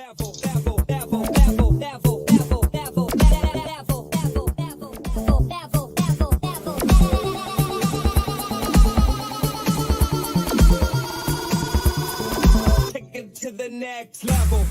Take it to the next level.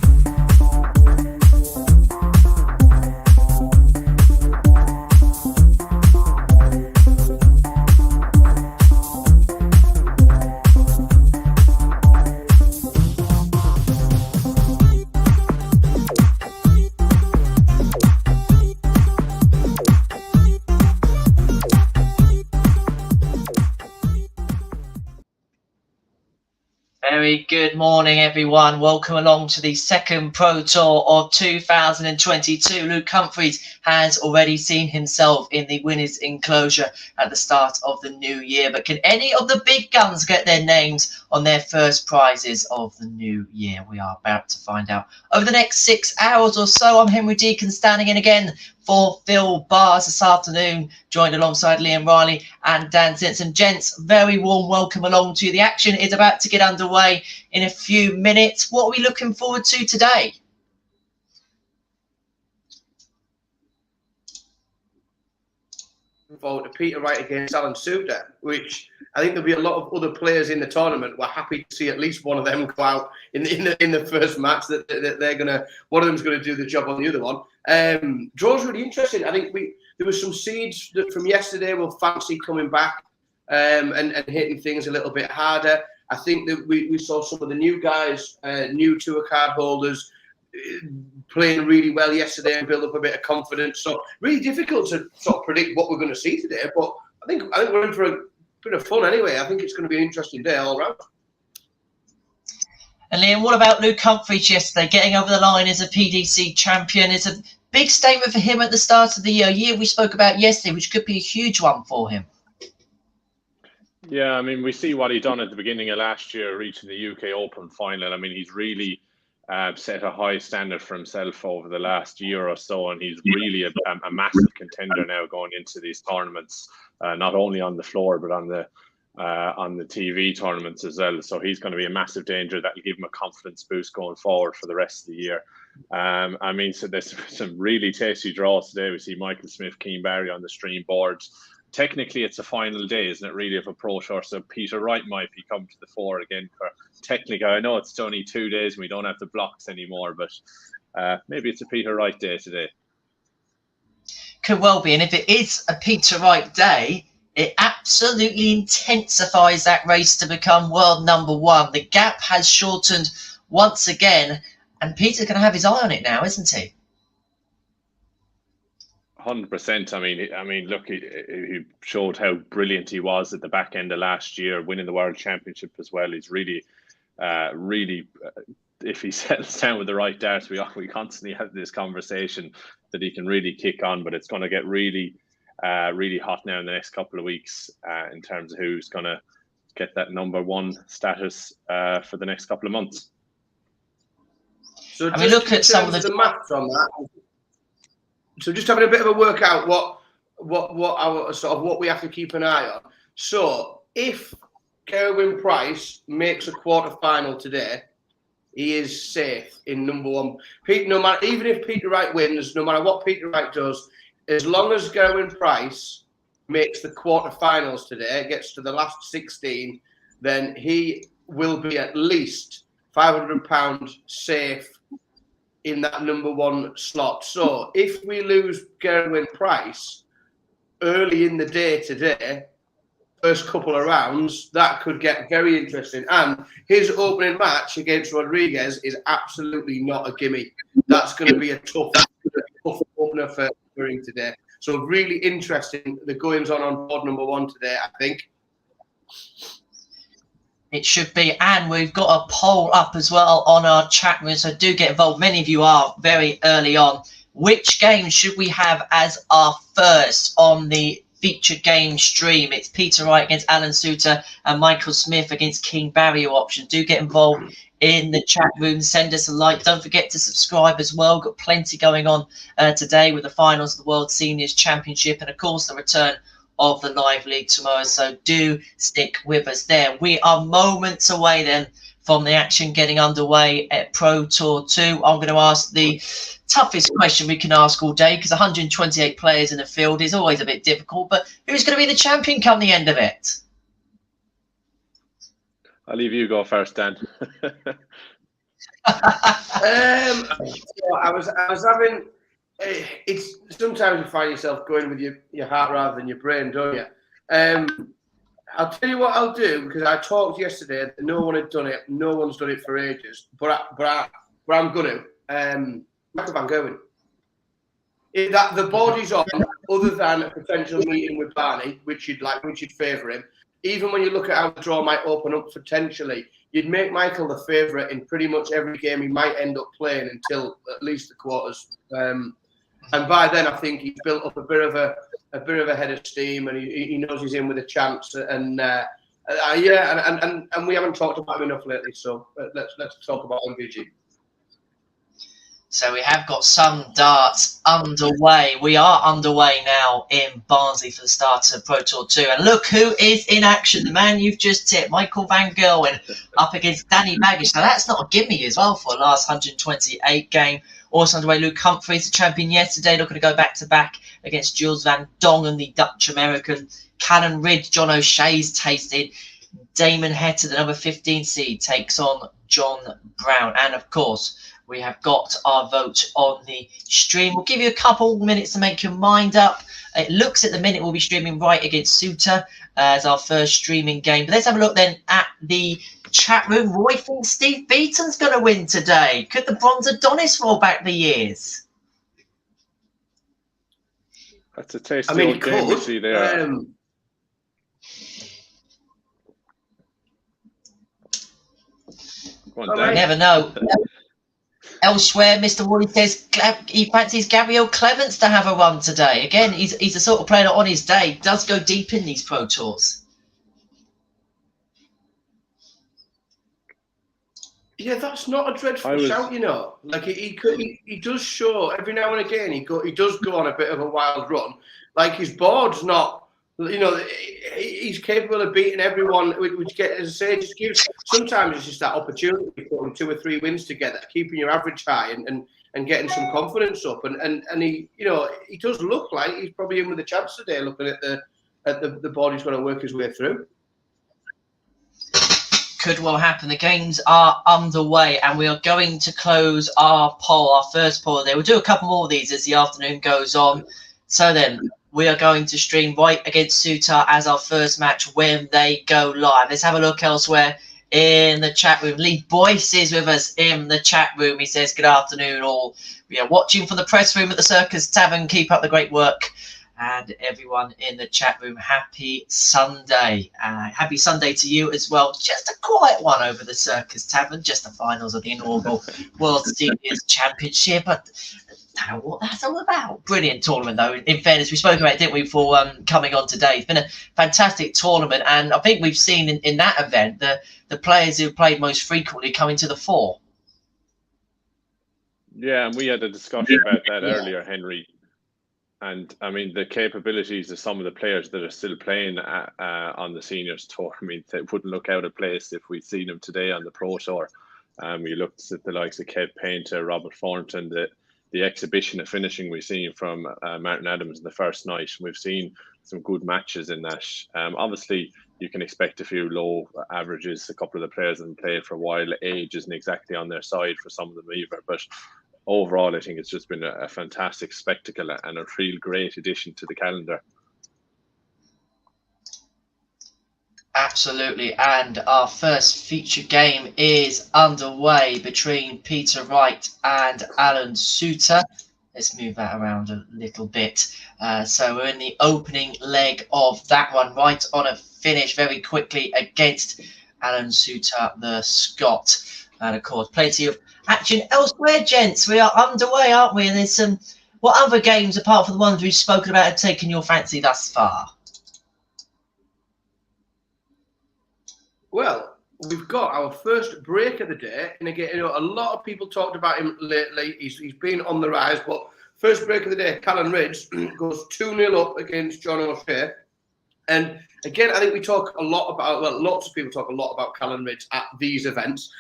Very good morning, everyone. Welcome along to the second Pro Tour of 2022. Luke Humphries has already seen himself in the winners' enclosure at the start of the new year. But can any of the big guns get their names on their first prizes of the new year? We are about to find out over the next 6 hours or so. I'm Henry Deacon, standing in again for Phil Bars this afternoon, joined alongside Liam Riley and Dan Simpson. Gents, very warm welcome along to you. The action is about to get underway in a few minutes. What are we looking forward to today? Forward to Peter Wright against Alan Suta, which I think there'll be a lot of other players in the tournament. We're happy to see at least one of them go out in the first match. That they're gonna, one of them's gonna do the job on the other one. Draw's really interesting. I think there was some seeds that from yesterday we'll fancy coming back and hitting things a little bit harder. I think that we saw some of the new guys, new tour card holders, playing really well yesterday and build up a bit of confidence. So really difficult to sort of predict what we're going to see today. But I think we're in for a bit of fun anyway. I think it's going to be an interesting day all round. And Liam, what about Luke Humphries yesterday, getting over the line as a PDC champion? It's a big statement for him at the start of the year we spoke about yesterday, which could be a huge one for him. Yeah, I mean, we see what he done at the beginning of last year, reaching the UK Open final. I mean, he's really set a high standard for himself over the last year or so, and he's really a massive contender now going into these tournaments, not only on the floor but on the TV tournaments as well. So he's going to be a massive danger. That will give him a confidence boost going forward for the rest of the year. I mean, so there's some really tasty draws today. We see Michael Smith, Keane Barry on the stream boards. Technically, it's a final day, isn't it, really, of a Pro Tour? So Peter Wright might be come to the fore again for technically. I know it's only 2 days and we don't have the blocks anymore, but maybe it's a Peter Wright day today. Could well be. And if it is a Peter Wright day, it absolutely intensifies that race to become world number one. The gap has shortened once again, and Peter's going to have his eye on it now, isn't he? 100%. I mean, look, he showed how brilliant he was at the back end of last year, winning the World Championship as well. He's really, if he settles down with the right darts, we constantly have this conversation that he can really kick on, but it's going to get really, really hot now in the next couple of weeks in terms of who's going to get that number one status for the next couple of months. So I mean, look at some of the maths on that. So just having a bit of a workout what our sort of what we have to keep an eye on. So if Gerwin Price makes a quarter final today, he is safe in number one. No matter, even if Peter Wright wins, no matter what Peter Wright does, as long as Gerwin Price makes the quarterfinals today, gets to the last 16, then he will be at least £500 safe in that number one slot. So if we lose Gerwin Price early in the day today, first couple of rounds, that could get very interesting. And his opening match against Rodriguez is absolutely not a gimme. That's going to be a tough opener for him today. So really interesting, the goings on board number one today, I think. It should be. And we've got a poll up as well on our chat room, so do get involved. Many of you are very early on. Which game should we have as our first on the featured game stream? It's Peter Wright against Alan Suter and Michael Smith against King Barry option. Do get involved in the chat room. Send us a like. Don't forget to subscribe as well. Got plenty going on today with the finals of the World Seniors Championship and, of course, the return of the live league tomorrow. So do stick with us there. We are moments away then from the action getting underway at Pro Tour 2. I'm going to ask the toughest question we can ask all day, because 128 players in the field is always a bit difficult. But who's going to be the champion come the end of it? I'll leave you go first, Dan. I was having. It's sometimes you find yourself going with your heart rather than your brain, don't you? I'll tell you what I'll do, because I talked yesterday that no one had done it. No one's done it for ages, but I'm going to. Michael van Gerwen. That the body's on, other than a potential meeting with Barney, which you'd favour him. Even when you look at how the draw might open up potentially, you'd make Michael the favourite in pretty much every game he might end up playing until at least the quarters. And by then, I think he's built up a bit of a head of steam, and he knows he's in with a chance. And and we haven't talked about him enough lately. So let's talk about MVG. So we have got some darts underway. We are underway now in Barnsley for the start of Pro Tour 2. And look who is in action. The man you've just tipped, Michael van Gerwen, up against Danny Baggish. Now, that's not a gimme as well for the last 128 game. Also underway, Luke Humphries, the champion yesterday, looking to go back-to-back against Jules van Dongen, the Dutch-American. Callan Ridge, John O'Shea's tasted. Damon Hetta, the number 15 seed, takes on John Brown. And, of course, we have got our vote on the stream. We'll give you a couple minutes to make your mind up. It looks at the minute we'll be streaming Wright against Suta as our first streaming game. But let's have a look then at the chat room. Roy thinks Steve Beaton's going to win today. Could the Bronze Adonis roll back the years? That's a tasty old game we see there. You never know. Elsewhere, Mr. Woolley says he fancies Gabriel Clements to have a run today. Again, he's the sort of player that on his day does go deep in these Pro Tours. Yeah, that's not a dreadful shout, you know. Like he does show every now and again. He does go on a bit of a wild run. Like his board's not, you know, he's capable of beating everyone. Which as I say, just gives. Sometimes it's just that opportunity to put 2 or 3 wins together, keeping your average high and getting some confidence up. And he, you know, he does look like he's probably in with a chance today. Looking at the board he's going to work his way through. Could well happen. The games are underway, and we are going to close our poll, our first poll there. We'll do a couple more of these as the afternoon goes on. So then, we are going to stream Wright against Suta as our first match when they go live. Let's have a look elsewhere in the chat room. Lee Boyce is with us in the chat room. He says, good afternoon all. We are watching from the press room at the Circus Tavern. Keep up the great work. And everyone in the chat room, happy Sunday. Happy Sunday to you as well. Just a quiet one over the Circus Tavern. Just the finals of the inaugural World Seniors Championship. But I don't know what that's all about. Brilliant tournament, though. In fairness, we spoke about it, didn't we, before coming on today. It's been a fantastic tournament. And I think we've seen in that event the players who played most frequently coming to the fore. Yeah, and we had a discussion about that earlier, Henry. And I mean, the capabilities of some of the players that are still playing on the seniors tour, I mean, they wouldn't look out of place if we'd seen them today on the Pro Tour. We looked at the likes of Kev Painter, Robert Thornton, the exhibition of finishing we've seen from Martin Adams in the first night. We've seen some good matches in that. Obviously, you can expect a few low averages. A couple of the players haven't played for a while. Age isn't exactly on their side for some of them either, but overall, I think it's just been a fantastic spectacle and a real great addition to the calendar. Absolutely. And our first feature game is underway between Peter Wright and Alan Suter. Let's move that around a little bit. So we're in the opening leg of that one. Wright on a finish very quickly against Alan Suter, the Scot. And of course, plenty of action elsewhere, gents. We are underway, aren't we? And there's some. What other games, apart from the ones we've spoken about, have taken your fancy thus far? Well, we've got our first break of the day, and again, you know, a lot of people talked about him lately. He's been on the rise, but first break of the day, Callan Ridge goes 2-0 up against John O'Shea. And again, I think we talk a lot about, well, lots of people talk a lot about Callum Ridge at these events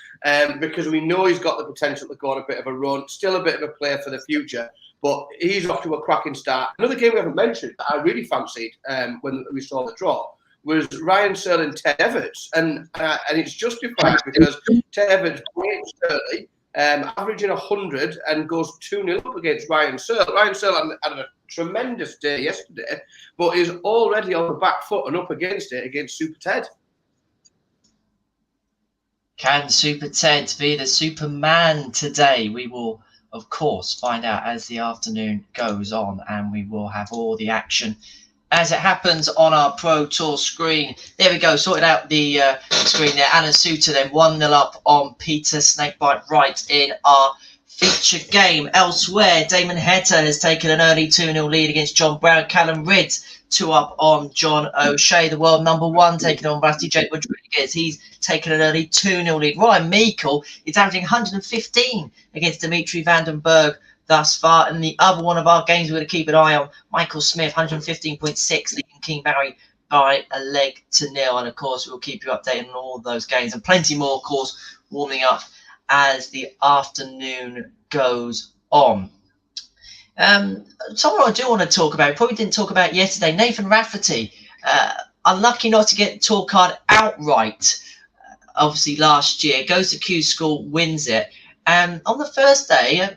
because we know he's got the potential to go on a bit of a run, still a bit of a player for the future, but he's off to a cracking start. Another game we haven't mentioned that I really fancied when we saw the draw was Ryan Searle and Ted Everts. And it's justified because Ted Everts breaks early, averaging 100 and goes 2-0 up against Ryan Searle. Ryan Searle had a tremendous day yesterday, but is already on the back foot and up against it against Super Ted. Can Super Ted be the Superman today? We will, of course, find out as the afternoon goes on, and we will have all the action as it happens on our Pro Tour screen. There we go, sorted out the screen there. Alan Suter then 1-0 up on Peter Snakebite Wright in our feature game. Elsewhere, Damon Heta has taken an early 2-0 lead against John Brown. Callum Ridge 2 up on John O'Shea, the world number 1, taking on Rusty Jake Rodriguez. He's taken an early 2-0 lead. Ryan Meikle is averaging 115 against Dimitri Vandenberg thus far. And the other one of our games we're going to keep an eye on, Michael Smith, 115.6, leading King Barry by a leg to nil. And of course, we'll keep you updated on all those games and plenty more, of course, warming up as the afternoon goes on. Someone I do want to talk about, probably didn't talk about yesterday, Nathan Rafferty, unlucky not to get the tour card outright, obviously last year, goes to Q School, wins it. And on the first day,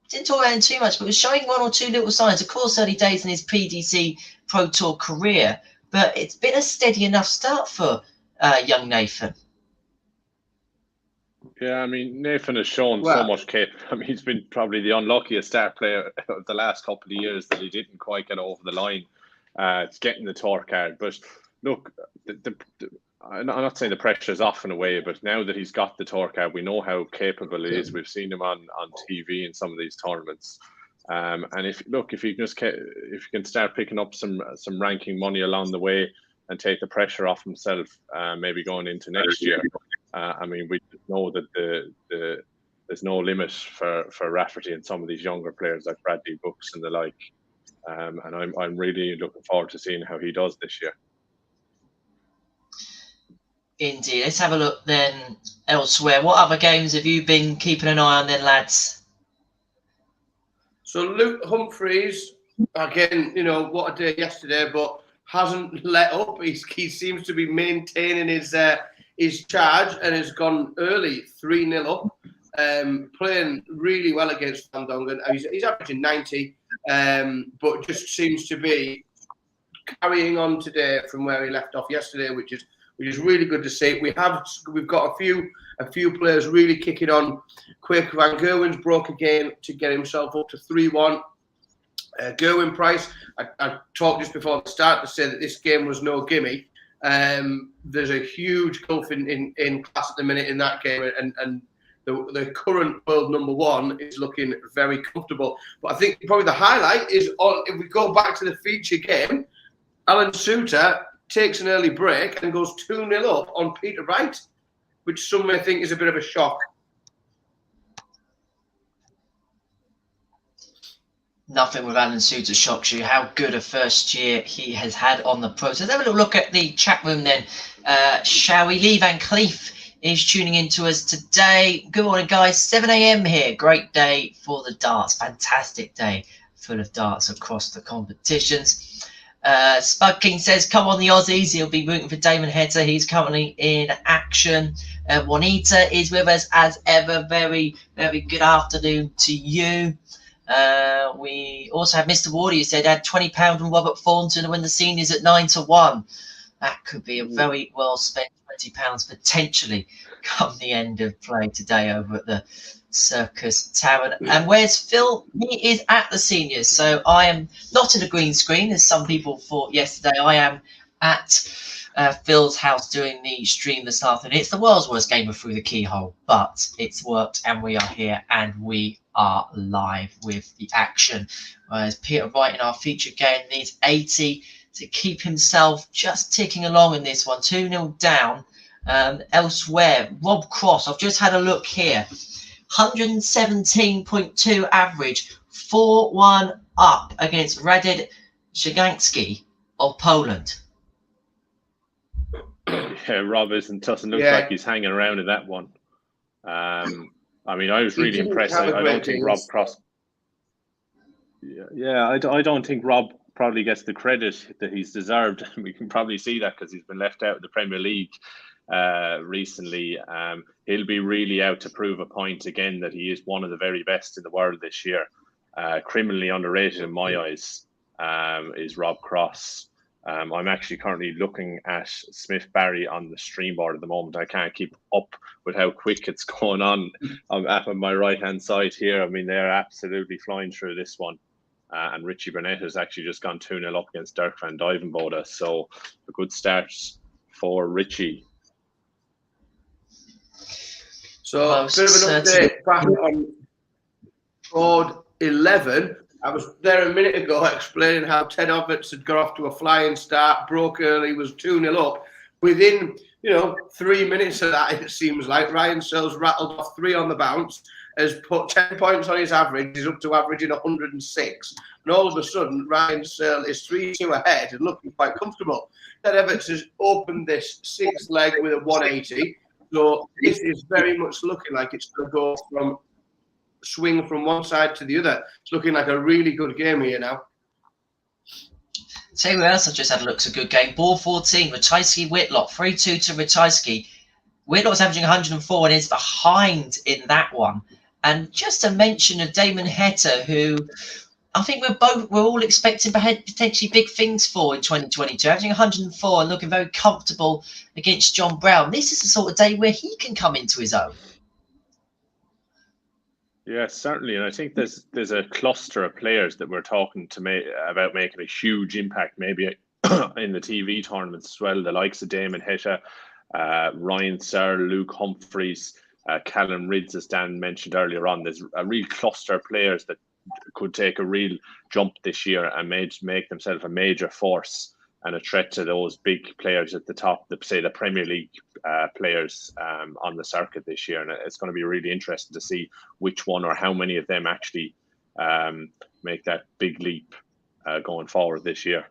didn't talk about him too much, but was showing one or two little signs. Of course, early days in his PDC Pro Tour career, but it's been a steady enough start for young Nathan. Yeah, I mean, Nathan has shown so much I mean, he's been probably the unluckiest start player of the last couple of years that he didn't quite get over the line. It's getting the tour card. But look, I'm not saying the pressure is off in a way, but now that he's got the tour card, we know how capable he is. We've seen him on TV in some of these tournaments. And if you can start picking up some ranking money along the way and take the pressure off himself, maybe going into next year. I mean, we know that there's no limit for Rafferty and some of these younger players like Bradley Brooks and the like. And I'm really looking forward to seeing how he does this year. Indeed. Let's have a look then elsewhere. What other games have you been keeping an eye on then, lads? So Luke Humphreys, again, what a day yesterday, but hasn't let up. He seems to be maintaining his charge and has gone early 3-0 up, playing really well against Van Dongen. He's averaging 90, but just seems to be carrying on today from where he left off yesterday, which is really good to see. We've got a few players really kicking on quick. Van Gerwen's broke again to get himself up to 3-1. Gerwin Price, I talked just before the start to say that this game was no gimme. There's a huge gulf in class at the minute in that game, and the current world number 1 is looking very comfortable. But I think probably the highlight is if we go back to the feature game, Alan Suter takes an early break and goes 2-0 up on Peter Wright, which some may think is a bit of a shock. Nothing with Alan Suter shocks you. How good a first year he has had on the Pro. So let's have a little look at the chat room then. Shall we? Lee Van Cleef is tuning in to us today. Good morning, guys. 7 a.m. here. Great day for the darts. Fantastic day full of darts across the competitions. Spud King says, come on the Aussies. He'll be rooting for Damon Heta. He's currently in action. Juanita is with us as ever. Very, very good afternoon to you. We also have Mr. Wardy who said had £20 from Robert Thornton to win the seniors at 9-1. That could be a very well spent £20 potentially come the end of play today over at the Circus Tavern. And where's Phil? He is at the seniors, so I am not in a green screen as some people thought yesterday. I am at Phil's house doing the stream this afternoon. It's the world's worst game of Through the Keyhole, but it's worked and we are here and we are live with the action. Whereas Peter Wright in our feature game needs 80 to keep himself just ticking along in this one. 2-0 down. Elsewhere, Rob Cross, I've just had a look here. Yeah, Rob doesn't look like he's hanging around in that one. I mean, I was really impressed. I don't think Rob Cross. Yeah, I don't think Rob probably gets the credit that he's deserved. We can probably see that because he's been left out of the Premier League recently. He'll be really out to prove a point again that he is one of the very best in the world this year. Criminally underrated in my eyes is Rob Cross. I'm actually currently looking at Smith Barry on the stream board at the moment. I can't keep up with how quick it's going on. I'm up on my right hand side here. I mean, they're absolutely flying through this one. And Richie Burnett has actually just gone 2-0 up against Dirk van Duijvenbode. So a good start for Richie. So a bit of an update back on board 11. I was there a minute ago explaining how Ted Roberts had got off to a flying start, broke early, was 2-0 up. Within, 3 minutes of that, it seems like, Ryan Searle's rattled off 3 on the bounce, has put 10 points on his average, he's up to averaging 106. And all of a sudden, Ryan Searle is 3-2 ahead and looking quite comfortable. Ted Roberts has opened this 6th leg with a 180. So this is very much looking like it's going to go from swing from one side to the other. It's looking like a really good game here now. Tell you who else I just had a look. It's a good game. Ball 14, Ratajski Whitlock, 3-2 to Ratajski. Whitlock's averaging 104 and is behind in that one. And just a mention of Damon Heta, who I think we're all expecting potentially big things for in 2022. Averaging 104 and looking very comfortable against John Brown. This is the sort of day where he can come into his own. Yeah, certainly, and I think there's a cluster of players that we're talking to about making a huge impact, maybe in the TV tournaments as well. The likes of Damon Heta, Ryan Searle, Luke Humphreys, Callum Ridds, as Dan mentioned earlier on. There's a real cluster of players that could take a real jump this year and make themselves a major force and a threat to those big players at the top, say the Premier League players on the circuit this year. And it's going to be really interesting to see which one or how many of them actually make that big leap going forward this year.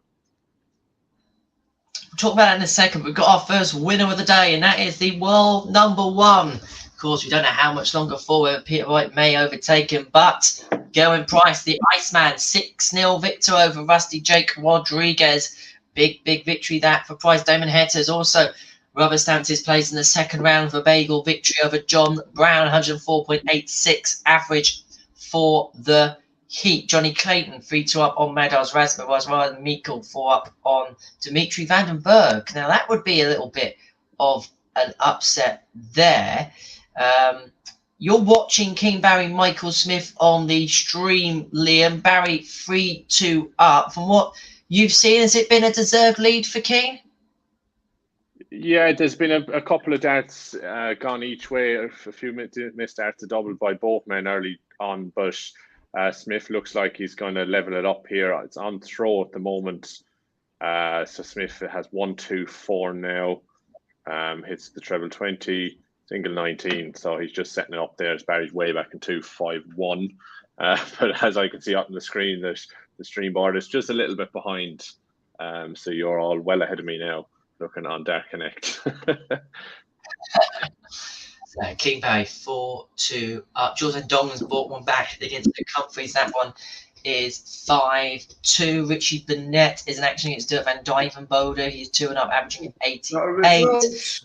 We'll talk about that in a second. We've got our first winner of the day, and that is the world #1. Of course, we don't know how much longer forward Peter Wright may overtake him, but Gerwin Price, the Iceman, 6-0 victor over Rusty Jake Rodriguez. Big victory that for Price. Damon Heta has also rubber stamped his place in the second round for Bagel victory over John Brown, 104.86 average for the Heat. Johnny Clayton 3-2 up on Mados Rasmus, Ryan Meikle 4 up on Dimitri Vandenberg. Now that would be a little bit of an upset there. You're watching King Barry Michael Smith on the stream, Liam. Barry 3-2 up. From what you've seen, has it been a deserved lead for King? Yeah, there's been a couple of darts gone each way. A few missed darts to double by both men early on, but Smith looks like he's going to level it up here. It's on throw at the moment. So Smith has 1-2-4 now. Hits the treble 20, single 19. So he's just setting it up there as Barry's way back in 2-5-1. But as I can see up on the screen, the stream board is just a little bit behind. So you're all well ahead of me now, looking on Dark Connect. King Barry 4-2 up. Jordan Dong's brought one back against Luke Humphreys. That one is 5-2. Richie Burnett is in action against Dirk van Duijvenbode. He's 2 and up, averaging 88.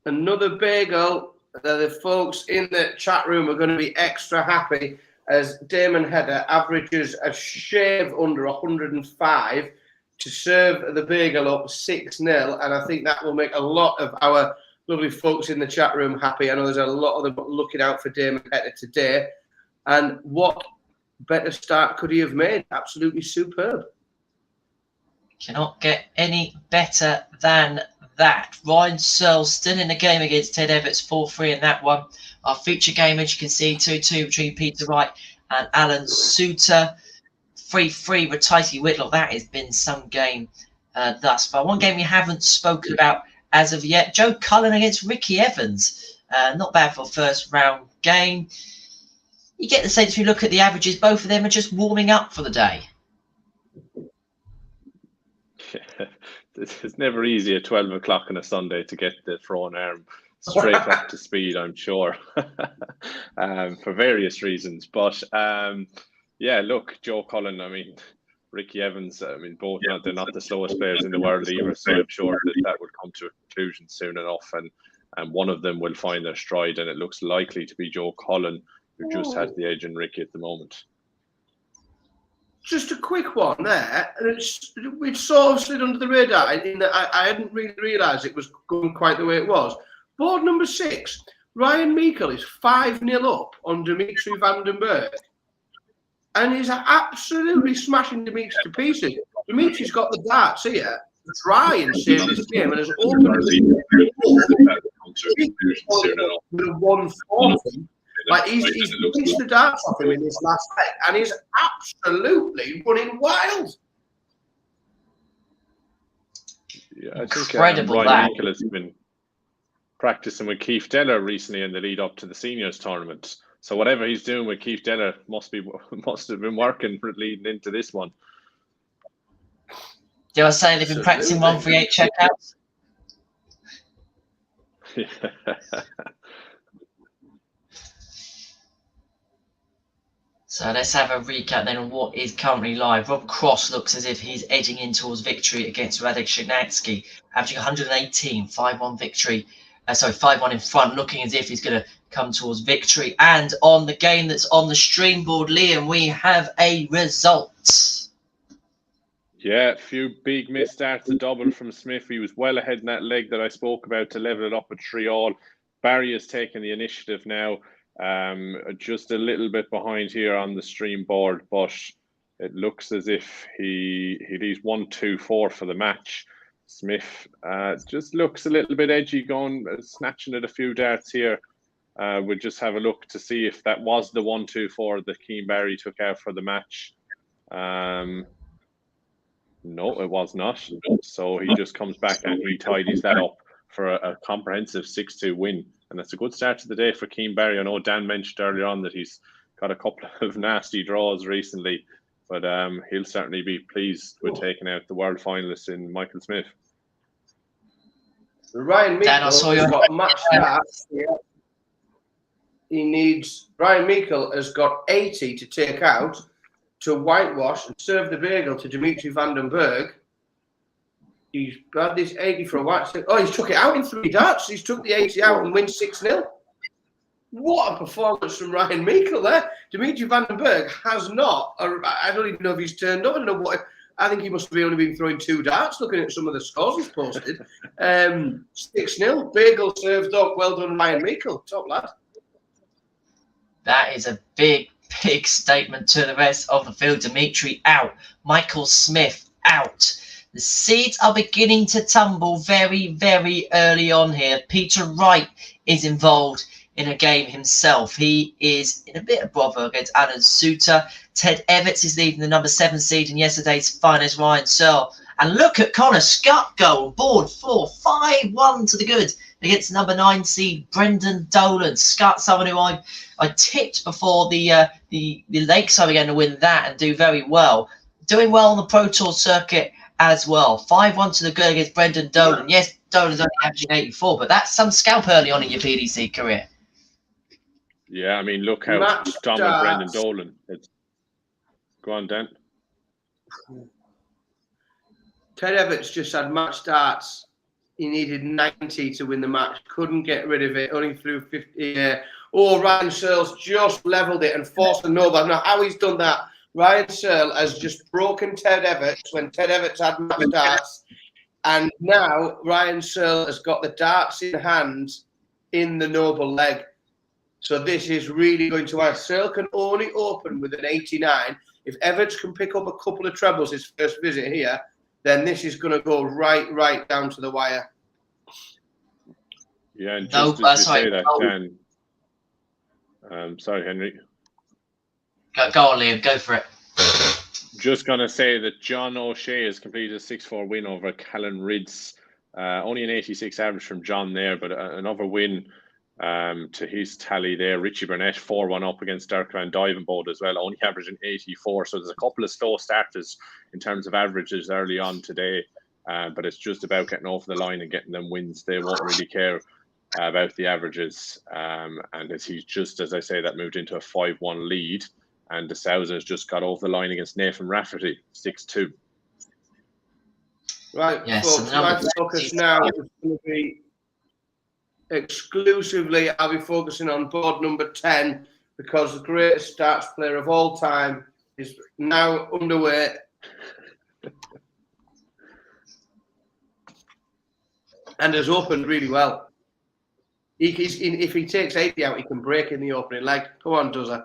Another bagel. The folks in the chat room are going to be extra happy as Damon Heta averages a shave under 105 to serve the bagel up 6-0. And I think that will make a lot of our lovely folks in the chat room happy. I know there's a lot of them looking out for Damon Heta today. And what better start could he have made? Absolutely superb. Cannot get any better than that. Ryan Searle still in the game against Ted Everts, 4-3 in that one. Our feature game, as you can see, 2-2 between Peter Wright and Alan Suter. 3-3 Ratajski Whitlock. That has been some game thus far. One game we haven't spoken about as of yet, Joe Cullen against Ricky Evans. Not bad for a first round game. You get the sense if you look at the averages, both of them are just warming up for the day. It's never easy at 12 o'clock on a Sunday to get the throwing arm straight up to speed, I'm sure, for various reasons. But yeah, look, Joe Cullen, I mean, Ricky Evans, I mean, both they're not the slowest players in the world either, so I'm sure that would come to a conclusion soon enough, and one of them will find their stride, and it looks likely to be Joe Cullen, who just has the edge in Ricky at the moment. Just a quick one there, and it sort of slid under the radar in that I hadn't really realised it was going quite the way it was. Board number 6, Ryan Meikle is 5-0 up on Dimitri van den Berg. And he's absolutely smashing Dimitri to pieces. Dimitri's got the darts here to try and save this game, and has opened with a 140. Like he's pitched the darts off him in this last leg, and he's absolutely running wild. Yeah, I think Incredible Ryan Meikle has been practicing with Keith Deller recently in the lead up to the seniors tournament. So whatever he's doing with Keith Deller must have been working for leading into this one. Do I say they've been practicing 138 checkouts? So let's have a recap then on what is currently live. Rob Cross looks as if he's edging in towards victory against Radek Shignatsky, averaging 118, 5-1 victory. 5-1 in front, looking as if he's going to come towards victory. And on the game that's on the stream board, Liam, we have a result. Yeah, a few big missed starts, a double from Smith. He was well ahead in that leg that I spoke about to level it up at 3-all. Barry has taken the initiative now, just a little bit behind here on the stream board, but it looks as if he leaves 1-2-4 for the match. Smith just looks a little bit edgy, going snatching at a few darts here. We'll just have a look to see if that was the 1-2-4 that Keane Barry took out for the match. No, it was not. So he just comes back and he tidies that up for a comprehensive 6-2 win. And that's a good start to the day for Keane Barry. I know Dan mentioned earlier on that he's got a couple of nasty draws recently, but he'll certainly be pleased with taking out the world finalist in Michael Smith. Ryan Meikle has got match starts. Ryan Meikle has got 80 to take out to whitewash and serve the bagel to Dimitri van den Berg. He's had this 80 for a white. Oh, he's took it out in 3 darts. He's took the 80 out and wins 6-0. What a performance from Ryan Meikle there. Dimitri van den Berg has not. I don't even know if he's turned up. I don't know what. I think he must have only been throwing 2 darts, looking at some of the scores he's posted. 6-0. Bagel served up. Well done, Ryan Meikle. Top lad. That is a big statement to the rest of the field. Dimitri out. Michael Smith out. The seeds are beginning to tumble very, very early on here. Peter Wright is involved in a game himself. He is in a bit of bother against Alan Suta. Ted Evans is leading the number 7 seed in yesterday's finals, Ryan Searle. And look at Connor Scott go on board 4, 5-1 to the good against number 9 seed Brendan Dolan. Scott, someone who I tipped before the Lakeside began to win that and do very well. Doing well on the Pro Tour circuit as well. 5-1 to the good against Brendan Dolan. Yes, Dolan's only averaging 84, but that's some scalp early on in your PDC career. Yeah, I mean, look how dominant Brendan Dolan is. Go on, Dan. Ted Evans just had match starts. He needed 90 to win the match. Couldn't get rid of it. Only threw 50. Ryan Searle's just levelled it and forced a no. I don't know how he's done that. Ryan Searle has just broken Ted Evans when Ted Evans had match darts. And now Ryan Searle has got the darts in hand in the noble leg. So this is really going to work. Searle can only open with an 89. If Evans can pick up a couple of trebles his first visit here, then this is going to go right down to the wire. Yeah, and just as you say that, Dan. Sorry, Henry. Go on, Liam. Go for it. Just going to say that John O'Shea has completed a 6-4 win over Callan Ridds. Only an 86 average from John there, but another win to his tally there. Richie Burnett 4-1 up against Dirk Van Duivenbode as well, only averaging 84. So there's a couple of slow starters in terms of averages early on today. but it's just about getting over the line and getting them wins. They won't really care about the averages. And as he's just, as I say, that moved into a 5-1 lead, and De Souza has just got over the line against Nathan Rafferty, 6-2. Right, Yes, folks, my focus now is going to be exclusively, I'll be focusing on board number 10, because the greatest darts player of all time is now underway. And has opened really well. If he takes 80 out, he can break in the opening leg. Come on, does it?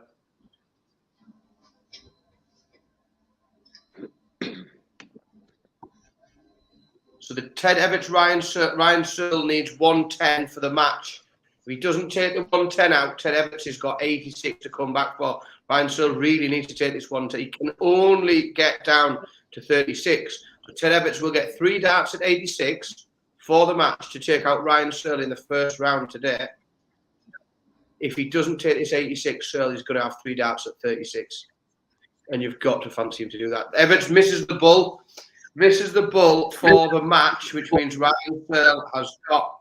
So the Ted Everts Ryan Searle needs 110 for the match. If he doesn't take the 110 out, Ted Everts has got 86 to come back for. Ryan Searle really needs to take this one. He can only get down to 36. So Ted Everts will get 3 darts at 86 for the match to take out Ryan Searle in the first round today. If he doesn't take this 86, Searle is going to have 3 darts at 36. And you've got to fancy him to do that. Everts misses the bull. Misses the bull for the match, which means Ryan Searle has got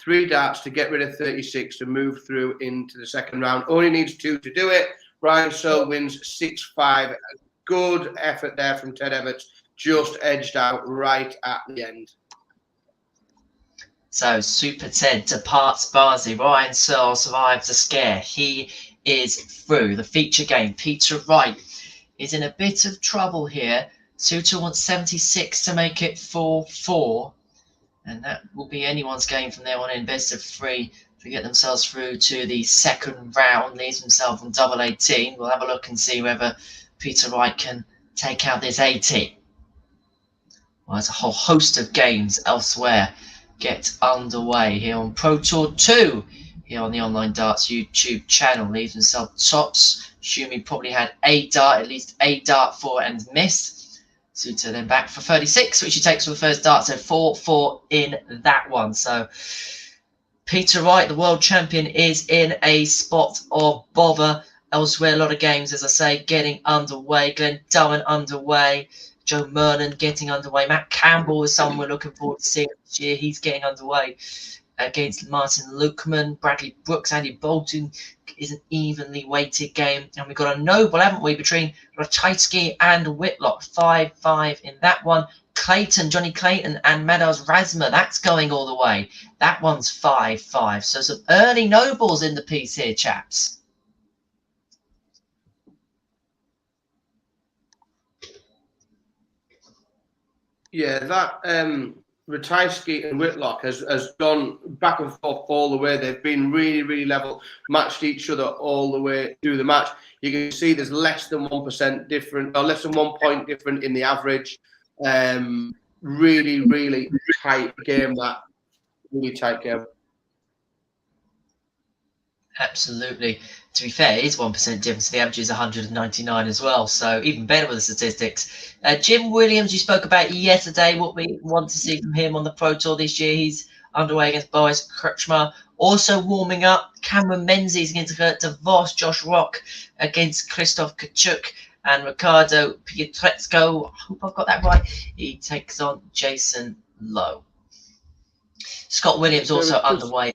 3 darts to get rid of 36 to move through into the second round. Only needs 2 to do it. Ryan Searle wins 6-5. A good effort there from Ted Everts. Just edged out right at the end. So Super Ted departs Barnsley. Ryan Searle survives the scare. He is through. The feature game. Peter Wright is in a bit of trouble here. Suta wants 76 to make it 4-4. And that will be anyone's game from there on in. Best of 3 to get themselves through to the second round. Leaves himself on double 18. We'll have a look and see whether Peter Wright can take out this 80. Well, there's a whole host of games elsewhere get underway here on Pro Tour 2 here on the Online Darts YouTube channel. Leaves himself tops. Shumi probably had at least a dart for and missed. Suter then back for 36, which he takes for the first dart, so 4-4 in that one. So Peter Wright, the world champion, is in a spot of bother. Elsewhere, a lot of games, as I say, getting underway. Glenn Durham underway. Joe Mernon getting underway. Matt Campbell is someone we're looking forward to seeing this year. He's getting underway against Martin Lukeman. Bradley Brooks, Andy Bolton is an evenly weighted game. And we've got a noble, haven't we, between Ratajski and Whitlock. 5-5 in that one. Clayton, Johnny Clayton and Meadows Razma, that's going all the way. That one's 5-5. So some early nobles in the piece here, chaps. Yeah, that Ratajski and Whitlock has gone back and forth all the way. They've been really, really level, matched each other all the way through the match. You can see there's less than 1% different, or less than 1 point different in the average. Really, really tight game, that. Really tight game. Absolutely. To be fair, it is 1% difference. The average is 199 as well, so even better with the statistics. Jim Williams, you spoke about yesterday, what we want to see from him on the Pro Tour this year. He's underway against Boris Kretschmer. Also warming up, Cameron Menzies against Gert de Vos, Josh Rock against Christoph Kachuk, and Ricardo Pietrezco. I hope I've got that right. He takes on Jason Lowe. Scott Williams also underway.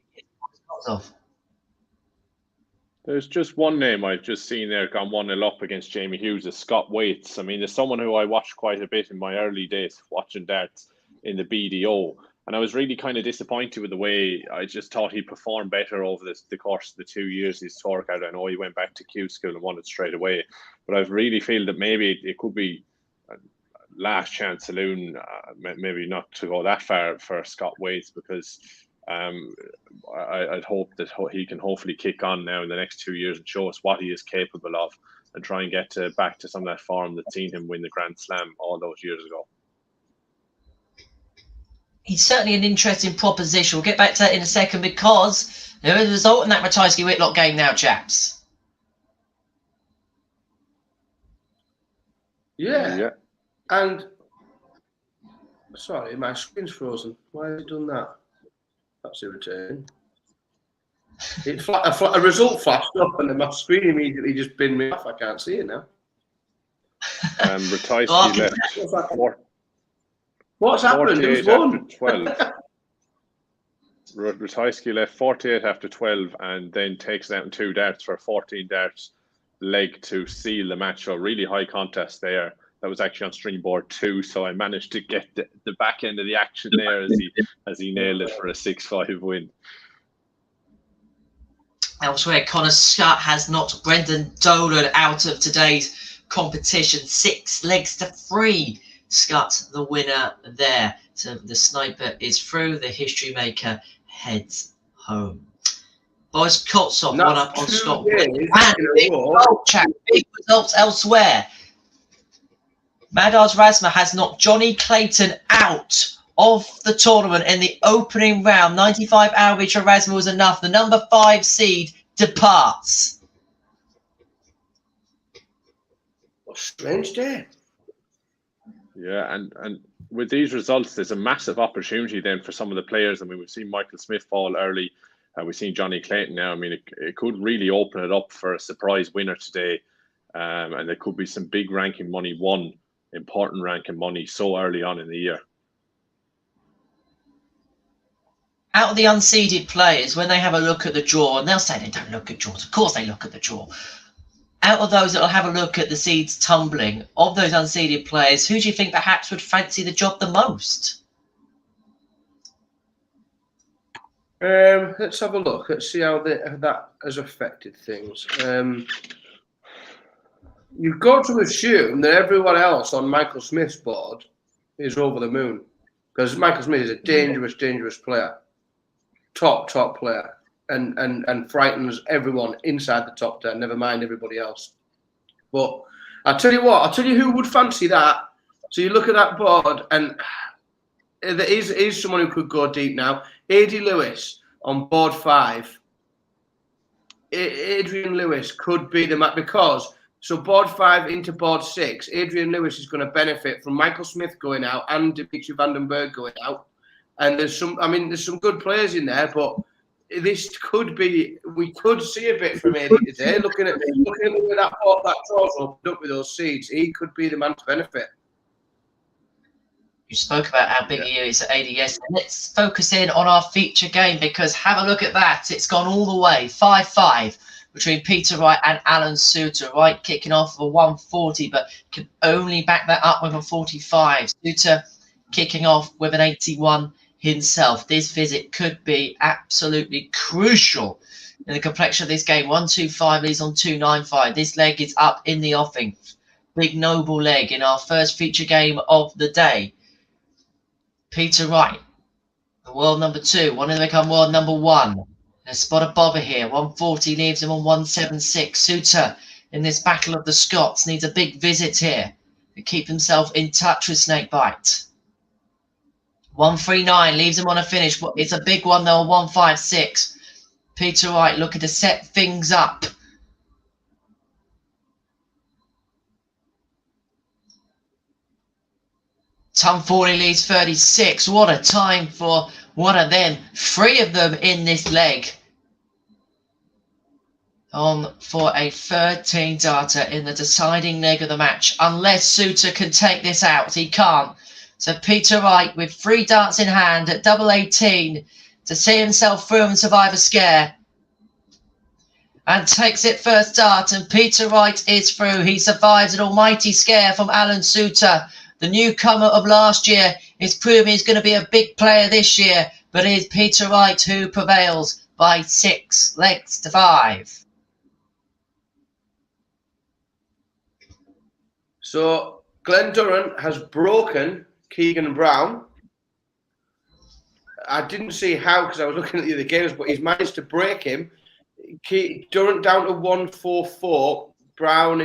There's just one name I've just seen there gone 1-0 up against Jamie Hughes, is Scott Waits. I mean, there's someone who I watched quite a bit in my early days watching darts in the BDO. And I was really kind of disappointed with the way I just thought he performed better over the course of the 2 years he's torqued out. I know he went back to Q school and won it straight away. But I really feel that maybe it could be a last chance saloon, maybe not to go that far for Scott Waits, because I'd hope that he can hopefully kick on now in the next 2 years and show us what he is capable of, and try and get back to some of that form that's seen him win the Grand Slam all those years ago. He's certainly an interesting proposition. We'll get back to that in a second, because there is a result in that Ratajski-Whitlock game now, chaps. Yeah. And sorry, my screen's frozen. Why have you done that? That's irritating. A result flashed up and then my screen immediately just binned me off. I can't see it now. Ratajski left What's happened? Who's 48 won? after 12. Ratajski left 48 after 12 and then takes it out in 2 darts for 14 darts leg to seal the match. So really high contest there. That was actually on string board 2, so I managed to get the back end of the action there as he nailed it for a 6-5 win. Elsewhere, Connor Scott has knocked Brendan Dolan out of today's competition. 6 legs to 3. Scott, the winner there. So the sniper is through. The history maker heads home. Boris Kotsov won up on Scott. And big results elsewhere. Madars Razma has knocked Johnny Clayton out of the tournament in the opening round. 95 average for Razma was enough. The number 5 seed departs. What a strange day. Yeah, and with these results, there's a massive opportunity then for some of the players. I mean, we've seen Michael Smith fall early. We've seen Johnny Clayton now. I mean, it could really open it up for a surprise winner today. And there could be some big ranking money won, important ranking money so early on in the year. Out of the unseeded players, when they have a look at the draw, and they'll say they don't look at draws. Of course they look at the draw. Out of those that will have a look at the seeds tumbling, of those unseeded players, who do you think perhaps would fancy the job the most? Let's have a look. Let's see how that has affected things. You've got to assume that everyone else on Michael Smith's board is over the moon, because Michael Smith is a dangerous player, top player, and frightens everyone inside the top 10. Never mind everybody else. But I'll tell you what. I'll tell you who would fancy that. So you look at that board, and there is someone who could go deep now. Adrian Lewis on board 5. Adrian Lewis could be the man, because so board 5 into board 6, Adrian Lewis is going to benefit from Michael Smith going out and Dimitri Vandenberg going out. And there's some good players in there, but this could be, we could see a bit from Eddie today. Looking at the way that draw's opened up with those seeds, he could be the man to benefit. You spoke about how big he is at ADS. Let's focus in on our feature game, because have a look at that. It's gone all the way, 5-5 between Peter Wright and Alan Suter. Wright kicking off with a 140, but can only back that up with a 45. Suter kicking off with an 81 himself. This visit could be absolutely crucial in the complexion of this game. 125 leads on 295. This leg is up in the offing. Big noble leg in our first feature game of the day. Peter Wright, the world number 2, wanting to become world number 1. A spot of bother here. 140 leaves him on 176. Suter in this battle of the Scots needs a big visit here to keep himself in touch with Snakebite. 139 leaves him on a finish. It's a big one though, 156. Peter Wright looking to set things up. Tom Forley leads 36. What a time for one of them. 3 of them in this leg. On for a 13 darter in the deciding leg of the match. Unless Suter can take this out. He can't. So Peter Wright with 3 darts in hand at double 18 to see himself through and survive a scare. And takes it first dart, and Peter Wright is through. He survives an almighty scare from Alan Suter. The newcomer of last year is proving he's going to be a big player this year, but it is Peter Wright who prevails by 6 legs to 5. So Glenn Durrant has broken Keegan Brown. I didn't see how, because I was looking at the other games, but he's managed to break him. Durrant down to 144. Brown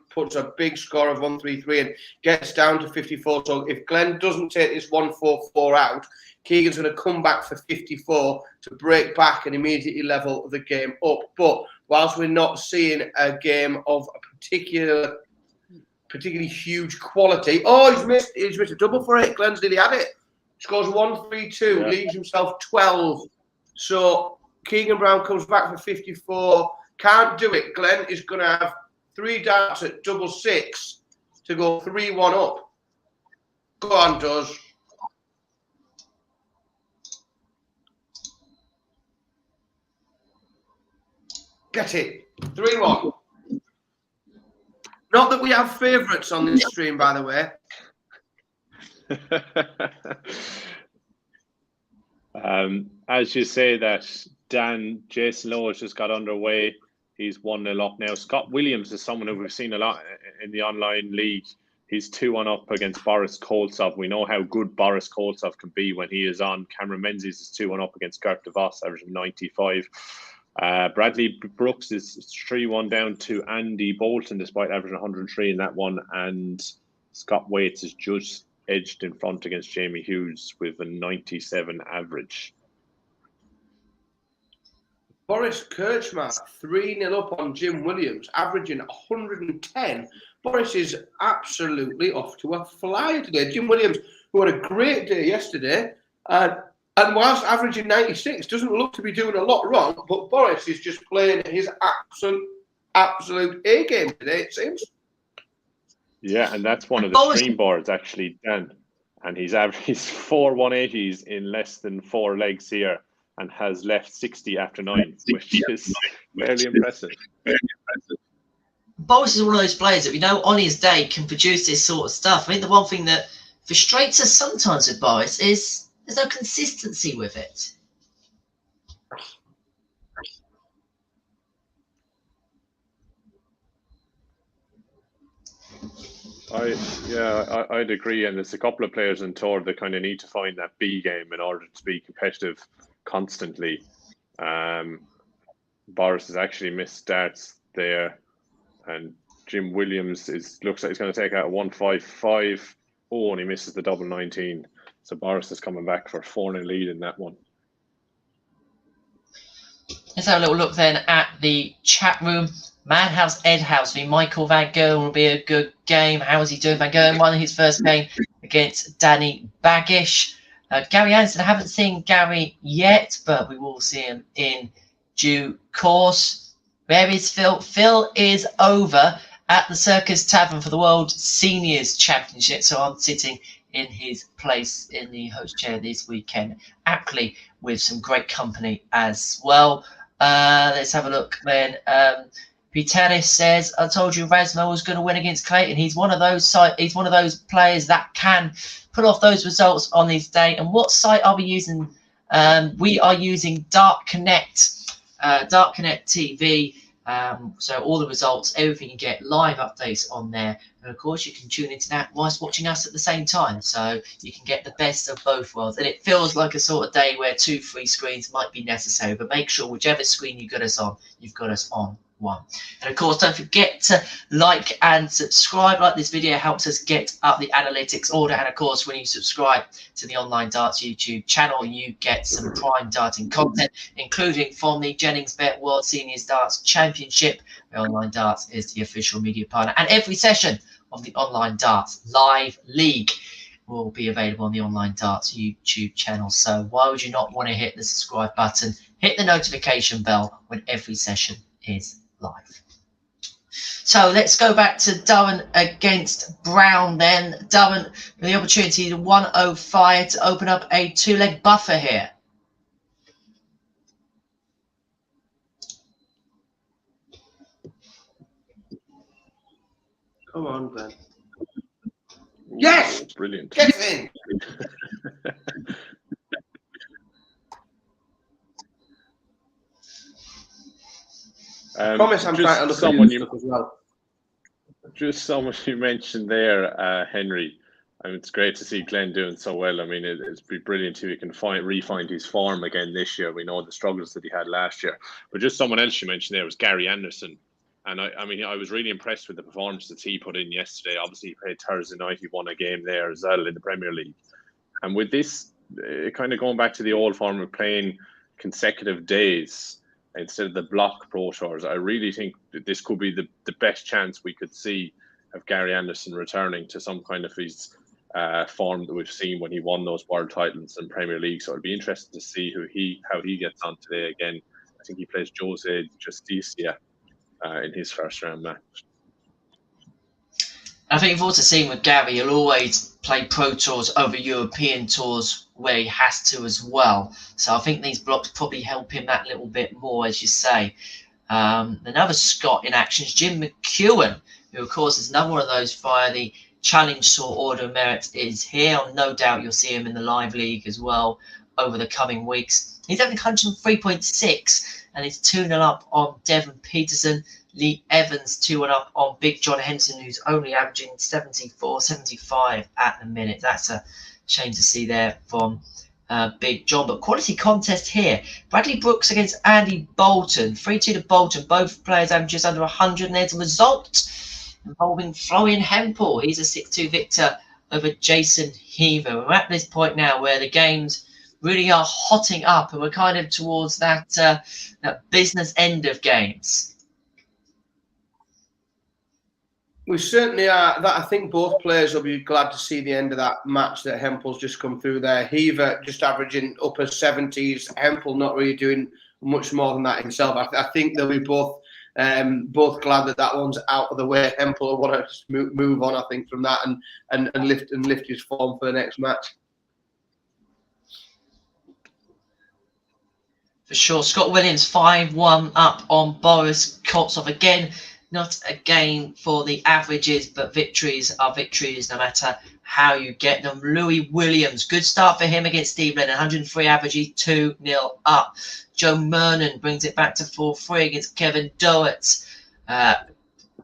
puts a big score of 133 and gets down to 54. So if Glenn doesn't take this 144 out, Keegan's going to come back for 54 to break back and immediately level the game up. But whilst we're not seeing a game of a particularly huge quality, he's missed a double for it. Glenn's nearly had it. Scores 132, leaves himself 12. So Keegan Brown comes back for 54. Can't do it. Glenn is going to have 3 darts at double 6 to go 3-1 up. Go on, Doz. Get it. 3-1. Not that we have favourites on this stream, by the way. As you say that, Dan, Jason Lowe has just got underway. He's 1-0 up now. Scott Williams is someone who we've seen a lot in the online league. He's 2-1 up against Boris Koltsov. We know how good Boris Koltsov can be when he is on. Cameron Menzies is 2-1 up against Gert de Vos, averaging 95. Bradley Brooks is 3-1 down to Andy Bolton, despite averaging 103 in that one. And Scott Waits is just edged in front against Jamie Hughes with a 97 average. Boris Kirchmar, 3-0 up on Jim Williams, averaging 110. Boris is absolutely off to a flyer today. Jim Williams, who had a great day yesterday, and whilst averaging 96, doesn't look to be doing a lot wrong, but Boris is just playing his absolute A game today, it seems. Yeah, and that's one of the stream boards, actually, Dan. And he's averaged 4 180s in less than 4 legs here and has left 60 after 9, which is fairly impressive. Boris is one of those players that we know on his day can produce this sort of stuff. I think the one thing that frustrates us sometimes with Boris is there's no consistency with it. I'd agree, and there's a couple of players in tour that kind of need to find that B game in order to be competitive constantly. Boris has actually missed starts there, and Jim Williams looks like he's going to take out a 155. Oh, and he misses the double 19. So Boris is coming back for a 4-0 lead in that one. Let's have a little look then at the chat room. Madhouse Ed House v Michael Van Gerwen will be a good game. How is he doing? Van Gerwen won his first game against Danny Baggish. Gary Anderson, I haven't seen Gary yet, but we will see him in due course. Where is Phil? Phil is over at the Circus Tavern for the World Seniors Championship. So I'm sitting in his place in the host chair this weekend, aptly with some great company as well. Let's have a look then. Peteris says, "I told you Rasmo was going to win against Clayton. He's one of those players that can put off those results on his day." And what site are we using? We are using Dark Connect TV. So all the results, everything, you get live updates on there. And of course, you can tune into that whilst watching us at the same time. So you can get the best of both worlds. And it feels like a sort of day where 2 free screens might be necessary. But make sure whichever screen you've got us on one. And of course, don't forget to like and subscribe. Like this video helps us get up the analytics order. And of course, when you subscribe to the Online Darts YouTube channel, you get some prime darting content, including from the Jennings Bet World Seniors Darts Championship, where Online Darts is the official media partner. And every session of the Online Darts Live League will be available on the Online Darts YouTube channel. So why would you not want to hit the subscribe button, hit the notification bell when every session is live? So let's go back to Darren against Brown then. Darren with the opportunity to 105 to open up a 2-leg buffer here. Come on, Ben. Yes! Brilliant. Get in! I promise I'm trying to look at you as well. Just someone you mentioned there, Henry. I mean, it's great to see Glenn doing so well. I mean, it'd be brilliant if he can re-find his form again this year. We know the struggles that he had last year. But just someone else you mentioned there was Gary Anderson. And I mean, I was really impressed with the performance that he put in yesterday. Obviously, he played Thursday night. He won a game there as well in the Premier League. And with this, kind of going back to the old form of playing consecutive days instead of the block Pro Tours, I really think that this could be the best chance we could see of Gary Anderson returning to some kind of his form that we've seen when he won those world titles in Premier League. So it'll be interesting to see how he gets on today again. I think he plays Jose Justicia in his first round match. I think you've also seen with Gary, he'll always play Pro Tours over European Tours where he has to as well. So I think these blocks probably help him that little bit more, as you say. Another Scot in action is Jim Mcewen, who, of course, is another one of those via the Challenge Tour Order of Merit is here. No doubt you'll see him in the Live League as well over the coming weeks. He's having 103.6 and he's 2-0 up on Devon Peterson. Lee Evans 2-1 up on Big John Henson, who's only averaging 74, 75 at the minute. That's a shame to see there from Big John. But quality contest here. Bradley Brooks against Andy Bolton. 3-2 to Bolton. Both players having just under 100. And there's a result involving Florian Hempel. He's a 6-2 victor over Jason Heaver. We're at this point now where the games really are hotting up and we're kind of towards that business end of games. We certainly are. That I think both players will be glad to see the end of that match that Hempel's just come through there. Heaver just averaging upper 70s. Hempel not really doing much more than that himself. I think they'll be both glad that that one's out of the way. Hempel will want to move on, I think, from that and lift his form for the next match. For sure. Scott Williams 5-1 up on Boris Koltsov. Again, not a game for the averages, but victories are victories no matter how you get them. Louis Williams, good start for him against Steve Lennon. 103 average, 2-0 up. Joe Mernon brings it back to 4-3 against Kevin Doherty.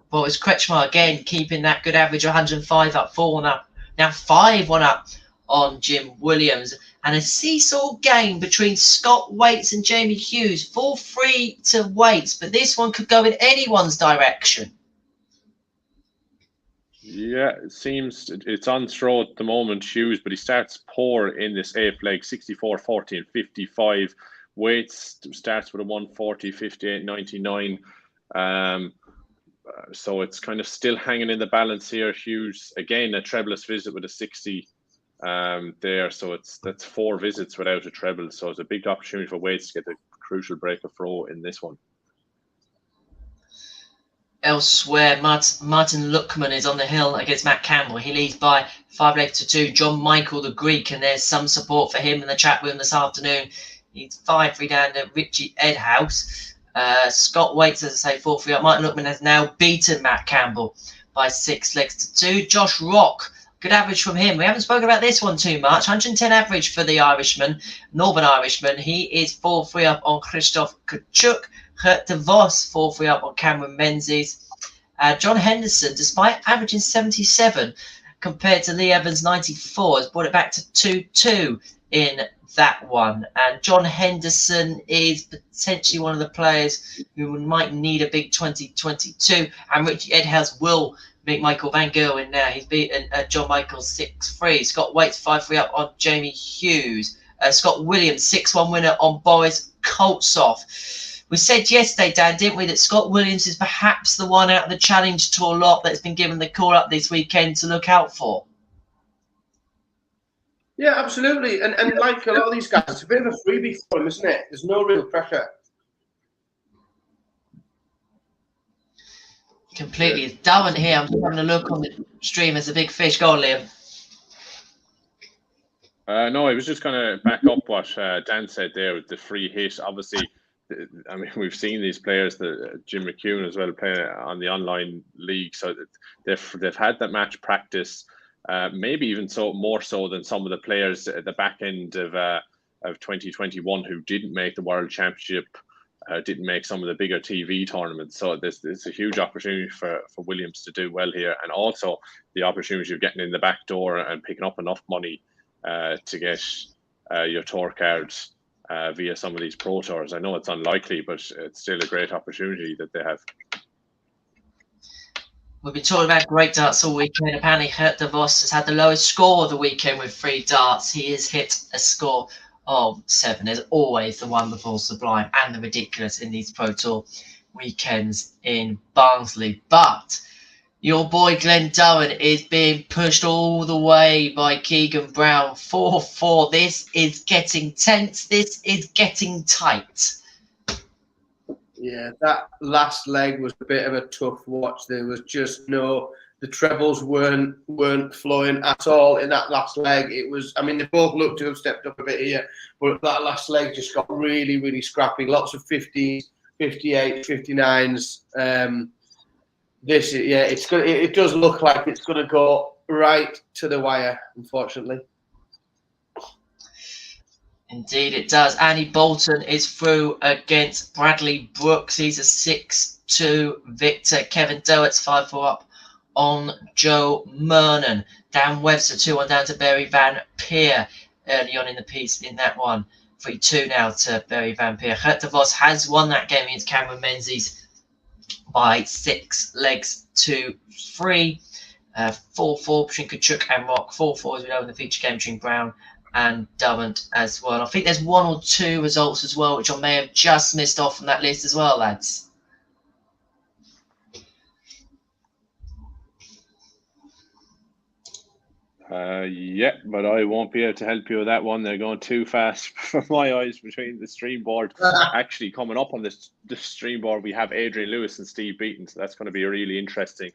Boris Kretschmar again keeping that good average, 105 up, 4-1 up. Now 5-1 up on Jim Williams. And a seesaw game between Scott Waits and Jamie Hughes. 4-3 to Waits, but this one could go in anyone's direction. Yeah, it seems it's on throw at the moment, Hughes, but he starts poor in this eighth leg, 64, 40 and 55. Waits starts with a 140, 58, 99. So it's kind of still hanging in the balance here. Hughes, again, a trebleless visit with a 60 there. So that's 4 visits without a treble. So it's a big opportunity for Waits to get the crucial break of throw in this one. Elsewhere, Martin Luckman is on the hill against Matt Campbell. He leads by 5-2. John Michael, the Greek, and there's some support for him in the chat room this afternoon. He's 5-3 down to Richie Ed House. Scott Waits, as I say, 4-3 up. Martin Luckman has now beaten Matt Campbell by 6-2. Josh Rock, good average from him. We haven't spoken about this one too much. 110 average for the Irishman, Northern Irishman. He is 4-3 up on Krzysztof Kachuk. Kurt de Vos 4-3 up on Cameron Menzies. John Henderson, despite averaging 77 compared to Lee Evans 94, has brought it back to 2-2 in that one. And John Henderson is potentially one of the players who might need a big 2022. And Richie Ed House will beat Michael Van Gerwen now. He's beaten John Michael 6-3. Scott Waits 5-3 up on Jamie Hughes. Scott Williams 6-1 winner on Boris Koltsov. We said yesterday, Dan, didn't we, that Scott Williams is perhaps the one out of the Challenge Tour lot that's been given the call up this weekend to look out for? Yeah, absolutely. And like a lot of these guys, it's a bit of a freebie for him, isn't it? There's no real pressure. Completely. It's Darren here. I'm just having a look on the stream. There's a big fish. Go on, Liam. No, I was just going to back up what Dan said there with the free hit. Obviously, I mean, we've seen these players, Jim Mcewen as well, playing on the online league. So they've had that match practice, maybe even more so than some of the players at the back end of 2021 who didn't make the World Championship, didn't make some of the bigger TV tournaments. So it's a huge opportunity for Williams to do well here, and also the opportunity of getting in the back door and picking up enough money to get your tour cards via some of these Pro Tours. I know it's unlikely, but it's still a great opportunity that they have. We've been talking about great darts all weekend. Apparently, Kurt de Vos has had the lowest score of the weekend with 3 darts. He has hit a score of 7. There's always the wonderful, sublime, and the ridiculous in these Pro Tour weekends in Barnsley. But your boy Glenn Durran is being pushed all the way by Keegan Brown. 4-4. This is getting tense. This is getting tight. Yeah, that last leg was a bit of a tough watch. There was just no the trebles weren't flowing at all in that last leg. It was, I mean, they both looked to have stepped up a bit here, but that last leg just got really, really scrappy. Lots of 50s, 58s, 59s. It does look like it's going to go right to the wire, unfortunately. Indeed it does. Andy Bolton is through against Bradley Brooks. He's a 6-2 victor. Kevin Doett's 5-4 up on Joe Mernon. Dan Webster 2-1 down to Barry Van Peer early on in the piece in that one. 3-2 now to Barry Van Peer. Gert de Vos has won that game against Cameron Menzies by 6 legs to 3. 4-4 between Kachuk and Rock. 4-4 as we know in the feature game between Brown and Durrant as well. I think there's 1 or 2 results as well, which I may have just missed off from that list as well, lads. Yeah, but I won't be able to help you with that one. They're going too fast for my eyes between the stream board. Actually, coming up on this stream board, we have Adrian Lewis and Steve Beaton, so that's going to be really interesting.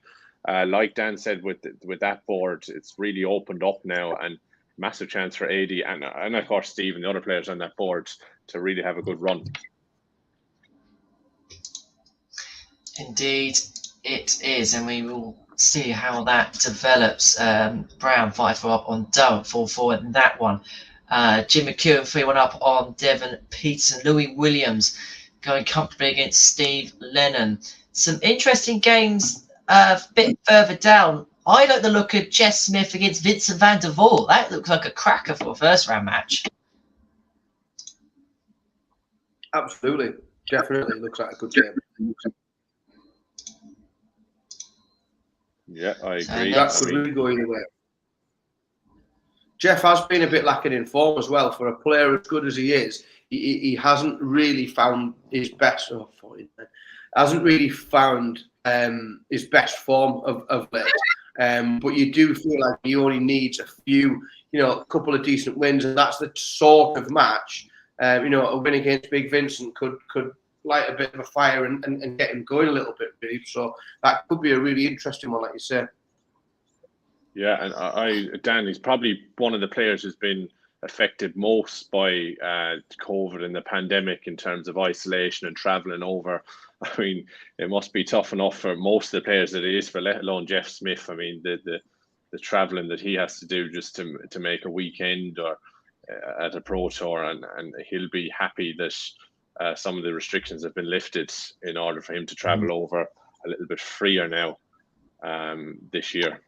Like Dan said, with that board, it's really opened up now, and massive chance for AD and of course Steve and the other players on that board to really have a good run. Indeed it is, and we will see how that develops. Brown 5-4 up on Durrant, 4-4 in that one. Jim McEwen 3-1 up on Devon Peterson. Louis Williams going comfortably against Steve Lennon. Some interesting games a bit further down. I like the look of Jeff Smith against Vincent van der Voort. That looks like a cracker for a first round match. Absolutely. Definitely looks like a good game. Yeah, I agree. That could really go either way. Jeff has been a bit lacking in form as well. For a player as good as he is, he hasn't really found his best. Hasn't really found his best form of late. But you do feel like he only needs a few, a couple of decent wins, and that's the sort of match. A win against Big Vincent could light a bit of a fire and get him going a little bit, really. So that could be a really interesting one, like you said. Yeah, and Dan, he's probably one of the players who's been affected most by COVID and the pandemic in terms of isolation and travelling over. I mean, it must be tough enough for most of the players that it is for, let alone Jeff Smith. I mean, the travelling that he has to do just to make a weekend or at a Pro Tour, and he'll be happy that some of the restrictions have been lifted in order for him to travel over a little bit freer now this year.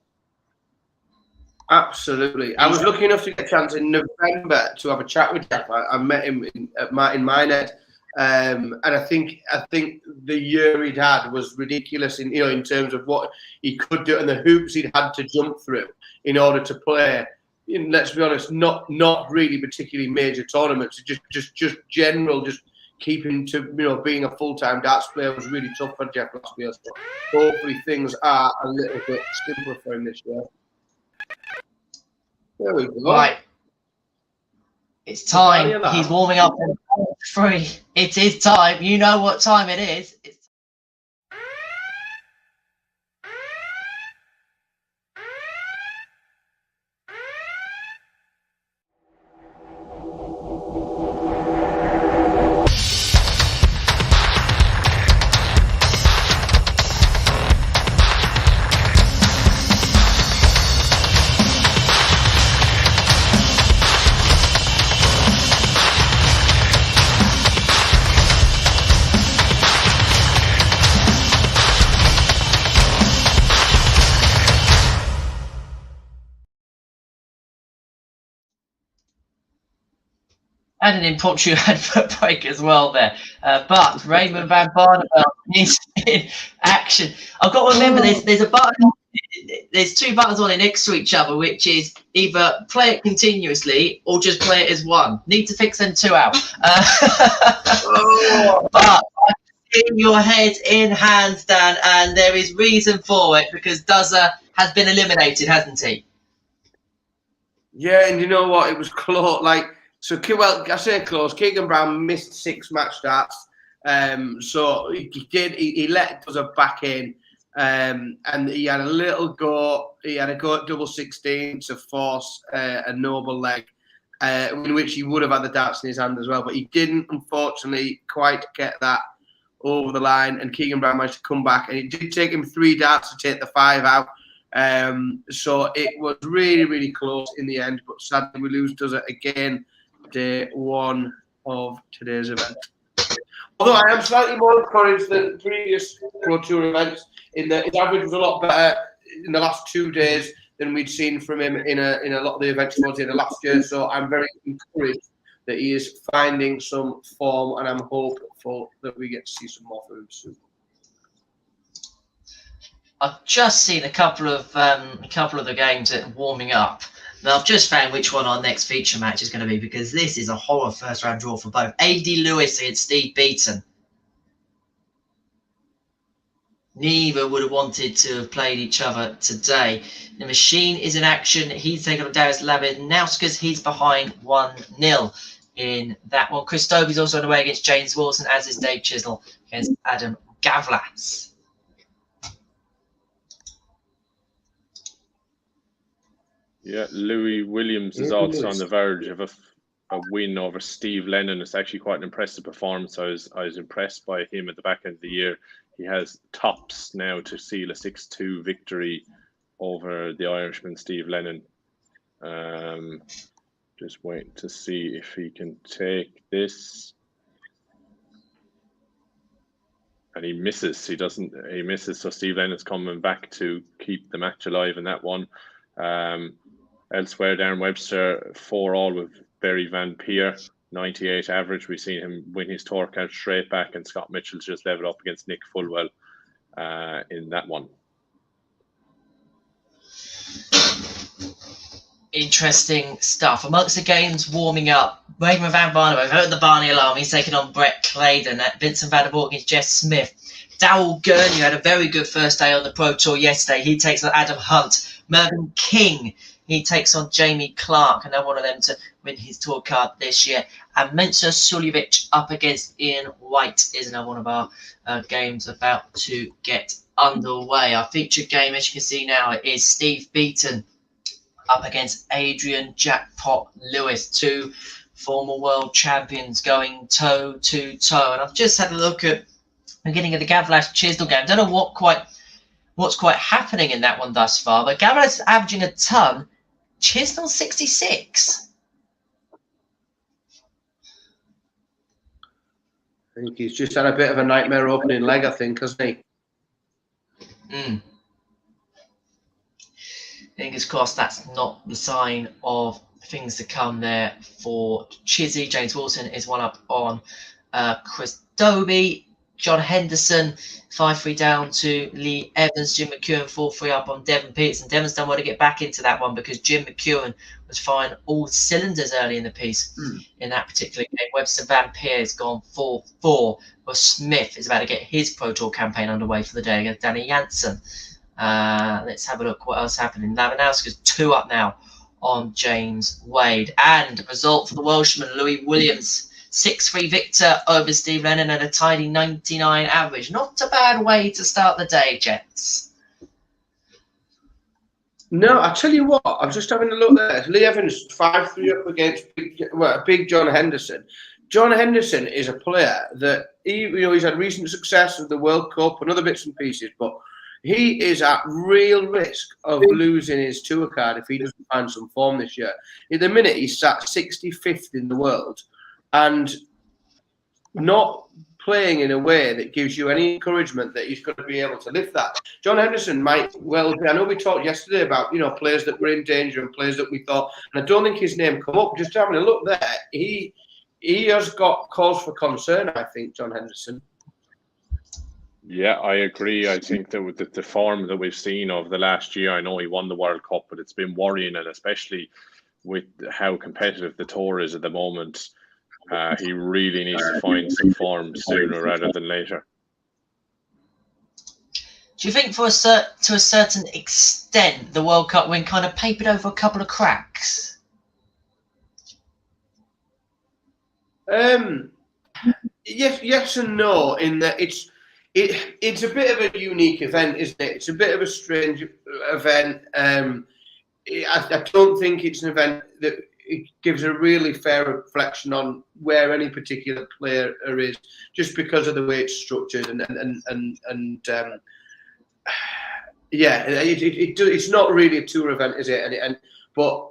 Absolutely. I was lucky enough to get a chance in November to have a chat with Jeff. I met him at Martin Minehead, and I think the year he'd had was ridiculous in terms of what he could do and the hoops he'd had to jump through in order to play. Let's be honest, not really particularly major tournaments. Just general, just keeping to being a full-time darts player was really tough for Jeff last year. So hopefully things are a little bit simpler for him this year. There we go. Right. It's time. He's warming up on 3. It is time. You know what time it is. And an impromptu advert break as well there. But Raymond Van Barneveld is in action. I've got to remember there's a button. There's 2 buttons on it next to each other, which is either play it continuously or just play it as one. Need to fix them 2 out. But in your head in hand, Dan, and there is reason for it because Duzza has been eliminated, hasn't he? Yeah, and you know what? It was close. So, well, I say close. Keegan Brown missed 6 match starts. So he let Duzza back in. And he had a little go. He had a go at double 16 to force a noble leg, in which he would have had the darts in his hand as well, but he didn't, unfortunately, quite get that over the line. And Keegan Brown managed to come back, and it did take him 3 darts to take the 5 out. So it was really, really close in the end, but sadly we lose does it again, day 1 of today's event. Although I am slightly more encouraged than previous Pro Tour events, in that his average was a lot better in the last 2 days than we'd seen from him in a lot of the events towards the end of last year. So I'm very encouraged that he is finding some form, and I'm hopeful that we get to see some more from him soon. I've just seen a couple of the games that are warming up. Now I've just found which one our next feature match is going to be, because this is a horror first round draw for both. Adrian Lewis against Steve Beaton. Neither would have wanted to have played each other today. The machine is in action. He's taken on Darius Labinauskas. He's behind 1-0 in that one. Chris Dobie's also on the way against James Wilson, as is Dave Chisnell against Adam Gavlas. Yeah, Louis Williams is also on the verge of a win over Steve Lennon. It's actually quite an impressive performance. I was impressed by him at the back end of the year. He has tops now to seal a 6-2 victory over the Irishman Steve Lennon. Just waiting to see if he can take this. And he misses. He misses. So Steve Lennon's coming back to keep the match alive in that one. Elsewhere, Darren Webster 4-all with Barry Van Peer, 98 average. We've seen him win his tour count straight back, and Scott Mitchell's just leveled up against Nick Fulwell in that one. Interesting stuff. Amongst the games warming up, Raymond Van Barnum, heard the Barney alarm. He's taking on Brett Claydon. Vincent Van der Voort against Jess Smith. Daryl Gurney had a very good first day on the Pro Tour yesterday. He takes on Adam Hunt. Mervyn King, he takes on Jamie Clark, another one of them to win his tour card this year. And Mensur Suljovic up against Ian Wright is another one of our games about to get underway. Our featured game, as you can see now, is Steve Beaton up against Adrian Jackpot Lewis, 2 former world champions going toe to toe. And I've just had a look at the beginning of the Gavlas Chisnell game. I don't know what's quite happening in that one thus far, but Gavlas averaging a ton, Chisnell 66. I think he's just had a bit of a nightmare opening leg, I think, hasn't he? Fingers crossed that's not the sign of things to come there for Chizzy. James Wilson is 1 up on Chris Dobie. John Henderson 5-3 down to Lee Evans. Jim McEwen 4-3 up on Devon Peterson. Devon's done well to get back into that one, because Jim McEwen was firing all cylinders early in the piece in that particular game. Webster Van Peer has gone 4-4. Well, Smith is about to get his Pro Tour campaign underway for the day against Danny Jansen. Let's have a look what else happened. Labinauskas 2 up now on James Wade. And result for the Welshman, Louis Williams. 6-3 victor over Steve Lennon at a tidy 99 average. Not a bad way to start the day, gents. No, I tell you what, I'm just having a look there. Lee Evans 5-3 up against big John Henderson. John Henderson is a player that he's had recent success with the World Cup and other bits and pieces, but he is at real risk of losing his tour card if he doesn't find some form this year. In the minute, he's sat 65th in the world, and not playing in a way that gives you any encouragement that he's going to be able to lift that. John Henderson might well be. I know we talked yesterday about, players that were in danger and players that we thought, and I don't think his name come up. Just having a look there, he has got cause for concern, I think, John Henderson. Yeah, I agree. I think that with the form that we've seen over the last year, I know he won the World Cup, but it's been worrying, and especially with how competitive the tour is at the moment. He really needs to find some form sooner rather than later. Do you think to a certain extent the World Cup win kind of papered over a couple of cracks? Yes and no, in that It's a bit of a unique event, isn't it? It's a bit of a strange event. I don't think it's an event that it gives a really fair reflection on where any particular player is, just because of the way it's structured it's not really a tour event, is it? But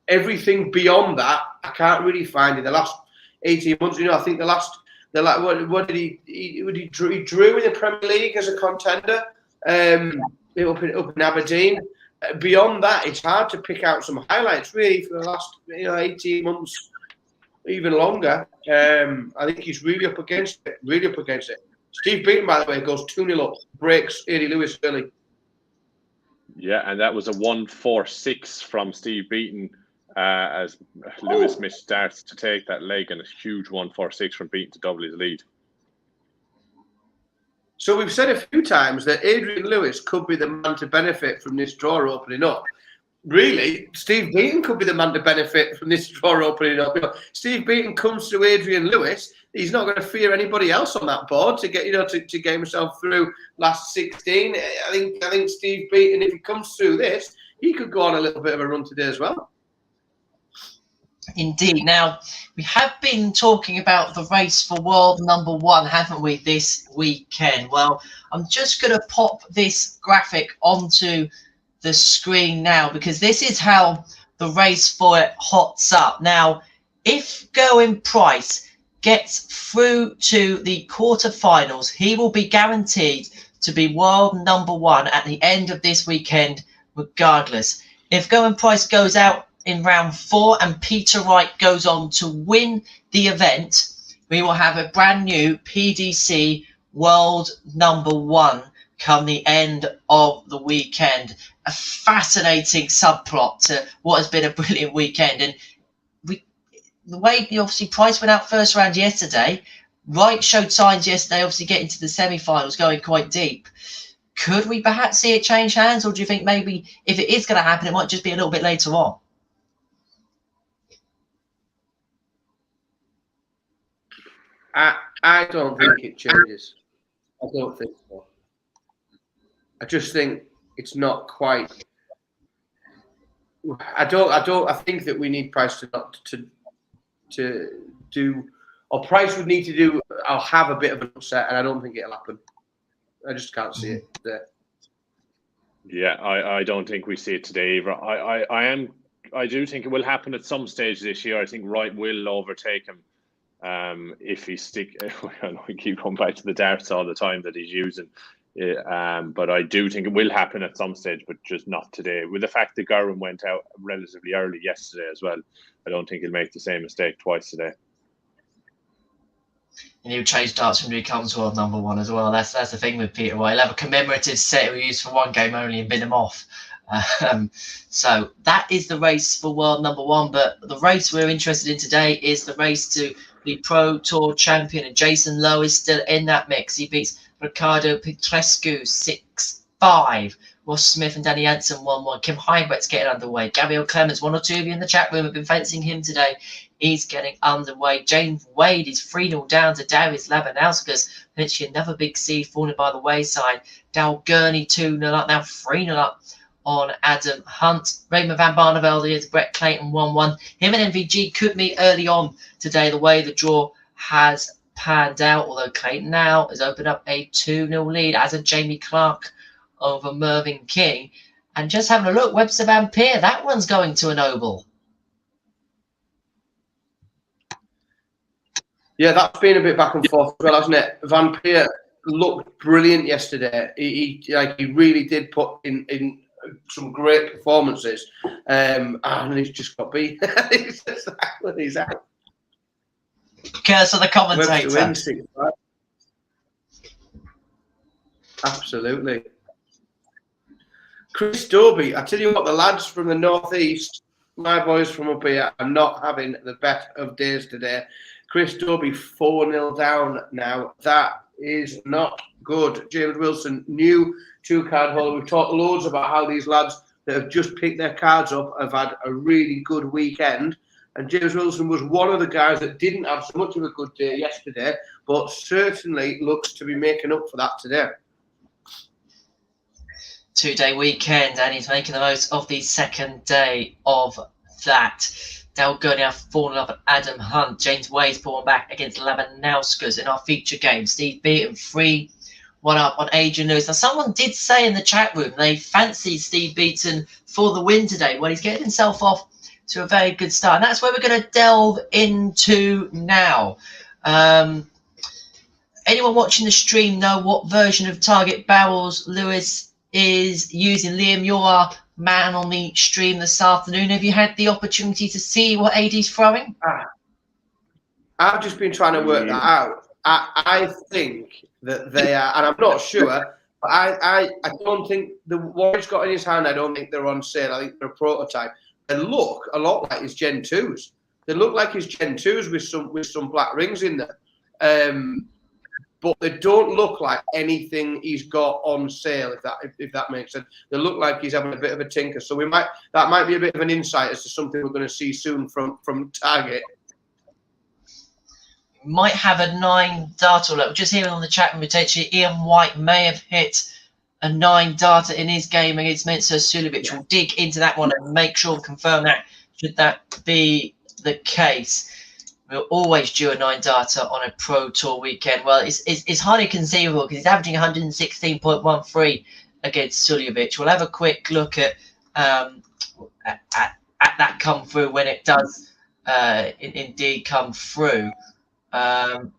everything beyond that, I can't really find in the last 18 months. I think what did he drew in the Premier League as a contender up in Aberdeen. Beyond that, it's hard to pick out some highlights really for the last 18 months, even longer. I think he's really up against it. Steve Beaton, by the way, goes 2-0 up, breaks Adrian Lewis early. Yeah, and that was a 1-4-6 from Steve Beaton as Lewis missed starts to take that leg, and a huge 1-4-6 from Beaton to double his lead. So we've said a few times that Adrian Lewis could be the man to benefit from this draw opening up. Really, Steve Beaton could be the man to benefit from this draw opening up. Steve Beaton comes to Adrian Lewis. He's not going to fear anybody else on that board to get to get himself through last 16. I think Steve Beaton, if he comes through this, he could go on a little bit of a run today as well. Indeed. Now, we have been talking about the race for world number 1, haven't we, this weekend? Well, I'm just going to pop this graphic onto the screen now, because this is how the race for it hots up. Now, if Gerwin Price gets through to the quarterfinals, he will be guaranteed to be world number 1 at the end of this weekend, regardless. If Gerwin Price goes out in round 4 and Peter Wright goes on to win the event, we will have a brand new PDC world number 1 come the end of the weekend. A fascinating subplot to what has been a brilliant weekend. And the way obviously Price went out first round yesterday, Wright showed signs yesterday, obviously getting to the semi-finals, going quite deep. Could we perhaps see it change hands, or do you think maybe if it is going to happen, it might just be a little bit later on? I don't think it changes. I don't think so. I just think it's not quite. I think that we need Price to do, or Price would need to do. I'll have a bit of an upset, and I don't think it'll happen. I just can't see it there. Yeah, I don't think we see it today either. I do think it will happen at some stage this year. I think Wright will overtake him. If he I know we keep going back to the darts all the time that he's using, but I do think it will happen at some stage, but just not today. With the fact that Gerwin went out relatively early yesterday as well, I don't think he'll make the same mistake twice today. And he'll change darts when he becomes world number 1 as well. That's the thing with Peter Wright. He'll have a commemorative set he'll use for one game only and bin him off. So that is the race for world number 1. But the race we're interested in today is the race to the Pro Tour champion, and Jason Lowe is still in that mix. He beats Ricardo Petrescu 6-5. Ross Smith and Danny Jansen 1-1. Kim Heinbrett's getting underway. Gabriel Clements, 1 or 2 of you in the chat room have been fencing him today. He's getting underway. James Wade is 3-0 down to Darius Labanauskas. Literally another big seed falling by the wayside. Daryl Gurney 2-0 up, now 3-0 up on Adam Hunt. Raymond van Barneveld is Brett Clayton 1-1. Him and MVG could meet early on today, the way the draw has panned out, although Clayton now has opened up a 2-0 lead, as a Jamie Clark over Mervyn King. And just having a look, Webster Van Peer, that one's going to an oval. Yeah, that's been a bit back and forth as well, hasn't it? Van Peer looked brilliant yesterday. He really did put in some great performances, and he's just got beat. He's out. Curse of the commentator. Absolutely. Chris Dobie, I tell you what, the lads from the northeast, my boys from up here, are not having the best of days today. Chris Dobie 4-0 down now. That is not good. James Wilson, new 2-card holder. We've talked loads about how these lads that have just picked their cards up have had a really good weekend. And James Wilson was one of the guys that didn't have so much of a good day yesterday, but certainly looks to be making up for that today. 2-day weekend, and he's making the most of the second day of that. Daryl Gurney have fallen up at Adam Hunt. James Way's pulling back against Labanauskas in our feature game. Steve Beaton 3-1 up on Adrian Lewis. Now, someone did say in the chat room they fancy Steve Beaton for the win today. Well, he's getting himself off to a very good start, and that's where we're going to delve into now. Anyone watching the stream know what version of target barrels Lewis is using? Liam, you're our man on the stream this afternoon. Have you had the opportunity to see what AD's throwing? I've just been trying to work that out. I think that they are, and I'm not sure, but I don't think what he's got in his hand, I don't think they're on sale. I think they're a prototype. They look a lot like his Gen 2s. They look like his Gen 2s with some black rings in them. But they don't look like anything he's got on sale, if that makes sense. They look like he's having a bit of a tinker. So that might be a bit of an insight as to something we're going to see soon from Target. Might have a 9 darter. Look, just hearing on the chat room, potentially Ian White may have hit a 9 darter in his game against Mcewen Sulevic. We'll dig into that one and make sure and confirm that, should that be the case. We're always due a 9 darter on a Pro Tour weekend. Well, it's highly conceivable because he's averaging 116.13 against Sulevic. We'll have a quick look at that come through when it does indeed come through. We'll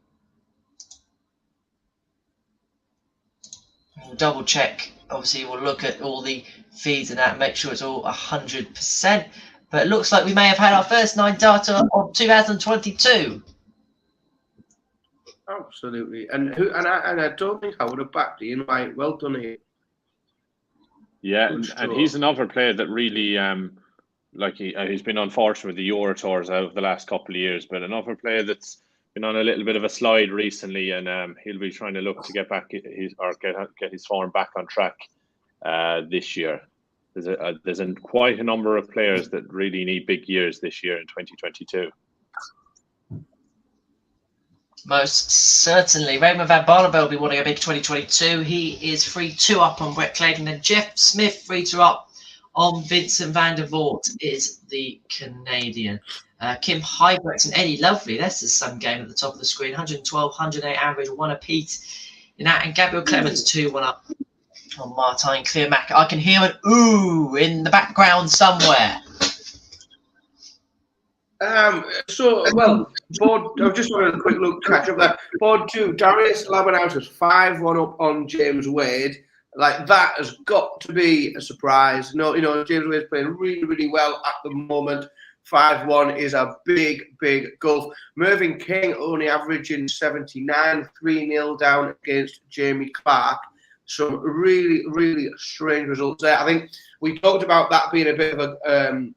double check. Obviously, we'll look at all the feeds and that, make sure it's all 100%. But it looks like we may have had our first 9 darter of 2022. Absolutely, and I don't think I would have backed Ian White. Well done, Ian. Yeah, and he's another player that really, he's been unfortunate with the Euro Tours over the last couple of years, but another player that's been on a little bit of a slide recently, and he'll be trying to look to get his form back on track this year. There's quite a number of players that really need big years this year in 2022. Most certainly. Raymond Van Barneveld will be wanting a big 2022. He is 3-2 up on Brett Clayton, and Jeff Smith 3-2 up on Vincent van der Voort is the Canadian. Kim Hybrex and Eddie Lovely. This is some game at the top of the screen. 112, 108 average, 1 apiece in that. And Gabriel Clemens 2-1 up on Martine Clearmack. I can hear an ooh in the background somewhere. Board, I've just wanted a quick look, catch up there. Board 2, Darius Labanauskas 5-1 up on James Wade. Like, that has got to be a surprise. No, James Wade's playing really, really well at the moment. 5-1 is a big, big gulf. Mervyn King only averaging 79, 3-0 down against Jamie Clark. Some really, really strange results there. I think we talked about that being a bit of a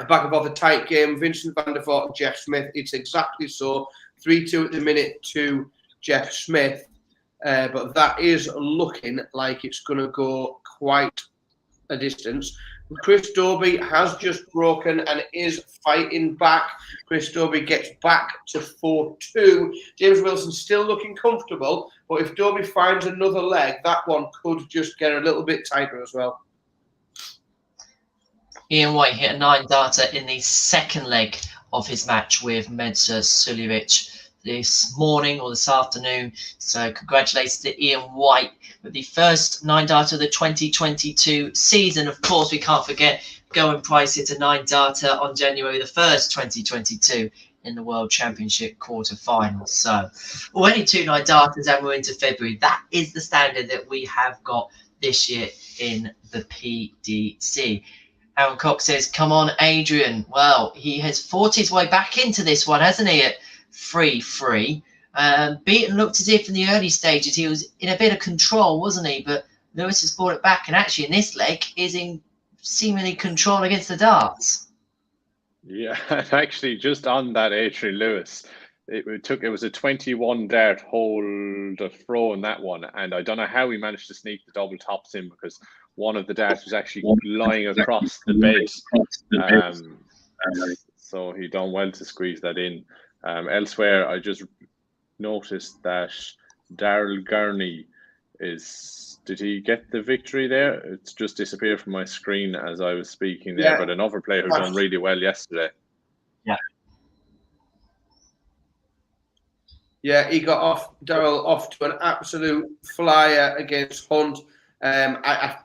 back above the tight game. Vincent van der Voort and Jeff Smith. It's exactly so. 3-2 at the minute to Jeff Smith. But that is looking like it's going to go quite a distance. Chris Dobie has just broken and is fighting back. Chris Dobie gets back to 4-2. James Wilson still looking comfortable, but if Dobie finds another leg, that one could just get a little bit tighter as well. Ian White hit a 9 darter in the second leg of his match with Mcewen Sulevic this morning or this afternoon. So congratulations to Ian White with the first 9 darter of the 2022 season. Of course, we can't forget Gerwin Price hit a 9 darter on January the 1st, 2022 in the World Championship quarterfinals. So already 2 9 darters and we're into February. That is the standard that we have got this year in the PDC. Aaron Cox says, come on, Adrian. Well, he has fought his way back into this one, hasn't he, at 3-3. Beaton looked as if in the early stages he was in a bit of control, wasn't he? But Lewis has brought it back, and actually in this leg is in seemingly control against the darts. Yeah, actually, just on that Adrian Lewis, it was a 21 dart hold of throw in that one, and I don't know how he managed to sneak the double tops in because one of the darts was actually lying across the bed. So he done well to squeeze that in. Elsewhere, I just noticed that Daryl Gurney did he get the victory there? It's just disappeared from my screen as I was speaking there, but another player who done really well yesterday. Yeah, he got Daryl off to an absolute flyer against Hunt. I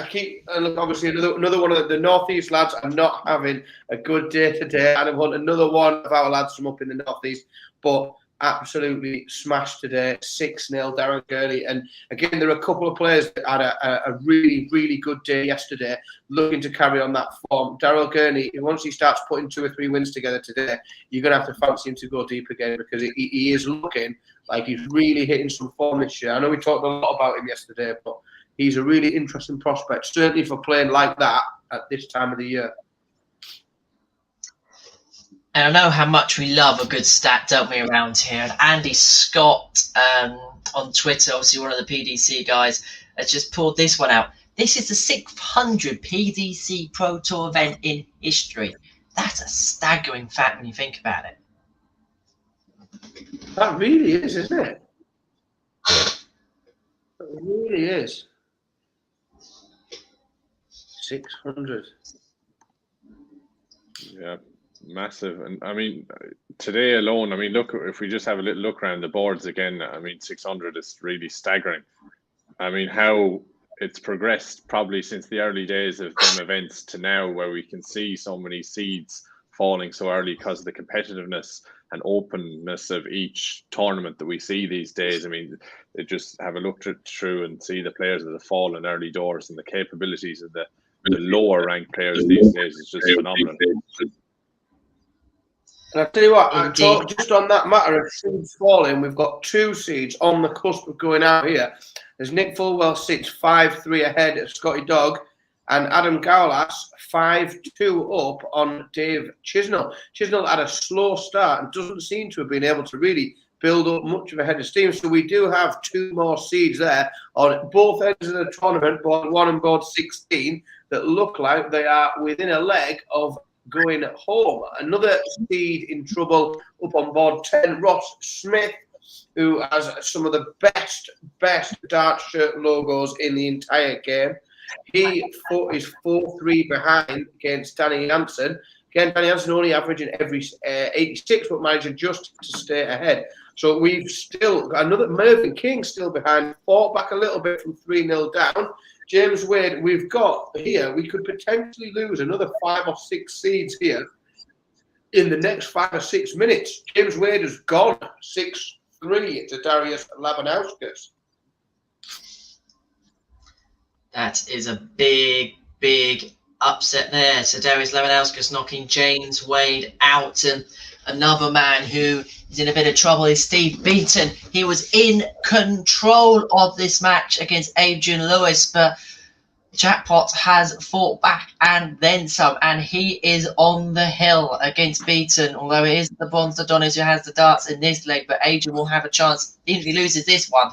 keep look, obviously another one of the Northeast lads are not having a good day today. Adam Hunt, another one of our lads from up in the Northeast, but absolutely smashed today, 6-0, Daryl Gurney. And again, there are a couple of players that had a really, really good day yesterday, looking to carry on that form. Daryl Gurney, once he starts putting 2 or 3 wins together today, you're going to have to fancy him to go deep again, because he is looking like he's really hitting some form this year. I know we talked a lot about him yesterday, but he's a really interesting prospect, certainly for playing like that at this time of the year. And I know how much we love a good stat, don't we, around here? And Andy Scott on Twitter, obviously one of the PDC guys, has just pulled this one out. This is the 600 PDC Pro Tour event in history. That's a staggering fact when you think about it. That really is, isn't it? It really is. 600. Yeah. Massive. And I mean, today alone, I mean, look, if we just have a little look around the boards again, I mean, 600 is really staggering. I mean, how it's progressed probably since the early days of them events to now, where we can see so many seeds falling so early because of the competitiveness and openness of each tournament that we see these days. I mean, they just have a look through and see the players that have fallen early doors, and the capabilities of the lower ranked players these days is just phenomenal. And I'll tell you what, just on that matter of seeds falling, we've got 2 seeds on the cusp of going out here. There's Nick Fulwell sits 5-3 ahead of Scotty Dog, and Adam Gowlas 5-2 up on Dave Chisno. Chisno had a slow start and doesn't seem to have been able to really build up much of a head of steam. So we do have 2 more seeds there on both ends of the tournament, board 1 and board 16, that look like they are within a leg of going home. Another seed in trouble up on board 10, Ross Smith, who has some of the best dart shirt logos in the entire game. He is 4-3 behind against Danny Hansen. Again, Danny Hansen only averaging every 86, but managing just to stay ahead. So we've still got another Mervyn King still behind, fought back a little bit from 3-0 down. James Wade, we've got here, we could potentially lose another 5 or 6 seeds here in the next 5 or 6 minutes. James Wade has gone 6-3 to Darius Labanauskas. That is a big upset there. So Darius Labanauskas knocking James Wade out. And another man who is in a bit of trouble is Steve Beaton. He was in control of this match against Adrian Lewis, but Jackpot has fought back and then some, and he is on the hill against Beaton, although it is the Bronze Adonis who has the darts in this leg, but Adrian will have a chance, even if he loses this one,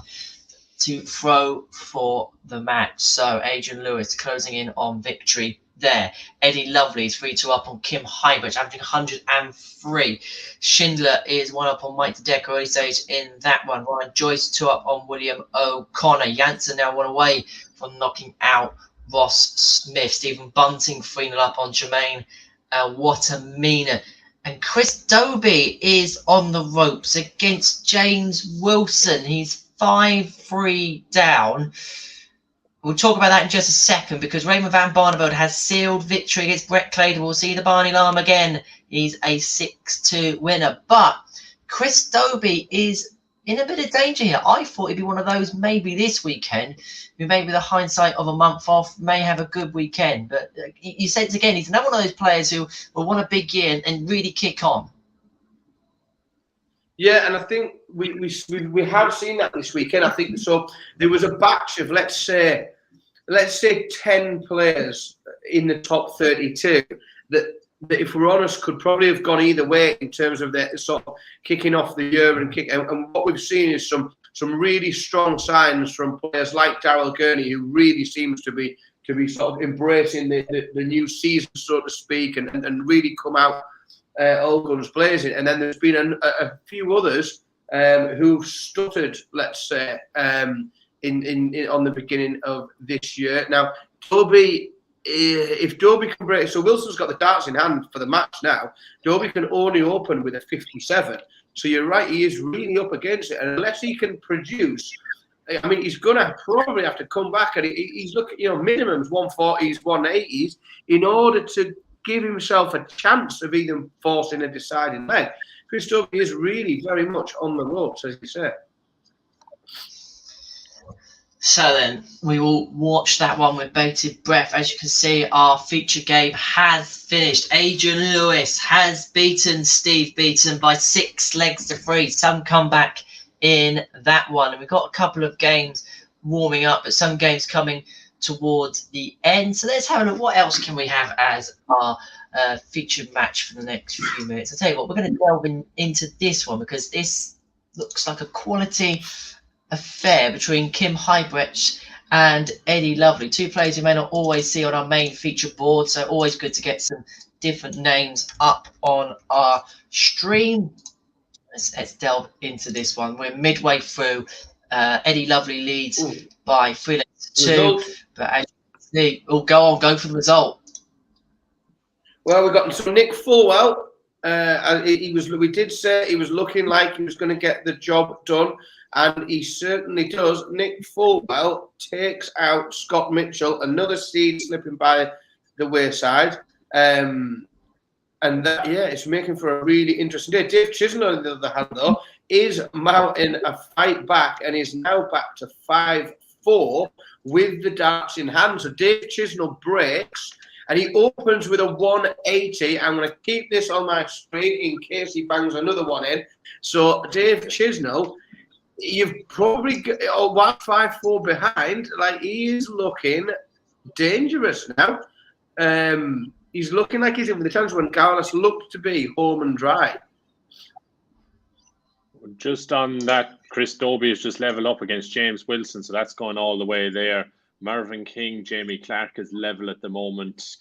to throw for the match. So Adrian Lewis closing in on victory there. Eddie Lovely is 3-2 up on Kim Hybridge, averaging 103. Schindler is 1 up on Mike DeDecker early stage in that one. Ryan Joyce 2 up on William O'Connor. Janssen now 1 away from knocking out Ross Smith. Stephen Bunting 3-0 up on Jermaine Watamina. And Chris Dobie is on the ropes against James Wilson. He's 5-3 down. We'll talk about that in just a second, because Raymond van Barneveld has sealed victory against Brett Claydon. We'll see the Barney Lam again. He's a 6-2 winner. But Chris Dobie is in a bit of danger here. I thought he'd be one of those maybe this weekend, who maybe the hindsight of a month off may have a good weekend. But you said it again, he's another one of those players who will want a big year and really kick on. Yeah, and I think we have seen that this weekend. I think so. There was a batch of let's say 10 players in the top 32 that if we're honest could probably have gone either way in terms of their sort of kicking off the year and what we've seen is some really strong signs from players like Daryl Gurney, who really seems to be sort of embracing the new season, so to speak, and really come out all guns blazing. And then there's been a few others who stuttered, let's say, in on the beginning of this year. Now, if Dobie can break, so Wilson's got the darts in hand for the match now. Dobie can only open with a 57. So you're right, he is really up against it. And unless he can produce, I mean, he's going to probably have to come back and he's looking, minimums 140s, 180s in order to give himself a chance of even forcing a deciding leg. Chris Dobie is really very much on the ropes, as you say. So then we will watch that one with bated breath. As you can see, our feature game has finished. Adrian Lewis has beaten Steve Beaton by 6 legs to 3. Some comeback in that one. And we've got a couple of games warming up, but some games coming towards the end. So let's have a look. What else can we have as our featured match for the next few minutes? I'll tell you what, we're going to delve into this one because this looks like a quality affair between Kim Hybrecht and Eddie Lovely, 2 players you may not always see on our main feature board, so always good to get some different names up on our stream. Let's delve into this one. We're midway through. Eddie Lovely leads by 3 legs to 2, but as you can see, go for the result. Well, we got some Nick Fulwell. We did say he was looking like he was going to get the job done. And he certainly does. Nick Fulwell takes out Scott Mitchell, another seed slipping by the wayside. And that, it's making for a really interesting day. Dave Chisno, on the other hand, though, is mounting a fight back and is now back to 5-4 with the darts in hand. So Dave Chisno breaks and he opens with a 180. I'm going to keep this on my screen in case he bangs another one in. So Dave Chisno, you've probably got 5-4 behind. Like, he is looking dangerous now. He's looking like he's in with the chance when Gaal looked to be home and dry. Just on that, Chris Dobie has just leveled up against James Wilson, so that's going all the way there. Mervyn King, Jamie Clark is level at the moment.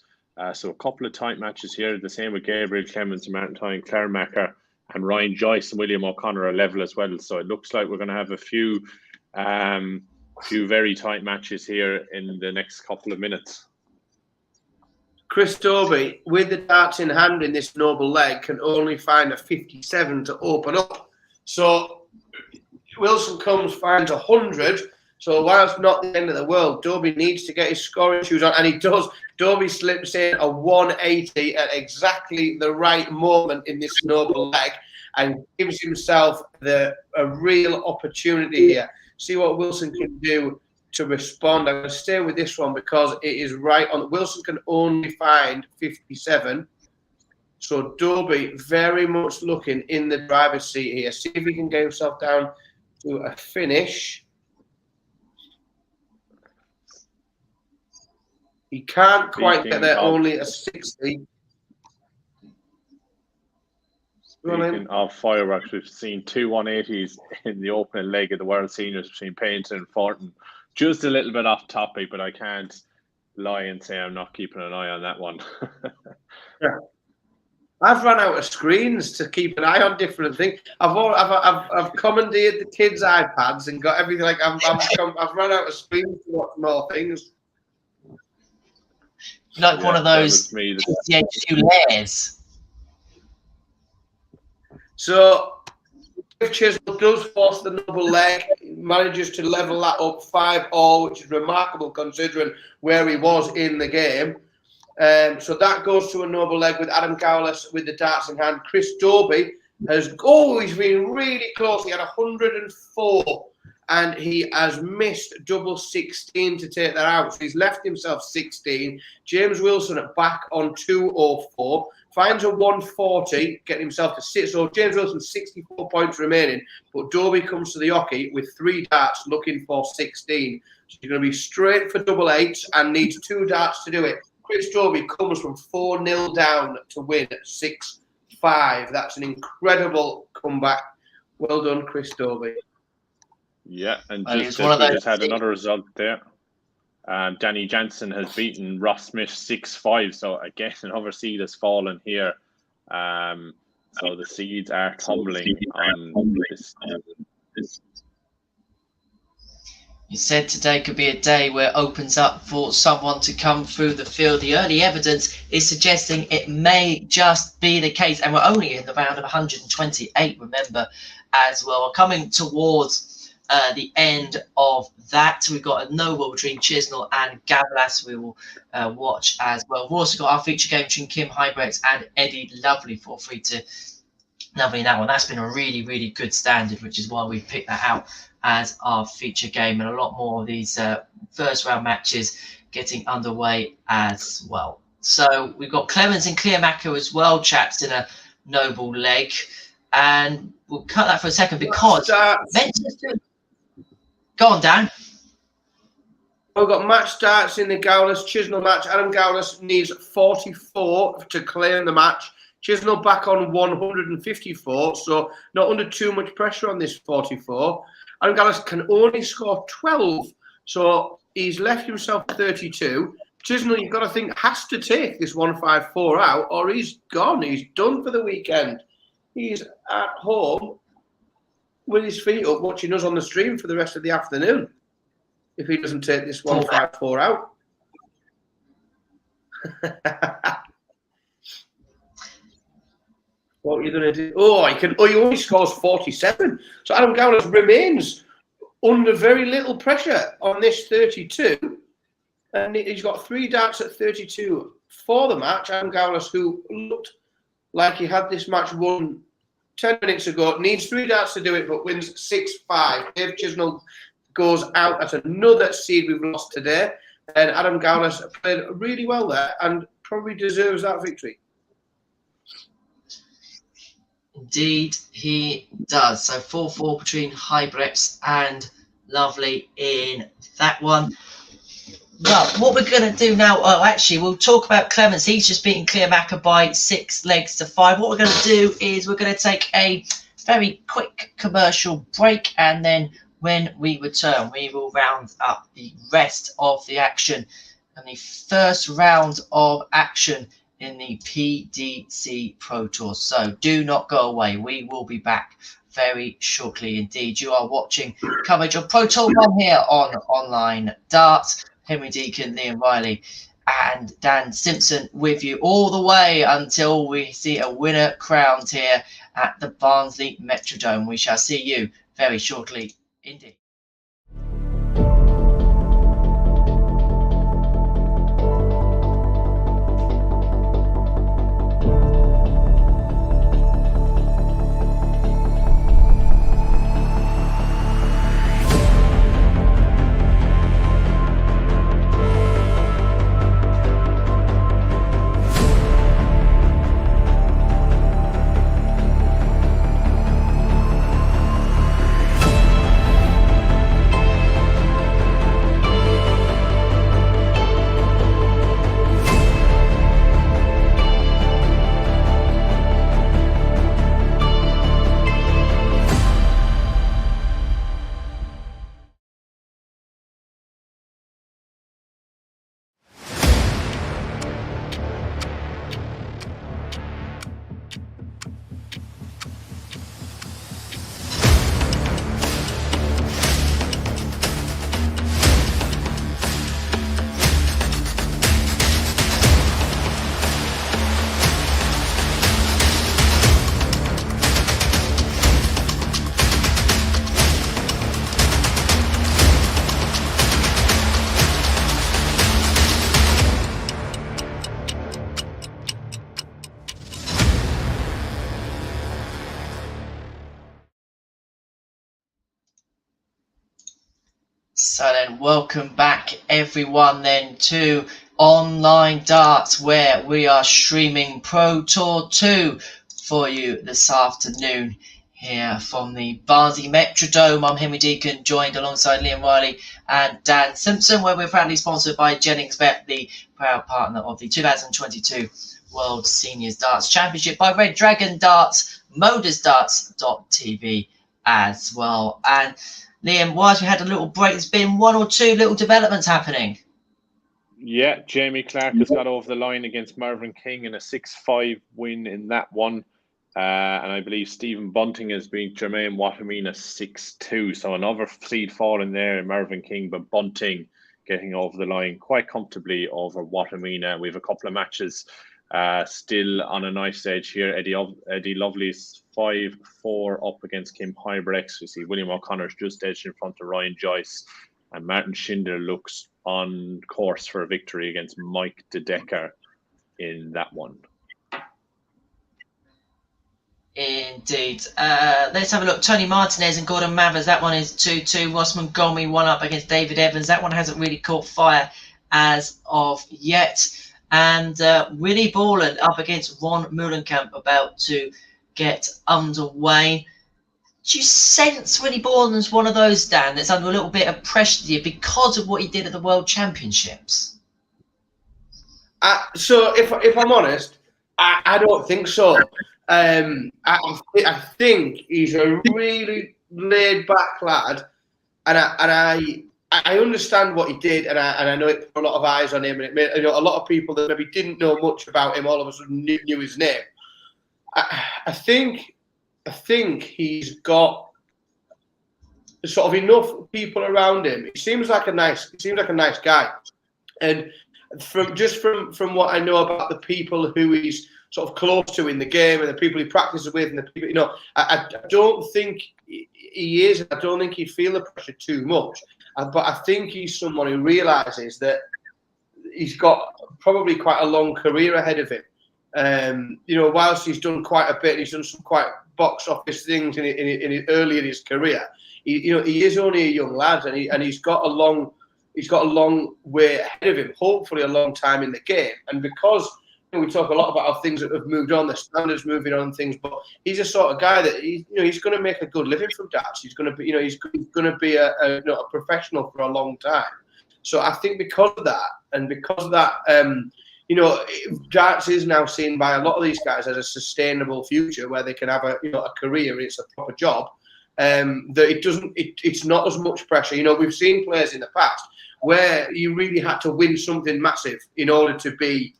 So a couple of tight matches here. The same with Gabriel Clemens, Martin Tyne, Claremacher, and Ryan Joyce and William O'Connor are level as well. So it looks like we're going to have a few very tight matches here in the next couple of minutes. Chris Dobie, with the darts in hand in this noble leg, can only find a 57 to open up. So Wilson finds 100. So whilst not the end of the world, Dobie needs to get his scoring shoes on, and he does. Dobie slips in a 180 at exactly the right moment in this noble leg and gives himself a real opportunity here. See what Wilson can do to respond. I'm going to stay with this one because it is right on. Wilson can only find 57. So Dobie very much looking in the driver's seat here. See if he can get himself down to a finish. He can't quite get there, only a 60. Speaking of fireworks, we've seen 2 180s in the opening leg of the World Seniors between Payneton and Fortin. Just a little bit off topic, but I can't lie and say I'm not keeping an eye on that one. Yeah. I've run out of screens to keep an eye on different things. I've commandeered the kids' iPads and got everything. Like I've run out of screens to watch more things. Like one of those PCH2 layers. So if Chisno does force the noble leg, manages to level that up 5-all, which is remarkable considering where he was in the game. So that goes to a noble leg with Adam Gowlas with the darts in hand. Chris Dobie has always been really close. He had 104 and he has missed double 16 to take that out. So he's left himself 16. James Wilson back on 204. Finds a 140, getting himself to 6. So James Wilson, 64 points remaining. But Dobie comes to the hockey with 3 darts looking for 16. So he's going to be straight for double 8s and needs 2 darts to do it. Chris Dobie comes from 4-0 down to win 6-5. That's an incredible comeback. Well done, Chris Dobie. Yeah, and just had another result there. Danny Jansen has beaten Ross Smith 6-5. So again, another seed has fallen here. So the seeds are tumbling on this. You said today could be a day where it opens up for someone to come through the field. The early evidence is suggesting it may just be the case. And we're only in the round of 128, remember, as well. We're coming towards the end of that. We've got a no-ball between Chisno and Gaal we will watch as well. We've also got our feature game between Kim Hybrex and Eddie Lovely for 3-2. Lovely in that one. That's been a really, really good standard, which is why we picked that out as our feature game, and a lot more of these first round matches getting underway as well. So we've got Clemens and Clearmacher as well, chaps, in a noble leg, and we'll cut that for a second because go on, Dan. We've got match starts in the Gowlas Chisno match. Adam Gowlas needs 44 to claim the match. Chisno back on 154, so not under too much pressure on this 44. Adam Gowlas can only score 12, so he's left himself 32. Chisno, you've got to think, has to take this 154 out, or he's gone. He's done for the weekend. He's at home with his feet up, watching us on the stream for the rest of the afternoon, if he doesn't take this 154 out. What are you going to do? Oh, he only scores 47. So Adam Gowlas remains under very little pressure on this 32. And he's got 3 darts at 32 for the match. Adam Gowlas, who looked like he had this match won 10 minutes ago, needs 3 darts to do it, but wins 6-5. Dave Chisno goes out at another seed we've lost today. And Adam Gowlas played really well there and probably deserves that victory. Indeed, he does. So 4-4 between Hybrex and Lovely in that one. Well, what we're going to do now, actually, we'll talk about Clemens. He's just beaten Clearmacher by 6 legs to 5. What we're going to do is we're going to take a very quick commercial break, and then when we return, we will round up the rest of the action. And the first round of action in the PDC Pro Tour. So do not go away. We will be back very shortly indeed. You are watching coverage of Pro Tour 1 here on Online Darts. Henry Deacon, Liam Riley and Dan Simpson with you all the way until we see a winner crowned here at the Barnsley Metrodome. We shall see you very shortly indeed. So then welcome back everyone then to Online Darts, where we are streaming Pro Tour 2 for you this afternoon here from the Barnsley Metrodome. I'm Henry Deacon, joined alongside Liam Riley and Dan Simpson, where we're proudly sponsored by JenningsBet, the proud partner of the 2022 World Seniors Darts Championship, by Red Dragon Darts, MODUSdarts.tv as well. And Liam, whilst we had a little break, there's been 1 or 2 little developments happening. Yeah, Jamie Clark has got over the line against Marvin King in a 6-5 win in that one. And I believe Stephen Bunting has beat Jermaine Watamina 6-2. So another seed falling there, Mervyn King, but Bunting getting over the line quite comfortably over Watamina. We have a couple of matches still on a nice edge here. Eddie Lovely's 5-4 up against Kim Hybrex. We see William O'Connor's just edged in front of Ryan Joyce. And Martin Schindler looks on course for a victory against Mike De Decker in that one. Indeed. Let's have a look. Tony Martinez and Gordon Mathers. That one is 2-2. Ross Montgomery 1 up against David Evans. That one hasn't really caught fire as of yet. And Willie Borland up against Ron Mullenkamp about to get underway. Do you sense Willie Borland's one of those, Dan, that's under a little bit of pressure here because of what he did at the World Championships? So if I'm honest, I don't think so. I think he's a really laid back lad, and I understand what he did, and I know it put a lot of eyes on him, and it made, a lot of people that maybe didn't know much about him all of a sudden knew his name. I think he's got sort of enough people around him. He seems like a nice guy, and from what I know about the people who he's sort of close to in the game and the people he practices with and the people, I don't think he is. I don't think he'd feel the pressure too much. But I think he's someone who realises that he's got probably quite a long career ahead of him. Whilst he's done quite a bit, he's done some quite box office things early in his career. He is only a young lad, and he's got a long way ahead of him. Hopefully, a long time in the game, and because. We talk a lot about how things that have moved on, the standards moving on and things, but he's a sort of guy that he's going to make a good living from darts. He's going to be, he's going to be a professional for a long time. So I think because of that, darts is now seen by a lot of these guys as a sustainable future where they can have a career. It's a proper job. That it's not as much pressure. We've seen players in the past where you really had to win something massive in order to be.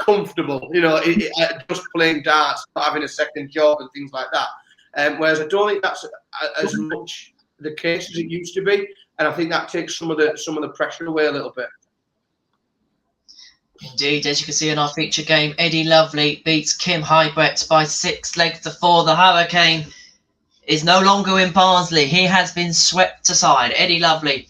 Comfortable, just playing darts, not having a second job and things like that. Whereas I don't think that's as much the case as it used to be, and I think that takes some of the pressure away a little bit. Indeed, as you can see in our feature game, Eddie Lovely beats Kim Hybrex by 6 legs to 4. The Hurricane is no longer in Barnsley. He has been swept aside. Eddie Lovely,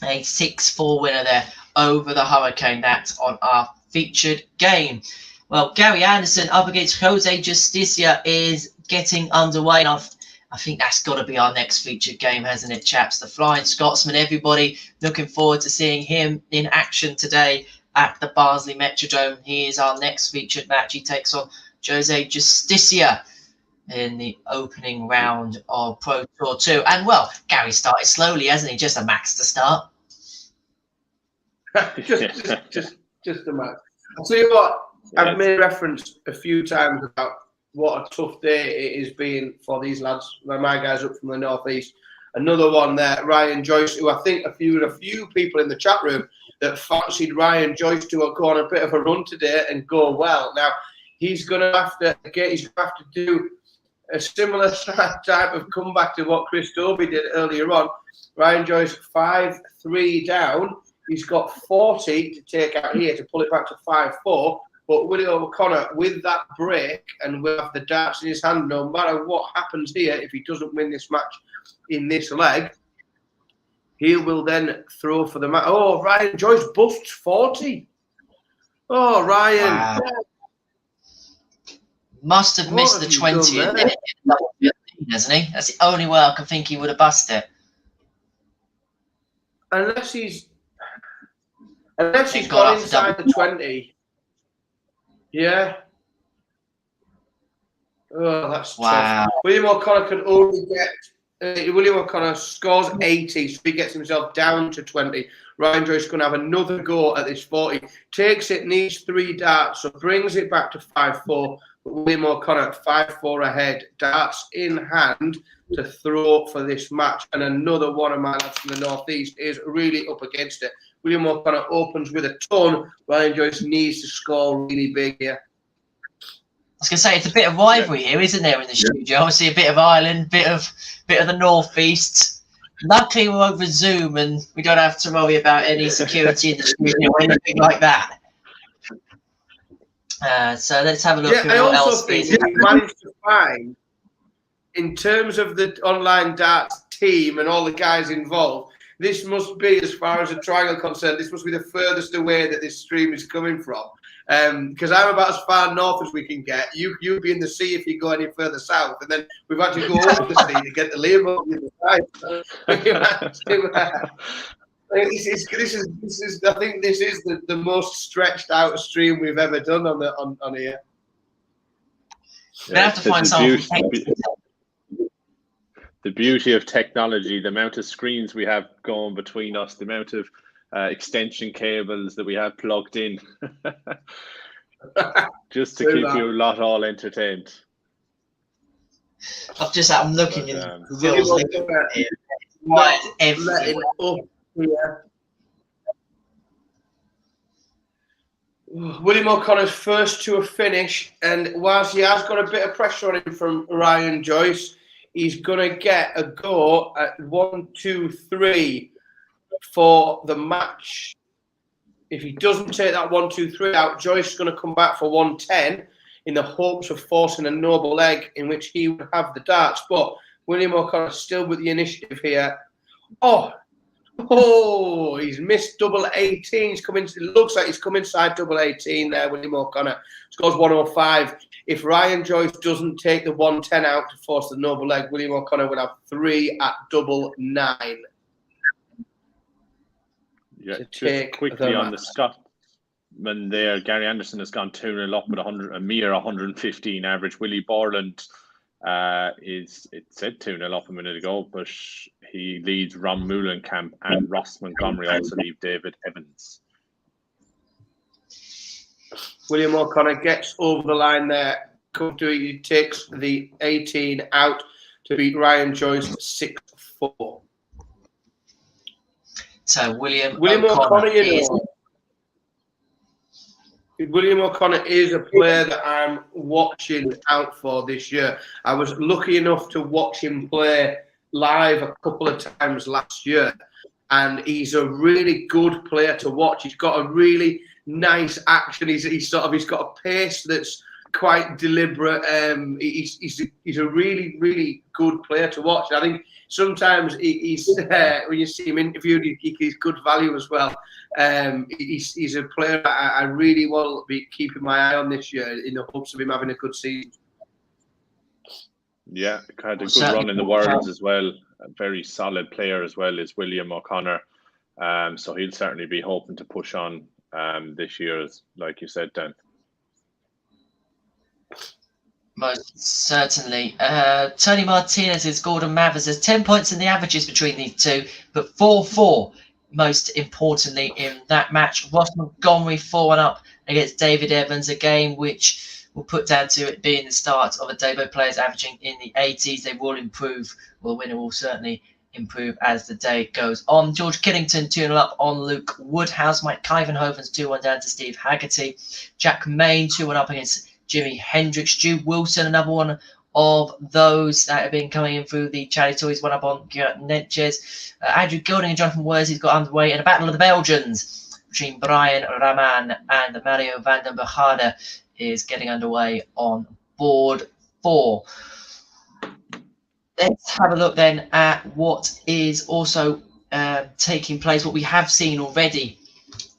a 6-4 winner there over the Hurricane. That's on our featured game. Well, Gary Anderson up against Jose Justicia is getting underway. And I think that's got to be our next featured game, hasn't it, chaps? The Flying Scotsman. Everybody looking forward to seeing him in action today at the Barnsley Metrodome. He is our next featured match. He takes on Jose Justicia in the opening round of Pro Tour 2. And, well, Gary started slowly, hasn't he? Just a max to start. just a match. I'll tell you what, I've made reference a few times about what a tough day it has been for these lads, my guys up from the northeast. Another one there, Ryan Joyce, who I think a few people in the chat room that fancied Ryan Joyce to go on a bit of a run today and go well. Now he's going to have to do a similar type of comeback to what Chris Dobie did earlier on. Ryan Joyce 5-3 down. He's got 40 to take out here to pull it back to 5-4. But William O'Connor, with that break and with the darts in his hand, no matter what happens here, if he doesn't win this match in this leg, he will then throw for the match. Oh, Ryan Joyce busts 40. Oh, Ryan. Wow. Must have missed the 20, hasn't he? That's the only way I can think he would have bust it. Unless he's gone inside the 20. Yeah. Oh, that's wow. Tough. William O'Connor can only get... William O'Connor scores 80, so he gets himself down to 20. Ryan Joyce is going to have another go at this 40. Takes it, needs 3 darts, so brings it back to 5-4. But William O'Connor 5-4 ahead. Darts in hand to throw for this match. And another one of my lads from the northeast is really up against it. William O'Connor opens with a ton. Ryan Joyce needs to score really big here. was going to say, it's a bit of rivalry here, isn't there, in the studio? Obviously, a bit of Ireland, bit of the Northeast. Luckily, we're over Zoom, and we don't have to worry about any security in the studio or anything like that. So let's have a look at what else is. We managed to find, in terms of the online darts team and all the guys involved, this must be, as far as the triangle concerned, this must be the furthest away that this stream is coming from. Because I'm about as far north as we can get. You'd be in the sea if you go any further south, and then we've had to go over the sea to get the Liam on the other side. This is. I think this is the most stretched out stream we've ever done on here. We have to find something. The beauty of technology, the amount of screens we have going between us, the amount of extension cables that we have plugged in, just to keep you lot all entertained. I'm looking in everything. William O'Connor's first tour finish, and whilst he has got a bit of pressure on him from Ryan Joyce, he's going to get a go at 1, 2, 3 for the match. If he doesn't take that 1, 2, 3 out, Joyce is going to come back for 110 in the hopes of forcing a noble leg in which he would have the darts. But William O'Connor still with the initiative here. Oh, he's missed double 18. It looks like he's come inside double 18 there. William O'Connor scores 105. If Ryan Joyce doesn't take the 110 out to force the noble leg, William O'Connor would have 3 at double 9. Yeah, just quickly on the Scotsman there, Gary Anderson has gone 2-0 up with a mere 115 average. Willie Borland it said 2-0 up a minute ago, but he leads Ron Moulenkamp, and Ross Montgomery also leave David Evans. William O'Connor gets over the line there. He takes the 18 out to beat Ryan Joyce 6-4. So William O'Connor is a player that I'm watching out for this year. I was lucky enough to watch him play live a couple of times last year, and he's a really good player to watch. He's got a really nice action. He's got a pace that's quite deliberate. He's a really, really good player to watch. I think sometimes he's when you see him interviewed, he's good value as well. He's a player I really will be keeping my eye on this year in the hopes of him having a good season. Yeah, had a good run in the Worlds as well. A very solid player as well as William O'Connor. So he'll certainly be hoping to push on this year, like you said, Dan. Most certainly. Tony Martinez's Gordon Mathers. There's 10 points in the averages between these two, but 4-4 most importantly in that match. Ross Montgomery 4-1 up against David Evans, a game which will put down to it being the start of a Dabo players averaging in the 80s. They will improve. Well, the winner will certainly improve as the day goes on. George Killington 2-0 up on Luke Woodhouse. Mike Kyvenhoven's 2-1 down to Steve Haggerty. Jack Main 2-1 up against Jimi Hendrix. Stu Wilson, another one of those that have been coming in through the charity toys, one up on Gert Netjes. Andrew Gilding and Jonathan Worsley's got underway in a battle of the Belgians between Brian Raman and Mario van den Bechade is getting underway on board 4. Let's have a look then at what is also taking place, what we have seen already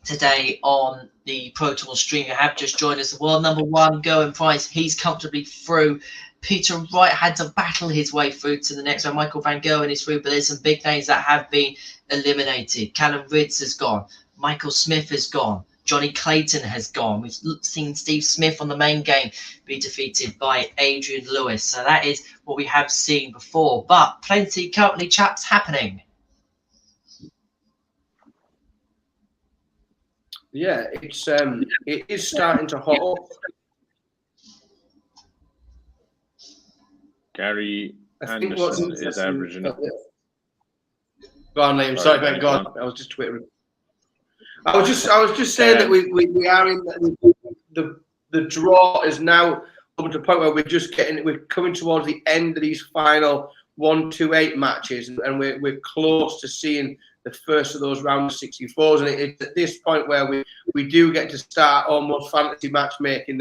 today on the Pro Tour stream. You have just joined us. The world number 1, Gerwin Price, he's comfortably through. Peter Wright had to battle his way through to the next one. Michael Van Gerwen is through, but there's some big names that have been eliminated. Callum Ridds has gone. Michael Smith has gone. Johnny Clayton has gone. We've seen Steve Smith on the main game be defeated by Adrian Lewis. So that is what we have seen before. But plenty currently, chaps, happening. Yeah, it is starting to hot up. Gary Anderson is averaging. Go on, Liam. Sorry, Ben. Go on. I was just twittering. I was just saying that we are in the draw is now coming to a point where we're coming towards the end of these final 1-2-8 matches, and we're close to seeing the first of those round 64s, and it's at this point where we do get to start almost fantasy matchmaking.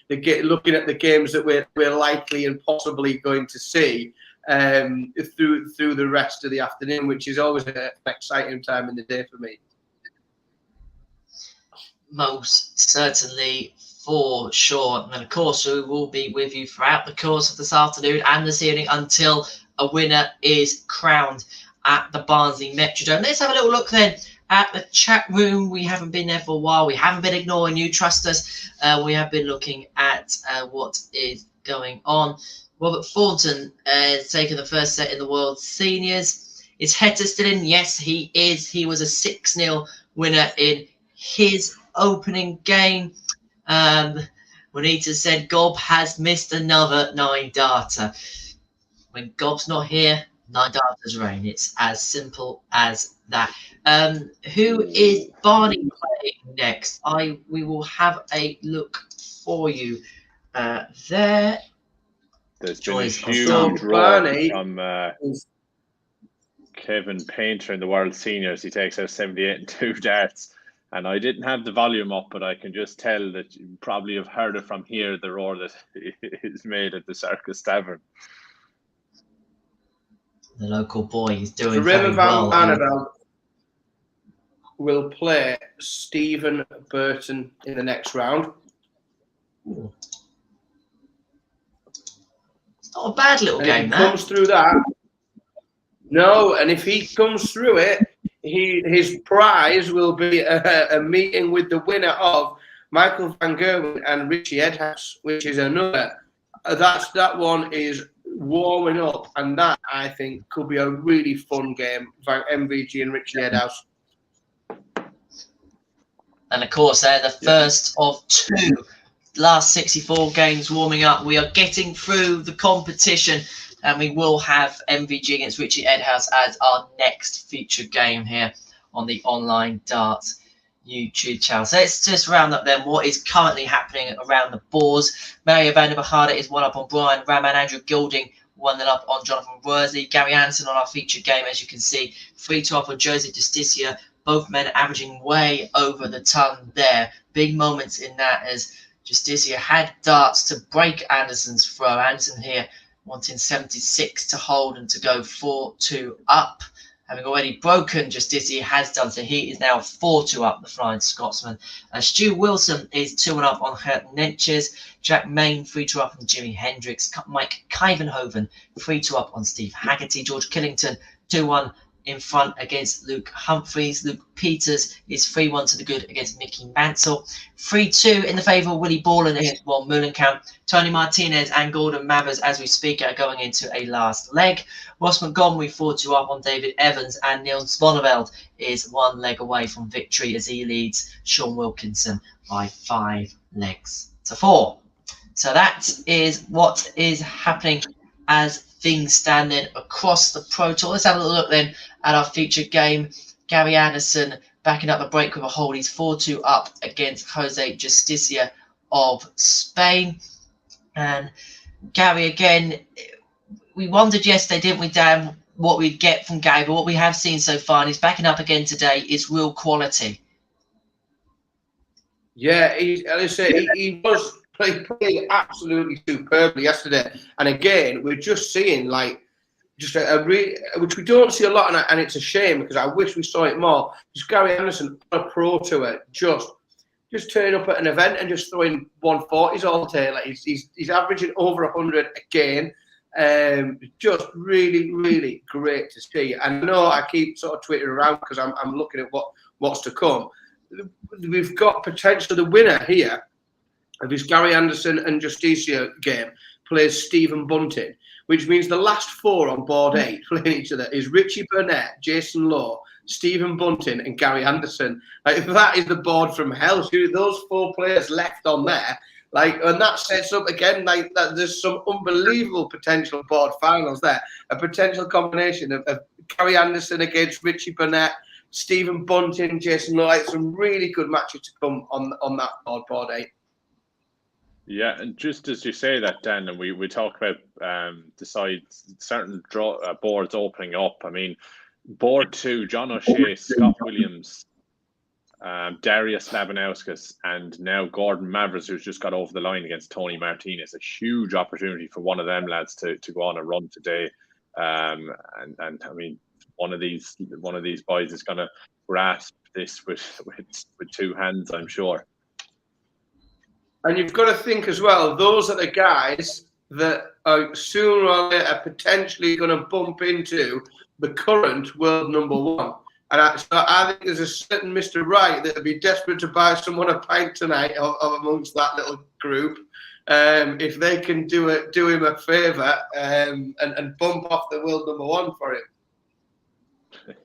They get looking at the games that we're likely and possibly going to see through the rest of the afternoon, which is always an exciting time in the day for me. Most certainly, for sure. And of course, we will be with you throughout the course of this afternoon and this evening until a winner is crowned at the Barnsley Metrodome. Let's have a little look then at the chat room. We haven't been there for a while. We haven't been ignoring you, trust us. We have been looking at what is going on. Robert Thornton has taken the first set in the World Seniors. Is Hector still in? Yes, he is. He was a 6-0 winner in his opening game. Juanita said Gob has missed another 9-darter. When Gob's not here, 9-darters reign. It's as simple as that. Who is Barney playing next? We will have a look for you there. There's Joyce been a huge roar Barney from Kevin Painter in the World Seniors. He takes out 78 and 2 darts. And I didn't have the volume up, but I can just tell that you probably have heard it from here, the roar that is made at the Circus Tavern. The local boy is doing So very Raymond Van well. Barneveld will play Stephen Burton in the next round. Ooh. It's not a bad little And game, if he that. comes through that, no, and if he comes through it, his prize will be a meeting with the winner of Michael van Gerwen and Richie Ed House, which is another. That one is warming up, and that I think could be a really fun game for MVG and Richie Ed House. And of course, they're the first of 2 last 64 games warming up. We are getting through the competition, and we will have MVG against Richie Ed House as our next featured game here on the Online Darts YouTube channel. So let's just round up then what is currently happening around the boards. Mario van der Bajada is 1 up on Brian Raman. Andrew Gilding 1 up on Jonathan Worsley. Gary Anderson on our featured game, as you can see, 3-2 up on Joseph Justicia. Both men averaging way over the ton there. Big moments in that as Justicia had darts to break Anderson's throw. Anderson here wanting 76 to hold and to go 4-2 up. Having already broken Justicia has done, so he is now 4-2 up, the Flying Scotsman. Stu Wilson is 2-1 up on Hert Nenches. Jack Main 3-2 up on Jimi Hendrix. Mike Kivenhoven 3-2 up on Steve Haggerty. George Killington 2-1 in front against Luke Humphreys. Luke Peters is 3-1 to the good against Mickey Mansell. 3-2 in the favour of Willie Borland against Ron Mullenkamp. Tony Martinez and Gordon Mathers, as we speak, are going into a last leg. Ross Montgomery 4-2 up on David Evans, and Neil Zvoneveld is 1 leg away from victory as he leads Sean Wilkinson by 5 legs to 4. So that is what is happening as things standing across the Pro Tour. Let's have a little look then at our featured game. Gary Anderson backing up the break with a hold. He's 4-2 up against Jose Justicia of Spain. And Gary, again, we wondered yesterday, didn't we, Dan, what we'd get from Gary, but what we have seen so far, and he's backing up again today, is real quality. Yeah, he was playing absolutely superbly yesterday. And again, we're just seeing which we don't see a lot, and it's a shame because I wish we saw it more. Just Gary Anderson on a Pro Tour, just turning up at an event and just throwing 140s all day. Like he's averaging over 100 again. Just really, really great to see. And I know I keep sort of tweeting around because I'm looking at what's to come. We've got potential. The winner here of this Gary Anderson and Justicia game plays Stephen Bunting, which means the last 4 on board 8 playing each other is Richie Burnett, Jason Lowe, Stephen Bunting and Gary Anderson. Like, that is the board from hell. Those 4 players left on there. And that sets up again that there's some unbelievable potential board finals there. A potential combination of Gary Anderson against Richie Burnett, Stephen Bunting, Jason Lowe. Some really good matches to come on that board 8. Yeah, and just as you say that, Dan, and we talk about certain boards opening up. I mean, board 2, John O'Shea, Scott Williams, Darius Labanauskas, and now Gordon Mavericks, who's just got over the line against Tony Martinez. A huge opportunity for one of them lads to go on a run today. And I mean, one of these boys is going to grasp this with 2 hands, I'm sure. And you've got to think as well, those are the guys that are sooner or later potentially going to bump into the current world number 1. And I think there's a certain Mr. Wright that would be desperate to buy someone a pint tonight amongst that little group. If they can do him a favour and bump off the world number 1 for him.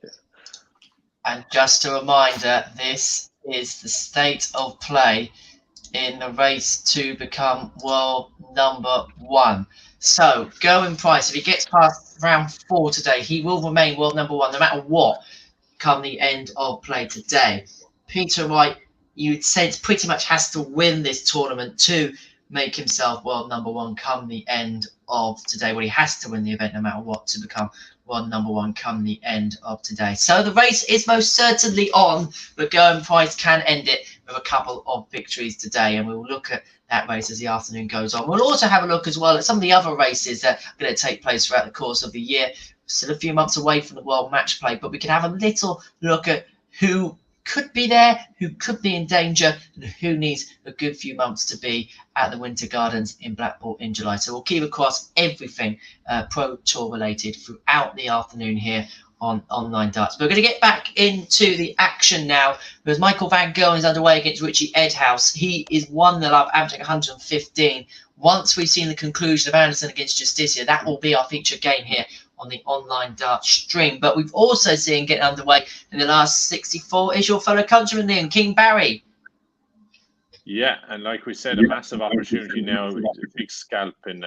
And just a reminder, this is the state of play in the race to become world number 1. So, Gerwin Price, if he gets past round 4 today, he will remain world number 1 no matter what come the end of play today. Peter Wright, you'd say, pretty much has to win this tournament to make himself world number 1 come the end of today. Well, he has to win the event no matter what to become world number 1 come the end of today. So the race is most certainly on, but Gerwin Price can end it with a couple of victories today, and we'll look at that race as the afternoon goes on. We'll also have a look as well at some of the other races that are going to take place throughout the course of the year. Still a few months away from the World Match Play, but we can have a little look at who could be there, who could be in danger, and who needs a good few months to be at the Winter Gardens in Blackpool in July. So we'll keep across everything Pro Tour related throughout the afternoon here on Online Darts. But we're going to get back into the action now because Michael van Gerwen is underway against Richie Ed House. He is 1-0 up, averaging 115. Once we've seen the conclusion of Anderson against Justicia, that will be our feature game here on the Online Darts stream. But we've also seen getting underway in the last 64 is your fellow countryman Liam King Barry. Yeah, and like we said, a massive opportunity now. A big scalp in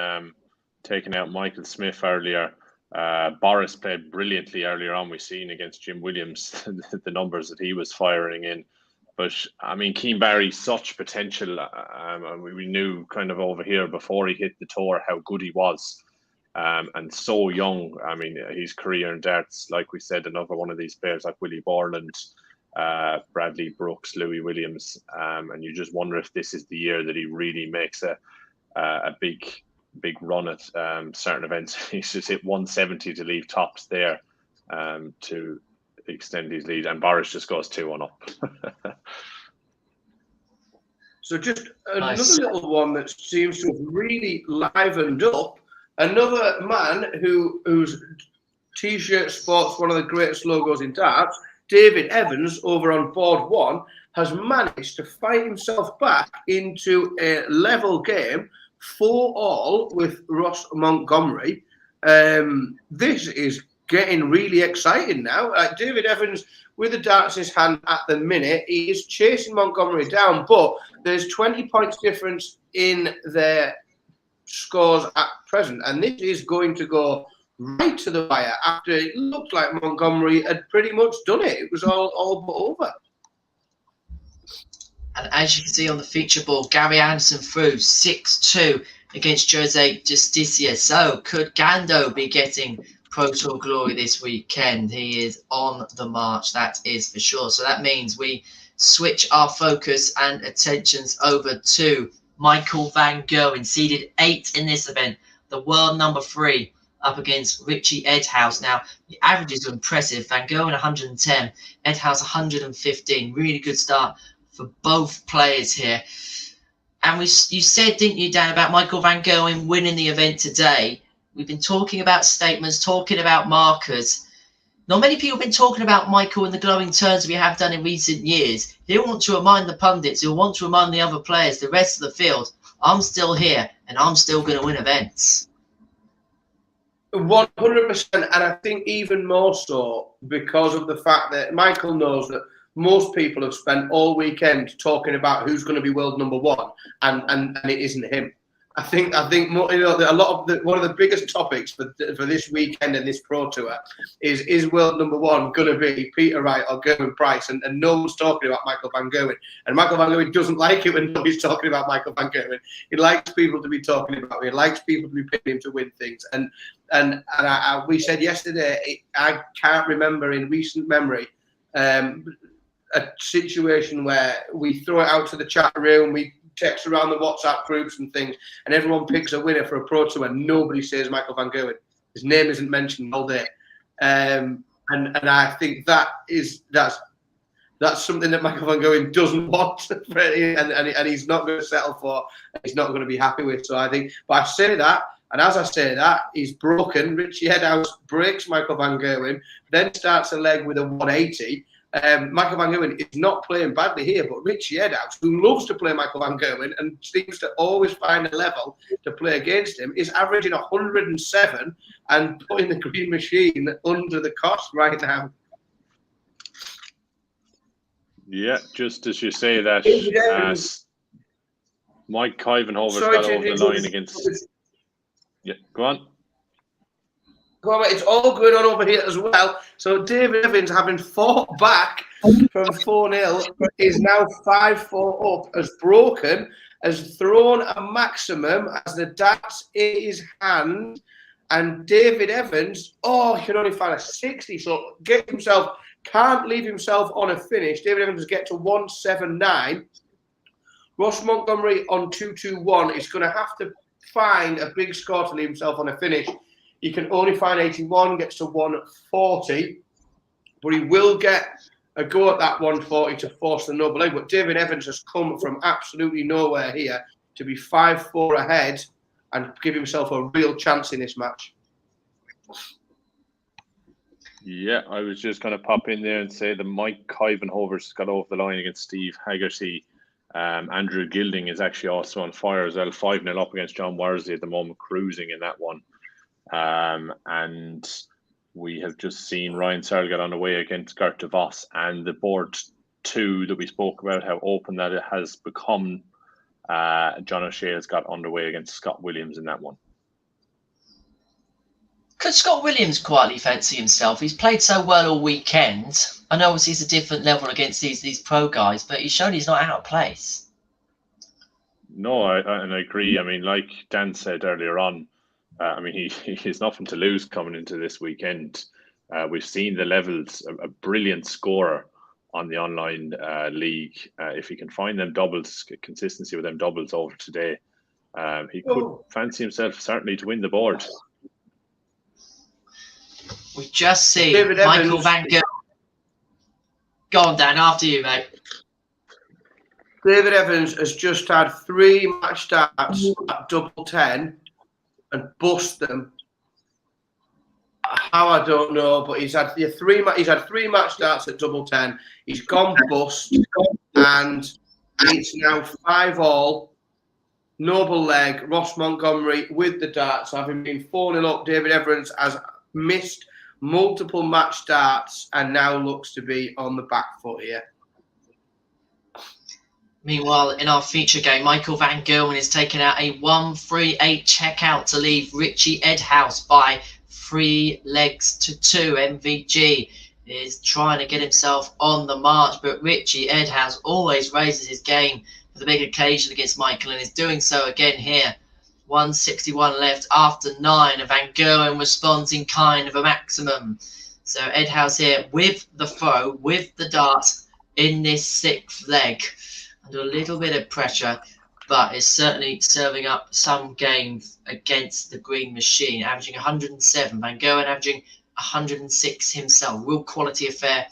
taking out Michael Smith earlier. Boris played brilliantly earlier on. We've seen against Jim Williams the numbers that he was firing in. But I mean, Keane Barry, such potential. We knew kind of over here before he hit the tour how good he was. And so young. I mean, his career in darts, like we said, another one of these players like Willie Borland, Bradley Brooks, Louis Williams. And you just wonder if this is the year that he really makes a big run at certain events. He's just hit 170 to leave tops there to extend his lead. And Boris just goes 2-1 up. So just another little one that seems to have really livened up. Another man whose T-shirt sports one of the greatest logos in darts, David Evans, over on board 1, has managed to fight himself back into a level game, 4-all with Ross Montgomery. This is getting really exciting now. David Evans, with the darts in his hand at the minute, he is chasing Montgomery down, but there's 20 points difference in their scores at present, and this is going to go right to the wire after it looked like Montgomery had pretty much done it. It was all but over. And as you can see on the feature board, Gary Anderson through 6-2 against Jose Justicia. So could Gando be getting Pro Tour glory this weekend? He is on the march, that is for sure. So that means we switch our focus and attentions over to Michael van Gerwen, seeded 8 in this event, the world number 3, up against Richie Ed House. Now, the averages are impressive. Van Gerwen 110, Ed House 115. Really good start for both players here. And you said, didn't you, Dan, about Michael van Gerwen winning the event today? We've been talking about statements, talking about markers. Not many people have been talking about Michael in the glowing terms we have done in recent years. He'll want to remind the pundits, he'll want to remind the other players, the rest of the field, I'm still here and I'm still going to win events. 100%, and I think even more so because of the fact that Michael knows that most people have spent all weekend talking about who's going to be world number 1, and it isn't him. I think a lot of one of the biggest topics for this weekend and this Pro Tour is world number one going to be Peter Wright or Gerwin Price, and no one's talking about Michael van Gerwen, and Michael van Gerwen doesn't like it when nobody's talking about Michael van Gerwen. He likes people to be talking about him. He likes people to be picking him to win things, and we said yesterday, I can't remember in recent memory a situation where we throw it out to the chat room, we text around the WhatsApp groups and things, and everyone picks a winner for a Pro Tour and nobody says Michael van Gerwen. His name isn't mentioned all day. And I think that's something that Michael van Gerwen doesn't want, and he's not going to settle for, he's not going to be happy with. So I think, but I say that, and as I say that, he's broken. Richie Ed House breaks Michael van Gerwen, then starts a leg with a 180. Michael van Gerwen is not playing badly here, but Richie Ed House, who loves to play Michael van Gerwen and seems to always find a level to play against him, is averaging 107 and putting the green machine under the cost right now. Yeah, just as you say that, Mike Kuyvenhover's got over the line against... Yeah, go on. Well, it's all going on over here as well. So David Evans, having fought back from 4-0, is now 5-4 up, has broken, has thrown a maximum as the darts in his hand, and David Evans, he can only find a 60, so can't leave himself on a finish. David Evans get to 179. Ross Montgomery on 221 is going to have to find a big score to leave himself on a finish. He can only find 81, gets to 140, but he will get a go at that 140 to force the noble leg. But David Evans has come from absolutely nowhere here to be 5-4 ahead and give himself a real chance in this match. Yeah, I was just going to pop in there and say that Mike Kuyvenhover's got over the line against Steve Haggerty. Andrew Gilding is actually also on fire as well, 5-0 up against John Worsley at the moment, cruising in that one. And we have just seen Ryan Searle get on the way against Gert de Vos, and the board 2 that we spoke about, how open that it has become. John O'Shea has got underway against Scott Williams in that one. Could Scott Williams quietly fancy himself? He's played so well all weekend. I know obviously it's a different level against these pro guys, but he's shown he's not out of place. No, I agree. I mean, like Dan said earlier on, I mean, he has nothing to lose coming into this weekend. We've seen the levels, a brilliant scorer on the online league. If he can find them doubles, consistency with them doubles over today, he could fancy himself certainly to win the board. We just see Michael van Gerwen. Go on, Dan, after you, mate. David Evans has just had 3 match starts at double 10 and bust them. How, I don't know, but he's had 3 match starts at double 10. He's gone bust, and it's now 5-all. Noble leg, Ross Montgomery with the darts. Having been 4-0 up, David Evans has missed multiple match starts and now looks to be on the back foot here. Meanwhile, in our feature game, Michael van Gerwen is taking out a 1-3-8 checkout to leave Richie Ed House by 3 legs to 2. MVG is trying to get himself on the march, but Richie Ed House always raises his game for the big occasion against Michael and is doing so again here. 161 left after 9, and van Gerwen responds in kind of a maximum. So Ed House here with the throw, with the dart in this 6th leg. Under a little bit of pressure, but is certainly serving up some game against the green machine, averaging 107. Van Gerwen averaging 106 himself. Real quality affair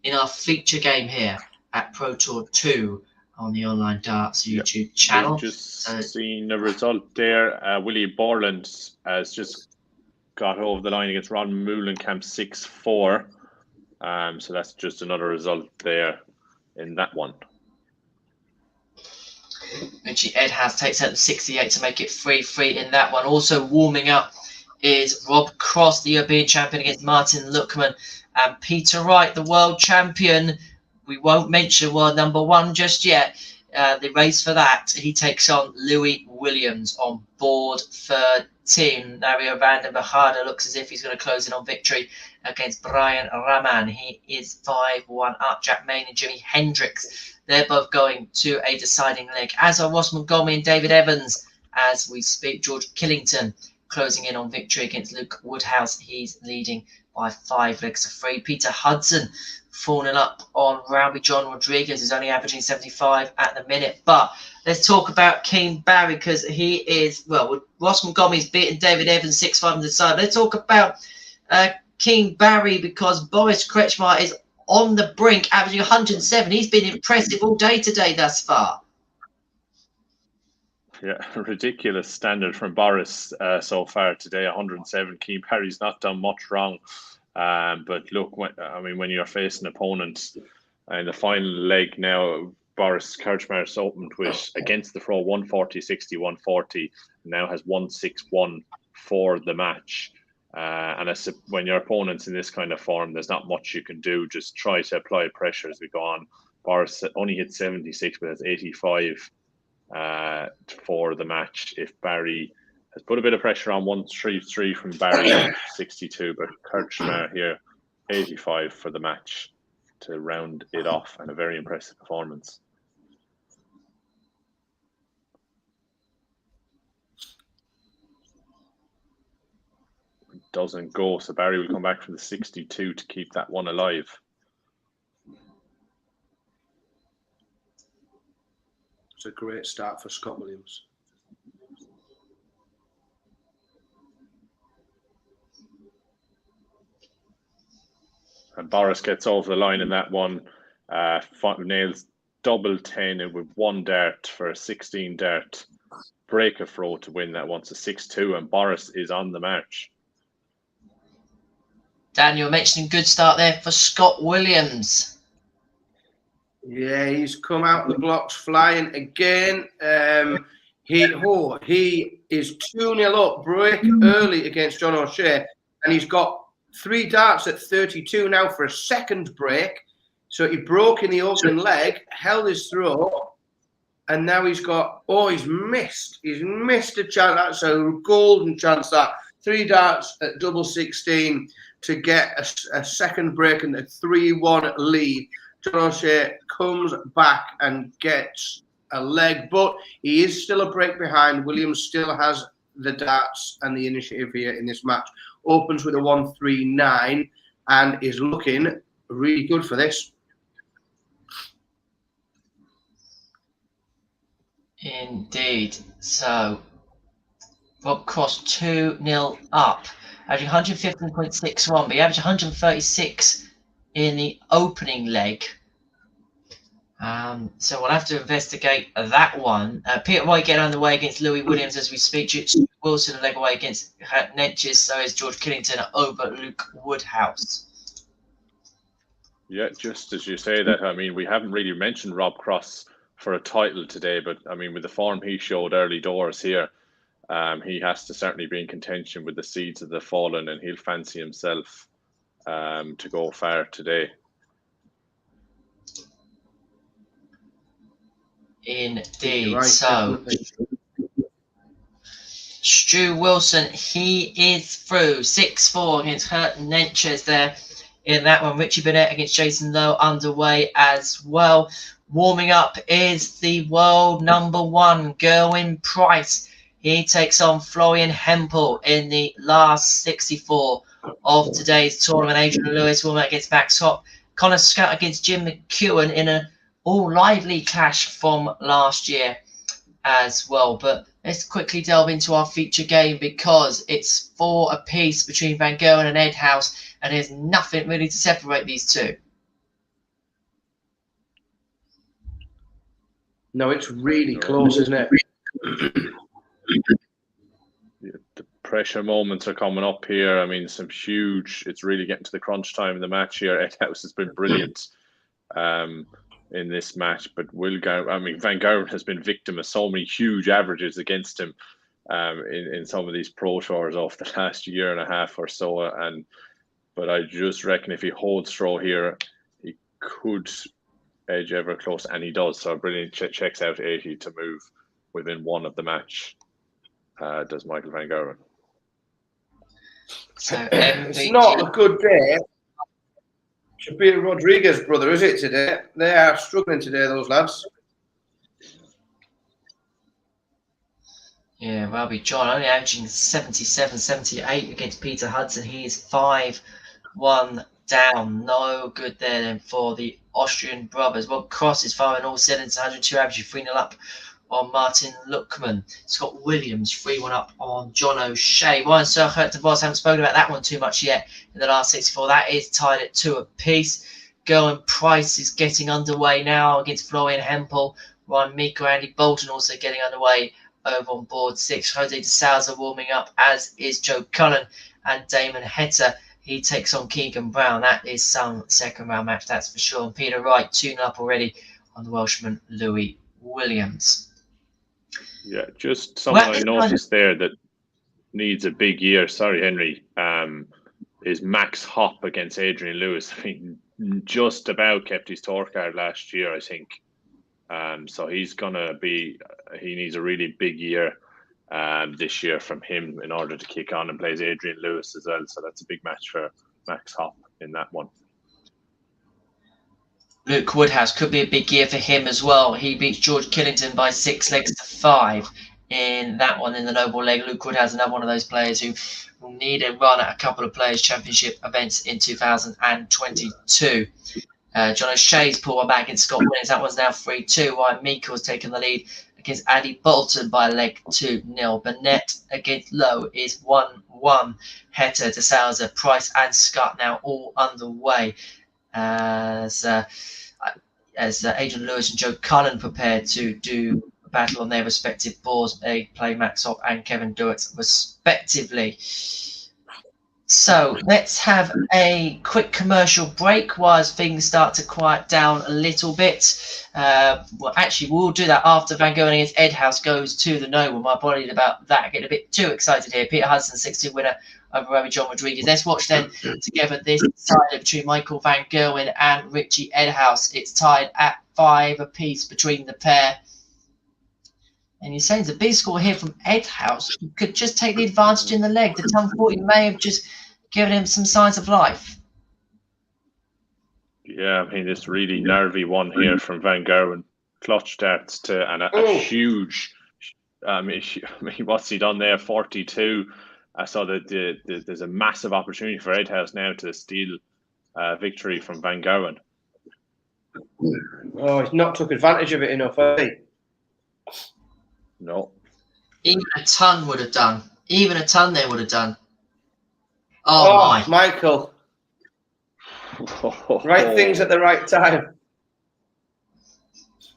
in our feature game here at Pro Tour 2 on the Online Darts YouTube channel. We've just seen the result there. Willie Borland has just got over the line against Ron Meulenkamp 6-4. So that's just another result there in that one. Richie Ed House takes out the 68 to make it 3-3 in that one. Also warming up is Rob Cross, the European champion, against Martin Luckman. And Peter Wright, the world champion, we won't mention world number 1 just yet, the race for that, he takes on Louis Williams on board 13. Mario Van Bahada looks as if he's going to close in on victory against Brian Raman. He is 5-1 up. Jack Main and Jimi Hendricks, they're both going to a deciding leg, as are Ross Montgomery and David Evans as we speak. George Killington closing in on victory against Luke Woodhouse. He's leading by 5 legs to 3. Peter Hudson falling up on Rowby John Rodriguez, who's only averaging 75 at the minute. But let's talk about King Barry, because he is, well, Ross Montgomery's beaten David Evans 6-5 on the side. Let's talk about King Barry, because Boris Kretschmar is on the brink, averaging 107. He's been impressive all day today thus far. Yeah, ridiculous standard from Boris so far today. 107. King Barry's not done much wrong. But look, when you're facing opponents in the final leg now, Boris Kretschmar's opened with against the throw 140-60, 140, now has 161 for the match. And when your opponent's in this kind of form, there's not much you can do. Just try to apply pressure as we go on. Boris only hit 76, but has 85 for the match. If Barry has put a bit of pressure on, 133 from Barry, 62, but Kretschmar here, 85 for the match to round it off, and a very impressive performance. Doesn't go, so Barry will come back from the 62 to keep that one alive. It's a great start for Scott Williams. And Boris gets over the line in that one. Nails double 10 with 1 dart for a 16 dart break of throw to win that one. So 6-2, and Boris is on the march. Dan, you were mentioning good start there for Scott Williams. Yeah, he's come out the blocks flying again. He is 2-0 up, break early against John O'Shea, and he's got 3 darts at 32 now for a second break. So he broke in the open leg, held his throw, and now he's missed. He's missed a chance. That's a golden chance, that. 3 darts at double 16 to get a second break and a 3-1 lead. John O'Shea comes back and gets a leg, but he is still a break behind. Williams still has the darts and the initiative here in this match. Opens with a 139 and is looking really good for this. Indeed. So Rob Cross 2-0 up, averaging 115.61, but he averaged 136 in the opening leg. So we'll have to investigate that one. Peter Wright getting on the way against Louis Williams as we speak. Wilson a leg away against Netches. So is George Killington over Luke Woodhouse. Yeah, just as you say that, I mean, we haven't really mentioned Rob Cross for a title today, but I mean, with the form he showed early doors here, he has to certainly be in contention with the Seeds of the Fallen, and he'll fancy himself to go far today. Indeed. Right, so definitely. Stu Wilson, he is through 6-4 against Hurt Nenches there in that one. Richie Burnett against Jason Lowe underway as well. Warming up is the world #1 Gerwin Price. He takes on Florian Hempel in the last 64 of today's tournament. Adrian Lewis warming up against Max Hopp. Connor Scott against Jim Mcewen in a all lively clash from last year as well. But let's quickly delve into our feature game, because it's 4 apiece between Van Gerwen and Ed House, and there's nothing really to separate these two. No, it's really close, isn't it? The pressure moments are coming up here. I mean, it's really getting to the crunch time in the match here. Ed House has been brilliant in this match, but Van Gerwen has been victim of so many huge averages against him in some of these Pro Tours over the last year and a half or so. But I just reckon if he holds throw here, he could edge ever close, and he does. So brilliant. Checks out 80 to move within one of the match. Does Michael Van Gerwen. So it's not a good day. Shabir Rodriguez, brother, is it today? They are struggling today, those lads. Yeah, Robbie John only averaging 77, 78 against Peter Hudson. He is 5-1 down. No good there then for the Austrian brothers. Well, Cross is firing all cylinders, 102 average, 3-0 up on Martin Luckman. Scott Williams, 3-1 up on John O'Shea. Ryan Serhert DeVos, haven't spoken about that one too much yet in the last 64. That is tied at 2 apiece. Gerwin Price is getting underway now against Florian Hempel. Ryan Meeker, Andy Bolton also getting underway over on board 6. Jose de Souza warming up, as is Joe Cullen, and Damon Hetter. He takes on Keegan Brown. That is some second round match, that's for sure. And Peter Wright 2-0 up already on the Welshman Louis Williams. Yeah, just something I noticed there that needs a big year. Sorry, Henry. Is Max Hopp against Adrian Lewis. I mean, just about kept his tour card last year, I think. So he's gonna be. He needs a really big year this year from him in order to kick on, and plays Adrian Lewis as well. So that's a big match for Max Hopp in that one. Luke Woodhouse could be a big year for him as well. He beats George Killington by 6 legs to 5 in that one in the noble leg. Luke Woodhouse, another one of those players who will need a run at a couple of Players' Championship events in 2022. John O'Shea's pulled one back in Scott Williams. That one's now 3-2. Ryan Meeker has taken the lead against Andy Bolton by a leg 2-0. Burnett against Lowe is 1-1. Hetter, De Souza, Price and Scott now all underway as Adrian Lewis and Joe Cullen prepared to do a battle on their respective boards. They play Max Hopp and Kevin Dewitt respectively. So let's have a quick commercial break whilst things start to quiet down a little bit. Well, actually, we'll do that after Van Gerwen against Ed House goes to the Noble. My apologies about that. Getting a bit too excited here. Peter Hudson, 6-2 winner over Robbie John Rodriguez. Let's watch then together this side between Michael Van Gerwen and Richie Ed House. It's tied at 5 apiece between the pair. And you're saying it's a big score here from Ed House. He could just take the advantage in the leg. The ton 40 may have just given him some signs of life. Yeah, I mean, this really nervy one here from Van Gerwen. Clutch starts to, and a huge, I mean, what's he done there? 42. I saw that there's a massive opportunity for Ed House now to steal victory from Van Gerwen. Oh, he's not took advantage of it enough, has he? No. Even a ton would have done. Even a ton they would have done. Oh my. Michael. Right things at the right time.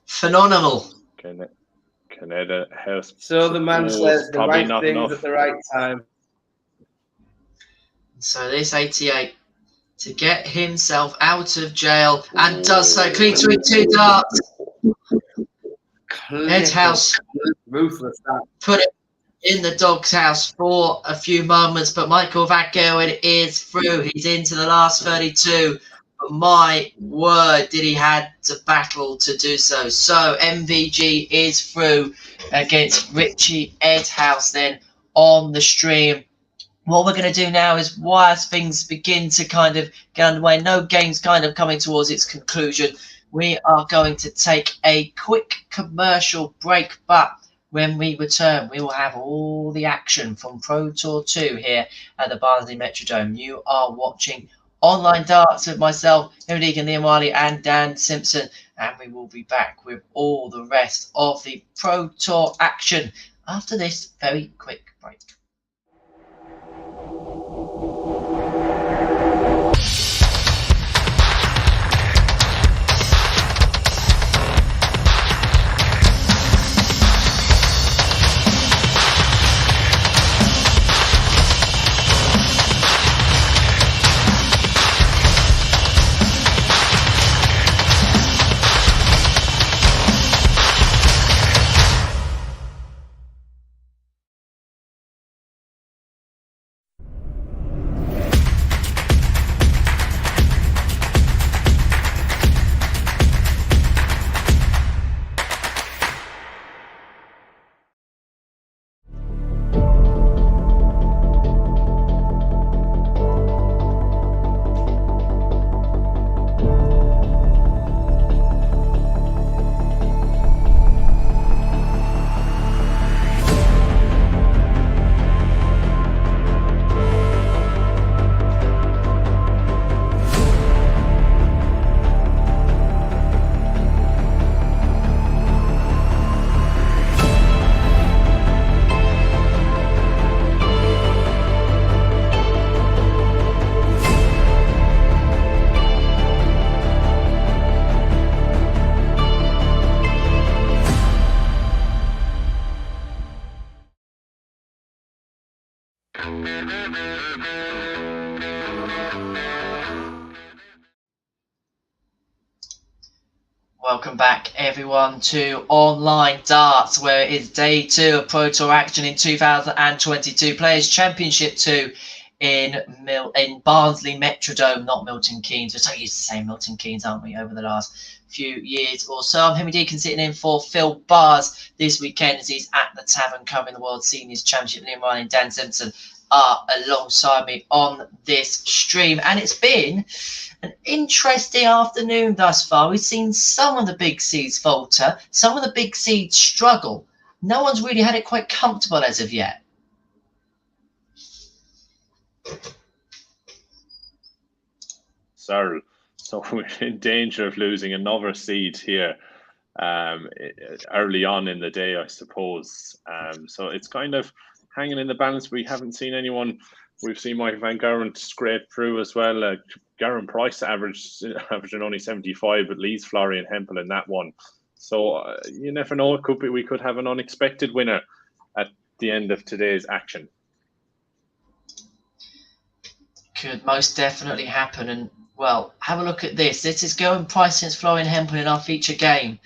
Phenomenal. Can Ed House. So the man says the right things enough at the right time. So this 88 to get himself out of jail and does so. Clean to 2 darts. Ed House Ruthless that. put it in the dog's house for a few moments, but Michael Van Gerwen is through. He's into the last 32. But my word, did he had to battle to do so. So MVG is through against Richie Ed House then on the stream. What we're going to do now is, whilst things begin to kind of get underway, no game's kind of coming towards its conclusion, we are going to take a quick commercial break, but when we return, we will have all the action from Pro Tour 2 here at the Barnsley Metrodome. You are watching Online Darts with myself, Henry Deacon, Liam Wiley and Dan Simpson, and we will be back with all the rest of the Pro Tour action after this very quick break. Welcome back, everyone, to Online Darts, where it is day 2 of Pro Tour action in 2022. Players' Championship 2 in Barnsley Metrodome, not Milton Keynes. We're so used to saying Milton Keynes, aren't we, over the last few years or so. I'm Henry Deacon sitting in for Phil Bars this weekend as he's at the Tavern covering the World Seniors Championship. Liam Ryan and Dan Simpson are alongside me on this stream, and it's been an interesting afternoon thus far. We've seen some of the big seeds falter, some of the big seeds struggle. No one's really had it quite comfortable as of yet. So we're in danger of losing another seed here early on in the day, I suppose. So it's kind of hanging in the balance. We haven't seen anyone. We've seen Michael Van Gerwen scrape through as well. Gerwin Price averaging only 75, but leads Florian Hempel in that one. So you never know. It could be we could have an unexpected winner at the end of today's action. Could most definitely happen. And well, have a look at this. This is Gerwin Price against Florian Hempel in our feature game,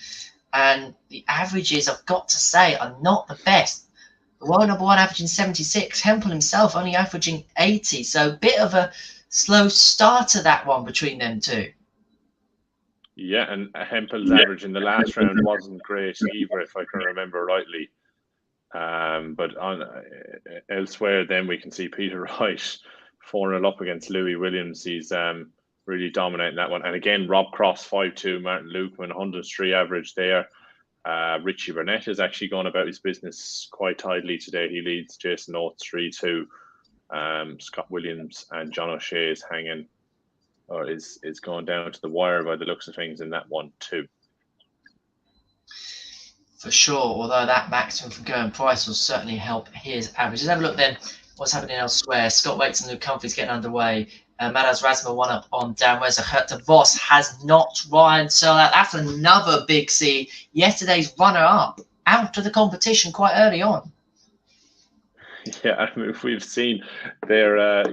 and the averages, I've got to say, are not the best. The world number one averaging 76, Hempel himself only averaging 80. So a bit of a slow start to that one between them two. Yeah, and Hempel's average in the last round wasn't great either, if I can remember rightly. But elsewhere, then we can see Peter Wright 4-0 up against Louis Williams. He's really dominating that one. And again, Rob Cross 5-2, Martin Lukeman 103 average there. Richie Burnett has actually gone about his business quite tidily today. He leads Jason Oates 3-2. Scott Williams and John O'Shea is hanging, or is going down to the wire by the looks of things in that one too. For sure, although that maximum from Gerwin Price will certainly help his average. Let's have a look then what's happening elsewhere. Scott Waits and Luke Humphries getting underway. Madaz Razma 1 up on Dan Webster. Herta Voss has not Ryan Serlat. That's another big seed. Yesterday's runner-up out of the competition quite early on. Yeah, I mean, we've seen they're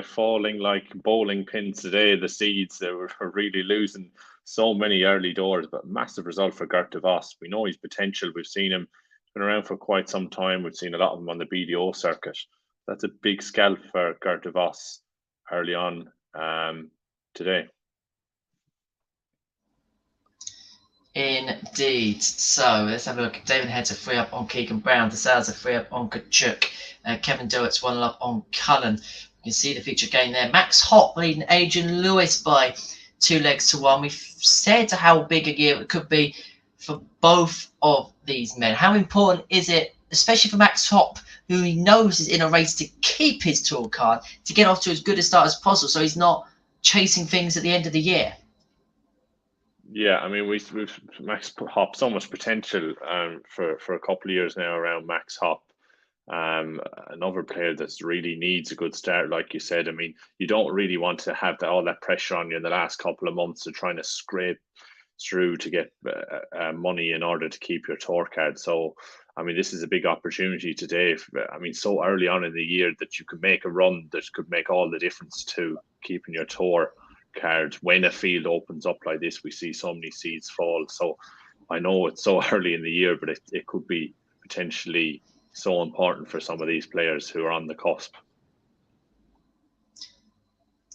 falling like bowling pins today. The seeds, they were really losing so many early doors, but massive result for Gert de Vos. We know his potential. We've seen him. He's been around for quite some time. We've seen a lot of him on the BDO circuit. That's a big scalp for Gert de Vos early on today. Indeed. So let's have a look. David Heads are 3 up on Keegan Brown. The Sales are 3 up on Kachuk. Kevin Dewitt's 1 up on Cullen. You can see the feature gain there. Max Hopp leading Adrian Lewis by 2 legs to 1. We've said how big a year it could be for both of these men. How important is it, especially for Max Hopp, who he knows is in a race to keep his tour card, to get off to as good a start as possible so he's not chasing things at the end of the year? Yeah, I mean, we've Max Hopp, so much potential for a couple of years now around Max Hopp. Another player that really needs a good start, like you said. I mean, you don't really want to have all that pressure on you in the last couple of months of trying to scrape through to get money in order to keep your tour card. So, I mean, this is a big opportunity today. I mean, so early on in the year that you could make a run that could make all the difference to keeping your tour card. When a field opens up like this, we see so many seeds fall. So I know it's so early in the year, but it could be potentially so important for some of these players who are on the cusp.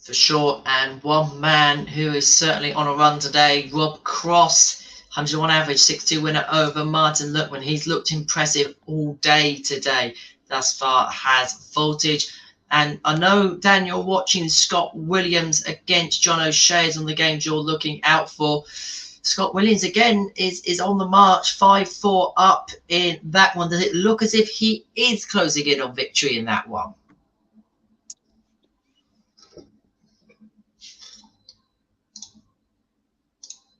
For sure. And one man who is certainly on a run today, Rob Cross, 101 average, 6-2 winner over Martin Luckman. He's looked impressive all day today. Thus far has voltage. And I know, Dan, you're watching Scott Williams against John O'Shea on the games you're looking out for. Scott Williams, again, is on the march, 5-4 up in that one. Does it look as if he is closing in on victory in that one?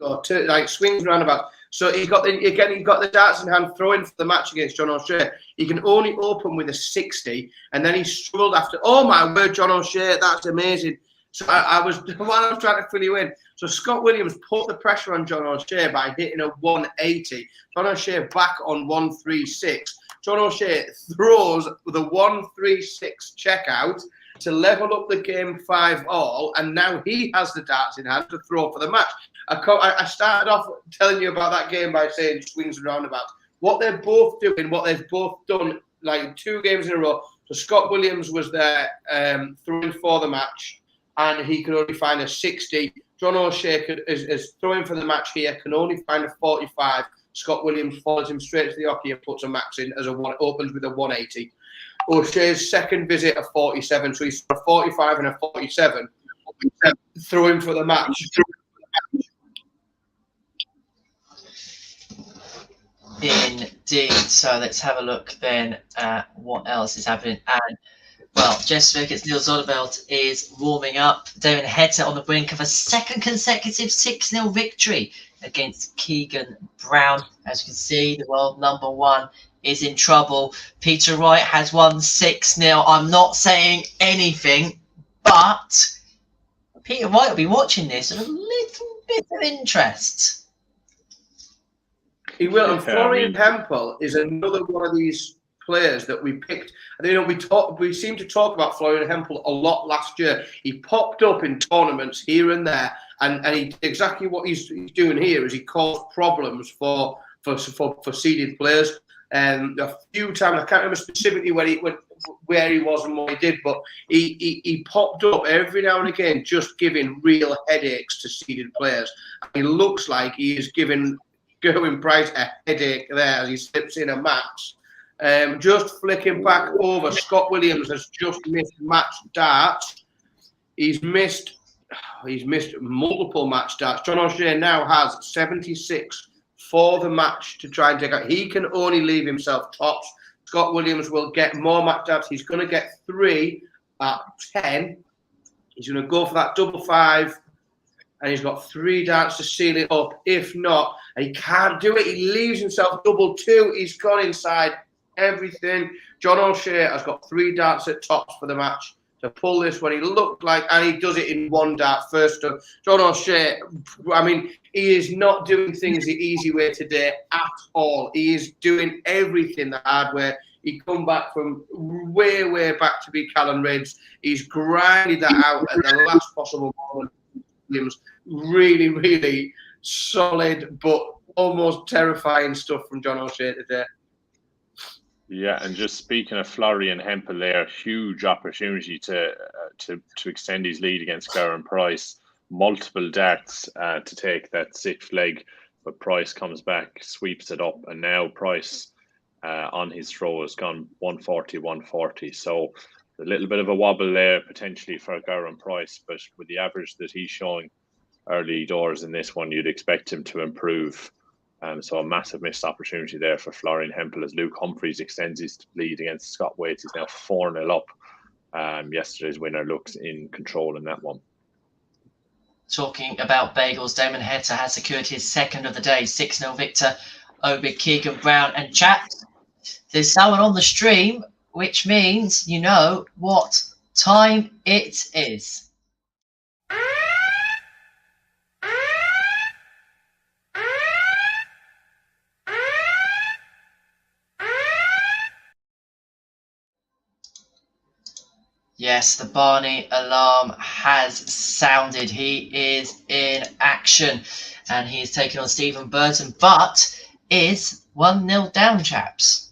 Like swings roundabout. So he got the darts in hand, throwing for the match against John O'Shea. He can only open with a 60, and then he struggled after. Oh my word, John O'Shea, that's amazing. So I was while I was trying to fill you in. So Scott Williams put the pressure on John O'Shea by hitting a 180. John O'Shea back on 136, John O'Shea throws the 1-3-6 checkout to level up the game 5-all, and now he has the darts in hand to throw for the match. I started off telling you about that game by saying swings and roundabouts. What they're both doing, what they've both done, like 2 games in a row. So Scott Williams was there throwing for the match, and he could only find a 60. John O'Shea is throwing for the match here, can only find a 45. Scott Williams follows him straight to the hockey and puts a max in as opens with a 180. O'Shea's second visit a 47, so he's a 45 and a 47. Throwing for the match. Indeed. So let's have a look then at what else is happening. And well, Jesper gets Neil Zonneveld is warming up. Darren Webster on the brink of a second consecutive 6-0 victory against Keegan Brown. As you can see, the world number 1 is in trouble. Peter Wright has won 6-0. I'm not saying anything, but Peter Wright will be watching this with a little bit of interest. He will. And Florian Hempel is another one of these players that we picked. And you know, we seem to talk about Florian Hempel a lot last year. He popped up in tournaments here and there, and he exactly what he's doing here is he caused problems for seeded players. A few times, I can't remember specifically where he was and what he did, but he popped up every now and again, just giving real headaches to seeded players. He looks like he is giving Gerwin Price a headache there as he slips in a match. Just flicking back over, Scott Williams has just missed match darts. He's missed multiple match darts. John O'Shea now has 76 for the match to try and take out. He can only leave himself tops. Scott Williams will get more match darts. He's going to get 3 at 10. He's going to go for that double 5. And he's got 3 darts to seal it up. If not, and he can't do it. He leaves himself double 2. He's gone inside everything. John O'Shea has got 3 darts at tops for the match to pull this when he looked like, and he does it in 1 dart first. John O'Shea, I mean, he is not doing things the easy way today at all. He is doing everything the hard way. He come back from way back to beat Callan Ridge. He's grinded that out at the last possible moment. Williams, really solid but almost terrifying stuff from John O'Shea today. Yeah, and just speaking of Florian Hempel there, huge opportunity to extend his lead against Gerwin Price. Multiple darts to take that 6th leg, but Price comes back, sweeps it up, and now Price on his throw has gone 140. So a little bit of a wobble there potentially for Gerwin Price, but with the average that he's showing early doors in this one, you'd expect him to improve. So a massive missed opportunity there for Florian Hempel as Luke Humphries extends his lead against Scott Waits. He's now 4-0 up. Yesterday's winner looks in control in that one. Talking about bagels, Damon Heta has secured his 2nd of the day, 6-0 victor over Keegan Brown. And chat, there's someone on the stream, which means you know what time it is. Yes, the Barney alarm has sounded. He is in action and he is taking on Stephen Burton, but is 1-0 down, chaps.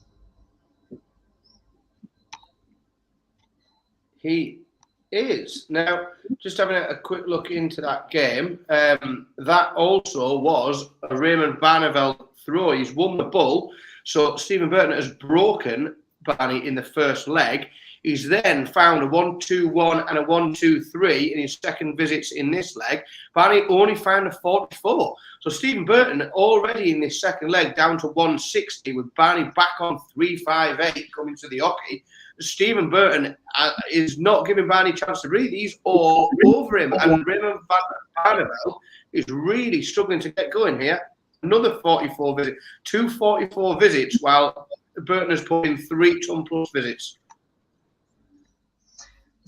He is. Now, just having a quick look into that game, that also was a Raymond Barneveld throw. He's won the bull, so Stephen Burton has broken Barney in the first leg. He's then found a 1-2-1 and a 1-2-3 in his second visits in this leg. Barney only found a 44. So Stephen Burton already in this second leg down to 160 with Barney back on 358 coming to the hockey. Stephen Burton is not giving Barney a chance to breathe. He's all over him. And Raymond Barneveld is really struggling to get going here. Another 44 visits. 2 44 visits while Burton has put in 3 ton-plus visits.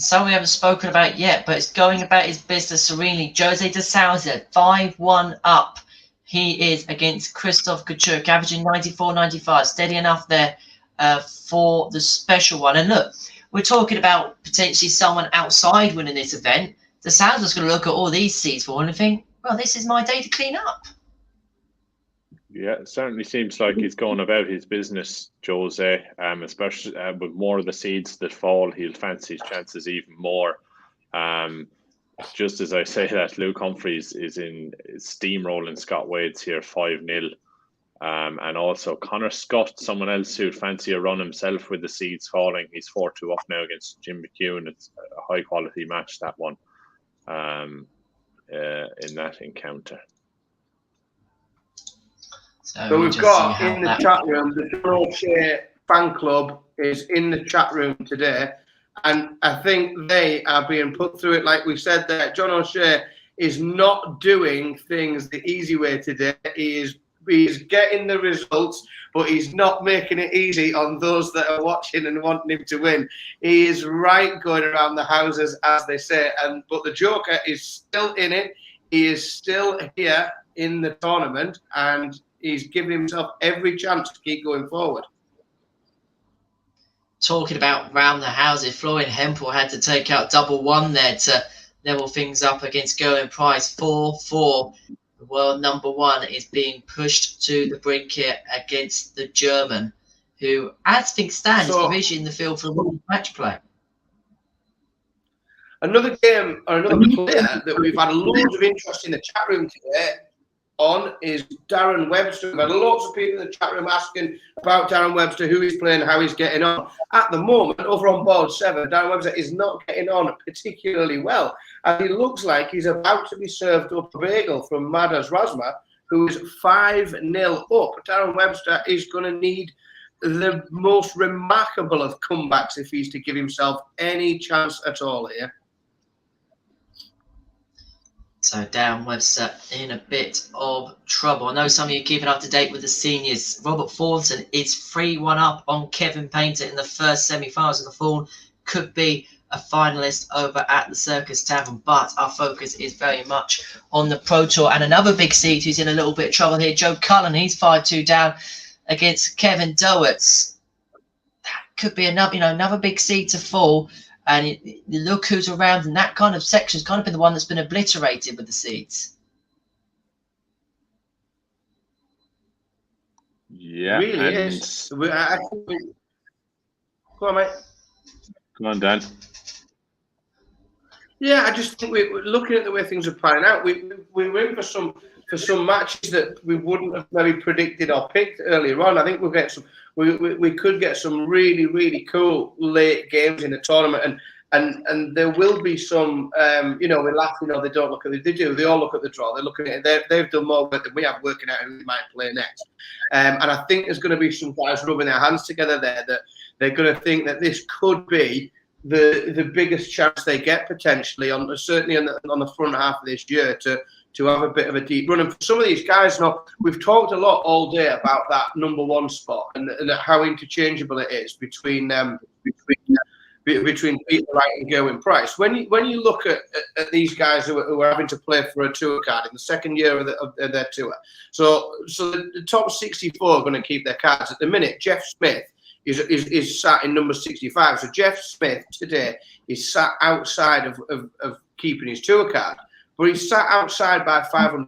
Some we haven't spoken about yet, but it's going about his business serenely. Jose de Souza, 5-1 up. He is against Christoph Kachuk, averaging 94-95. Steady enough there for the special one. And look, we're talking about potentially someone outside winning this event. The Sounders going to look at all these seats for and think, well, this is my day to clean up. Yeah, it certainly seems like he's going about his business, Jose. Especially with more of the seeds that fall, he'll fancy his chances even more. Just as I say that, Luke Humphries is steamrolling Scott Wade's here 5-0. And also Connor Scott, someone else who'd fancy a run himself with the seeds falling. He's 4-2 up now against Jim McEwen. It's a high quality match, that one, in that encounter. So we've got in the chat room, the John O'Shea fan club is in the chat room today. And I think they are being put through it like we said there. John O'Shea is not doing things the easy way today. He's getting the results, but he's not making it easy on those that are watching and wanting him to win. He is right going around the houses, as they say. But the Joker is still in it. He is still here in the tournament, and he's giving himself every chance to keep going forward. Talking about round the houses, Florian Hempel had to take out double one there to level things up against Gerwin Price. 4-4. The world number one is being pushed to the brink here against the German, who, as things stand, is division in the field for match play. Another game, or another player that we've had loads of interest in the chat room today on is Darren Webster. We've had lots of people in the chat room asking about Darren Webster, who he's playing, how he's getting on. At the moment, over on board 7, Darren Webster is not getting on particularly well. And he looks like he's about to be served up a bagel from Madas Razma, who is 5-0 up. Darren Webster is going to need the most remarkable of comebacks if he's to give himself any chance at all here. So Darren Webster in a bit of trouble. I know some of you are keeping up to date with the seniors. Robert Thornton is 3-1 up on Kevin Painter in the first semi-finals of the fall. Could be a finalist over at the Circus Tavern, but our focus is very much on the Pro Tour. And another big seed who's in a little bit of trouble here, Joe Cullen. He's 5-2 down against Kevin Dowitz. That could be another big seed to fall. And look who's around in that kind of section. Has kind of been the one that's been obliterated with the seeds. Yeah, really is. Go on, mate. Come on, Dan. Yeah, I just think we're looking at the way things are panning out. We're in for some matches that we wouldn't have maybe predicted or picked earlier on. I think we'll get some. We could get some really, really cool late games in the tournament, and there will be some. We laugh. They don't look at it. They do. They all look at the draw. They're looking at it. They've done more work than we have working out who we might play next. And I think there's going to be some guys rubbing their hands together there that they're going to think that this could be the biggest chance they get potentially certainly on the front half of this year to have a bit of a deep run. And for some of these guys, we've talked a lot all day about that number one spot and how interchangeable it is between Peter Wright and Gerwin Price. When you look at these guys who are having to play for a tour card in the second year of their tour, so the top 64 are going to keep their cards. At the minute, Jeff Smith is sat in number 65. So Jeff Smith today is sat outside of keeping his tour card. But he's sat outside by £500.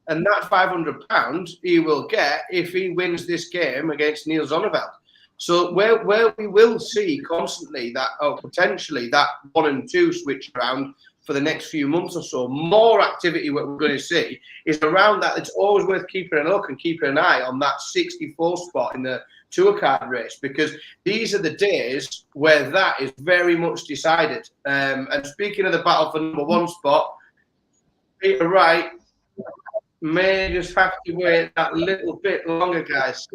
And that £500 he will get if he wins this game against Neil Zonneveld. So where we will see constantly that, or potentially that 1 and 2 switch around for the next few months or so, more activity what we're going to see is around that. It's always worth keeping a look and keeping an eye on that 64 spot in the tour card race, because these are the days where that is very much decided. And speaking of the battle for number one spot, Peter Wright may just have to wait that little bit longer, guys.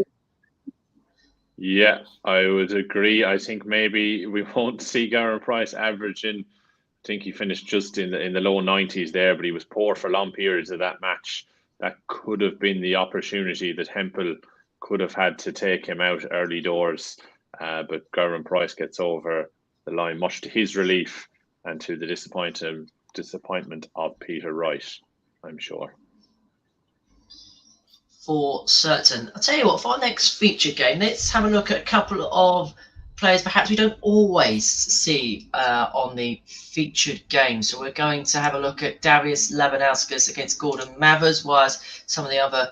Yeah, I would agree. I think maybe we won't see Gerwin Price averaging. I think he finished just in the low 90s there, but he was poor for long periods of that match. That could have been the opportunity that Hempel could have had to take him out early doors. But Gerwin Price gets over the line, much to his relief and to the disappointment of Peter Wright, I'm sure. for certain. I'll tell you what, for our next feature game, let's have a look at a couple of players perhaps we don't always see on the featured game. So we're going to have a look at Darius Labanauskas against Gordon Mathers, whilst some of the other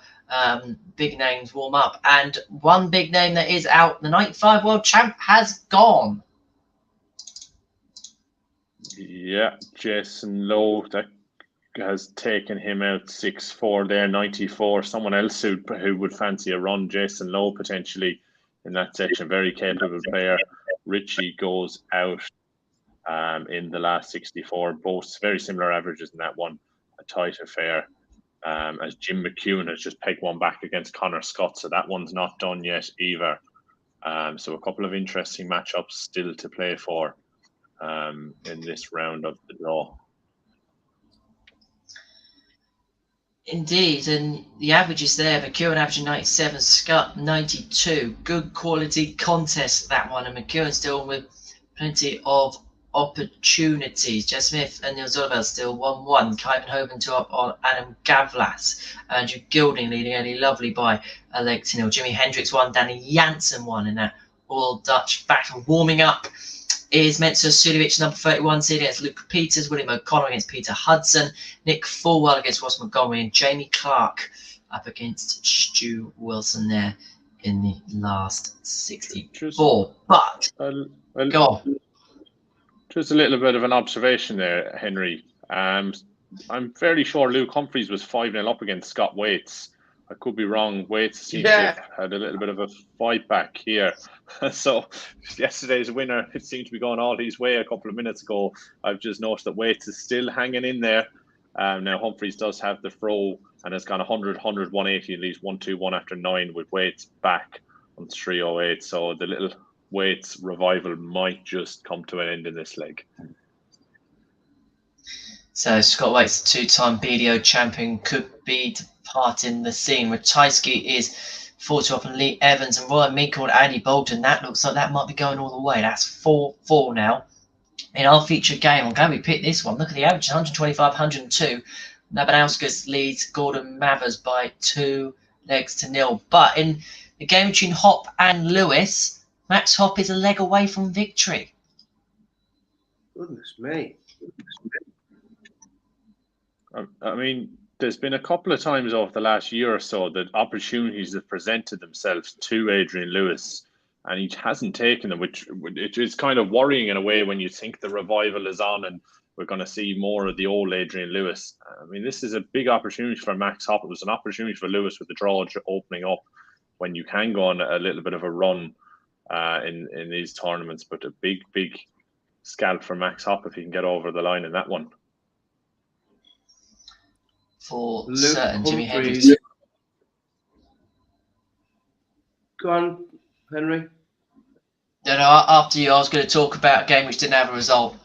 big names warm up. And one big name that is out, the 95 world champ, has gone. Yeah, Jason Lowe, that has taken him out 6-4 there, 94. Someone else who would fancy a run, Jason Lowe potentially in that section, very capable player. Richie goes out in the last 64. Both very similar averages in that one, a tight affair. As Jim Mcewen has just pegged one back against Connor Scott, so that one's not done yet either. So a couple of interesting matchups still to play for in this round of the draw. Indeed, and the averages there, Mcewen averaging 97, Scott 92. Good quality contest, that one, and Mcewen still with plenty of opportunities. Jess Smith and Neil Zollevel still 1-1. Kyvan Hoban 2 up on Adam Gavlas. Andrew Gilding leading only lovely by a leg to nil. Jimi Hendricks 1, Danny Jansen 1 in that all Dutch battle. Warming up is Mensur Suljovic, number 31 seed against Luke Peters, William O'Connor against Peter Hudson, Nick Fulwell against Ross Montgomery, and Jamie Clark up against Stu Wilson there in the last 64. But go on. Just a little bit of an observation there, Henry. I'm fairly sure Luke Humphries was 5-0 up against Scott Waits. I could be wrong. Waits seems to have had a little bit of a fight back here. So yesterday's winner, it seemed to be going all his way a couple of minutes ago. I've just noticed that Waits is still hanging in there. Now Humphries does have the throw and has gone 100, 100, 180, at least 1-2-1 after 9 with Waits back on 308. So the little Waits revival might just come to an end in this leg. So Scott Waits, two-time BDO champion, could be departing the scene. Ratajski is 4-2 up on Lee Evans, and Ryan Meek called Andy Bolton. That looks like that might be going all the way. That's 4-4 now. In our featured game, I'm glad we picked this one. Look at the average, 125, 102. Labanauskas leads Gordon Mathers by 2 legs to nil. But in the game between Hop and Lewis, Max Hop is a leg away from victory. Goodness me. I mean, there's been a couple of times over the last year or so that opportunities have presented themselves to Adrian Lewis, and he hasn't taken them, which is kind of worrying in a way when you think the revival is on and we're going to see more of the old Adrian Lewis. I mean, this is a big opportunity for Max Hop. It was an opportunity for Lewis with the draw opening up when you can go on a little bit of a run in these tournaments, but a big scalp for Max Hop if he can get over the line in that one. For Luke certain, Jimi Humphries. Hendricks. Go on, Henry. No, after you, I was going to talk about a game which didn't have a result.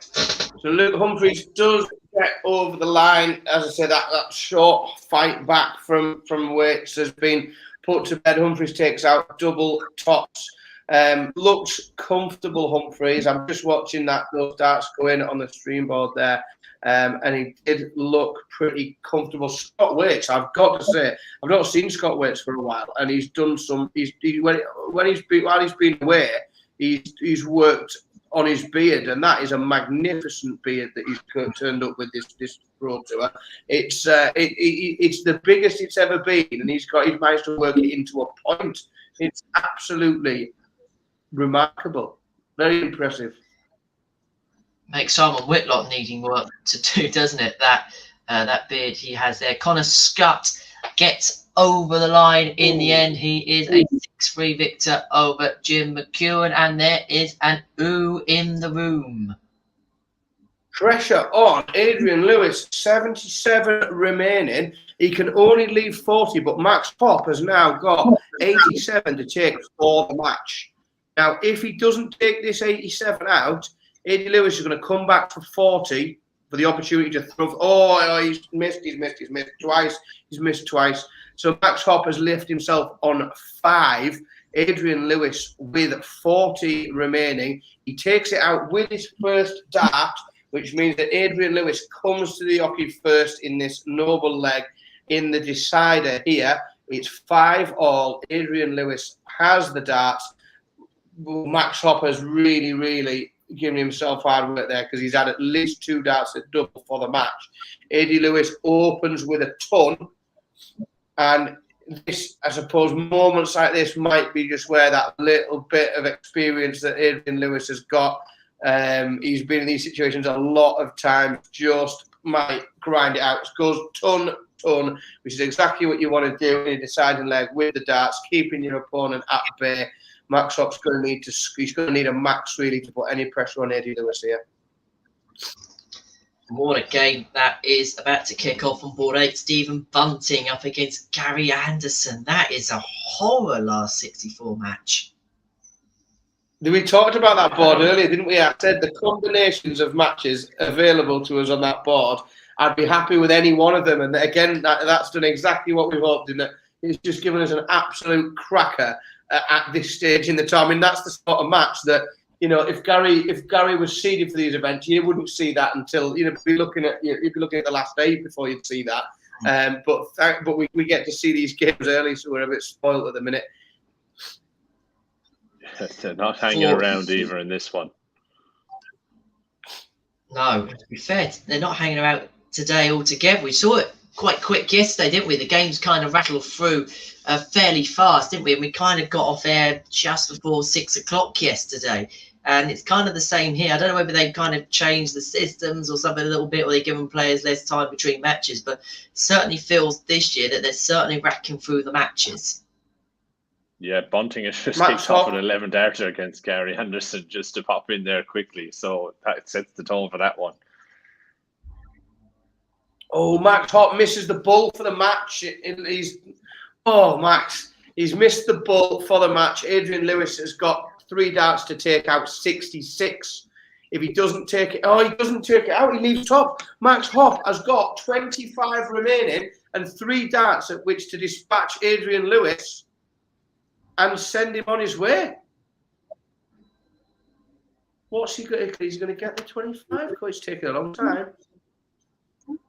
So Luke Humphries does get over the line. As I said, that short fight back from Waits has been put to bed. Humphries takes out double tops. Looks comfortable, Humphries. I'm just watching those darts go in on the stream board there. And he did look pretty comfortable. Scott Waits, I've got to say, I've not seen Scott Waits for a while, and he's done some. While he's been away, he's worked on his beard, and that is a magnificent beard that he's turned up with this Pro Tour. It's the biggest it's ever been, and he's managed to work it into a point. It's absolutely remarkable, very impressive. Makes Simon Whitlock needing work to do, doesn't it? That beard he has there. Connor Scott gets over the line in the end. He is a 6-3 victor over Jim Mcewen, and there is an ooh in the room. Pressure on Adrian Lewis, 77 remaining. He can only leave 40, but Max Hop has now got 87 to take for the match. Now, if he doesn't take this 87 out, Adrian Lewis is going to come back for 40 for the opportunity to throw. Oh, he's missed twice. He's missed twice. So Max Hop has lifted himself on 5. Adrian Lewis with 40 remaining. He takes it out with his first dart, which means that Adrian Lewis comes to the hockey first in this noble leg. in the decider here. It's 5-all. Adrian Lewis has the darts. Max Hop has really, really given himself hard work there because he's had at least 2 darts at double for the match. Adrian Lewis opens with a ton, and this, I suppose, moments like this might be just where that little bit of experience that Adrian Lewis has got. He's been in these situations a lot of times, just might grind it out. It goes ton, which is exactly what you want to do in a deciding leg with the darts, keeping your opponent at bay. Max Hop's going to need a max really to put any pressure on Adrian Lewis here. What a game that is about to kick off on board 8. Stephen Bunting up against Gary Anderson. That is a horror last 64 match. We talked about that board earlier, didn't we? I said the combinations of matches available to us on that board, I'd be happy with any one of them. And again, that's done exactly what we hoped, in that it's just given us an absolute cracker at this stage in the time. I mean, that's the sort of match that, you know, if Gary was seeded for these events, you wouldn't see that until, you know, you'd be looking at the last 8 before you'd see that. But we get to see these games early, so we're a bit spoiled at the minute. They're not hanging around either in this one. No, to be fair, they're not hanging around today altogether. We saw it quite quick yesterday, didn't we? The games kind of rattled through fairly fast, didn't we? And we kind of got off air just before 6 o'clock yesterday. And it's kind of the same here. I don't know whether they kind of changed the systems or something a little bit, or they're giving players less time between matches. But it certainly feels this year that they're certainly racking through the matches. Yeah, Bunting has just kicked off an 11 darter against Gary Anderson just to pop in there quickly. So that sets the tone for that one. Oh, Max Hop misses the ball for the match. He's missed the ball for the match. Adrian Lewis has got 3 darts to take out 66. If he doesn't take it, he doesn't take it out, he leaves top. Max Hop has got 25 remaining and 3 darts at which to dispatch Adrian Lewis and send him on his way. What's he going to? He's going to get the 25. It's taking a long time to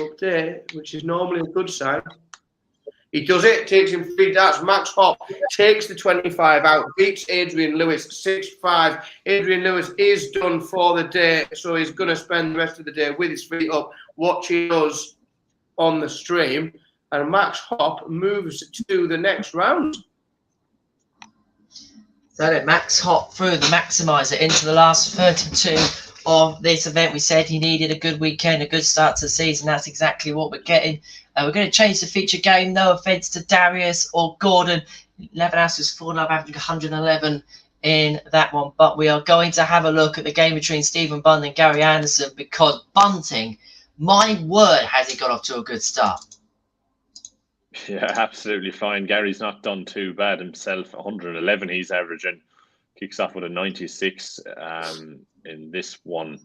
update, which is normally a good sign. He does it, takes him 3 darts. Max Hop takes the 25 out, beats Adrian Lewis 6-5. Adrian Lewis is done for the day, so he's going to spend the rest of the day with his feet up, watching us on the stream. And Max Hop moves to the next round. So Max Hop through the maximizer into the last 32 of this event. We said he needed a good weekend, a good start to the season. That's exactly what we're getting. We're going to change the feature game. No offence to Darius or Gordon. 11 House was 4-0, averaging 111 in that one. But we are going to have a look at the game between Stephen Bunting and Gary Anderson, because Bunting, my word, has he got off to a good start. Yeah, absolutely fine. Gary's not done too bad himself. 111 he's averaging. Kicks off with a 96 in this one.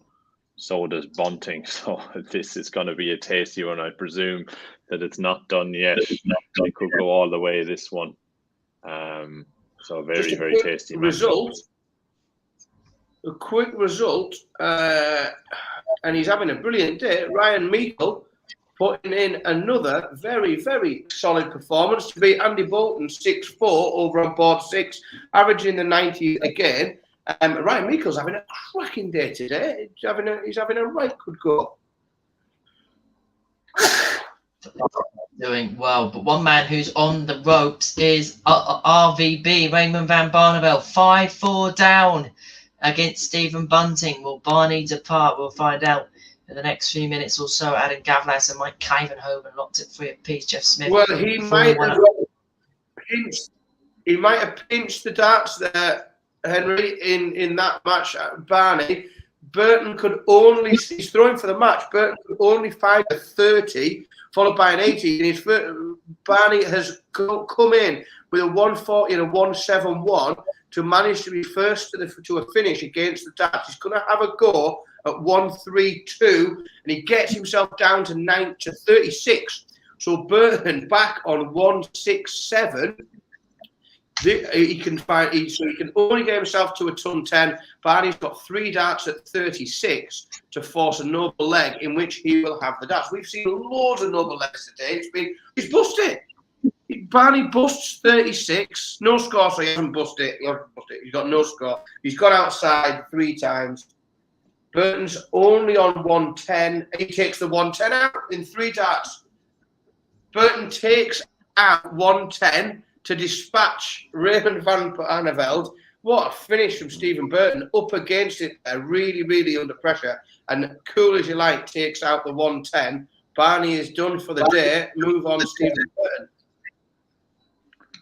So does Bunting. So this is going to be a tasty one. I presume that it's not done yet. It could go all the way, this one. So very, very tasty result. A quick result. And he's having a brilliant day. Ryan Meikle putting in another very, very solid performance to beat Andy Bolton 6-4 over on board 6, averaging the 90 again. Ryan Meikle's having a cracking day today. He's having a right good go. Doing well, but one man who's on the ropes is RVB, Raymond Van Barneveld, 5-4 down against Stephen Bunting. Will Barney depart? We'll find out in the next few minutes or so. Adam Gavlas and Mike Cavenhoven locked it 3 apiece. Jeff Smith. Well, he might have pinched the darts there, Henry, in that match. Barney. Burton could only, he's throwing for the match, Burton could only find a 30, followed by an 80. And Barney has come in with a 140 and a 171 to manage to be first to a finish against the darts. He's going to have a go at 132, and he gets himself down to 36. So Burton back on 167. He can only get himself to a ton 10. Barney's got 3 darts at 36 to force a noble leg in which he will have the darts. We've seen loads of noble legs today. He's busted. Barney busts 36. No score, so he hasn't busted it. He's got no score. He's gone outside 3 times. Burton's only on 110. He takes the 110 out in 3 darts. Burton takes out 110 to dispatch Raymond van Barneveld. What a finish from Stephen Burton. Up against it, really, really under pressure. And cool as you like, takes out the 110. Barney is done for the day. Move on, Stephen Burton.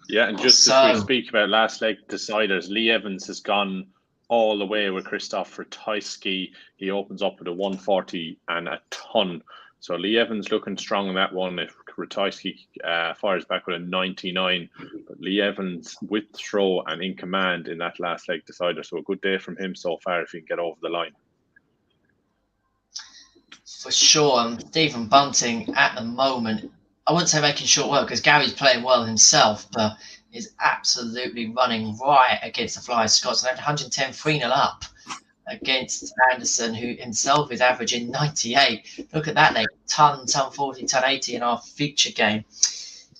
Yeah, and just as we speak about last leg deciders, Lee Evans has gone all the way with Christoph Ratajski. He opens up with a 140 and a ton. So Lee Evans looking strong in that one. If Ratajski fires back with a 99, but Lee Evans with throw and in command in that last leg decider. So a good day from him so far if he can get over the line. For sure. Stephen Bunting at the moment, I wouldn't say making short work because Gary's playing well himself, but is absolutely running right against the Flying Scots. And 110 3-0 up against Anderson, who himself is averaging 98. Look at that leg, ton 40, ton 80 in our feature game.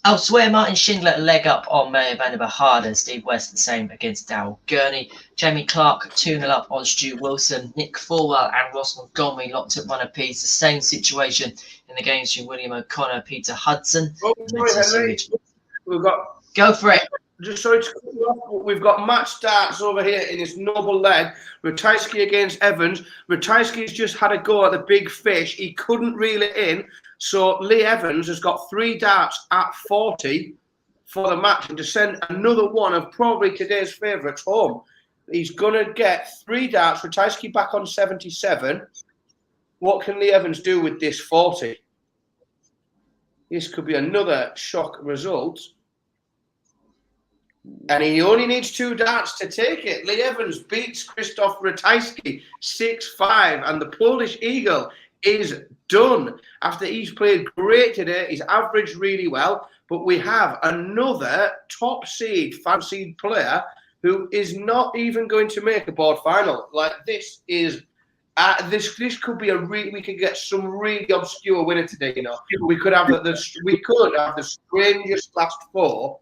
Elsewhere, Martin Schindler a leg up on Mayor Van der Bahada. Steve West the same against Daryl Gurney. Jamie Clark 2-0 up on Stu Wilson. Nick Falwell and Ross Montgomery locked at 1 apiece. The same situation in the games between William O'Connor, Peter Hudson. Henry. Go for it. Just sorry to cut you off, we've got match starts over here in his noble leg. Ratajski against Evans. Ratajski's just had a go at the big fish. He couldn't reel it in. So Lee Evans has got 3 darts at 40 for the match and to send another one of probably today's favourites home. He's going to get 3 darts. Ratajski back on 77. What can Lee Evans do with this 40? This could be another shock result. And he only needs 2 darts to take it. Lee Evans beats Krzysztof Ratajski 6-5. And the Polish Eagle is done. After he's played great today, he's averaged really well. But we have another top seed, 5 seed player who is not even going to make a board final. Like this is... this could be we could get some really obscure winner today. You know, we could have the strangest last 4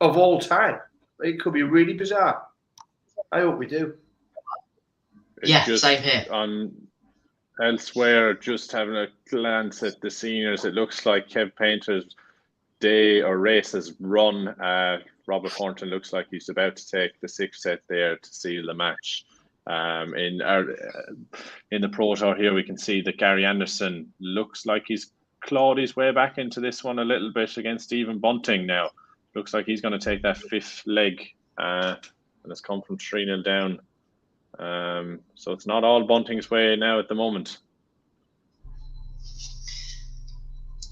of all time. It could be really bizarre. I hope we do. Yeah, same here. Elsewhere, just having a glance at the seniors, it looks like Kev Painter's day or race has run. Robert Thornton looks like he's about to take the 6th set there to seal the match. In the Pro Tour here, we can see that Gary Anderson looks like he's clawed his way back into this one a little bit against Stephen Bunting now. Looks like he's going to take that 5th leg and it's come from 3-0 down. So it's not all Bunting's way now at the moment.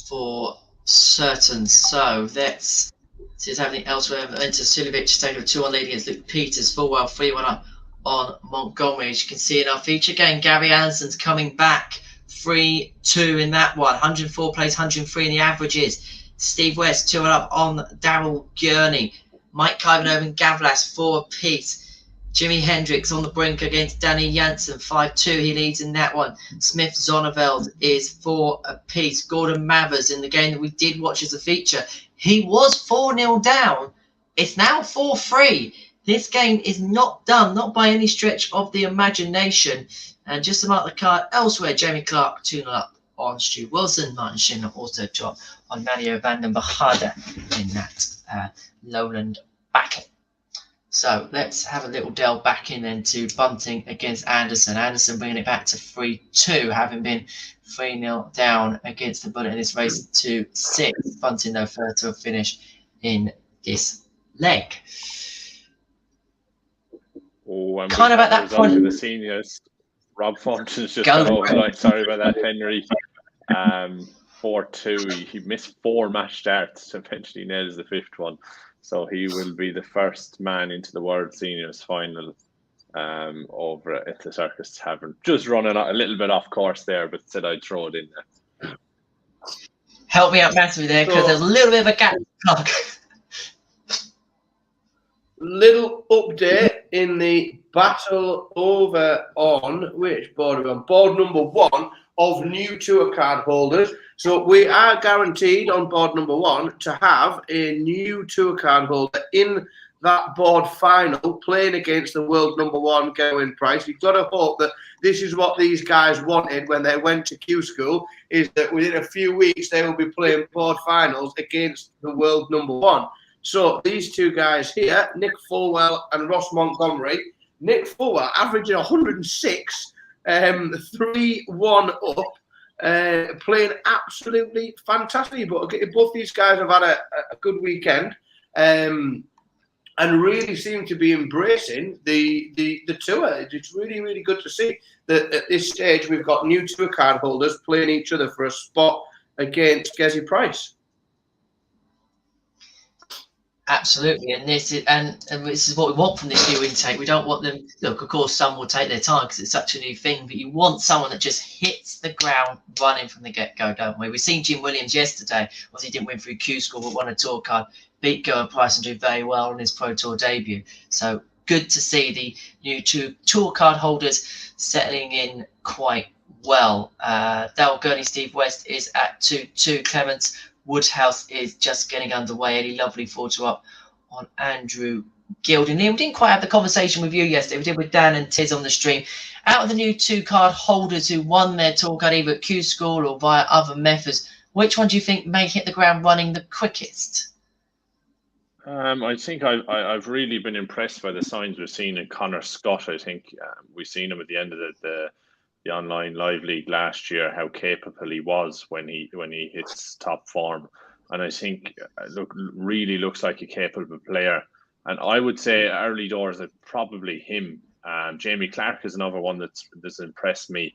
For certain. So let's see if anything elsewhere. Into Sulivic, stage of 2-1 lead against Luke Peters. 4-1, 3-1 up on Montgomery. As you can see in our feature game, Gary Anderson's coming back 3-2 in that one. 104 plays, 103 in the averages. Steve West 2-1 up on Daryl Gurney. Mike Clivenove and Gavlas 4 apiece. Jimi Hendrix on the brink against Danny Janssen 5-2. He leads in that one. Smith Zonneveld is 4 apiece. Gordon Mathers in the game that we did watch as a feature. He was 4-0 down. It's now 4-3. This game is not done, not by any stretch of the imagination. And just to mark the card elsewhere, Jamie Clark 2-0 up on Stu Wilson. Martin Schindler also dropped on Mario van den Bahada in that lowland backing. So let's have a little delve back in then to Bunting against Anderson. Anderson bringing it back to 3-2, having been 3-0 down against the Bullet in this race to 6. Bunting, though, further to a finish in this leg. Oh, kind of at that point. The seniors, Rob Thornton's just gone over the line. Sorry about that, Henry. 4-2. He missed 4 match starts. Eventually nails the 5th one. So he will be the first man into the World Seniors final over at the Circus Tavern. Just running a little bit off course there, but said I'd throw it in there. Help me out massively there, because there's a little bit of a gap. little update in the battle over on which board are we on? Board number 1 of new tour card holders. So we are guaranteed on board number 1 to have a new tour card holder in that board final playing against the world number 1 Gerwin Price. You've got to hope that this is what these guys wanted when they went to Q School, is that within a few weeks they will be playing board finals against the world number 1. So these two guys here, Nick Fulwell and Ross Montgomery. Nick Fulwell averaging 106, 3-1 up, playing absolutely fantastic. But both these guys have had a good weekend, and really seem to be embracing the tour. It's really, really good to see that at this stage we've got new tour card holders playing each other for a spot against Gezi Price. Absolutely, and this is what we want from this new intake. We don't want them. Look, of course, some will take their time because it's such a new thing, but you want someone that just hits the ground running from the get-go, don't we? We've seen Jim Williams yesterday. Obviously, he didn't win through Q School, but won a tour card, beat Gaal and Price, and do very well on his Pro Tour debut. So good to see the new two tour card holders settling in quite well. Daryl Gurney, Steve West is at 2-2. Clements Woodhouse is just getting underway. Eddie Lovely 4-2 up on Andrew Gilding. Liam, we didn't quite have the conversation with you yesterday. We did with Dan and Tiz on the stream. Out of the new two card holders who won their tour card either at Q School or via other methods, which one do you think may hit the ground running the quickest? I think I've really been impressed by the signs we've seen in Connor Scott. I think we've seen him at the end of the online live league last year, how capable he was when he hits top form, and I think really looks like a capable player. And I would say early doors that probably him. Jamie Clark is another one that's impressed me.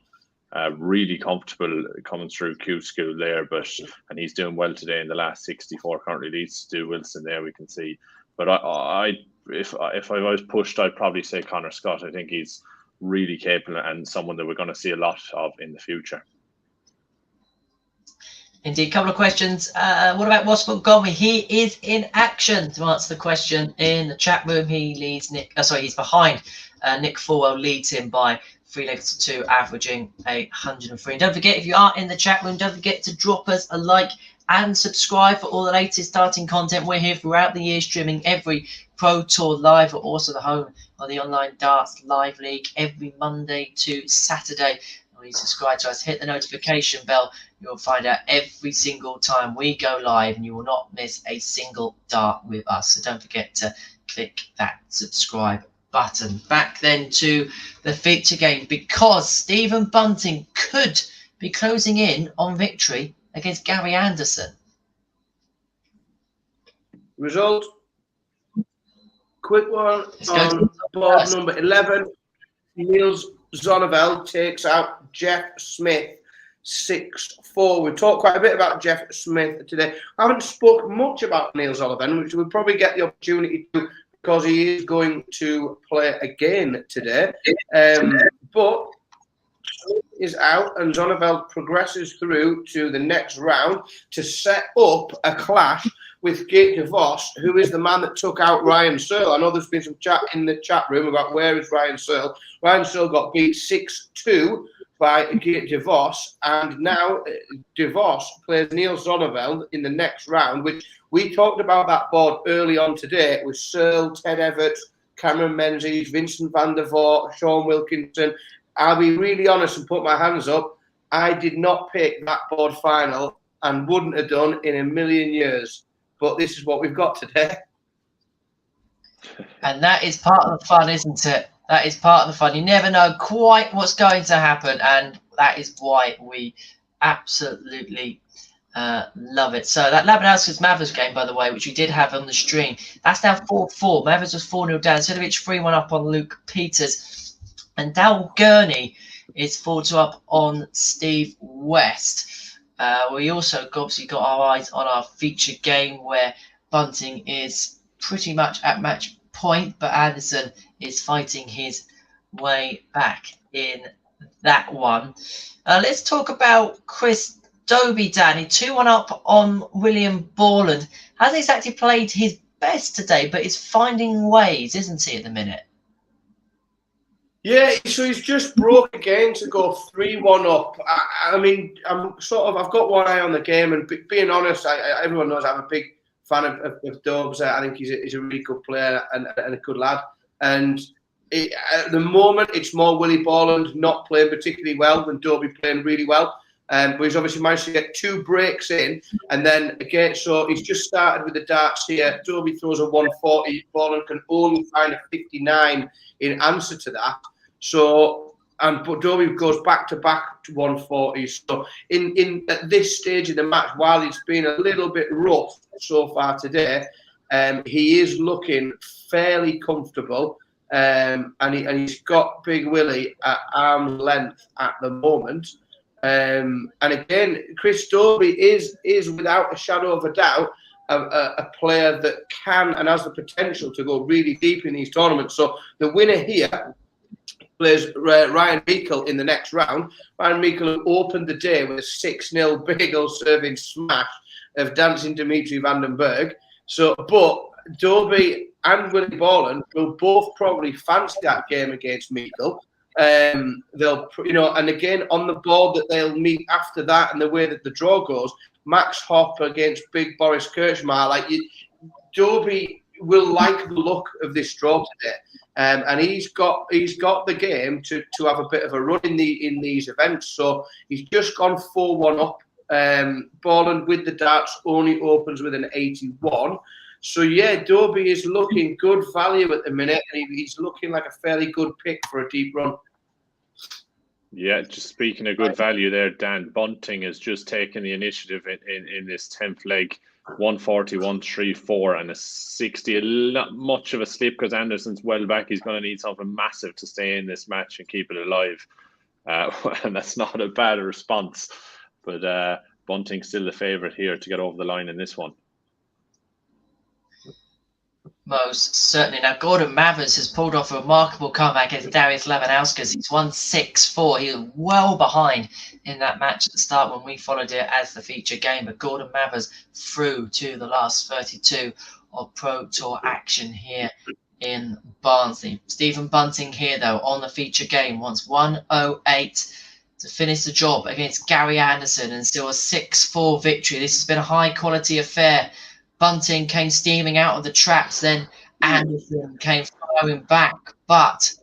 Really comfortable coming through Q School there, and he's doing well today in the last 64. Currently leads Stu Wilson there, we can see. But if I was pushed, I'd probably say Connor Scott. I think he's really capable and someone that we're going to see a lot of in the future. Indeed. Couple of questions. What about Ross Montgomery? He is in action. To answer the question in the chat room, he leads he's behind. Nick Fulwell leads him by 3 legs to 2, averaging 103. And don't forget, if you are in the chat room, don't forget to drop us a like and subscribe for all the latest starting content. We're here throughout the year, streaming every Pro Tour live. We're also the home of the Online Darts Live League every Monday to Saturday. When you subscribe to us, hit the notification bell. You'll find out every single time we go live, and you will not miss a single dart with us. So don't forget to click that subscribe button. Back then to the feature game, because Stephen Bunting could be closing in on victory against Gary Anderson. Result. Quick one on board number 11. Niels Zonneveld takes out Jeff Smith 6-4. We've talked quite a bit about Jeff Smith today. I haven't spoken much about Niels Zonneveld, which we'll probably get the opportunity to, because he is going to play again today. But is out, and Zonneveld progresses through to the next round to set up a clash with Gate DeVos, who is the man that took out Ryan Searle. I know there's been some chat in the chat room about where is Ryan Searle. Ryan Searle got beat 6-2 by Gate DeVos, and now DeVos plays Niels Zonneveld in the next round, which we talked about that board early on today with Searle, Ted Everett, Cameron Menzies, Vincent van der Voort, Sean Wilkinson. I'll be really honest and put my hands up. I did not pick that board final and wouldn't have done in a million years. But this is what we've got today. And that is part of the fun, isn't it? That is part of the fun. You never know quite what's going to happen. And that is why we absolutely love it. So that Labanauskas Mavericks game, by the way, which we did have on the stream, that's now 4-4. Mavericks was 4-0 down. Sidovic 3-1 up on Luke Peters. And Daryl Gurney is 4-2 up on Steve West. We also obviously got our eyes on our feature game where Bunting is pretty much at match point, but Anderson is fighting his way back in that one. Let's talk about Chris Dobie, Danny. 2-1 up on William Borland. Hasn't exactly played his best today, but he's finding ways, isn't he, at the minute? Yeah, so he's just broke again to go 3-1 up. I mean, I've got one eye on the game, and being honest, everyone knows I'm a big fan of Dobbs. I think he's a really good player and a good lad. And at the moment, it's more Willie Borland not playing particularly well than Dobie playing really well. But he's obviously managed to get 2 breaks in, and then again, so he's just started with the darts here. Dobie throws a 140. Borland can only find a 59 in answer to that. So, but Dobie goes back to 140. So, in at this stage of the match, while it's been a little bit rough so far today, he is looking fairly comfortable, and he's got Big Willie at arm's length at the moment. And again, Chris Dobie is without a shadow of a doubt a player that can and has the potential to go really deep in these tournaments. So the winner here plays Ryan Meikle in the next round. Ryan Meikle opened the day with a 6-0 bagel serving smash of dancing Dimitri Vandenberg. So, but Dobie and Willie Borland will both probably fancy that game against Meikle. They'll, and again on the board that they'll meet after that, and the way that the draw goes, Max Hopp against Big Boris Kirchmar. Dobie will like the look of this draw today, and he's got the game to have a bit of a run in these events. So he's just gone 4-1 up. Borland with the darts only opens with an 81. So yeah, Dobie is looking good value at the minute, and he's looking like a fairly good pick for a deep run. Yeah, just speaking of good value there, Dan, Bunting has just taken the initiative in this 10th leg, 140, 134 and a 60. Not much of a slip because Anderson's well back. He's going to need something massive to stay in this match and keep it alive. And that's not a bad response. But Bunting's still the favourite here to get over the line in this one. Most certainly. Now, Gordon Mathers has pulled off a remarkable comeback against Darius Lemanauskas. He's won 6-4. He was well behind in that match at the start when we followed it as the feature game. But Gordon Mathers through to the last 32 of Pro Tour action here in Barnsley. Stephen Bunting here, though, on the feature game, wants 108 to finish the job against Gary Anderson and still a 6-4 victory. This has been a high-quality affair. Bunting came steaming out of the traps, then Anderson came flowing back, but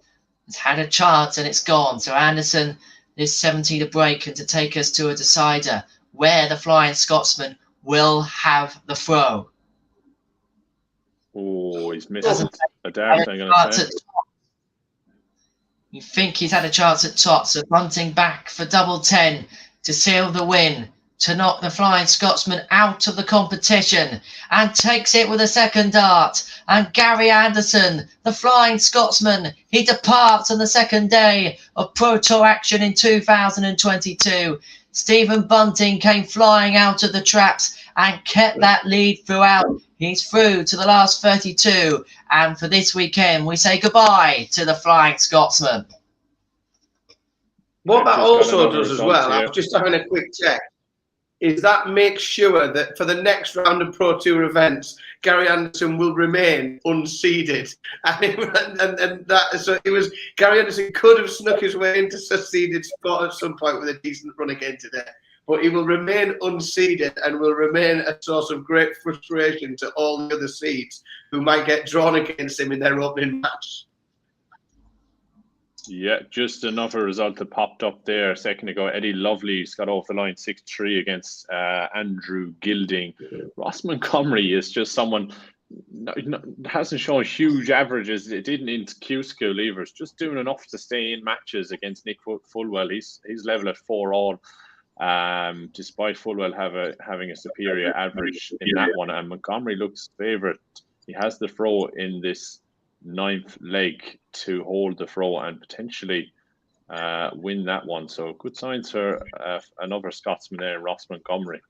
it's had a chance and it's gone. So Anderson is 70 to break and to take us to a decider where the Flying Scotsman will have the throw. Oh, he's missed a dart, I'm going to say. You think he's had a chance at top, so Bunting back for double 10 to seal the win, to knock the Flying Scotsman out of the competition, and takes it with a second dart. And Gary Anderson, the Flying Scotsman, he departs on the second day of Pro Tour action in 2022. Stephen Bunting came flying out of the traps and kept that lead throughout. He's through to the last 32. And for this weekend, we say goodbye to the Flying Scotsman. What that also does as well, I was just having a quick check, is that makes sure that for the next round of Pro Tour events, Gary Anderson will remain unseeded. And that, so it was, Gary Anderson could have snuck his way into a seeded spot at some point with a decent run again today, but he will remain unseeded and will remain a source of great frustration to all the other seeds who might get drawn against him in their opening match. Yeah, just another result that popped up there a second ago. Eddie Lovely's got off the line 6-3 against Andrew Gilding. Ross Montgomery is just someone hasn't shown huge averages. It didn't in Q school either. It's just doing enough to stay in matches against Nick Fulwell. He's level at 4-all, despite Fulwell having a superior average in that one. And Montgomery looks favourite. He has the throw in this 9th leg to hold the throw and potentially win that one. So good signs for another Scotsman there, Ross Montgomery.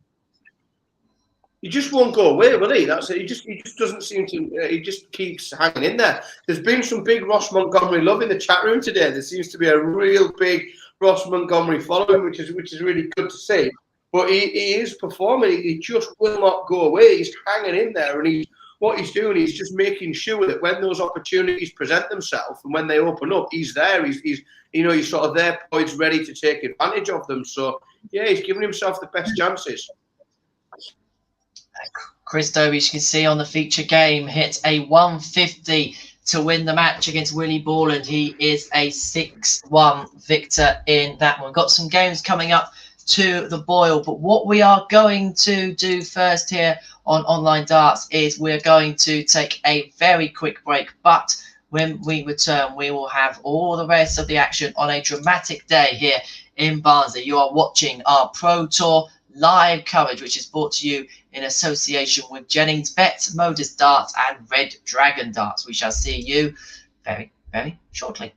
He just won't go away, will he? That's it. He just doesn't seem to. He just keeps hanging in there. There's been some big Ross Montgomery love in the chat room today. There seems to be a real big Ross Montgomery following, which is really good to see. But he is performing. He just will not go away. He's hanging in there, and he's what he's doing, he's just making sure that when those opportunities present themselves and when they open up, he's there. He's sort of there, poised, ready to take advantage of them. So yeah, he's giving himself the best chances. Chris Dobie, you can see on the feature game, hit a 150 to win the match against Willie Borland. He is a 6-1 victor in that one. Got some games coming up to the boil, but what we are going to do first here on Online Darts is we're going to take a very quick break, but when we return, we will have all the rest of the action on a dramatic day here in Barnsley. You are watching our Pro Tour live coverage, which is brought to you in association with Jennings Bets, MODUS Darts and Red Dragon Darts. We shall see you very, very shortly.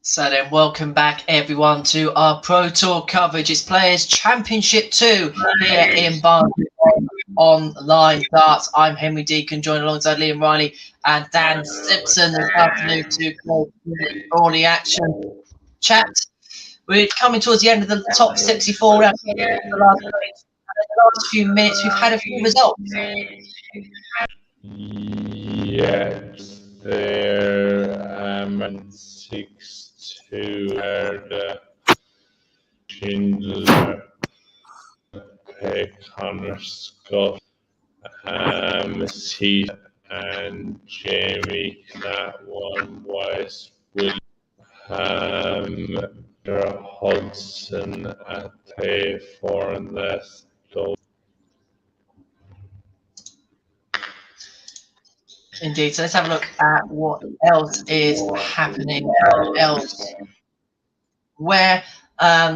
So then, welcome back everyone to our Pro Tour coverage. It's Players Championship 2 here in Barnsley Online Darts. I'm Henry Deacon, joined alongside Liam Riley and Dan Simpson this afternoon to call all the action. Chat, we're coming towards the end of the top 64 round. In the last few minutes, we've had a few results. Yes, there 6-2 the Schindler, Connor Scott, Suta and Jamie. That one was Will Hudson at the 4 and less. Indeed. So let's have a look at what else is happening.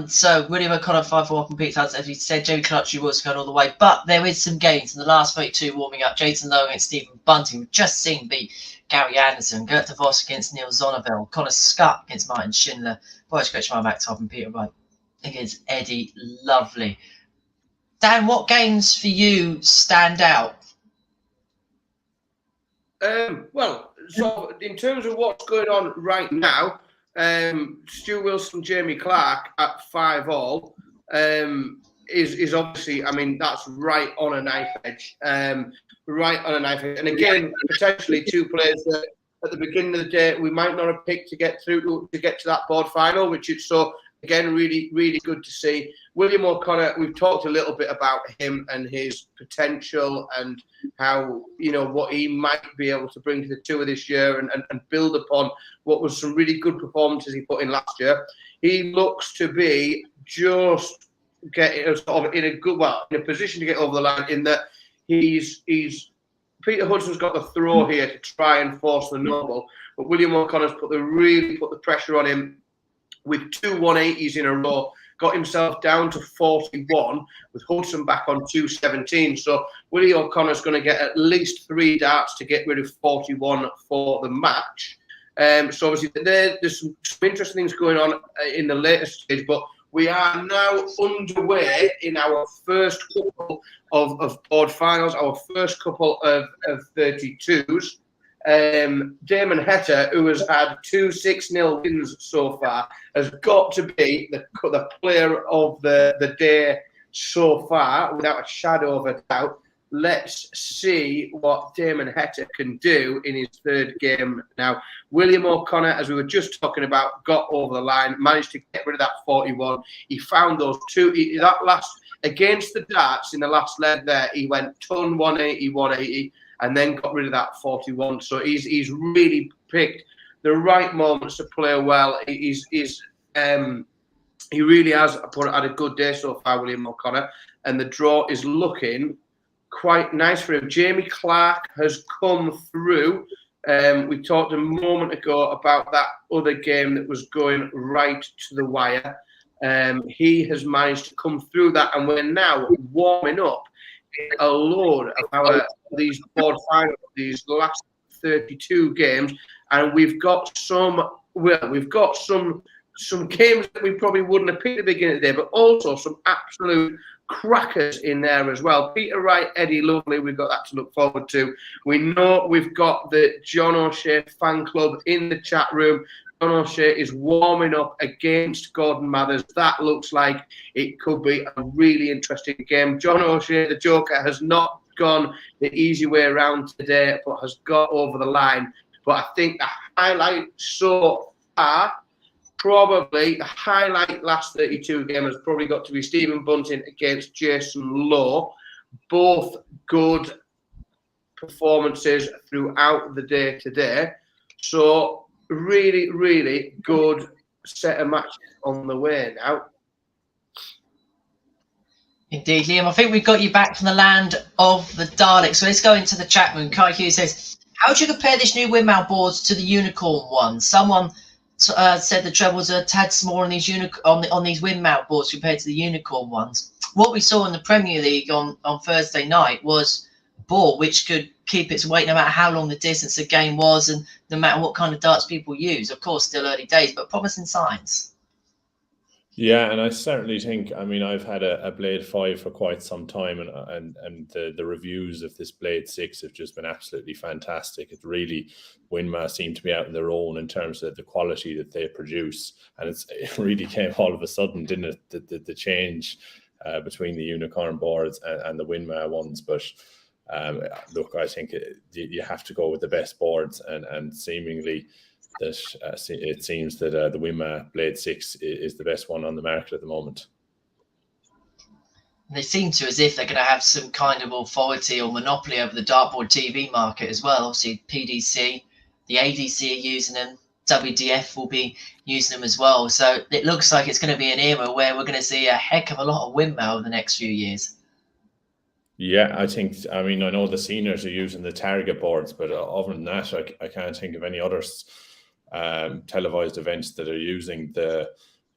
So William O'Connor 5-4 open Pete Hudson, as we said, Jamie Clutch was going all the way, but there is some gains in the last 32 warming up. Jason Lowe against Stephen Bunting, we've just seen beat Gary Anderson. Gert DeVos against Neil Zonneville. Connor Scott against Martin Schindler. Boris Kretschmar back top and Peter Wright. against Eddie. Lovely. Dan, what games for you stand out? Well, so in terms of what's going on right now, Stu Wilson, Jamie Clark at 5-all is obviously, I mean, that's right on a knife edge. Right on a knife edge. And again, potentially two players that at the beginning of the day we might not have picked to get through to get to that board final, which is so again really, really good to see. William O'Connor, we've talked a little bit about him and his potential and how, you know, what he might be able to bring to the tour this year and build upon what was some really good performances he put in last year. He looks to be just getting sort of in a position to get over the line in that he's Peter Hudson's got the throw here to try and force the noble, but William O'Connor's put the pressure on him with 2 180s in a row, got himself down to 41 with Hudson back on 217. So Willie O'Connor's going to get at least 3 darts to get rid of 41 for the match. So obviously there's some interesting things going on in the later stage, but we are now underway in our first couple of board finals, our first couple of 32s. Damon Heta, who has had 2 6-0 wins so far, has got to be the player of the day so far, without a shadow of a doubt. Let's see what Damon Heta can do in his third game now. William O'Connor, as we were just talking about, got over the line, managed to get rid of that 41. He found those two. That last, against the darts in the last leg there, he went ton 180, 180, and then got rid of that 41. So he's really picked the right moments to play well. He really has had a good day so far, William O'Connor, and the draw is looking quite nice for him. Jamie Clark has come through. We talked a moment ago about that other game that was going right to the wire. He has managed to come through that, and we're now warming up a load of these board finals, these last 32 games, and we've got some games that we probably wouldn't have picked at the beginning of the day, but also some absolute crackers in there as well. Peter Wright, Eddie Lovely, we've got that to look forward to. We know we've got the John O'Shea fan club in the chat room. John O'Shea is warming up against Gordon Mathers. That looks like it could be a really interesting game. John O'Shea, the Joker, has not gone the easy way around today, but has got over the line. But I think the highlight so far, probably the highlight last 32 game has probably got to be Stephen Bunting against Jason Lowe. Both good performances throughout the day today. So really, really good set of matches on the way now. Indeed, Liam. I think we've got you back from the land of the Daleks. So let's go into the chat room. Kai Hughes says, how do you compare this new windmill boards to the unicorn one? Someone said the trebles are a tad smaller on these on these windmill boards compared to the unicorn ones. What we saw in the Premier League on Thursday night was a board which could keep its weight no matter how long the distance the game was and no matter what kind of darts people use. Of course, still early days, but promising signs. Yeah, and I certainly think, I mean, I've had a Blade 5 for quite some time, and the reviews of this Blade 6 have just been absolutely fantastic. It really, Winma seem to be out on their own in terms of the quality that they produce, and it really came all of a sudden, didn't it, the change between the unicorn boards and the Winma ones. But look, I think you have to go with the best boards, and seemingly that it seems that the Winma Blade 6 is the best one on the market at the moment. They seem to as if they're going to have some kind of authority or monopoly over the dartboard TV market as well. Obviously, PDC, the ADC are using them, WDF will be using them as well. So it looks like it's going to be an era where we're going to see a heck of a lot of Winma over the next few years. Yeah, I mean, I know the seniors are using the Target boards, but other than that, I can't think of any others. Televised events that are using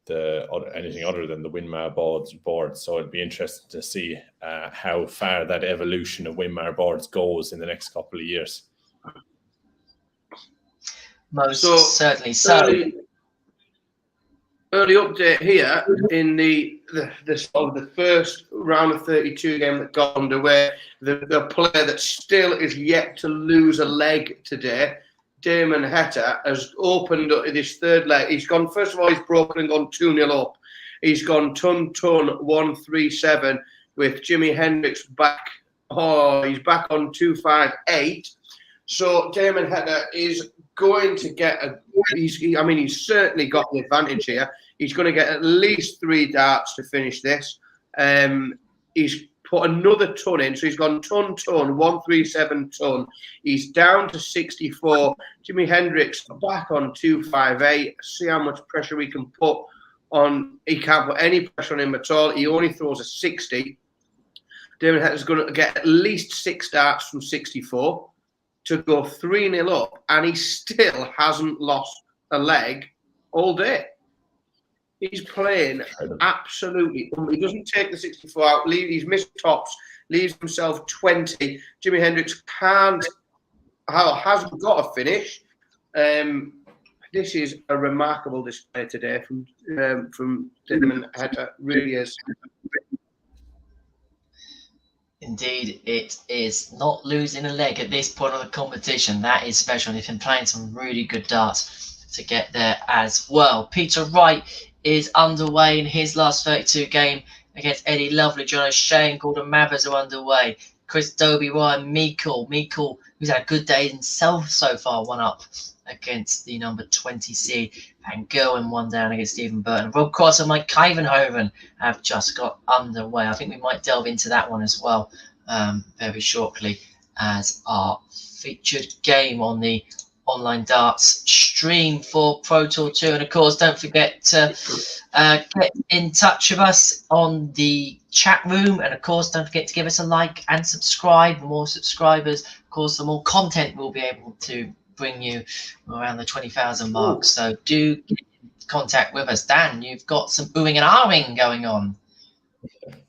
anything other than the Winmar boards. So it'd be interesting to see how far that evolution of Winmar boards goes in the next couple of years. Most certainly. So early update here in the first round of 32 game that got underway. The player that still is yet to lose a leg today, Damon Heta, has opened this third leg. He's gone, first of all, he's broken and gone 2-0 up. He's gone ton 137 with Jimi Hendrix back. Oh, he's back on 258. So Damon Heta is going to get he's certainly got the advantage here. He's going to get at least 3 darts to finish this. He's put another ton in, so he's gone ton 137 ton. He's down to 64. Jimi Hendrix back on 258. See how much pressure we can put on. He can't put any pressure on him at all. He only throws a 60. Damon Heta is going to get at least 6 darts from 64 to go 3-0 up, and he still hasn't lost a leg all day. He's playing absolutely. He doesn't take the 64 out. He's missed tops. Leaves himself 20. Jimi Hendrix hasn't got a finish. This is a remarkable display today from Damon Heta. Really is. Indeed, it is. Not losing a leg at this point of the competition. That is special. And he's been playing some really good darts to get there as well. Peter Wright is underway in his last 32 game against Eddie Lovely. John O'Shea and Gordon Mathers are underway. Chris Dobie, Ryan Meikle, who's had a good day himself so far, 1 up against the number 20 seed. And Gerwin 1 down against Stephen Burton. Rob Cross and Mike Kivenhoven have just got underway. I think we might delve into that one as well very shortly as our featured game on the online darts stream for Pro Tour 2. And of course, don't forget to get in touch with us on the chat room. And of course, don't forget to give us a like and subscribe. The more subscribers, of course, the more content we'll be able to bring you around the 20,000 mark. So do get in contact with us. Dan, you've got some oohing and ahhing going on.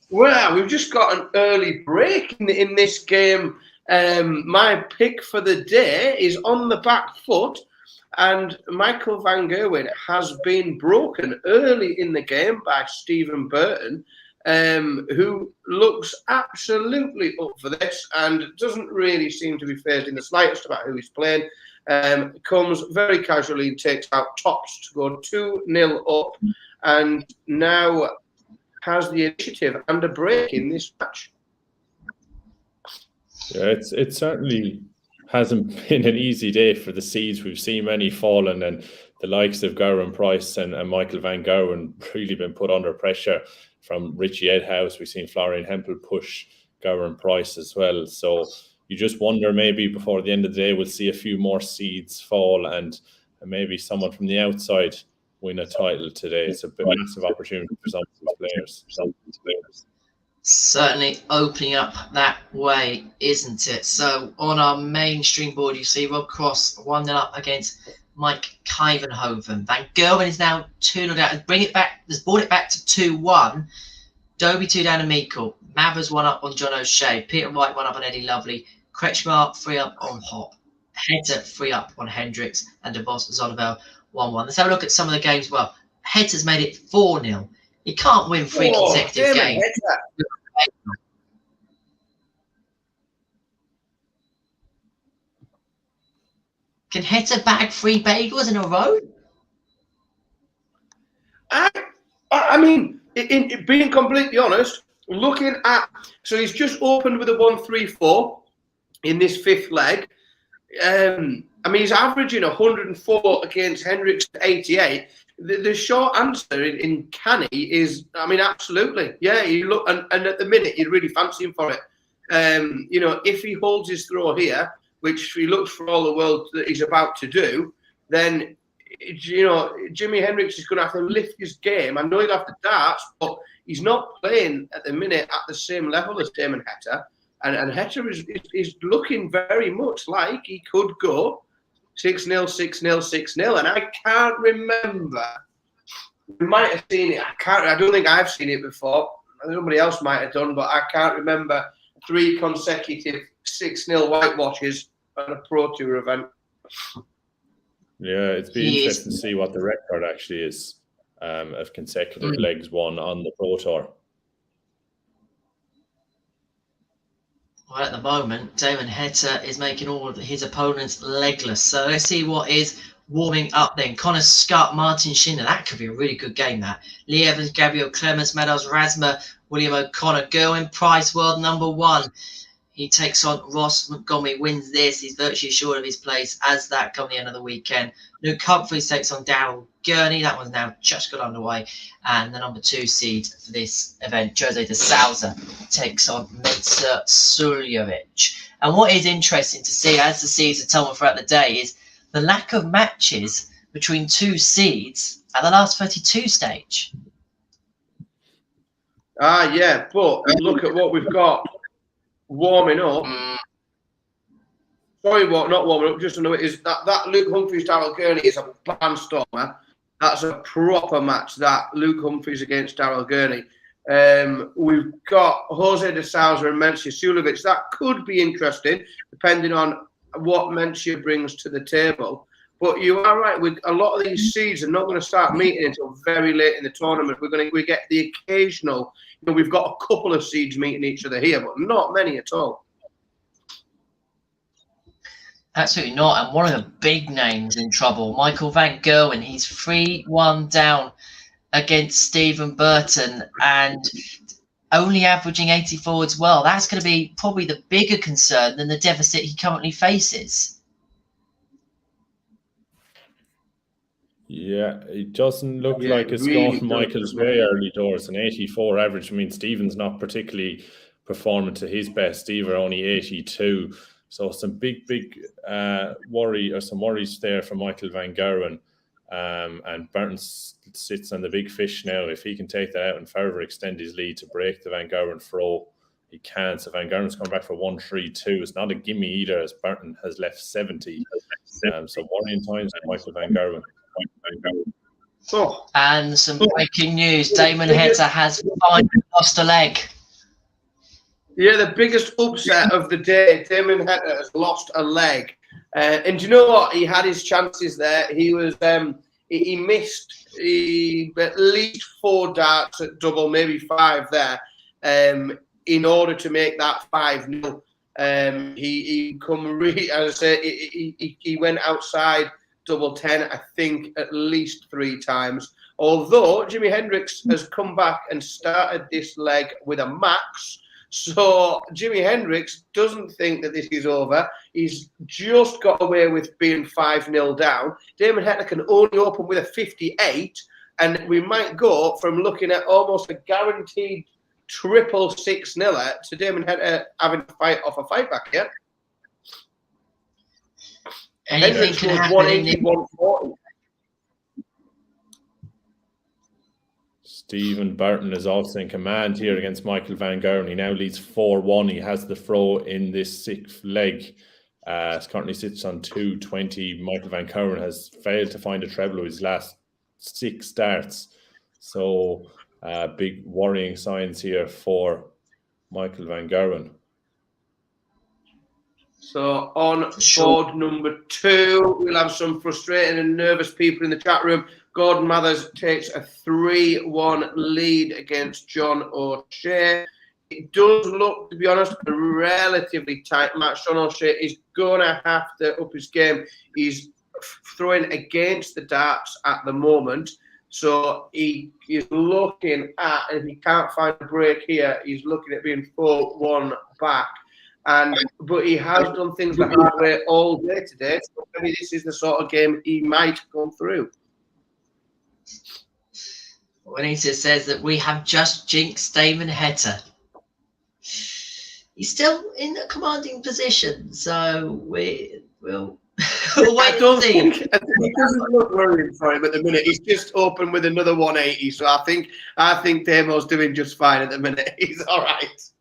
Well, we've just got an early break in this game. My pick for the day is on the back foot, and Michael van Gerwen has been broken early in the game by Stephen Burton, who looks absolutely up for this and doesn't really seem to be phased in the slightest about who he's playing. Comes very casually and takes out tops to go 2-0 up, and now has the initiative and a break in this match. Yeah, it certainly hasn't been an easy day for the seeds. We've seen many fallen, and the likes of Gerwin Price and Michael van Gerwen really been put under pressure from Richie Ed House. We've seen Florian Hempel push Gerwin Price as well. So you just wonder, maybe before the end of the day, we'll see a few more seeds fall and maybe someone from the outside win a title today. It's a massive opportunity for some of these players. Certainly opening up that way, isn't it? So on our main string board, you see Rob Cross 1-0 up against Mike Kivenhoven. Van Gerwen is now 2-0 down. Bring it back. Let's board it back to 2-1. Dobie 2 down to Meikle. Mathers 1 up on John O'Shea. Peter Wright 1 up on Eddie Lovely. Kretschmar 3 up on Hop. Heta 3 up on Hendrix. And DeVos Zonneveld 1-1. Let's have a look at some of the games. Well, Heta's made it 4-0. He can't win 3 consecutive games. Can Heta bag 3 bagels in a row? I mean, in being completely honest, looking at, so he's just opened with a 1-3-4 in this 5th leg. I mean, he's averaging 104 against Hendrix 88. The short answer in Canny is, I mean, absolutely. Yeah, you look, and at the minute, you'd really fancy him for it. You know, if he holds his throw here, which he looks for all the world that he's about to do, then, you know, Jimi Hendrix is going to have to lift his game. I know he'll have the darts, but he's not playing at the minute at the same level as Damon Heta. And Heta is looking very much like he could go 6-0, 6-0, 6-0. And I can't remember. We might have seen it. I don't think I've seen it before. Somebody else might have done, but I can't remember 3 consecutive 6-0 whitewashes at a Pro Tour event. Yeah, it's been interesting to see what the record actually is. of consecutive legs won on the Pro Tour. Well, at the moment, Damon Heta is making all of his opponents legless. So let's see what is warming up then. Connor Scott, Martin Schindler. That could be a really good game, that. Lee Evans, Gabriel Clemens, Meadows, Rasma, William O'Connor, Gerwin, Price, world number 1. He takes on Ross Montgomery, wins this. He's virtually assured of his place as that come the end of the weekend. Luke Humphreys takes on Daryl Gurney. That one's now just got underway. And the number 2 seed for this event, Jose de Souza, takes on Mcewen Suljovic. And what is interesting to see as the seeds are told throughout the day is the lack of matches between 2 seeds at the last 32 stage. Yeah, but look at what we've got warming up. Sorry, not warming up, just to know it is that Luke Humphries, Daryl Gurney is a barnstormer. That's a proper match, that Luke Humphries against Daryl Gurney. We've got Jose de Souza and Mcewen Suljovic. That could be interesting, depending on what Mcewen brings to the table. But you are right, with a lot of these seeds are not going to start meeting until very late in the tournament. We get the occasional, we've got a couple of seeds meeting each other here, but not many at all. Absolutely not. And one of the big names in trouble, Michael van Gerwen. He's 3-1 down against Stephen Burton and only averaging 84 as well. That's going to be probably the bigger concern than the deficit he currently faces. Yeah, it doesn't look Yeah, like it's really gone Michael's way early doors. An 84 average. I mean, Stephen's not particularly performing to his best either, only 82. So some big worry or some worries there for Michael van Gerwen. And Burton sits on the big fish now. If he can take that out and further extend his lead to break the van Gerwen throw, he can. So van Gerwen's coming back for 1-3-2. It's not a gimme either, as Burton has left 70. So worrying times for Michael van Gerwen. And some breaking news. Damon Heta has finally lost a leg. Yeah, the biggest upset of the day. Damon Heta has lost a leg. And do you know what? He had his chances there. He was he missed at least 4 darts at double, maybe 5 there, in order to make that 5-0. He come really, as I say, he went outside double 10, I think, at least 3 times. Although Jimi Hendrix has come back and started this leg with a max. So Jimi Hendrix doesn't think that this is over. He's just got away with being 5-0 down. Damon Heta can only open with a 58, and we might go from looking at almost a guaranteed triple 6-0 to Damon Heta having to fight off a fight back here. Hendrix was 180, 140. Stephen Burton is also in command here against Michael van Gerwen. He now leads 4-1. He has the throw in this 6th leg. Currently sits on 220. Michael van Gerwen has failed to find a treble with his last 6 starts. So big worrying signs here for Michael van Gerwen. So on board number 2, we'll have some frustrated and nervous people in the chat room. Gordon Mathers takes a 3-1 lead against John O'Shea. It does look, to be honest, a relatively tight match. John O'Shea is going to have to up his game. He's throwing against the darts at the moment. So he is looking at, if he can't find a break here, he's looking at being 4-1 back. But he has done things the hard way all day today. So maybe this is the sort of game he might come through. Juanita says that we have just jinxed Damon Heta. He's still in a commanding position, so we'll wait and see. It doesn't look worrying for him at the minute. He's just open with another 180, so I think Damo's doing just fine at the minute. He's all right.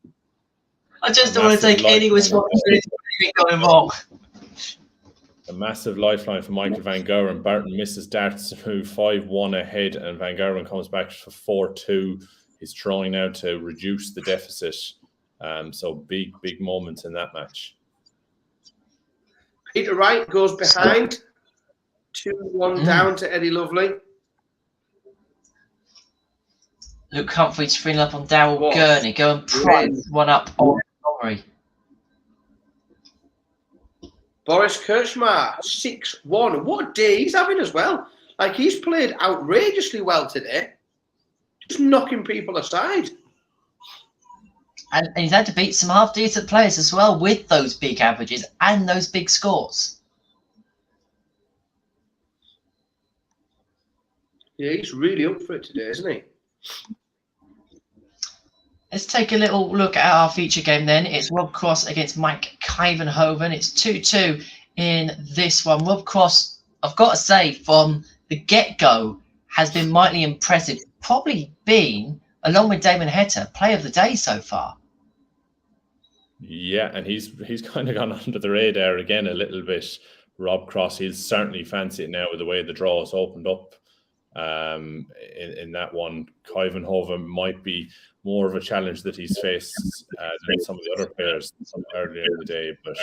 I just don't want to take any responsibility for anything going wrong. A massive lifeline for Michael van Gerwen. Burton misses darts to move 5-1 ahead, and van Gerwen comes back for 4-2. He's trying now to reduce the deficit. So big moments in that match. Peter Wright goes behind. 2-1 down to Eddie Lovely. Luke Humphreys 3 up on Daryl Gurney. Go and price 1 up on Montgomery. Boris Kirchmar 6-1. What a day he's having as well. Like, he's played outrageously well today. Just knocking people aside. And he's had to beat some half-decent players as well with those big averages and those big scores. Yeah, he's really up for it today, isn't he? Let's take a little look at our feature game then. It's Rob Cross against Mike Kivenhoven. It's 2-2 in this one. Rob Cross, I've got to say, from the get-go, has been mightily impressive. Probably been, along with Damon Heta, player of the day so far. Yeah, and he's kind of gone under the radar again a little bit. Rob Cross, he'll certainly fancy it now with the way the draw has opened up. In that one, Kivenhoven might be more of a challenge that he's faced than some of the other players earlier in the day. But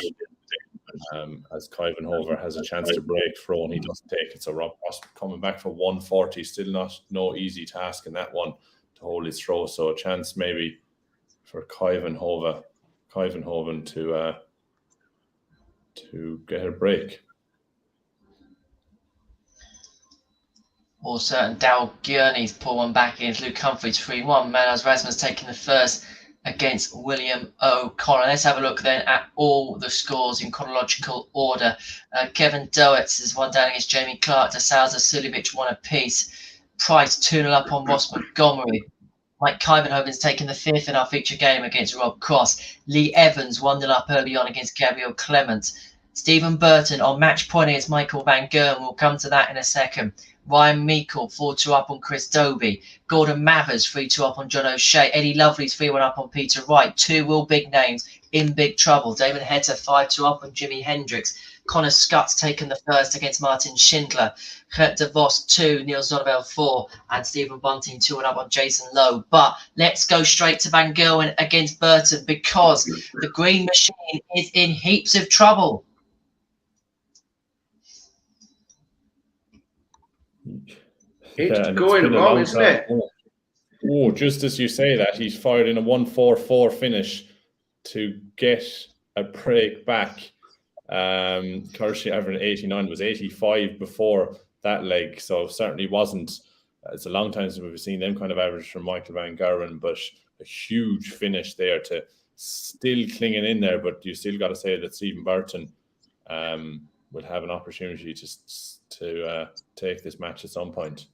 as Kivenhoven has a chance to break throw and he doesn't take it, so Rob Cross coming back for 140, still no easy task in that one to hold his throw. So a chance maybe for Kivenhoven to get a break. Or certain Daryl Gurney's pull one back against Luke Humphreys 3-1. Manos Rasmus taking the first against William O'Connor. Let's have a look then at all the scores in chronological order. Kevin Doetz is 1 down against Jamie Clark. De Souza, Sulivic 1 apiece. Price 2-0 up on Ross Montgomery. Mike Kivenhoven's taking the 5th in our feature game against Rob Cross. Lee Evans 1-0 up early on against Gabriel Clement. Stephen Burton on match point against Michael Van Gerwen. We'll come to that in a second. Ryan Meikle 4-2 up on Chris Dobie. Gordon Mathers 3-2 up on John O'Shea. Eddie Lovely's 3-1 up on Peter Wright. 2 real big names in big trouble. Damon Heta 5-2 up on Jimi Hendrix. Connor Scott's taken the first against Martin Schindler. Kurt De Vos 2, Niels Zonneveld 4, and Stephen Bunting 2-1 up on Jason Lowe. But let's go straight to Van Gerwen against Burton because the green machine is in heaps of trouble. It's going wrong, isn't it? Oh, just as you say that, he's fired in a 1-4-4 finish to get a break back. Kershey averaging 89, was 85 before that leg, so certainly wasn't. It's a long time since we've seen them kind of average from Michael Van Gerwen, but a huge finish there to still clinging in there. But you still got to say that Stephen Burton will have an opportunity to take this match at some point.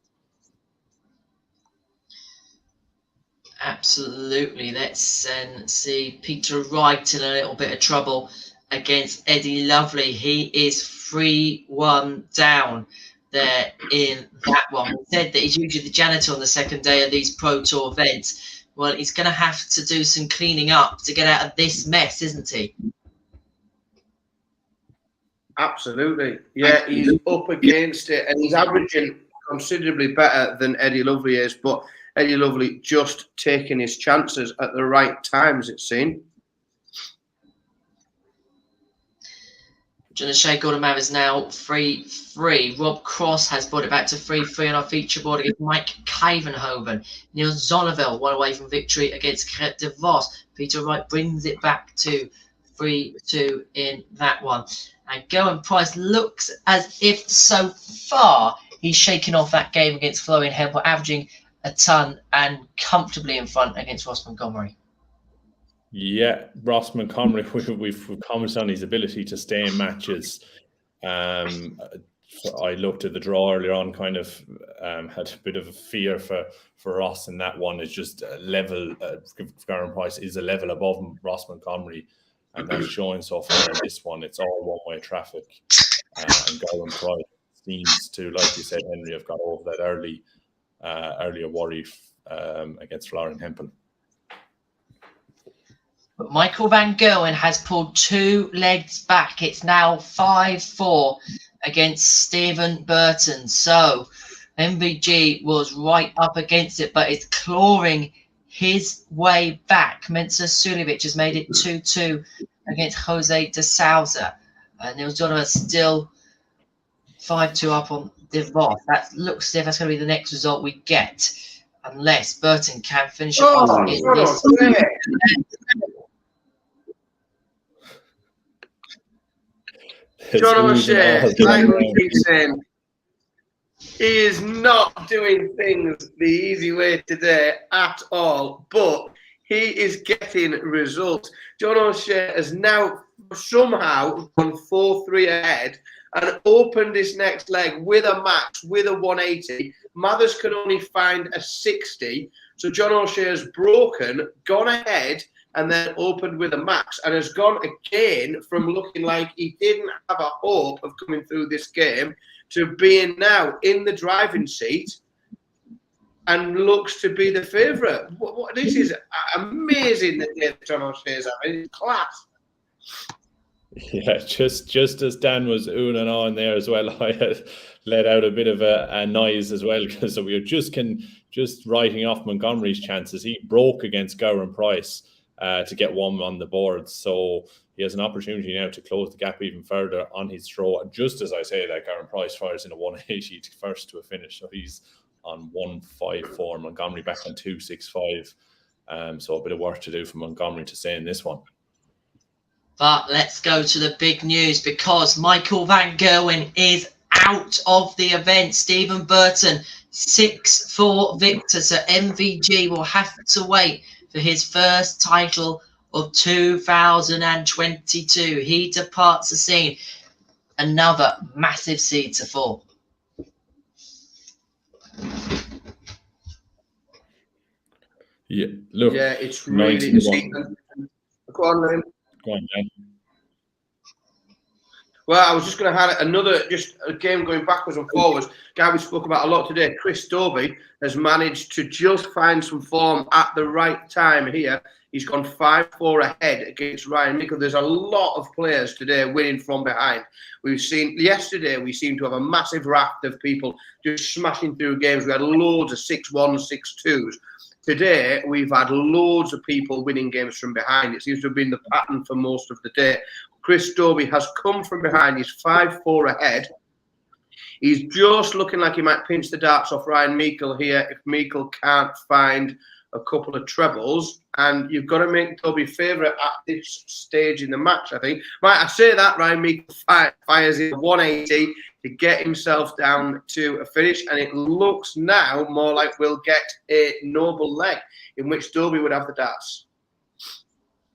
Absolutely. Let's see Peter Wright in a little bit of trouble against Eddie Lovely. He is 3-1 down there in that one. We said that he's usually the janitor on the second day of these Pro Tour events. Well, he's going to have to do some cleaning up to get out of this mess, isn't he? Absolutely. Yeah, he's up against it and he's averaging considerably better than Eddie Lovely is, but Eddie Lovely just taking his chances at the right times, it seemed. John O'Shea Gordon Mav is now 3-3. Rob Cross has brought it back to 3-3 on our feature board against Mike Kivenhoven. Neil Zonneveld 1 away from victory against Kurt De Vos. Peter Wright brings it back to 3-2 in that one. And Gerwin Price looks as if so far he's shaking off that game against Florian Hempel, averaging a ton and comfortably in front against Ross Montgomery. Yeah, Ross Montgomery, we've commented on his ability to stay in matches. I looked at the draw earlier on, kind of had a bit of a fear for Ross in that one. It's just a level, Gerwin Price is a level above Ross Montgomery, and that's showing so far in this one. It's all one-way traffic. And Gerwin Price seems to, like you said, Henry, have got over that earlier worry against Florian Hempel. But Michael Van Gerwen has pulled 2 legs back. It's now 5-4 against Stephen Burton. So MVG was right up against it, but it's clawing his way back. Mensah Sulivic has made it 2-2 against Jose De Souza. Niels Donovan still 5-2 up on De Vos. That looks as if that's going to be the next result we get. unless Burton can finish Oh, off in this. John O'Shea, like we keep saying, he is not doing things the easy way today at all, but he is getting results. John O'Shea has now somehow gone 4-3 ahead and opened his next leg with a max, with a 180. Mathers can only find a 60. So John O'Shea has broken, gone ahead, and then opened with a max, and has gone again from looking like he didn't have a hope of coming through this game to being now in the driving seat and looks to be the favourite. This is amazing that John O'Shea is having. It's class. Yeah, just as Dan was oohing and on there as well, I had let out a bit of a noise as well, because we were just writing off Montgomery's chances. He broke against Gowan Price to get one on the board, so he has an opportunity now to close the gap even further on his throw. And just as I say that, Gowan Price fires in a 180 first to a finish, so he's on 154. Montgomery back on 265. So a bit of work to do for Montgomery to stay in this one. But let's go to the big news, because Michael van Gerwen is out of the event. Stephen Burton, 6-4 victor. So MVG will have to wait for his first title of 2022. He departs the scene. Another massive seed to fall. Yeah, look. Yeah, it's really the Go on, Lynn. Go on, Dan. Well, I was just going to highlight another, just a game going backwards and forwards. Guy we spoke about a lot today, Chris Dobie, has managed to just find some form at the right time here. He's gone 5-4 ahead against Ryan Mickle. There's a lot of players today winning from behind. We've seen, yesterday, we seemed to have a massive raft of people just smashing through games. We had loads of 6-1s, 6-2s. Today, we've had loads of people winning games from behind. It seems to have been the pattern for most of the day. Chris Dobie has come from behind. He's 5-4 ahead. He's just looking like he might pinch the darts off Ryan Meikle here if Meikle can't find a couple of trebles. And you've got to make Dobie favourite at this stage in the match, I think. Right, I say that, Ryan Meikle fires in 180 to get himself down to a finish. And it looks now more like we'll get a noble leg in which Dobie would have the darts.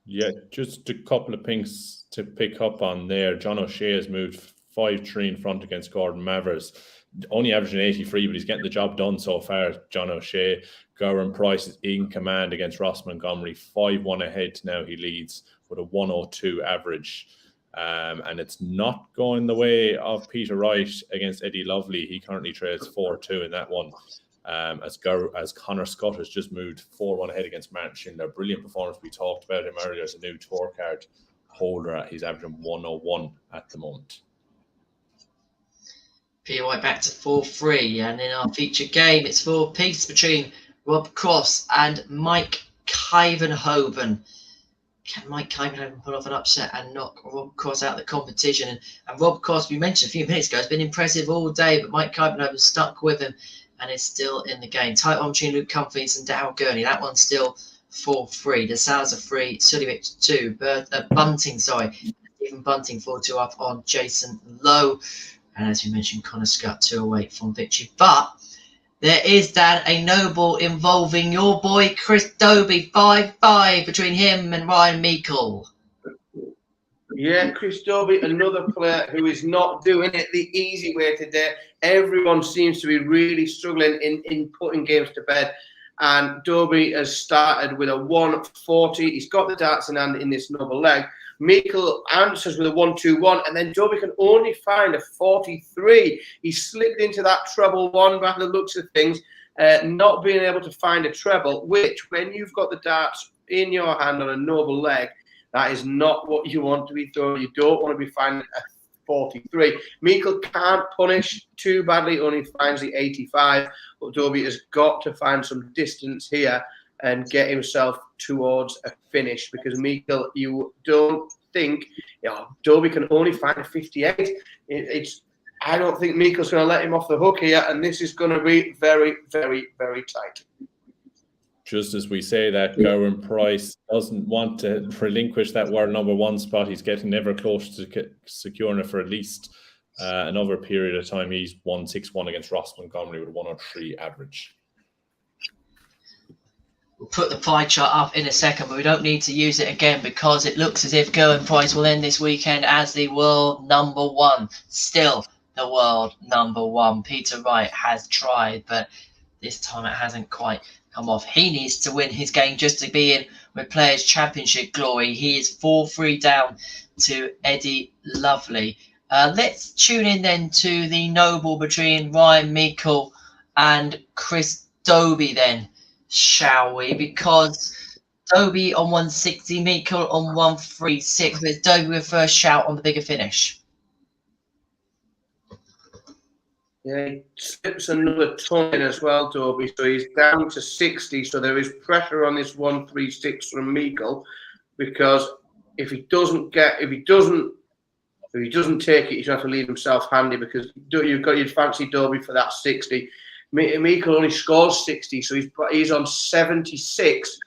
Yeah, just a couple of things to pick up on there. John O'Shea has moved 5-3 in front against Gordon Mavers. Only averaging 83, but he's getting the job done so far, John O'Shea. Gowan Price is in command against Ross Montgomery. 5-1 ahead now he leads with a 102 average. And it's not going the way of Peter Wright against Eddie Lovely. He currently trails 4-2 in that one. As Connor Scott has just moved 4-1 ahead against Martin Schindler. Brilliant performance. We talked about him earlier as a new tour card holder. He's averaging 101 at the moment. POI back to 4-3, and in our featured game, it's 4-piece between Rob Cross and Mike Kivenhoven. Can Mike Kivenhoven pull off an upset and knock Rob Cross out of the competition? And Rob Cross, we mentioned a few minutes ago, has been impressive all day, but Mike Kivenhoven stuck with him and is still in the game. Tight one between Luke Humphreys and Daryl Gurney. That one's still 4-3. The Salazar 3, Sulivic 2. Bunting, Stephen Bunting 4-2 up on Jason Lowe. And as we mentioned, Connor Scott 2-8 from victory. But there is, Dan, a noble involving your boy Chris Dobie, 5-5 between him and Ryan Meikle. Yeah, Chris Dobie, another player who is not doing it the easy way today. Everyone seems to be really struggling in putting games to bed. And Dobie has started with a 140. He's got the darts in hand in this noble leg. Meikle answers with a 1-2-1, and then Dobie can only find a 43. He slipped into that treble one by the looks of things, not being able to find a treble, which, when you've got the darts in your hand on a noble leg, that is not what you want to be throwing. You don't want to be finding a 43. Meikle can't punish too badly, only finds the 85, but Dobie has got to find some distance here and get himself towards a finish, because Meikle, you don't think, Dobie can only find a 58. I don't think Meikle's going to let him off the hook here, and this is going to be very, very, very tight. just as we say that, Gerwin Price doesn't want to relinquish that world number one spot. He's getting ever closer to securing it for at least another period of time. He's won 6-1 against Ross Montgomery with a 103 average. We'll put the pie chart up in a second, but we don't need to use it again because it looks as if Gerwin Price will end this weekend as the world number one. Still the world number one. Peter Wright has tried, but this time it hasn't quite come off. He needs to win his game just to be in with Players' Championship glory. He is 4-3 down to Eddie Lovely. Let's tune in then to the noble between Ryan Meikle and Chris Dobie then, shall we? Because Dobie on 160, Meikle on 136, with Dobie with first shout on the bigger finish. Yeah, he slips another ton in as well, Dobie. So he's down to 60. So there is pressure on this 136 from Meikle, because if he doesn't take it, he's going to have to leave himself handy, because you'd fancy Dobie for that 60. Meikle only scores 60, so he's on 76.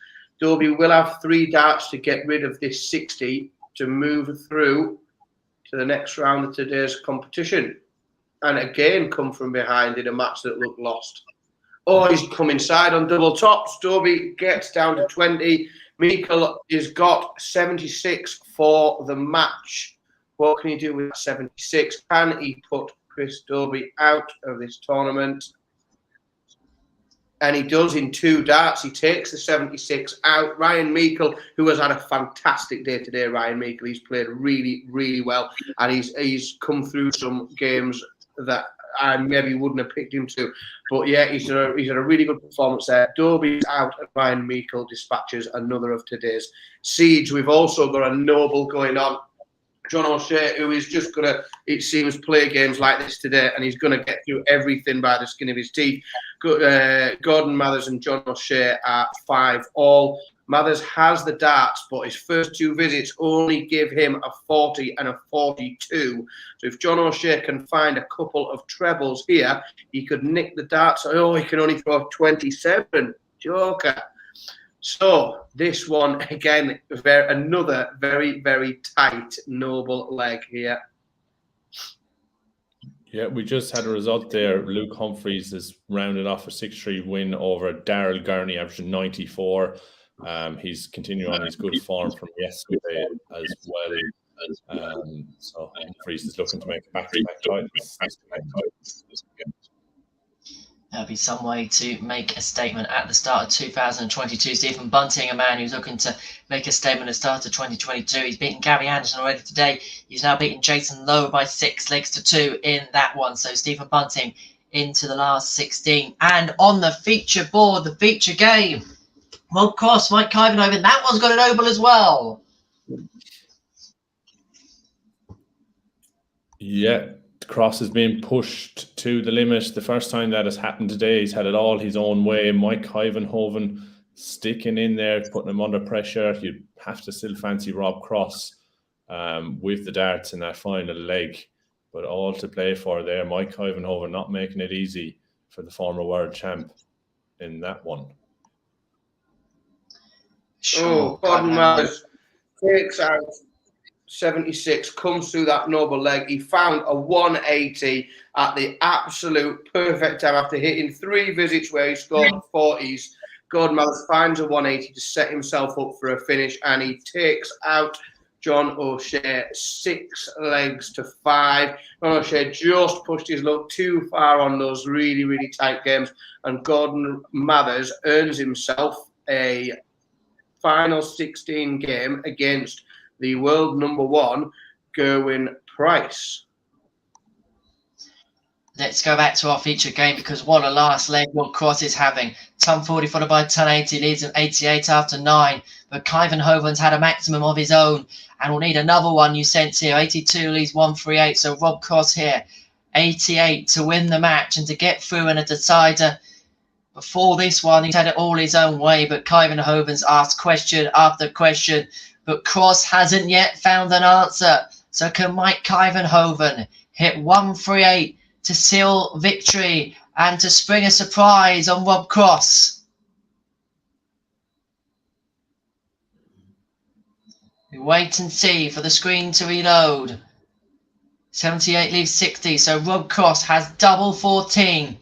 Dobie will have 3 darts to get rid of this 60 to move through to the next round of today's competition, and again come from behind in a match that looked lost. Oh, he's come inside on double tops. Dobie gets down to 20. Meikle has got 76 for the match. What can he do with 76? Can he put Chris Dobie out of this tournament? And he does in 2 darts. He takes the 76 out. Ryan Meikle, who has had a fantastic day today, Ryan Meikle, he's played really, really well. And he's come through some games that I maybe wouldn't have picked him to. But yeah, he's had a really good performance there. Dobie's out and Ryan Meikle dispatches another of today's siege. We've also got a noble going on. John O'Shea, who is just going to, it seems, play games like this today, and he's going to get through everything by the skin of his teeth. Gordon Mathers and John O'Shea are 5-all. Mathers has the darts, but his first 2 visits only give him a 40 and a 42. So if John O'Shea can find a couple of trebles here, he could nick the darts. Oh, he can only throw 27. Joker. So this one, again, another very, very tight, noble leg here. Yeah, we just had a result there. Luke Humphreys has rounded off a 6-3 win over Daryl Gurney, averaging 94. He's continuing on his good form from yesterday as well. So Humphreys is looking to make a back-to-back titles. There'll be some way to make a statement at the start of 2022. Stephen Bunting, a man who's looking to make a statement at the start of 2022. He's beaten Gary Anderson already today. He's now beaten Jason Lowe by 6 legs to 2 in that one. So Stephen Bunting into the last 16. And on the feature board, the feature game, Rob Cross, Mike Kivenhoven, that one's got a noble as well. Yeah. Cross is being pushed to the limit. The first time that has happened today, he's had it all his own way. Mike Kivenhoven sticking in there, putting him under pressure. You'd have to still fancy Rob Cross with the darts in that final leg, but all to play for there. Mike Kivenhoven not making it easy for the former world champ in that one. Oh, Gordon Mathers takes out 76, comes through that noble leg. He found a 180 at the absolute perfect time after hitting 3 visits where he scored 40s. Gordon Mathers finds a 180 to set himself up for a finish, and he takes out John O'Shea 6 legs to 5. John O'Shea just pushed his luck too far on those really, really tight games, and Gordon Mathers earns himself a final 16 game against the world number 1, Gerwin Price. Let's go back to our feature game, because what a last leg Rob Cross is having. Ton 40 followed by Ton 80, leads him 88 after 9. But Kivenhoven's had a maximum of his own, and will need another one, you sense here. 82 leads 138, so Rob Cross here, 88 to win the match and to get through in a decider. Before this one, he's had it all his own way, but Kivenhoven's asked question after question. But Cross hasn't yet found an answer. So can Mike Kivenhoven hit 138 to seal victory and to spring a surprise on Rob Cross? We wait and see for the screen to reload. 78 leaves 60, so Rob Cross has double 14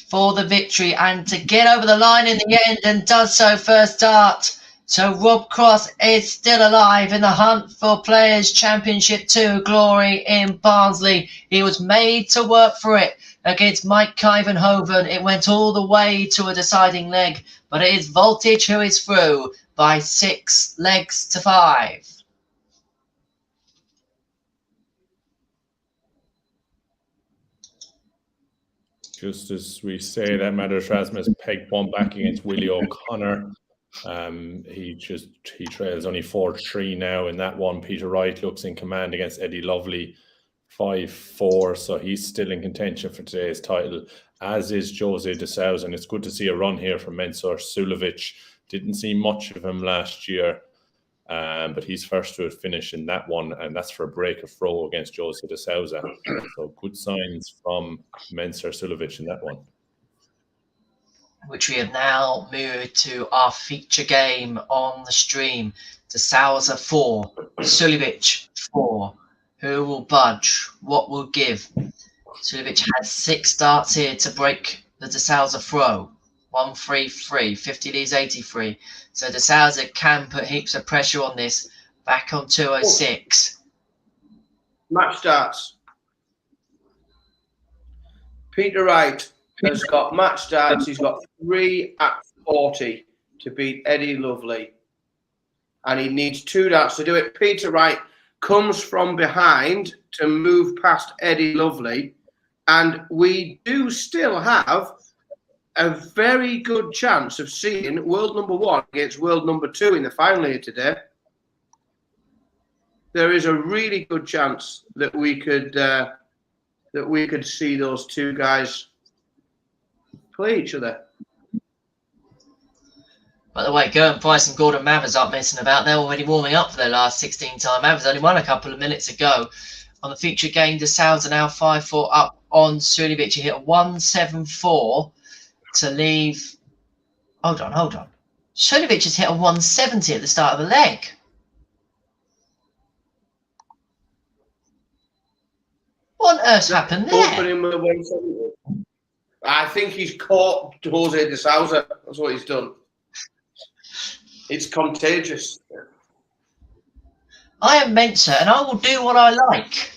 for the victory and to get over the line in the end, and does so first start. So Rob Cross is still alive in the hunt for Players' Championship 2 glory in Barnsley. He was made to work for it against Mike Kyvenhoven. It went all the way to a deciding leg, but it is Voltage who is through by 6 legs to 5. Just as we say that, Madras Rasmus pegged one back against Willie O'Connor. He trails only 4-3 now in that one. Peter Wright looks in command against Eddie Lovely, 5-4. So he's still in contention for today's title, as is Jose de Souza. And it's good to see a run here from Mensur Sulovic. Didn't see much of him last year, but he's first to finish in that one, and that's for a break of throw against Jose de Souza. So good signs from Mensur Sulovic in that one. Which we have now moved to our feature game on the stream. De Souza 4, Sulovic 4. Who will budge? What will give? Sulovic has 6 starts here to break the De Souza throw. 133, 50 leaves 83. So De Souza can put heaps of pressure on this. Back on 206. Match starts. Peter Wright has got match starts. He's got 3 at 40 to beat Eddie Lovely. And he needs 2 darts to do it. Peter Wright comes from behind to move past Eddie Lovely. And we do still have a very good chance of seeing world number 1 against world number 2 in the final here today. There is a really good chance that we could see those 2 guys play each other. By the way, Gerwin Price and Gordon Mathers aren't messing about. They're already warming up for their last 16-time. Mathers only won a couple of minutes ago. On the feature game, De Souza now 5-4 up on Sulovic. He hit a 174 to leave. Hold on. Sulovic has hit a 170 at the start of the leg. What on earth happened there? Opening with a 170. I think he's caught Jose de Souza. That's what he's done. It's contagious. I am Mensur, and I will do what I like.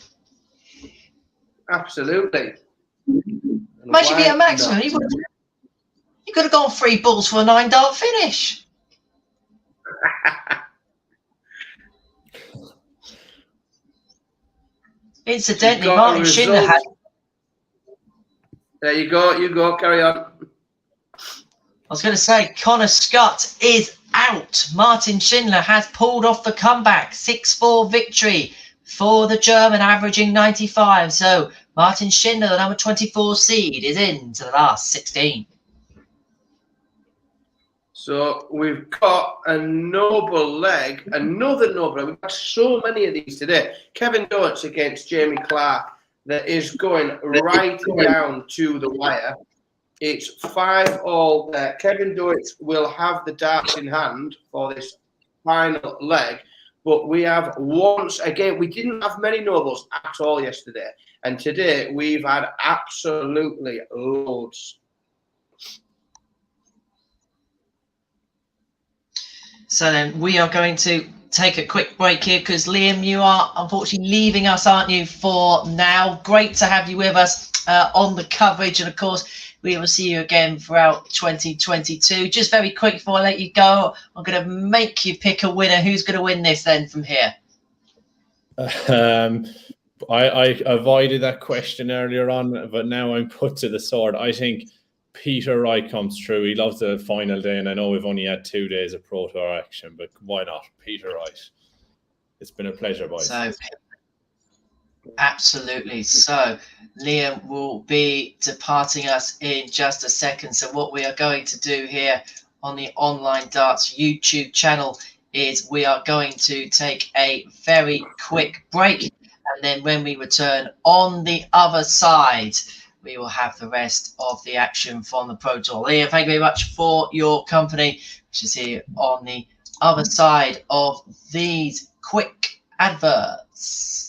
Absolutely. Imagine being a maximum. You could have gone 3 balls for a 9-dart finish. Incidentally, Martin Schindler had. There you go, carry on. I was going to say, Connor Scott is out. Martin Schindler has pulled off the comeback. 6-4 victory for the German, averaging 95. So Martin Schindler, the number 24 seed, is into the last 16. So we've got a noble leg, another noble. We've got so many of these today. Kevin Doets against Jamie Clark. That is going right down to the wire. It's 5-all there. Kevin Doets will have the darts in hand for this final leg. But we have once again, we didn't have many nobles at all yesterday. And today we've had absolutely loads. So then we are going to take a quick break here because Liam, you are unfortunately leaving us, aren't you, for now? Great to have you with us on the coverage. And of course, we will see you again throughout 2022. Just very quick before I let you go, I'm going to make you pick a winner. Who's going to win this then from here? I avoided that question earlier on, but now I'm put to the sword. I think Peter Wright comes through. He loves the final day, and I know we've only had 2 days of Pro Tour action, but why not? Peter Wright. It's been a pleasure, boys. So, absolutely. So Liam will be departing us in just a second. So what we are going to do here on the Online Darts YouTube channel is we are going to take a very quick break. And then when we return on the other side, we will have the rest of the action from the Pro Tour. Liam, thank you very much for your company. We shall see you on the other side of these quick adverts.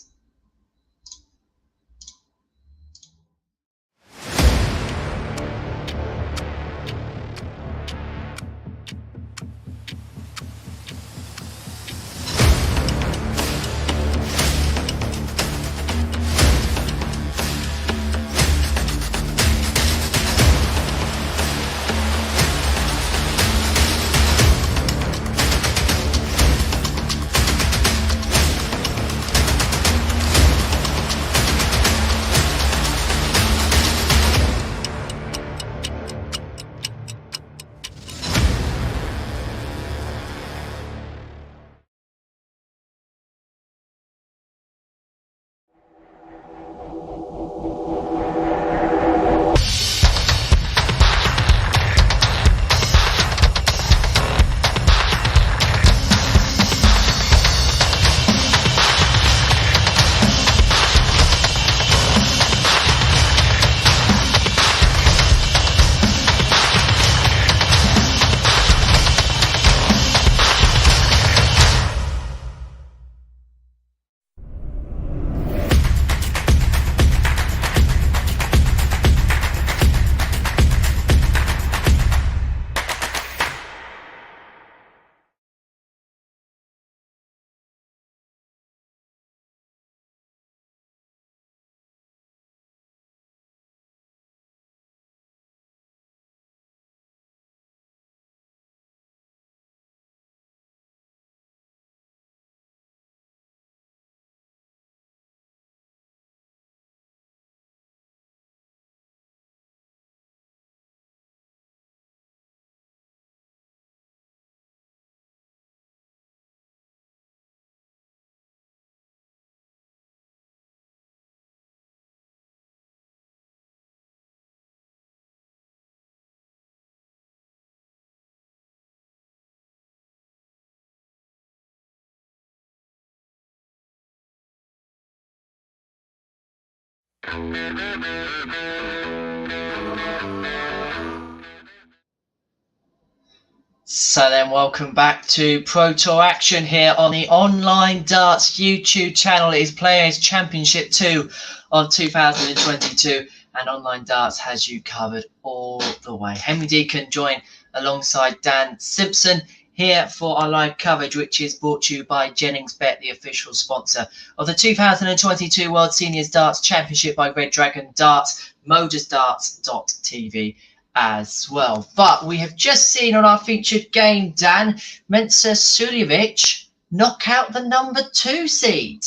So then welcome back to Pro Tour action here on the Online Darts YouTube channel. It is Players Championship 2 of 2022 and Online Darts has you covered all the way. Henry Deacon joined alongside Dan Simpson here for our live coverage, which is brought to you by Jennings Bet, the official sponsor of the 2022 World Seniors Darts Championship by Red Dragon Darts, modusdarts.tv as well. But we have just seen on our featured game, Dan, Mensah Suljovic knock out the number 2 seed.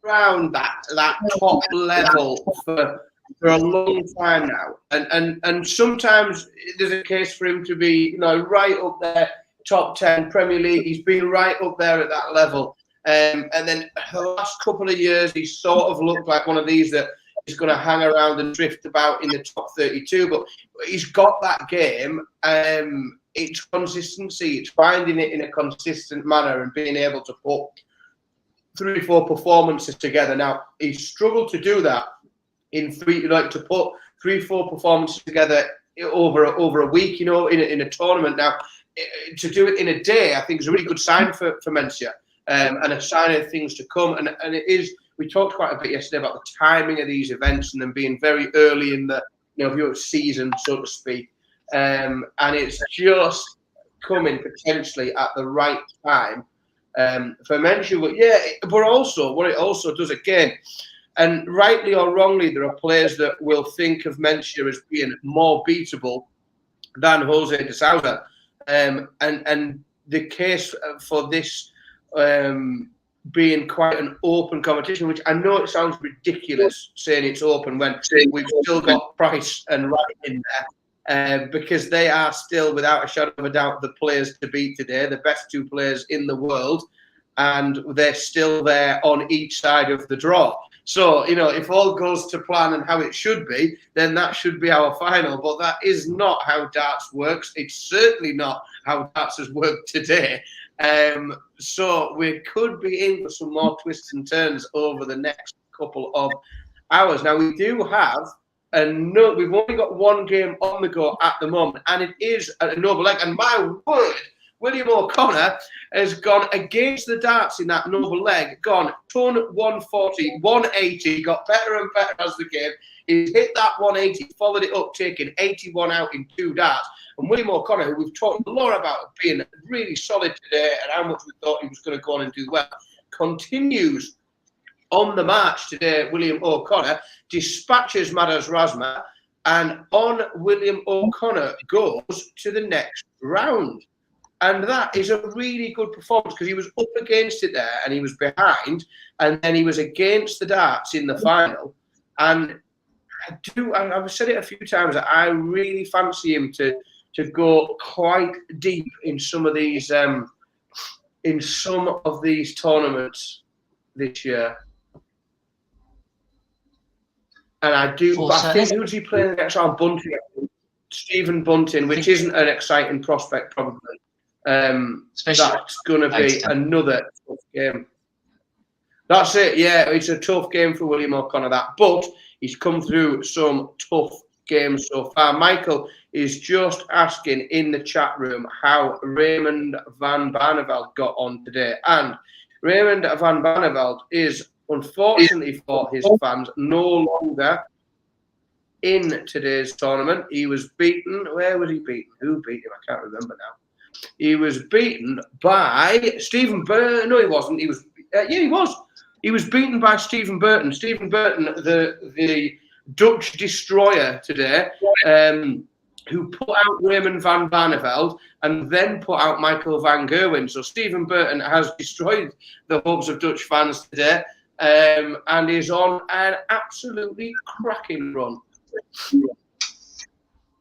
Around that top level for a long time now, and sometimes there's a case for him to be, right up there, top 10 Premier League. He's been right up there at that level, and then the last couple of years he's sort of looked like one of these that is going to hang around and drift about in the top 32. But he's got that game. It's consistency. It's finding it in a consistent manner and being able to put 3-4 performances together. Now he's struggled to do that in to put 3-4 performances together over a week, in a tournament. Now to do it in a day, I think is a really good sign for Mensah, and a sign of things to come. And it is. We talked quite a bit yesterday about the timing of these events and them being very early in the season, so to speak. And it's just coming potentially at the right time. For Mensah, but also what it also does again, and rightly or wrongly, there are players that will think of Mensah as being more beatable than Jose de Sousa, and the case for this being quite an open competition, which I know it sounds ridiculous saying it's open when we've still got Price and Wright in there. Because they are still, without a shadow of a doubt, the players to beat today, the best 2 players in the world, and they're still there on each side of the draw. So, if all goes to plan and how it should be, then that should be our final. But that is not how darts works. It's certainly not how darts has worked today. So we could be in for some more twists and turns over the next couple of hours. Now, we do have And no, we've only got one game on the go at the moment, and it is a noble leg. And my word, William O'Connor has gone against the darts in that noble leg, gone ton 140, 180, got better and better as the game. He's hit that 180, followed it up, taking 81 out in 2 darts. And William O'Connor, who we've talked a lot about being really solid today and how much we thought he was going to go on and do well, continues on the march today. William O'Connor dispatches Madas Razma, and on William O'Connor goes to the next round. And that is a really good performance because he was up against it there and he was behind, and then he was against the darts in the final. And I've said it a few times that I really fancy him to go quite deep in some of these tournaments this year. And I do. I think who's he playing next round? Bunting, Stephen Bunting, which isn't an exciting prospect probably. That's going to be another tough game. That's it. Yeah, it's a tough game for William O'Connor. But he's come through some tough games so far. Michael is just asking in the chat room how Raymond van Barneveld got on today, and Raymond van Barneveld is, unfortunately for his fans, no longer in today's tournament. He was beaten. Where was he beaten? Who beat him? I can't remember now. He was beaten by Stephen Burton. No, he wasn't. He was. He was. He was beaten by Stephen Burton. Stephen Burton, the Dutch destroyer today, who put out Raymond van Barneveld and then put out Michael van Gerwen. So Stephen Burton has destroyed the hopes of Dutch fans today. And is on an absolutely cracking run.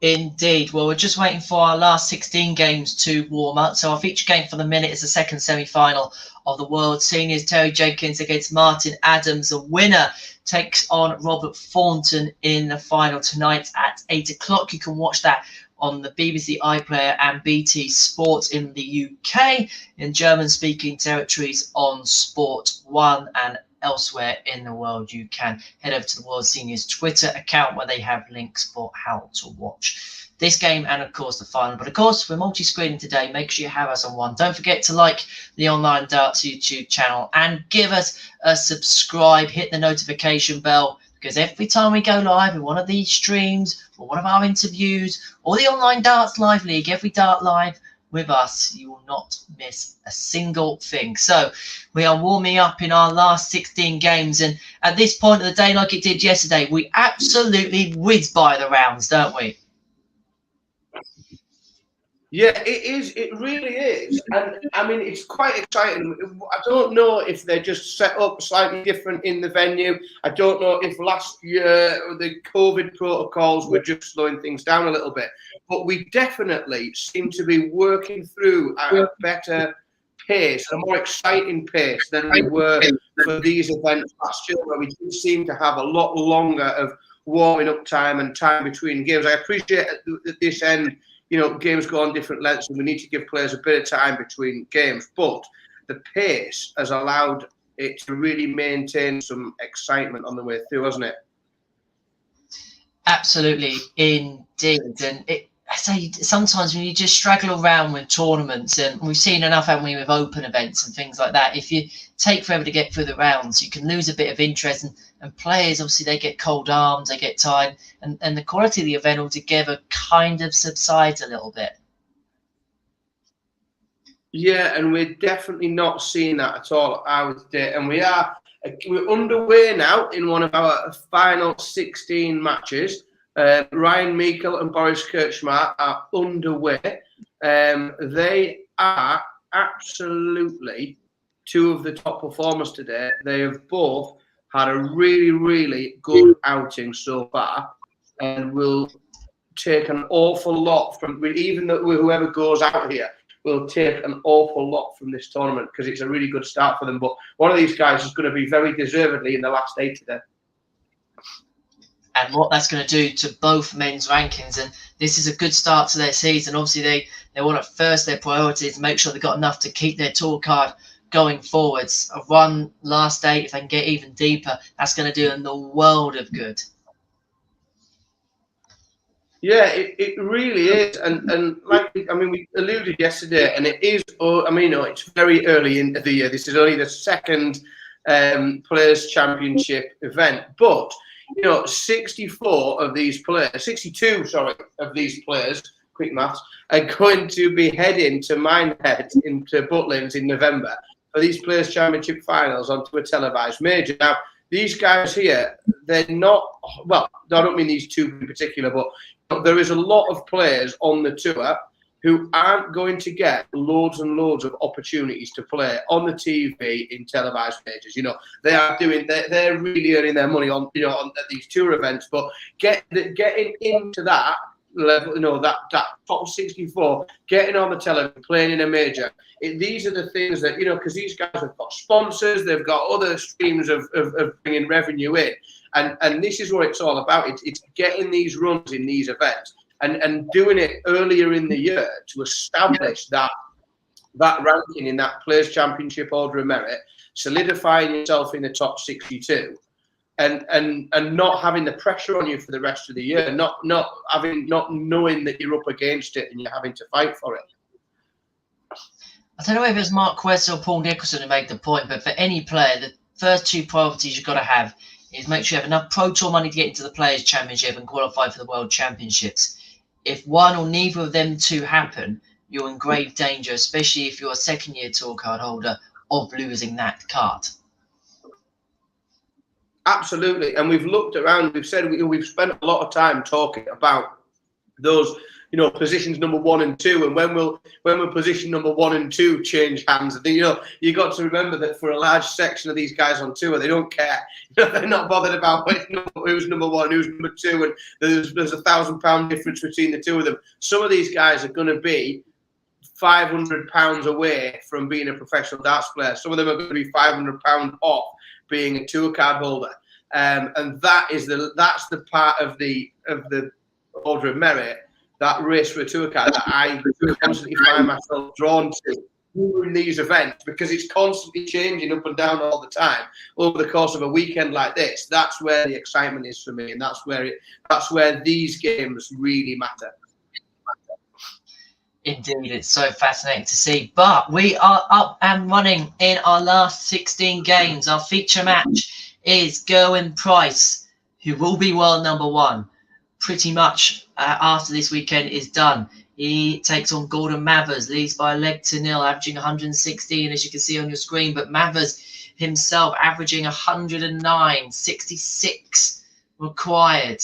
Indeed. Well, we're just waiting for our last 16 games to warm up. So our feature game for the minute is the second semi-final of the World Seniors. Terry Jenkins against Martin Adams. The winner takes on Robert Thornton in the final tonight at 8 o'clock. You can watch that on the BBC iPlayer and BT Sport in the UK, in German-speaking territories on Sport 1, and elsewhere in the world you can head over to the World Seniors Twitter account where they have links for how to watch this game and of course the final. But of course we're multi-screening today. Make sure you have us on one. Don't forget to like the Online Darts YouTube channel and give us a subscribe. Hit the notification bell, because every time we go live in one of these streams or one of our interviews or the Online Darts Live League, every Dart Live with us, you will not miss a single thing. So we are warming up in our last 16 games, and at this point of the day, like it did yesterday, we absolutely whiz by the rounds, don't we? Yeah, it is. It really is. And I mean, it's quite exciting. I don't know if they're just set up slightly different in the venue. I don't know if last year the COVID protocols were just slowing things down a little bit. But we definitely seem to be working through at a better pace, a more exciting pace than we were for these events last year, where we did seem to have a lot longer of warming up time and time between games. I appreciate at this end, you know, games go on different lengths and we need to give players a bit of time between games, but the pace has allowed it to really maintain some excitement on the way through, hasn't it? Absolutely, indeed. And I say sometimes when you just straggle around with tournaments, and we've seen enough, haven't we, with open events and things like that, if you take forever to get through the rounds, you can lose a bit of interest, and players, obviously, they get cold arms, they get tired, and the quality of the event altogether kind of subsides a little bit. Yeah, and we're definitely not seeing that at all out today. And we're underway now in one of our final 16 matches. Ryan Meikle and Boris Kirchmar are underway. They are absolutely two of the top performers today. They have both had a really, really good outing so far, and will take an awful lot from, even though whoever goes out here will take an awful lot from this tournament, because it's a really good start for them. But one of these guys is going to be very deservedly in the last 8 today. And what that's going to do to both men's rankings, and this is a good start to their season. Obviously, they want to first, their priority is make sure they've got enough to keep their tour card going forwards. A run last 8, if they can get even deeper, that's going to do them the world of good. Yeah, it really is, and like we alluded yesterday, and it is. It's very early into the year. This is only the second Players Championship event, but 62 of these players, quick maths, are going to be heading to Minehead into Butlins in November for these Players Championship finals onto a televised major. Now, these guys here, they're not. Well, I don't mean these two in particular, but there is a lot of players on the tour who aren't going to get loads and loads of opportunities to play on the TV in televised majors. They're really earning their money on at these tour events, but getting into that level, that top 64, getting on the television, playing in a major. These are the things that because these guys have got sponsors, they've got other streams of bringing revenue in. And this is what it's all about. It's getting these runs in these events and doing it earlier in the year to establish that ranking in that Players Championship order of merit, solidifying yourself in the top 62, and not having the pressure on you for the rest of the year, not knowing that you're up against it and you're having to fight for it. I don't know if it was Mark West or Paul Nicholson who made the point, but for any player, the first two priorities you've got to have is make sure you have enough Pro Tour money to get into the Players' Championship and qualify for the World Championships. If one or neither of them two happen, you're in grave danger, especially if you're a second-year tour card holder, of losing that card. Absolutely. And we've looked around, we've said we've spent a lot of time talking about those positions number 1 and 2, and when will position number 1 and 2 change hands? I think you got to remember that for a large section of these guys on tour, they don't care. They're not bothered about who's number 1, who's number 2, and there's £1,000 difference between the two of them. Some of these guys are going to be £500 away from being a professional darts player. Some of them are going to be £500 off being a tour card holder, and that's the part of the order of merit. That race for a tour card that I constantly find myself drawn to during these events, because it's constantly changing up and down all the time over the course of a weekend like this. That's where the excitement is for me, and that's where these games really matter. Indeed, it's so fascinating to see. But we are up and running in our last 16 games. Our feature match is Gerwin Price, who will be world number 1. Pretty much after this weekend is done. He takes on Gordon Mathers, leads by a leg to nil, averaging 116, as you can see on your screen. But Mathers himself averaging 109, 66 required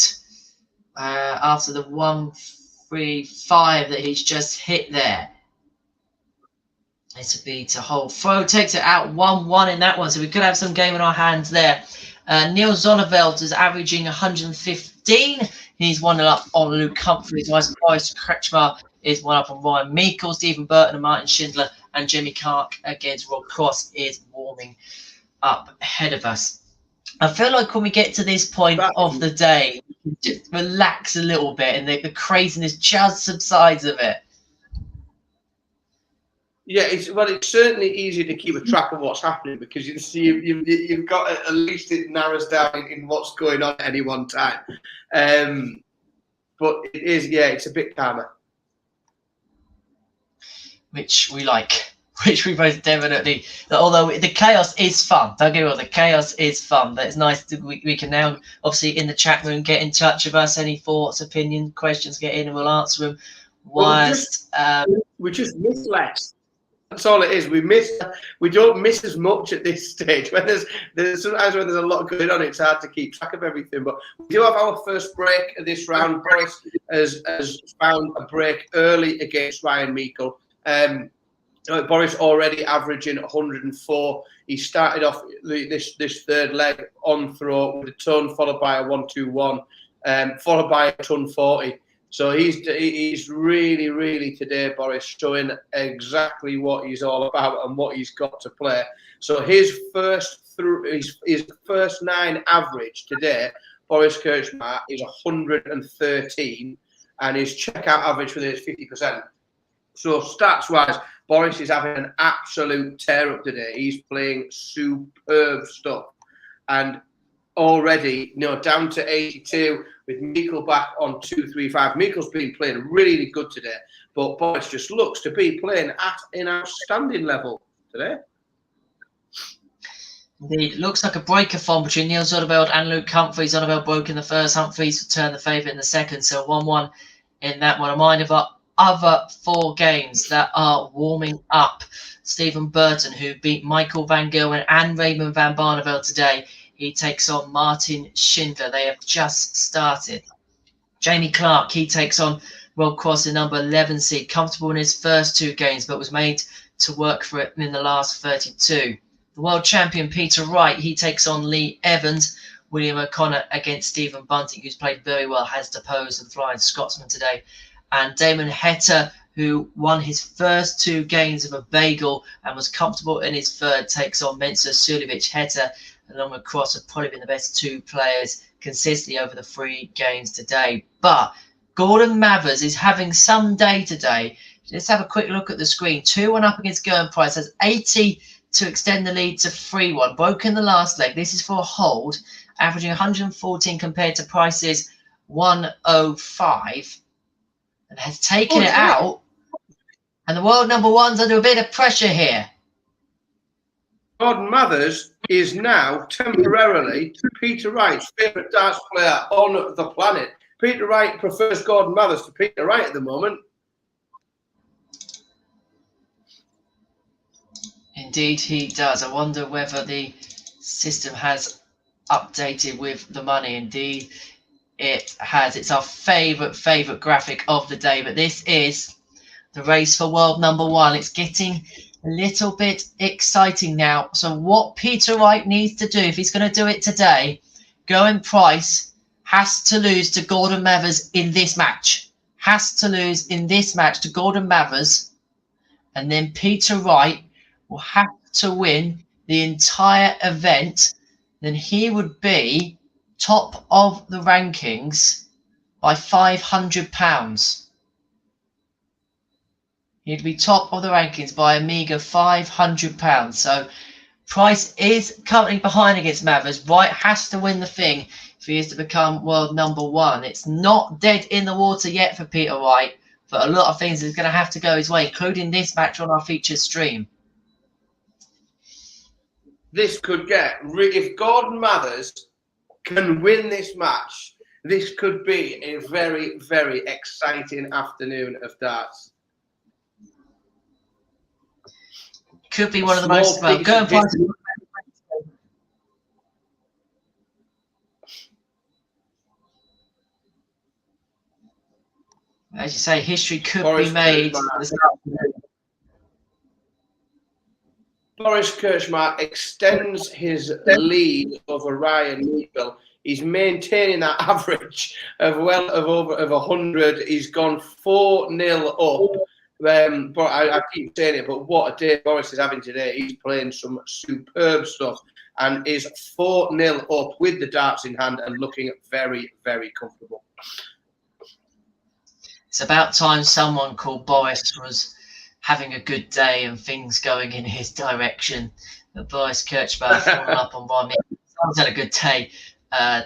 after the 1-3-5 that he's just hit there. It's a beat to hold. Throw takes it out 1-1 in that one, so we could have some game in our hands there. Neil Zonneveld is averaging 115. He's 1-0 up on Luke Humphreys. Boris Kretschmar is 1 up on Ryan Meikle. Stephen Burton and Martin Schindler and Jimmy Clark against Rob Cross is warming up ahead of us. I feel like when we get to this point of the day, we just relax a little bit and the craziness just subsides a bit. Yeah, it's certainly easier to keep a track of what's happening, because you've got at least it narrows down in what's going on at any one time. But it is, it's a bit calmer, which we like, which we both definitely. Although the chaos is fun, don't get me wrong, the chaos is fun. But it's nice that we can now, obviously, in the chat room, get in touch with us. Any thoughts, opinions, questions, get in, and we'll answer them. We just miss less. That's all it is. We don't miss as much at this stage. When there's sometimes when there's a lot going on, it's hard to keep track of everything. But we do have our first break of this round. Boris has found a break early against Ryan Meikle. Boris already averaging 104. He started off this third leg on throw with a ton, followed by a 1-2-1, followed by a ton 40. So he's really, really today, Boris, showing exactly what he's all about and what he's got to play. So his first 9 average today, Boris Kirchmar, is 113, and his checkout average for this is 50%. So stats-wise, Boris is having an absolute tear-up today. He's playing superb stuff. And already, down to 82 with Meikle back on 235. Meikle's been playing really good today, but Boyce just looks to be playing at an outstanding level today. Indeed, it looks like a breakathon between Neil Zonneveld and Luke Humphries. Zonneveld broke in the first, Humphries turned the favourite in the second, so 1-1 in that one. A mind of our other 4 games that are warming up. Stephen Burton, who beat Michael van Gerwen and Raymond van Barneveld today. He takes on Martin Schindler. They have just started. Jamie Clark, he takes on Rob Cross, the number 11 seed. Comfortable in his first 2 games, but was made to work for it in the last 32. The world champion Peter Wright, he takes on Lee Evans. William O'Connor against Stephen Bunting, who's played very well, has deposed the Flying Scotsman today. And Damon Heta, who won his first 2 games of a bagel and was comfortable in his third, takes on Mensur Suljovic. Heta, along with Cross, have probably been the best 2 players consistently over the 3 games today. But Gordon Mathers is having some day today. Let's have a quick look at the screen. 2-1 up against Gerwin Price. Has 80 to extend the lead to 3-1. Broken the last leg. This is for a hold, averaging 114 compared to Price's 105. And has taken it out. And the world number 1's under a bit of pressure here. Gordon Mathers is now temporarily Peter Wright's favourite darts player on the planet. Peter Wright prefers Gordon Mathers to Peter Wright at the moment. Indeed, he does. I wonder whether the system has updated with the money. Indeed, it has. It's our favourite graphic of the day. But this is the race for world number 1. It's getting a little bit exciting now. So what Peter Wright needs to do, if he's going to do it today, Gerwin Price has to lose to Gordon Mathers in this match. Has to lose in this match to Gordon Mathers. And then Peter Wright will have to win the entire event. Then he would be top of the rankings by £500. He'd be top of the rankings by a meagre £500. So Price is currently behind against Mathers. Wright has to win the thing if he is to become world number 1. It's not dead in the water yet for Peter Wright, but a lot of things is going to have to go his way, including this match on our featured stream. This could get, if Gordon Mathers can win this match, this could be a very, very exciting afternoon of darts. Could be one of the most well. Gerwin Price. As you say, history could be made. Boris Kirchmar extends his lead over Ryan Meikle. He's maintaining that average of over 100. He's gone 4-0 up. But I keep saying it, but what a day Boris is having today. He's playing some superb stuff and is 4-0 up with the darts in hand and looking very, very comfortable. It's about time someone called Boris was having a good day and things going in his direction. But Boris Kirchberg falling up on Ryan Meikle. Someone's had a good day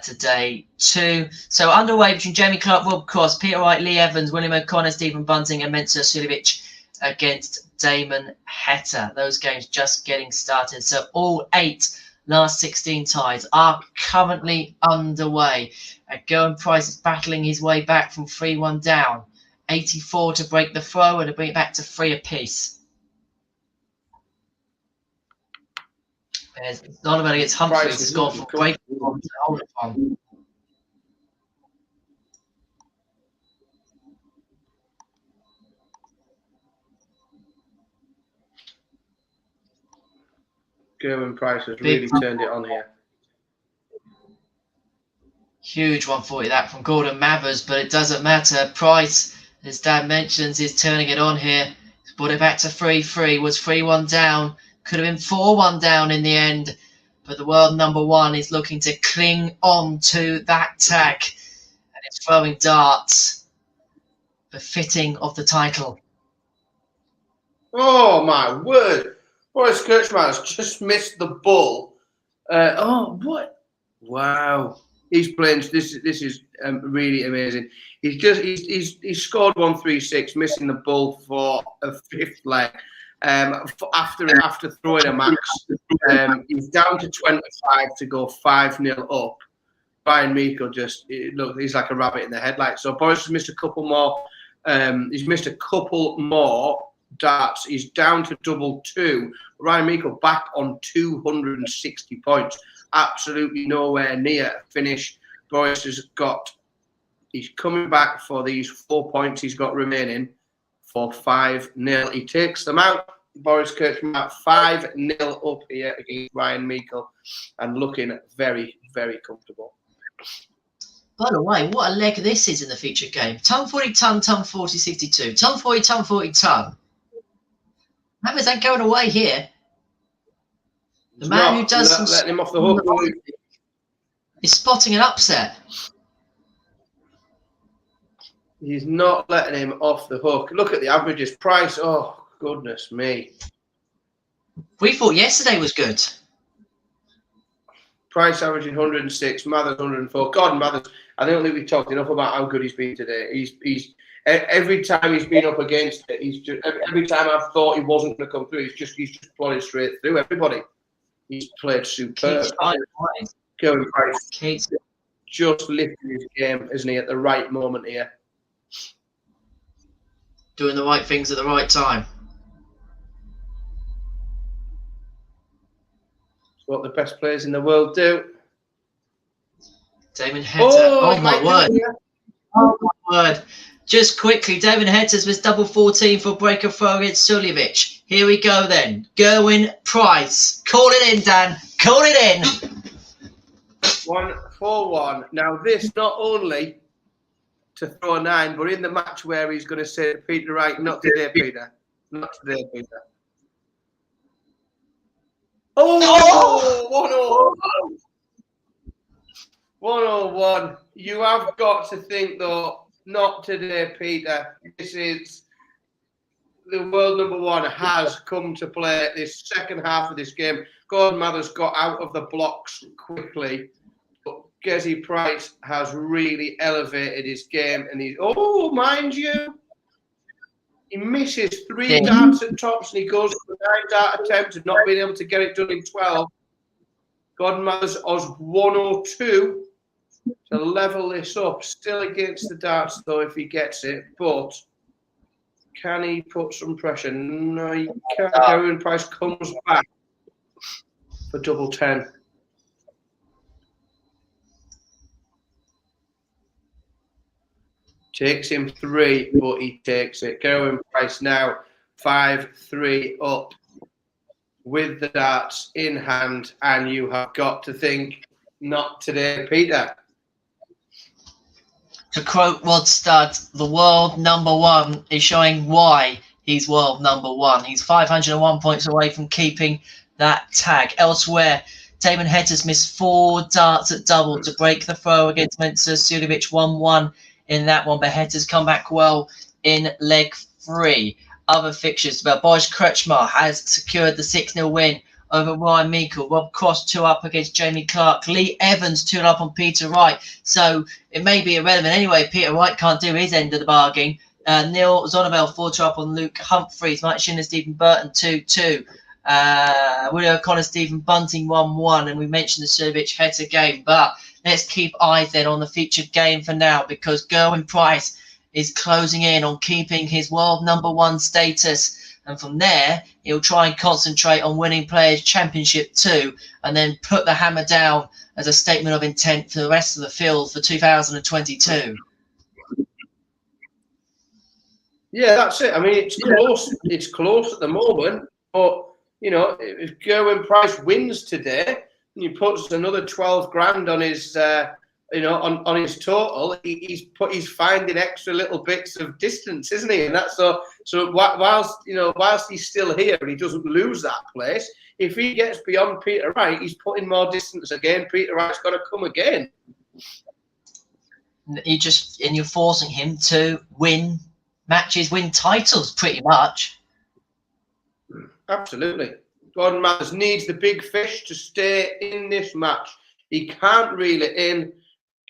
today too. So underway between Jamie Clark, Rob Cross, Peter Wright, Lee Evans, William O'Connor, Stephen Bunting and Mensur Suljovic against Damon Heta. Those games just getting started. So all 8 last 16 ties are currently underway. Gerwin Price is battling his way back from 3-1 down. 84 to break the throw and to bring it back to 3 apiece. There's not about against Humphreys. It's gone from break on to hold on. Gerwin Price has really turned it on here. Huge 140 that from Gordon Mathers, but it doesn't matter. Price, as Dan mentions, is turning it on here. He's brought it back to 3-3. Was 3-1 down. Could have been 4-1 down in the end. But the world number 1 is looking to cling on to that tag. And it's throwing darts befitting of the title. Oh, my word. Boris Kirchmar has just missed the bull. What? Wow. He's playing. This is really amazing. He's scored 136, missing the ball for a fifth leg. After throwing a max, he's down to 25 to go 5-0 up. Ryan Meikle he's like a rabbit in the headlights. So Boris has missed a couple more. He's missed a couple more darts. He's down to 2-2. Ryan Meikle back on 260 points. Absolutely nowhere near a finish. Boris he's coming back for these 4 points he's got remaining for 5-0. He takes them out. Boris Kirchman 5-0 up here against Ryan Meikle and looking very, very comfortable. By the way, what a leg this is in the featured game. Ton 40 ton, ton 40 62. Ton 40 ton 40 ton. How is that going away here? The man who does some letting him off the hook. He's spotting an upset. He's not letting him off the hook. Look at the averages. Price, oh, goodness me. We thought yesterday was good. Price averaging 106, Mathers 104. God, Mathers, I don't think we've talked enough about how good he's been today. He's every time he's been up against it, every time I've thought he wasn't going to come through, he's just plodded straight through everybody. He's played superb. Going Price just lifting his game, isn't he, at the right moment here. Doing the right things at the right time. It's what the best players in the world do. Damon Hetter. Oh my word. Oh my word. Just quickly, Damon Hetter's was double 14 for breaker throw against Suljevic. Here we go then. Gerwin, Price. Call it in, Dan. Call it in. 1-4-1. Now this not only to throw a 9, but in the match where he's going to say to Peter Wright, not today, Peter. Not today, Peter. Oh! 101. You have got to think, though, not today, Peter. This is the world number 1 has come to play this second half of this game. Gordon Mathers got out of the blocks quickly. Gezi Price has really elevated his game, and mind you, he misses 3 darts at tops, and he goes for 9 dart attempts and not being able to get it done in 12. Gordon Mathers has 102 to level this up, still against the darts though if he gets it, but can he put some pressure? No, he can't. Gerwin Price comes back for double 10. Takes him 3, but he takes it. Gerwin Price now 5-3 up with the darts in hand, and you have got to think, not today, Peter. To quote Rod Studd, the world number 1 is showing why he's world number 1. He's 501 points away from keeping that tag. Elsewhere, Damon Hetter's missed 4 darts at double to break the throw against Mcewen. Suljevic 1-1 in that one, but Hetter's come back well in leg 3. Other fixtures, but Boris Kretschmar has secured the 6-0 win over Ryan Meikle. Rob Cross 2 up against Jamie Clark. Lee Evans 2 up on Peter Wright. So it may be irrelevant anyway. Peter Wright can't do his end of the bargain. Neil Zonabel 4-2 up on Luke Humphreys. Mike Schindler, Stephen Burton 2-2. Willie O'Connor, Stephen Bunting 1-1. And we mentioned the Suljevic Hetter game. But let's keep eyes then on the featured game for now, because Gerwin Price is closing in on keeping his world number 1 status. And from there, he'll try and concentrate on winning Players' Championship 2 and then put the hammer down as a statement of intent for the rest of the field for 2022. Yeah, that's it. I mean, it's close. It's close at the moment. But, you know, if Gerwin Price wins today and he puts another 12 grand on his on his total, he's finding extra little bits of distance, isn't he? And that's so whilst he's still here and he doesn't lose that place, if he gets beyond Peter Wright, he's putting more distance again. Peter Wright's got to come again. You're forcing him to win matches, win titles, pretty much. Absolutely. Gordon Mathers needs the big fish to stay in this match. He can't reel it in.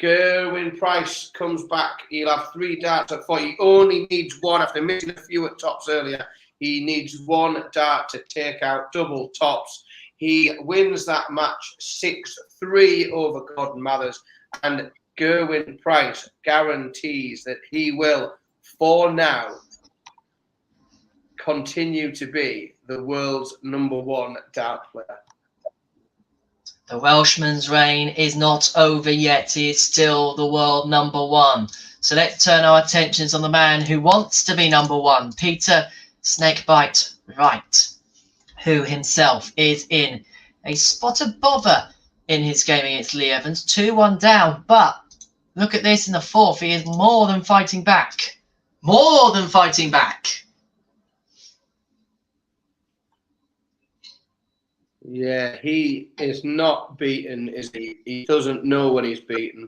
Gerwin Price comes back. He'll have 3 darts at 40. He only needs one after missing a few at tops earlier. He needs 1 dart to take out double tops. He wins that match 6-3 over Gordon Mathers. And Gerwin Price guarantees that he will, for now, continue to be the world's #1 dart player. The Welshman's reign is not over yet. He is still the world #1. So let's turn our attentions on the man who wants to be #1, Peter Snakebite Wright, who himself is in a spot of bother in his game against Lee Evans, 2-1 down. But look at this in the 4th. He is more than fighting back. More than fighting back. Yeah, he is not beaten, is he? He doesn't know when he's beaten.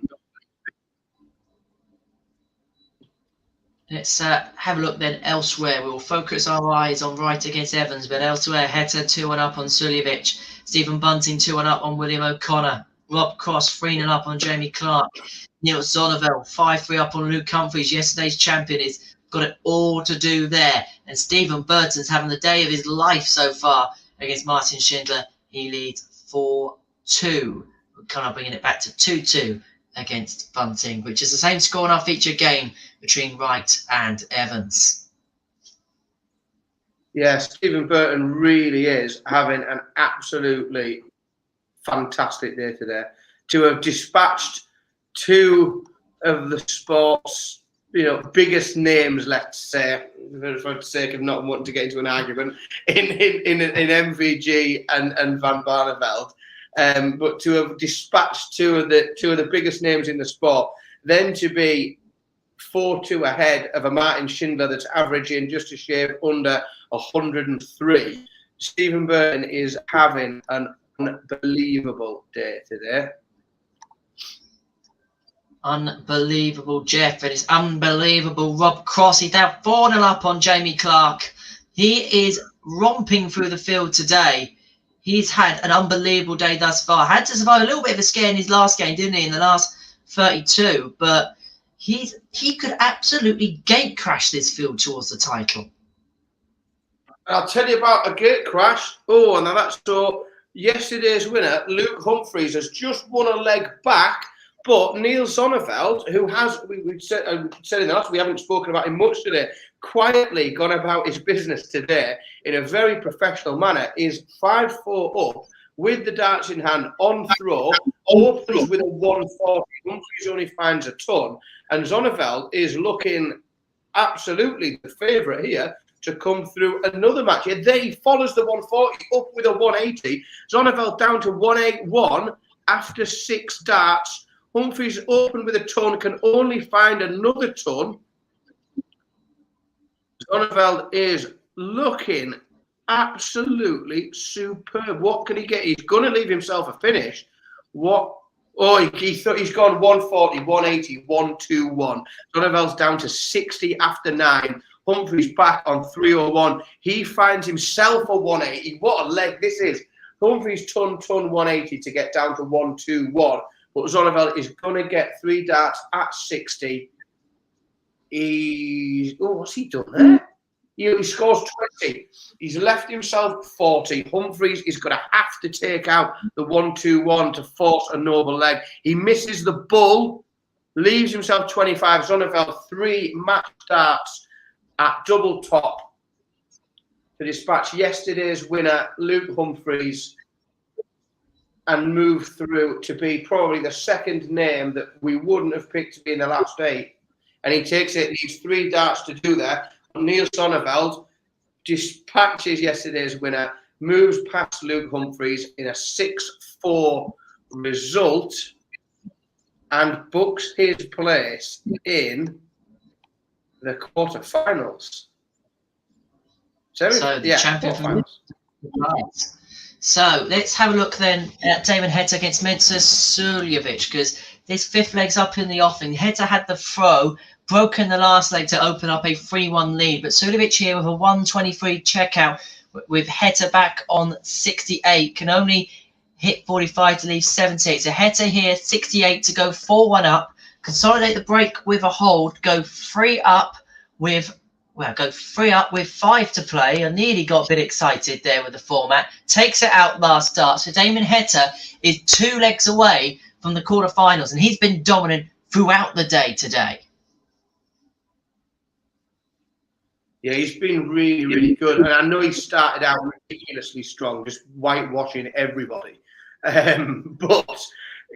Let's have a look then elsewhere. We will focus our eyes on Wright against Evans, but elsewhere, Heta 2-1 up on Suljevic. Stephen Bunting 2-1 up on William O'Connor. Rob Cross 3-0 up on Jamie Clark. Neil Zonnevel 5-3 up on Luke Humphries. Yesterday's champion has got it all to do there. And Stephen Burton's having the day of his life so far against Martin Schindler. He leads 4-2. We're kind of bringing it back to 2-2 against Bunting, which is the same score in our feature game between Wright and Evans. Yeah, Stephen Burton really is having an absolutely fantastic day today. To have dispatched 2 of the sport's biggest names, let's say, for the sake of not wanting to get into an argument, in MVG and Van Barneveld, but to have dispatched two of the biggest names in the sport, then to be 4-2 ahead of a Martin Schindler that's averaging just a shade under 103. Stephen Burton is having an unbelievable day today. Unbelievable, Jeff, and it's unbelievable. Rob Cross, he's now 4-0 up on Jamie Clark. He is romping through the field today. He's had an unbelievable day thus far. Had to survive a little bit of a scare in his last game, didn't he, in the last 32? But he could absolutely gate crash this field towards the title. I'll tell you about a gate crash. Oh, and that's so. Yesterday's winner, Luke Humphries, has just won a leg back. But Neil Sonneveld, who has, we said in the last, we haven't spoken about him much today, quietly gone about his business today in a very professional manner, is 5-4 up with the darts in hand on throw, opens with a 140. Humphries only finds a ton. And Sonneveld is looking absolutely the favourite here to come through another match. Yeah, there he follows the 140 up with a 180. Sonneveld down to 181 after 6 darts. Humphries open with a ton, can only find another ton. Sonneveld is looking absolutely superb. What can he get? He's going to leave himself a finish. What? Oh, he's gone 140, 180, 121. Sonneveld's down to 60 after 9. Humphries back on 301. He finds himself a 180. What a leg this is. Humphries ton 180 to get down to 121. But Sonneveld is going to get 3 darts at 60. What's he done there? He scores 20. He's left himself 40. Humphries is going to have to take out the 121 to force a noble leg. He misses the bull, leaves himself 25. Sonneveld 3 match darts at double top to dispatch yesterday's winner, Luke Humphries, and move through to be probably the second name that we wouldn't have picked to be in the last 8. And he takes it, needs 3 darts to do that. Neil Sonneveld dispatches yesterday's winner, moves past Luke Humphries in a 6-4 result, and books his place in the quarterfinals. So the champion from right. So let's have a look then at Damon Heta against Mensur Suljevic, because this 5th leg's up in the offing. Heta had the throw, broken the last leg to open up a 3-1 lead, but Suljevic here with a 123 checkout with Heta back on 68 can only hit 45 to leave 78. So header here, 68 to go 4-1 up. Consolidate the break with a hold. Go 3 up with 5 to play. I nearly got a bit excited there with the format. Takes it out last start. So Damon Heta is 2 legs away from the quarterfinals, and he's been dominant throughout the day today. Yeah, he's been really, really good. And I know he started out ridiculously strong, just whitewashing everybody. But,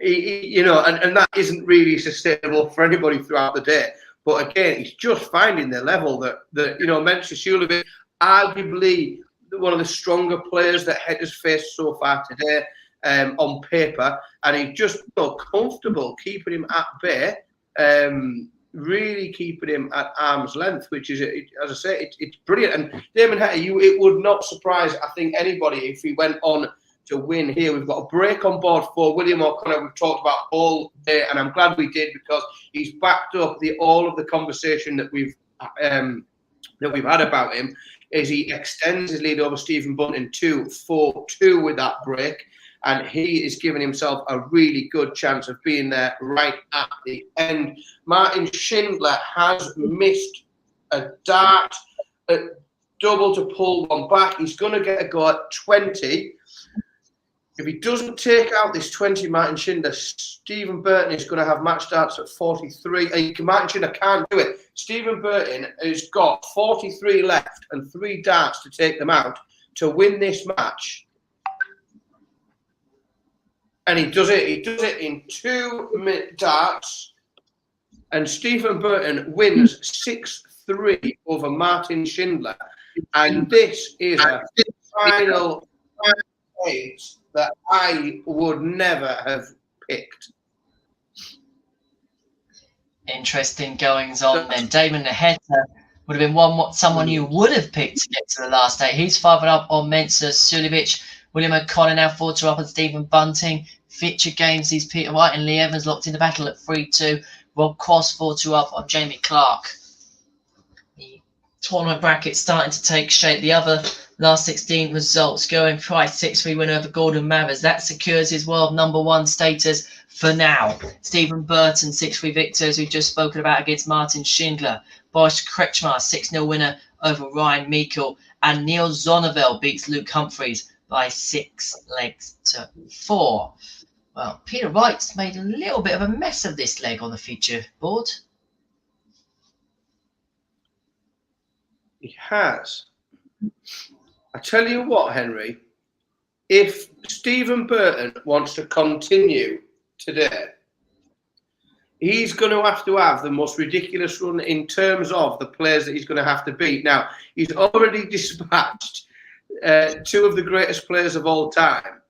you know, and that isn't really sustainable for anybody throughout the day. But again, he's just finding the level that you know, Mcewen, arguably one of the stronger players that Heta's faced so far today on paper. And he's just comfortable keeping him at bay. Really keeping him at arm's length, which is, as I say, it's brilliant. And Damon Heta, it would not surprise, I think, anybody if he went on to win here. We've got a break on board for William O'Connor. We've talked about all day, and I'm glad we did, because he's backed up all of the conversation that we've had about him. As he extends his lead over Stephen Bunting to 4-2 with that break. And he is giving himself a really good chance of being there right at the end. Martin Schindler has missed a dart, a double to pull one back. He's going to get a go at 20. If he doesn't take out this 20, Martin Schindler, Stephen Burton is going to have match darts at 43. Martin Schindler can't do it. Stephen Burton has got 43 left and 3 darts to take them out to win this match. And he does it. He does it in 2 darts. And Stephen Burton wins 6-3 over Martin Schindler. And this is a final place that I would never have picked. Interesting goings on then. Damon Heta would have been someone you would have picked to get to the last 8. He's 5 up on Mensah Suljevic. William O'Connor now 4-2 up on Stephen Bunting. Feature games sees Peter Wright and Lee Evans locked in the battle at 3-2. Rob Cross 4-2 up on Jamie Clark. The tournament bracket starting to take shape. The other last 16 results: Gerwin Price 6-3 win over Gordon Mathers. That secures his world #1 status for now. Stephen Burton 6-3 victor, as we've just spoken about, against Martin Schindler. Boris Kretschmar 6-0 winner over Ryan Meikle. And Neil Zonneville beats Luke Humphreys by 6 legs to 4. Well, Peter Wright's made a little bit of a mess of this leg on the feature board. He has. I tell you what, Henry, if Stephen Burton wants to continue today, he's going to have the most ridiculous run in terms of the players that he's going to have to beat. Now, he's already dispatched 2 of the greatest players of all time.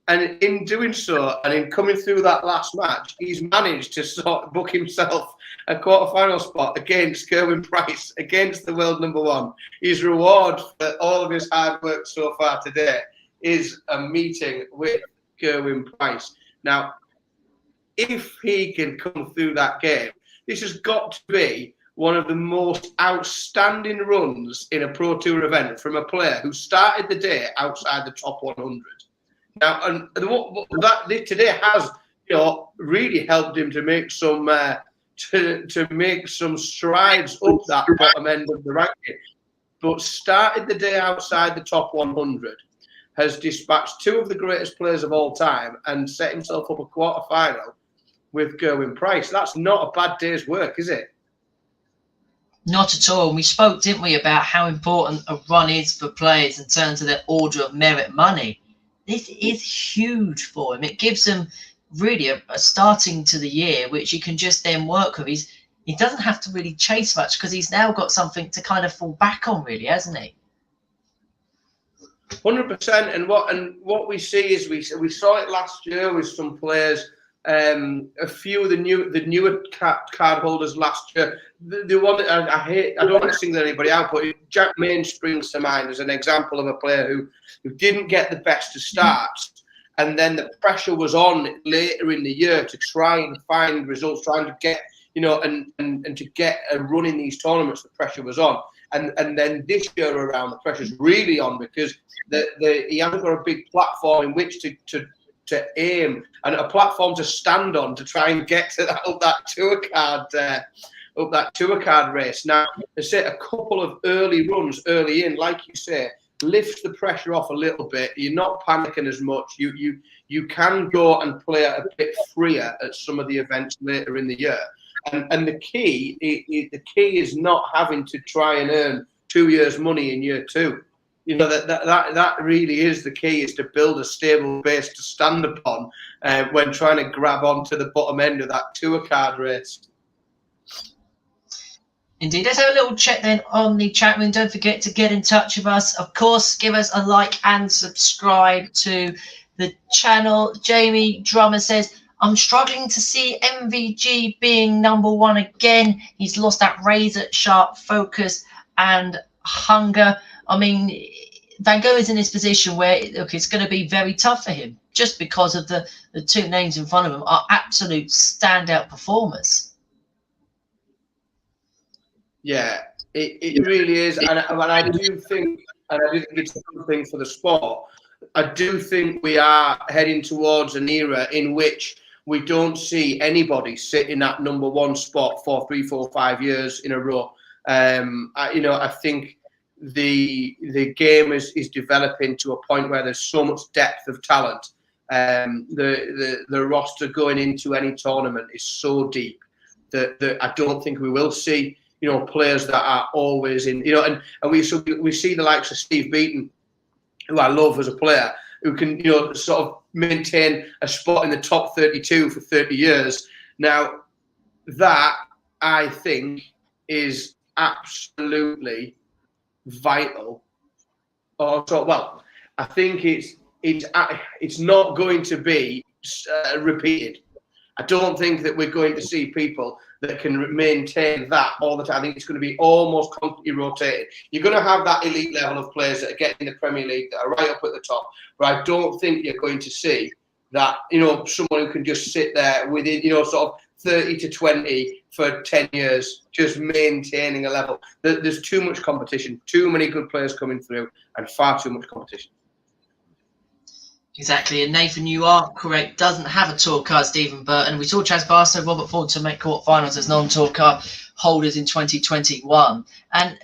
And in doing so, and in coming through that last match, he's managed to book himself a quarterfinal spot against Gerwin Price, against the world #1. His reward for all of his hard work so far today is a meeting with Gerwin Price. Now, if he can come through that game, this has got to be one of the most outstanding runs in a Pro Tour event from a player who started the day outside the top 100. Now, and that today has, really helped him to make some to make some strides up that bottom end of the ranking. But started the day outside the top 100, has dispatched 2 of the greatest players of all time, and set himself up a quarterfinal with Gerwin Price. That's not a bad day's work, is it? Not at all. And we spoke, didn't we, about how important a run is for players in terms of their order of merit money. This is huge for him. It gives him really a starting to the year, which he can just then work with. He doesn't have to really chase much, because he's now got something to kind of fall back on, really, hasn't he? 100%. And what we see is we saw it last year with some players. A few of the newer card holders last year. The one that I don't want to single anybody out, but Jack Main springs to mind as an example of a player who didn't get the best of starts, and then the pressure was on later in the year to try and find results, trying to get and to get a run in these tournaments. The pressure was on, and then this year around, the pressure's really on, because he hasn't got a big platform in which to aim and a platform to stand on to try and get to that tour card race. Now, I say a couple of early runs early in, like you say, lifts the pressure off a little bit. You're not panicking as much. You can go and play a bit freer at some of the events later in the year. And the key is not having to try and earn 2 years' money in year 2. That really is the key, is to build a stable base to stand upon when trying to grab onto the bottom end of that tour card race. Indeed. Let's have a little check then on the chat room. Don't forget to get in touch with us. Of course, give us a like and subscribe to the channel. Jamie Drummer says, I'm struggling to see MVG being number 1 again. He's lost that razor sharp focus and hunger. I mean, Van Gogh is in this position where, look, it's going to be very tough for him just because of the two names in front of him are absolute standout performers. Yeah, it really is. And I do think it's a good thing for the sport. I do think we are heading towards an era in which we don't see anybody sit in that number 1 spot for 3, 4, 5 years in a row. I think the game is developing to a point where there's so much depth of talent. The roster going into any tournament is so deep that I don't think we will see, players that are always in, and we see the likes of Steve Beaton, who I love as a player, who can, sort of maintain a spot in the top 32 for 30 years. Now, that, I think, is absolutely vital. I think it's not going to be repeated. I don't think that we're going to see people that can maintain that all the time. I think it's going to be almost constantly rotated. You're going to have that elite level of players that are getting the Premier League, that are right up at the top, but I don't think you're going to see that, someone who can just sit there within, sort of 30 to 20 for 10 years, just maintaining a level. There's too much competition, too many good players coming through, and far too much competition. Exactly, and Nathan, you are correct. Doesn't have a tour card, Stephen Burton. We saw Chaz Barstow, Robert Ford to make quarterfinals as non-tour card holders in 2021. And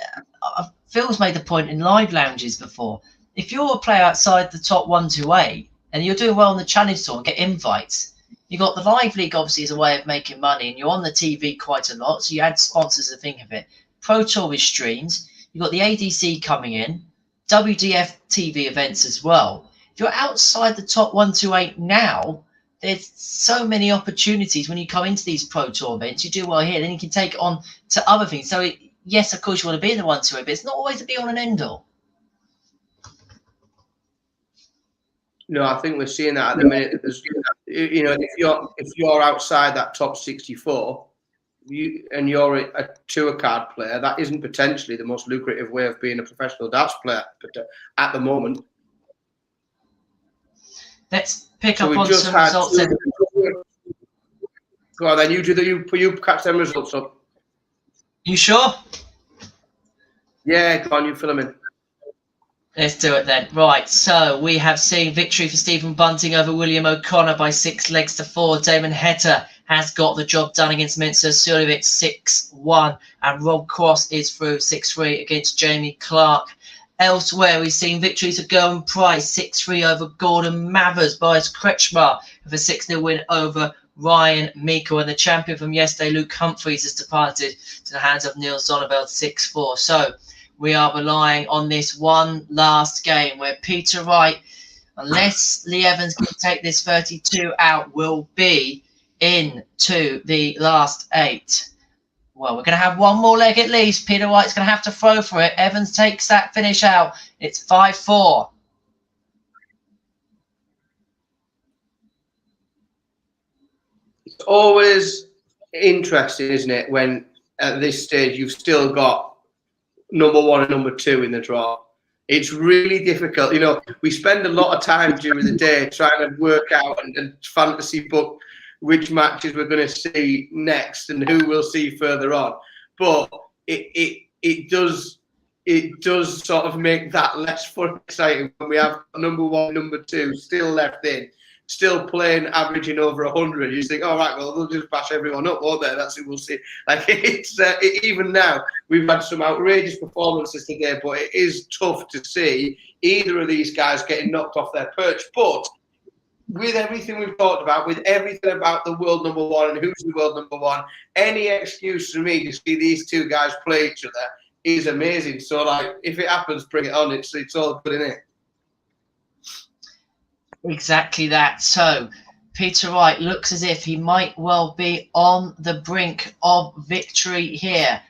Phil's made the point in live lounges before. If you're a player outside the top 1 to 8 and you're doing well on the Challenge Tour and get invites, you've got the Live League obviously as a way of making money, and you're on the TV quite a lot, so you add sponsors to think of it. Pro Tour with streams, you've got the ADC coming in, WDF TV events as well. If you're outside the top 1 to 8 now, there's so many opportunities when you come into these Pro Tour events. You do well here, then you can take it on to other things. So, yes, of course, you want to be in the 1 to 8, but it's not always a be on and end all. No, I think we're seeing that at the minute. If you're outside that top 64, and you're a tour card player, that isn't potentially the most lucrative way of being a professional darts player at the moment. Let's pick up on some results. Go on, then you catch them results up. You sure? Yeah, go on, you fill them in. Let's do it then. Right, so we have seen victory for Stephen Bunting over William O'Connor by 6 legs to 4. Damon Heta has got the job done against Mcewen 6-1, and Rob Cross is through 6-3 against Jamie Clark. Elsewhere, we've seen victories of Gaal and Price 6-3 over Gordon Mathers, Boris Kretschmar with a 6-0 win over Ryan Meikle, and the champion from yesterday, Luke Humphries, has departed to the hands of Neil Zonneveld 6-4. So we are relying on this one last game where Peter Wright, unless Lee Evans can take this 32 out, will be into the last 8. Well, we're going to have one more leg at least. Peter Wright's going to have to throw for it. Evans takes that finish out. It's 5-4. It's always interesting, isn't it, when at this stage you've still got number 1 and number 2 in the draw. It's really difficult. We spend a lot of time during the day trying to work out and fantasy book which matches we're going to see next and who we'll see further on. But it does sort of make that less fun exciting when we have number 1, number 2 still left in still playing, averaging over 100. You think, all right, well, they'll just bash everyone up, won't they? That's it. We'll see. Like it's even now, we've had some outrageous performances today, but it is tough to see either of these guys getting knocked off their perch. But with everything we've talked about, with everything about the world number one and who's the world number one, any excuse for me to see these two guys play each other is amazing. So, like, if it happens, bring it on. It's all good, isn't it? Exactly that. So Peter Wright looks as if he might well be on the brink of victory here.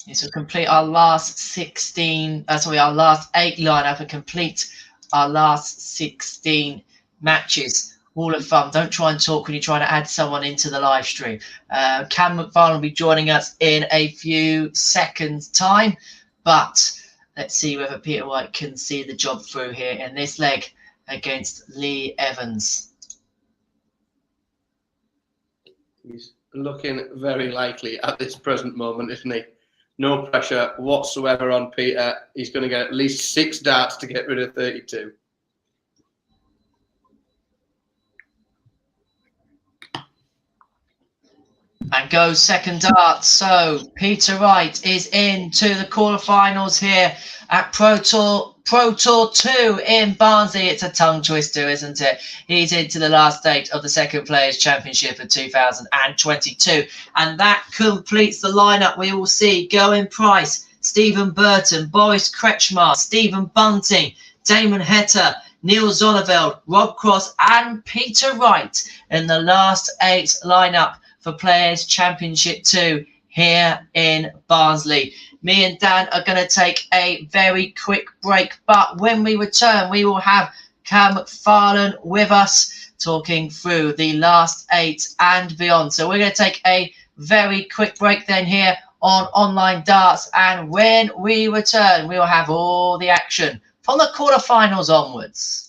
This will complete our last 16, our last 8 lineup and complete our last 16 matches. All of fun. Don't try and talk when you're trying to add someone into the live stream. Cam McFarlane will be joining us in a few seconds' time, but let's see whether Peter Wright can see the job through here in this leg against Lee Evans. He's looking very likely at this present moment, isn't he? No pressure whatsoever on Peter. He's going to get at least 6 darts to get rid of 32. And goes second dart. So Peter Wright is into the quarterfinals here at Pro Tour 2 in Barnsley. It's a tongue twister, isn't it? He's into the last 8 of the Second Players Championship of 2022. And that completes the lineup. We will see Gerwin Price, Stephen Burton, Boris Kretschmar, Stephen Bunting, Damon Hetter, Neil Zonneveld, Rob Cross and Peter Wright in the last 8 lineup for Players Championship 2 here in Barnsley. Me and Dan are going to take a very quick break, but when we return, we will have Cam McFarlane with us talking through the last 8 and beyond. So we're going to take a very quick break then here on Online Darts, and when we return, we will have all the action from the quarterfinals onwards.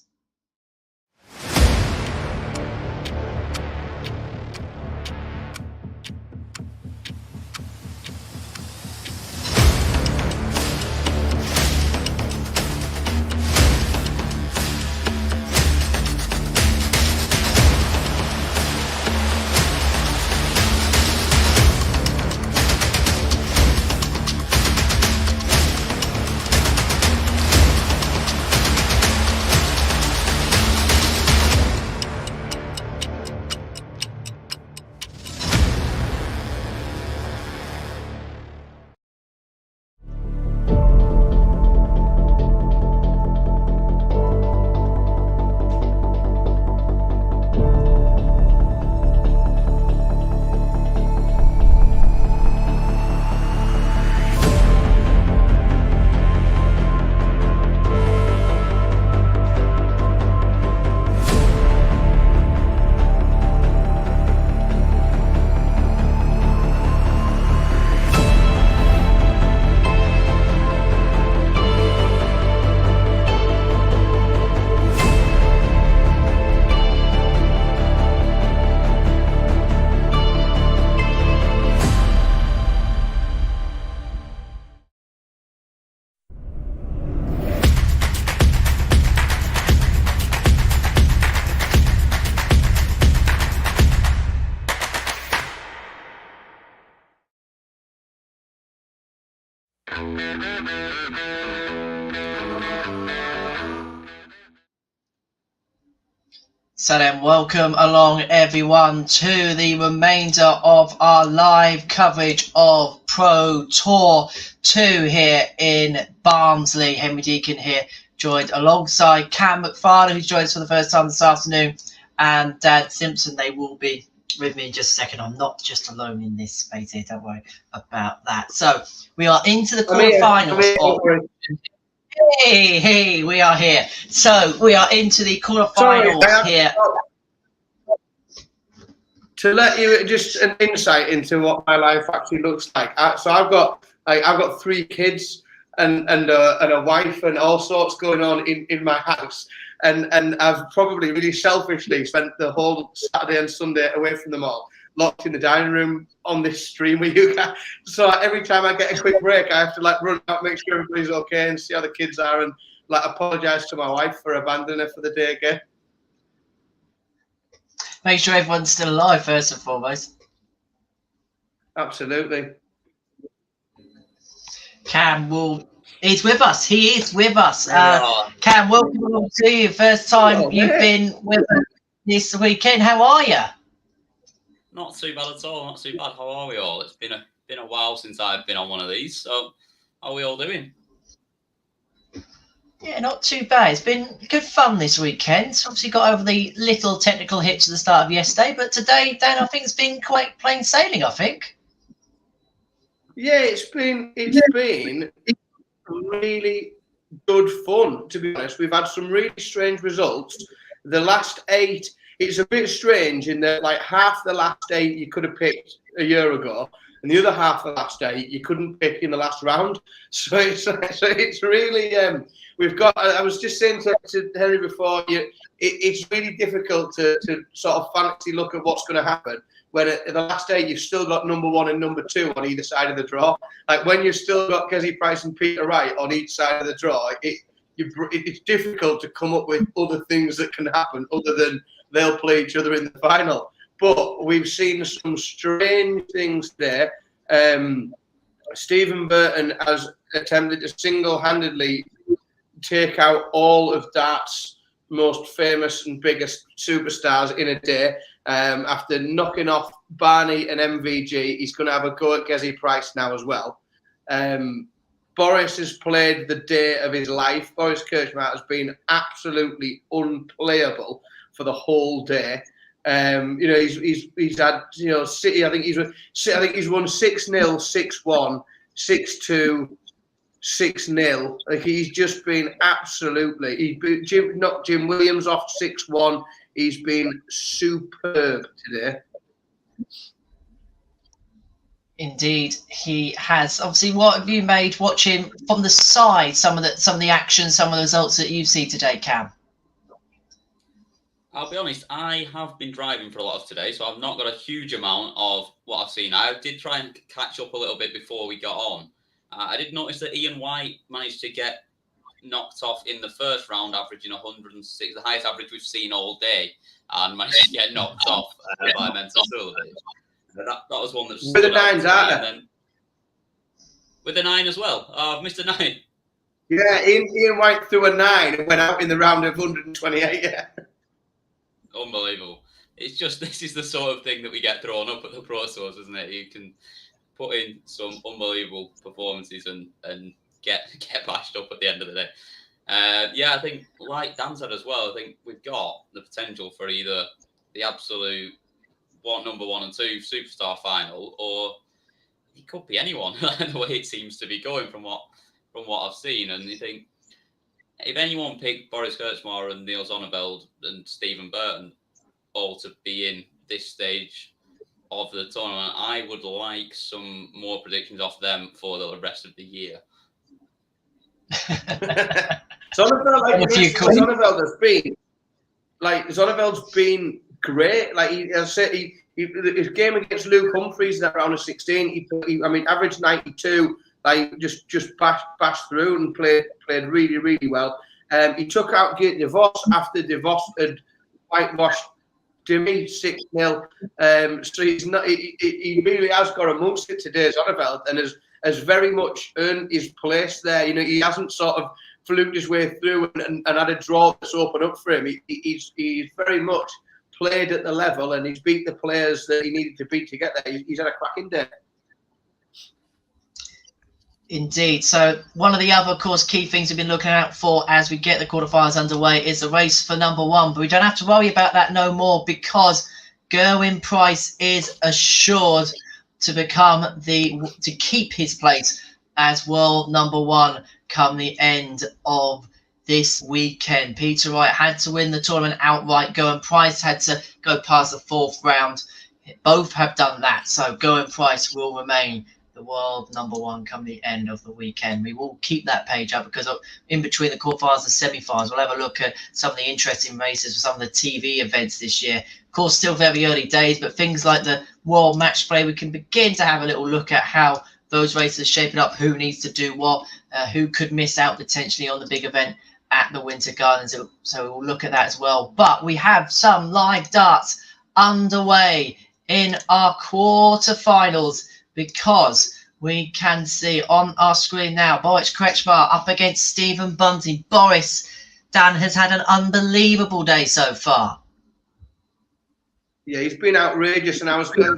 So then, welcome along everyone to the remainder of our live coverage of Pro Tour 2 here in Barnsley. Henry Deacon here, joined alongside Cam McFarlane, who's joined us for the first time this afternoon, and Dad Simpson. They will be with me in just a second. I'm not just alone in this space here, don't worry about that. So we are into the quarterfinals. Hey, we are here. So we are into the quarterfinals here. To let you just an insight into what my life actually looks like. So I've got 3 kids and a wife and all sorts going on in my house. And I've probably really selfishly spent the whole Saturday and Sunday away from them all, locked in the dining room on this stream with you guys. So every time I get a quick break, I have to run out, make sure everybody's okay and see how the kids are and apologize to my wife for abandoning her for the day again. make sure everyone's still alive first and foremost. Absolutely. Cam is with us. He is with us. Cam, welcome along to you. First time you've been with us this weekend. How are you? Not too bad at all. Not too bad. How are we all? It's been a while since I've been on one of these. So, how are we all doing? Yeah, not too bad. It's been good fun this weekend. Obviously got over the little technical hitch at the start of yesterday, but today, Dan, I think it's been quite plain sailing, I think. Yeah, it's been really good fun, to be honest. We've had some really strange results. The last 8, it's a bit strange in that like half the last 8 you could have picked a year ago, and the other half of the last 8 you couldn't pick in the last round. So it's really we've got. I was just saying to Henry before, it's really difficult to sort of fancy look at what's going to happen when in the last 8 you've still got number 1 and number 2 on either side of the draw. Like when you've still got Kessie Price and Peter Wright on each side of the draw, it's difficult to come up with other things that can happen other than they'll play each other in the final. But we've seen some strange things there. Stephen Burton has attempted to single-handedly take out all of dart's most famous and biggest superstars in a day. After knocking off Barney and MVG, he's going to have a go at Kessie Price now as well. Boris has played the day of his life. Boris Kirchmar has been absolutely unplayable for the whole day. He's had City. I think he's won 6-0, 6-1, 6-2. 6-0. Like he's just been absolutely. He knocked Jim Williams off 6-1. He's been superb today. Indeed, he has. Obviously, what have you made watching from the side? Some of the action, some of the results that you see today, Cam. I'll be honest. I have been driving for a lot of today, so I've not got a huge amount of what I've seen. I did try and catch up a little bit before we got on. I did notice that Ian White managed to get knocked off in the first round, averaging 106, the highest average we've seen all day, and managed to get knocked off by Mental Sullivan. That was one that with the 9s, aren't they? With the 9 as well. I've missed a 9. Yeah, Ian White threw a 9 and went out in the round of 128. Yeah, unbelievable. It's just this is the sort of thing that we get thrown up at the Pro Tours, isn't it? You can put in some unbelievable performances and get bashed up at the end of the day. I think like Dan said as well, I think we've got the potential for either the absolute number 1 and 2 superstar final, or it could be anyone. The way it seems to be going from what I've seen, and you think if anyone picked Boris Kirchmar and Neil Zonneveld and Stephen Burton all to be in this stage of the tournament, I would like some more predictions off them for the rest of the year. Zonneveld's been great. Like his game against Luke Humphreys that round of 16, he averaged 92. Like just bashed through and played really, really well. He took out Gate DeVos after DeVos had whitewashed Jimmy 6-0. So he really has got amongst it today, Zonneveld, and has very much earned his place there. He hasn't sort of fluked his way through and had a draw that's opened up for him. He's very much played at the level, and he's beat the players that he needed to beat to get there. He's had a cracking day. Indeed. So one of the other, of course, key things we've been looking out for as we get the quarterfinals underway is the race for number 1. But we don't have to worry about that no more, because Gerwin Price is assured to keep his place as world number 1 come the end of this weekend. Peter Wright had to win the tournament outright. Gerwin Price had to go past the 4th round. Both have done that. So Gerwin Price will remain the world number 1 come the end of the weekend. We will keep that page up, because in between the quarterfinals and semi-finals, we'll have a look at some of the interesting races for some of the TV events this year. Of course, still very early days, but things like the World Match Play, we can begin to have a little look at how those races are shaping up, who needs to do what, who could miss out potentially on the big event at the Winter Gardens. So we'll look at that as well. But we have some live darts underway in our quarterfinals, because we can see on our screen now Boris Kretschmar up against Stephen Bunting. Boris, Dan has had an unbelievable day so far. Yeah, he's been outrageous, and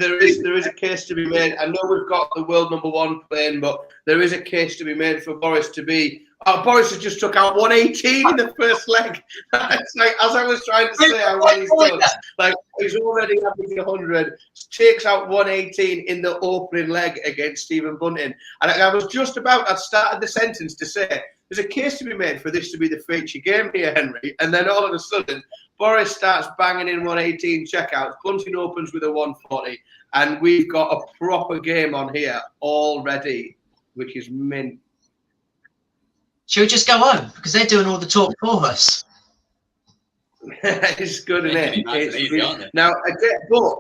there is a case to be made. I know we've got the world #1 playing, but there is a case to be made for Boris to be. Oh, Boris has just took out 118 in the first leg. It's like, as I was trying to say, how well he's done. Like, he's already averaging 100, takes out 118 in the opening leg against Stephen Bunting. And I was just about, I'd started the sentence to say, there's a case to be made for this to be the feature game here, Henry. And then all of a sudden, Boris starts banging in 118 checkouts. Bunting opens with a 140. And we've got a proper game on here already, which is mint. Should we just go on? Because they're doing all the talk for us. It's good, isn't it? Nice easy, aren't they? Now, but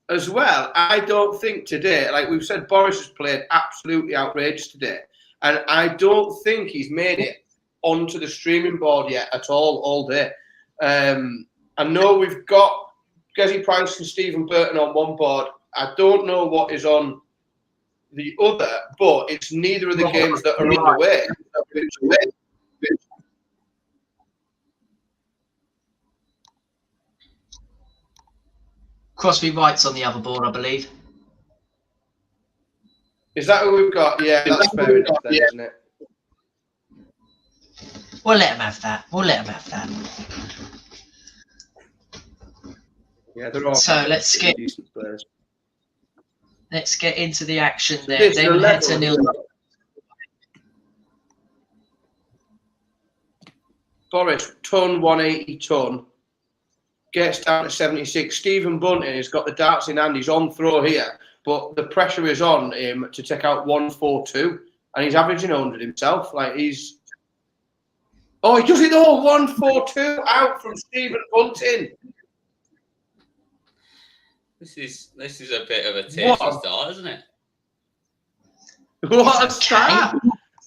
as well, I don't think today, like we've said, Boris has played absolutely outrageous today. And I don't think he's made it onto the streaming board yet at all day. I know we've got Gezi Price and Stephen Burton on one board. I don't know what is on the other, but it's neither of the games that are in the way. Crosby Wright's on the other board, I believe. Is that who we've got? Yeah, that's fair enough then, isn't it? We'll let him have that. Yeah, they're all So let's get decent players. Let's get into the action there. Damon Hector, Neil. Boris, 180 ton, gets down to 76. Stephen Bunting has got the darts in hand. He's on throw here, but the pressure is on him to take out 142, and he's averaging 100 himself. Like he's. Oh, he does it all. 142 out from Stephen Bunting. This is a bit of a tasty start, isn't it? What a start!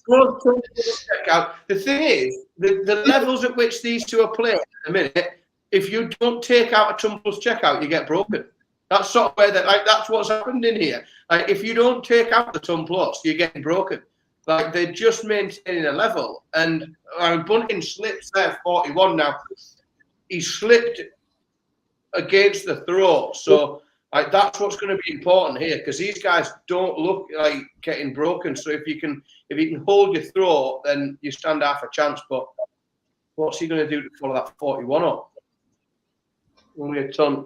The thing is, the levels at which these two are playing at the minute, if you don't take out a ton plus checkout, you get broken. That's sort of where that's what's happened in here. Like if you don't take out the ton plus, you're getting broken. Like they're just maintaining a level. And Bunting slips there 41 now. He slipped against the throw. So like that's what's going to be important here, because these guys don't look like getting broken. So if you can hold your throw, then you stand half a chance. But what's he going to do to follow that 41 up? Only a ton.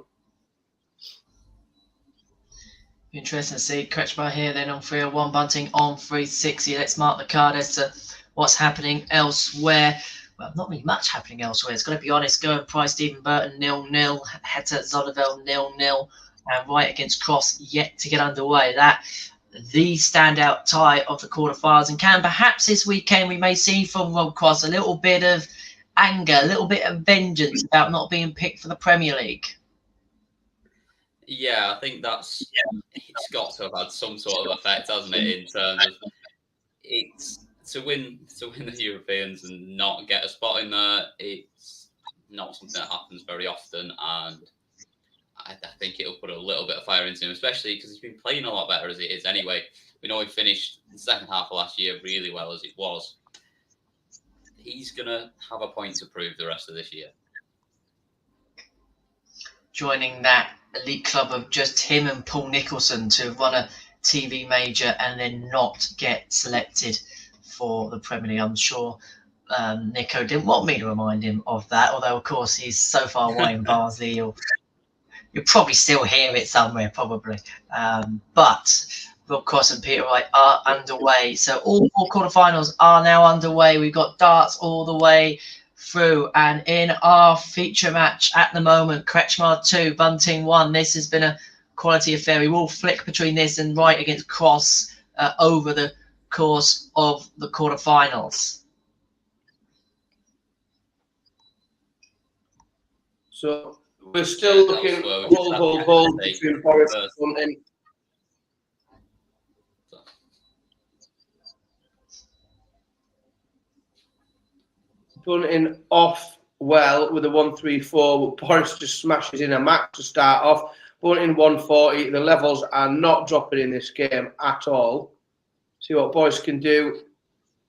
Interesting to see Kretschmar here, then on 301, Bunting on 360. Let's mark the card as to what's happening elsewhere. Well, not really much happening elsewhere. It's going to be honest. Gerwin, Price, Stephen Burton 0-0, Hector, Zollivel 0-0, and Wright against Cross yet to get underway. That the standout tie of the quarterfinals, and can perhaps this weekend we may see from Rob Cross a little bit of anger, a little bit of vengeance about not being picked for the Premier League. Yeah, I think it's got to have had some sort of effect, hasn't it? In terms of it's to win the Europeans and not get a spot in there. It's not something that happens very often, and I think it'll put a little bit of fire into him, especially because he's been playing a lot better as it is anyway. We know he finished the second half of last year really well as it was. He's gonna have a point to prove the rest of this year. Joining that elite club of just him and Paul Nicholson to run a TV major and then not get selected for the Premier League. I'm sure Nico didn't want me to remind him of that, although of course he's so far away in Barnsley, you'll probably still hear it somewhere probably. But Rob Cross and Peter Wright are underway. So all four quarterfinals are now underway. We've got darts all the way through, and in our feature match at the moment, Kretschmar 2, Bunting 1. This has been a quality affair. We will flick between this and Wright against Cross over the course of the quarterfinals. So we're still looking hold between Forest and Bunting. Bunting off well with a 1-3-4, but Boris just smashes in a max to start off. Bunting 140. The levels are not dropping in this game at all. See what Boris can do.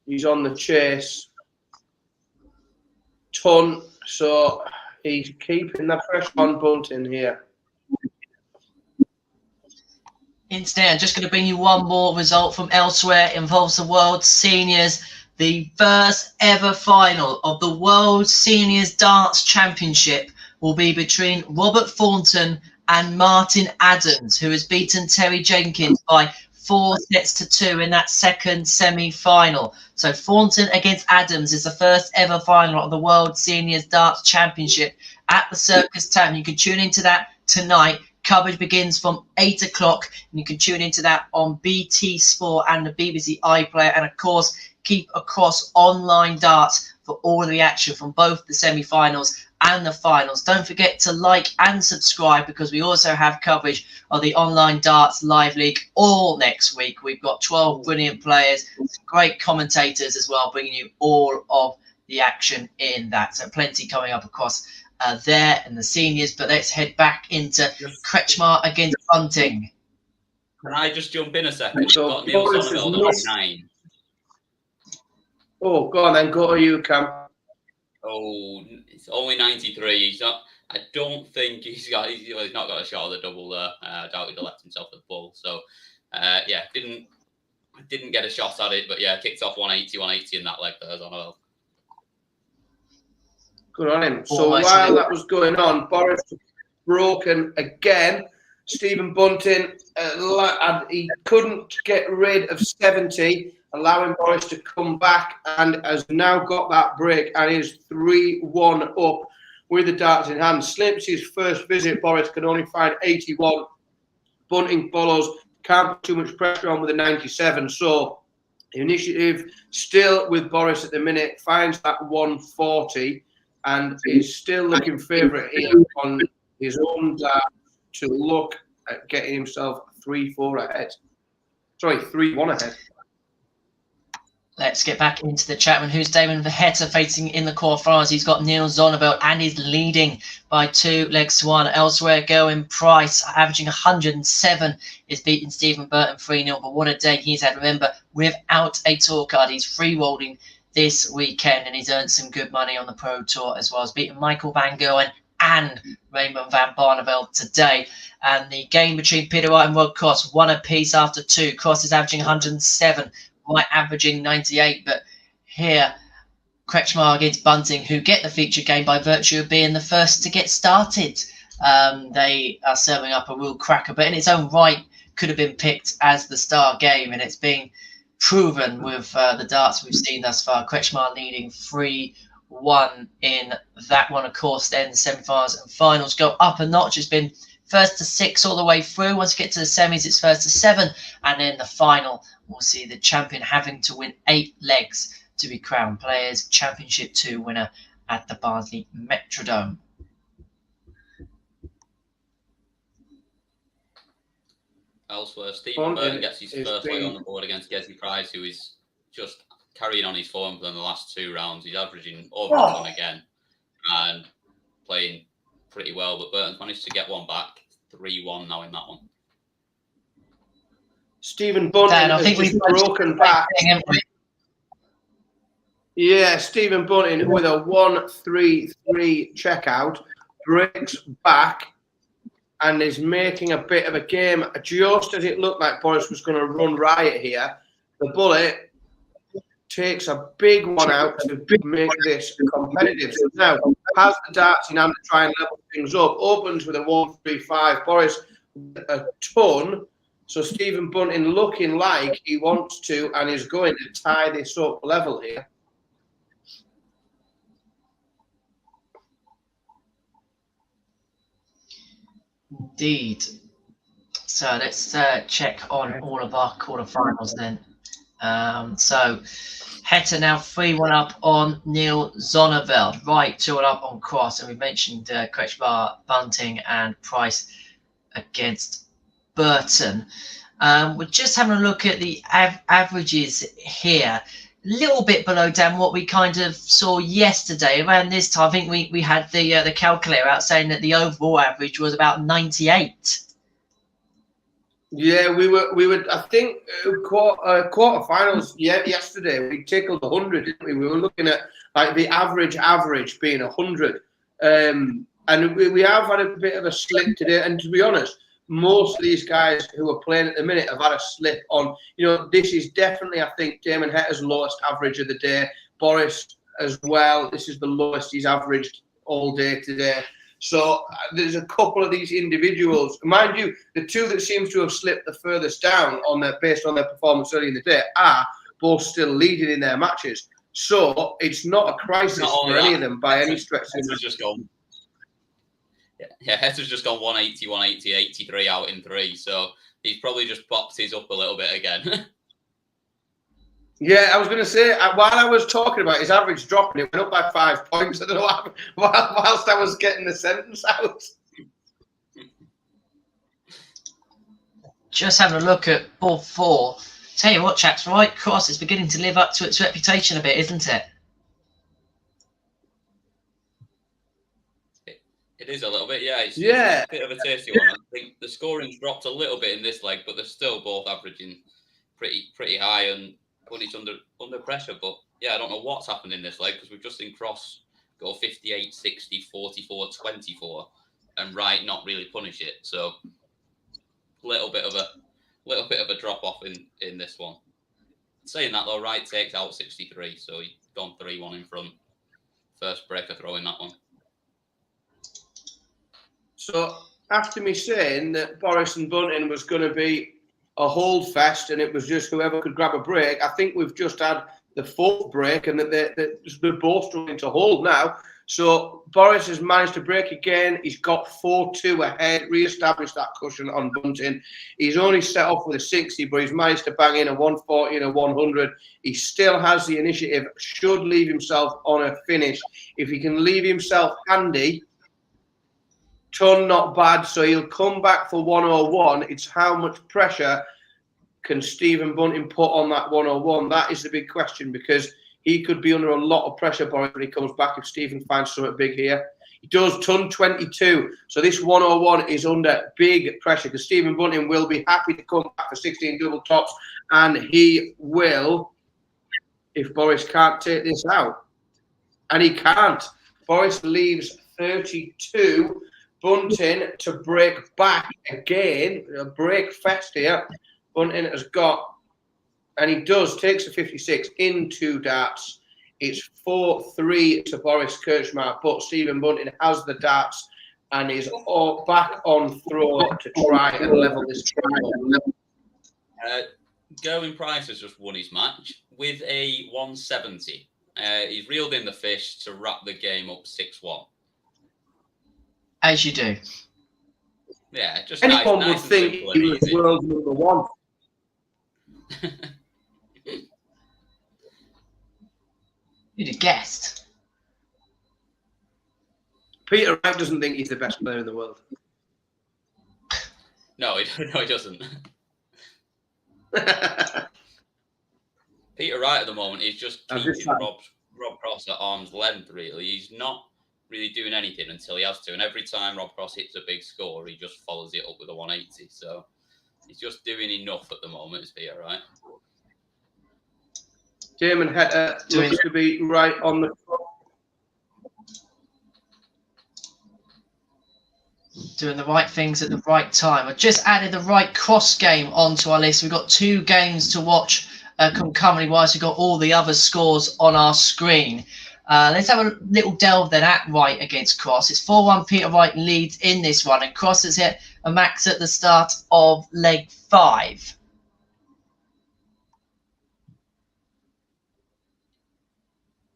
He's on the chase. Ton. So he's keeping the pressure on Bunting here. Instead, I'm just going to bring you one more result from elsewhere. It involves the World Seniors. The first ever final of the World Seniors Darts Championship will be between Robert Thornton and Martin Adams, who has beaten Terry Jenkins by 4-2 in that second semi-final. So Thornton against Adams is the first ever final of the World Seniors Darts Championship at the Circus Tavern. You can tune into that tonight. Coverage begins from 8 o'clock, and you can tune into that on BT Sport and the BBC iPlayer, and of course keep across online darts for all of the action from both the semi-finals and the finals. Don't forget to like and subscribe, because we also have coverage of the Online Darts Live League all next week. We've got 12 brilliant players, great commentators as well, bringing you all of the action in that. So plenty coming up across there and the seniors. But let's head back into Kretschmar against Bunting. Can I just jump in a second? So We've got Neil Boris is Sonneveld on 9. Oh, go on then. Go to you, Cam. Oh, it's only 93. He's not. I don't think he's not got a shot of the double there. I doubt he'd have left himself the ball. So, yeah, didn't get a shot at it, but yeah, kicked off 180 in that leg there, Sonneveld. Good on him. So while that was going on, Boris was broken again. Stephen Bunting, he couldn't get rid of 70, allowing Boris to come back, and has now got that break and is 3-1 up with the darts in hand. Slips his first visit. Boris can only find 81. Bunting follows. Can't put too much pressure on with a 97. So initiative still with Boris at the minute. Finds that 140 and is still looking favourite here on his own dart to look at getting himself 3-4 ahead. Sorry, 3-1 ahead. Let's get back into the chat room. Who's Damon Veheta facing in the quarterfinals? He's got Neil Sonneveld and is leading by 2 legs to 1. Elsewhere, Gerwin Price, averaging 107, is beating Stephen Burton 3-0. But what a day he's had. Remember, without a tour card, he's free-rolling this weekend, and he's earned some good money on the Pro Tour as well. He's beaten Michael Van Gerwen and Raymond van Barneveld today. And the game between Peter Wright and Rod Cross, 1 apiece after 2. Cross is averaging 107. White averaging 98, but here Kretschmar against Bunting, who get the feature game by virtue of being the first to get started. They are serving up a real cracker, but in its own right could have been picked as the star game, and it's being proven with the darts we've seen thus far. Kretschmar leading 3-1 in that one. Of course, then the semi-finals and finals go up a notch. It's been 1st to 6 all the way through. Once you get to the semis, it's 1st to 7, and then the final, we'll see the champion having to win 8 legs to be crowned Players Championship 2 winner at the Barnsley Metrodome. Elsewhere, Stephen Burton gets his first leg on the board against Gessie Price, who is just carrying on his form for the last 2 rounds. He's averaging over a ton again and playing pretty well, but Burton's managed to get one back. 3-1 now in that one. Stephen Bunting has just broken back. Yeah, Stephen Bunting with a 1-3-3 checkout, breaks back and is making a bit of a game. Just as it looked like Boris was going to run riot here, the bullet takes a big one out to make this competitive. So now has the darts in hand to try and level things up. Opens with a 1-3-5. Boris a ton. So Stephen Bunting looking like he wants to and is going to tie this up level here. Indeed. So let's check on all of our quarterfinals then. So Heta now 3-1 up on Neil Sonneveld. Wright 2-1 up on Cross. And we mentioned Kretschmar, Bunting and Price against Burton. We're just having a look at the averages here. little bit below, Dan, what we kind of saw yesterday. Around this time, I think we had the calculator out saying that the overall average was about 98. Yeah, we were. I think quarterfinals. Yeah, yesterday we tickled 100, didn't we? We were looking at like the average being 100, and we have had a bit of a slip today. And to be honest, most of these guys who are playing at the minute have had a slip on. You know, this is definitely, I think, Damon Hetter's lowest average of the day. Boris as well. This is the lowest he's averaged all day today. So there's a couple of these individuals, mind you, the two that seems to have slipped the furthest down on their based on their performance early in the day are both still leading in their matches. So it's not a crisis for any of them by any stretch. Hetter's just gone. Yeah, Hetter's just gone 180, 180, 83 out in 3. So he's probably just popped his up a little bit again. Yeah, I was going to say, while I was talking about his average dropping, it went up by 5 points. I don't know whilst I was getting the sentence out. Just having a look at ball 4. Tell you what, chaps, Wright Cross is beginning to live up to its reputation a bit, isn't it? It is a little bit, yeah. It's Yeah. a bit of a tasty one. I think the scoring's dropped a little bit in this leg, but they're still both averaging pretty high and put each under pressure. But yeah, I don't know what's happened in this leg because we've just seen Cross go 58, 60, 44, 24, and Wright not really punish it. So little bit of a drop off in this one. Saying that though, Wright takes out 63, so he's gone 3-1 in front. First breaker throw in that one. So after me saying that Boris and Bunting was going to be a hold fest and it was just whoever could grab a break, I think we've just had the 4th break and that they're both struggling to hold now. So Boris has managed to break again. He's got 4-2 ahead, re-established that cushion on Bunting. He's only set off with a 60, but he's managed to bang in a 140 and a 100. He still has the initiative, should leave himself on a finish. If he can leave himself handy, ton not bad, so he'll come back for 101. It's how much pressure can Stephen Bunting put on that 101? That is the big question, because he could be under a lot of pressure, Boris, when he comes back if Stephen finds something big here. He does ton 22, so this 101 is under big pressure because Stephen Bunting will be happy to come back for 16 double tops, and he will if Boris can't take this out. And he can't. Boris leaves 32. Bunting to break back again, a break fest here. Bunting has got, and he does, takes a 56 in 2 darts. It's 4-3 to Boris Kirchmar, but Stephen Bunting has the darts and is all back on throw to try and level this trial. Gerwin Price has just won his match with a 170. He's reeled in the fish to wrap the game up 6-1. As you do. Yeah, just anyone nice would think he was easy. world number 1. You'd have guessed. Peter Wright doesn't think he's the best player in the world. No, he doesn't. Peter Wright at the moment is just keeping Rob Cross at arm's length, really. He's not really doing anything until he has to. And every time Rob Cross hits a big score, he just follows it up with a 180. So he's just doing enough at the moment, is Peter Wright. Damon Hetter looks to be right on the front. Doing the right things at the right time. I just added the right cross game onto our list. We've got 2 games to watch concurrently whilst we've got all the other scores on our screen. Let's have a little delve then at Wright against Cross. It's 4-1. Peter Wright leads in this one, and Cross has hit a max at the start of leg 5.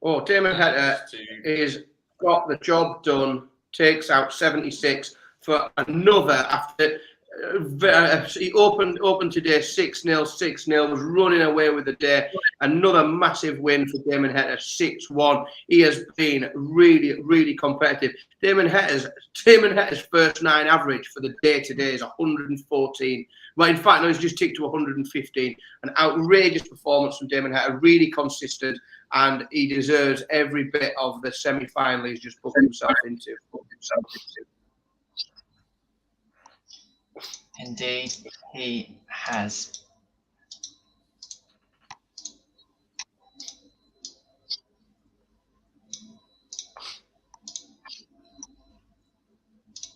Oh, Damon Hetter is got the job done, takes out 76 for another after He opened today 6-0, 6-0, was running away with the day. Another massive win for Damon Heta, 6-1. He has been really, really competitive. Damon Heta's first 9 average for the day today is 114. Well, in fact, no, he's just ticked to 115. An outrageous performance from Damon Heta, really consistent, and he deserves every bit of the semi-final he's just put himself into. Indeed, he has.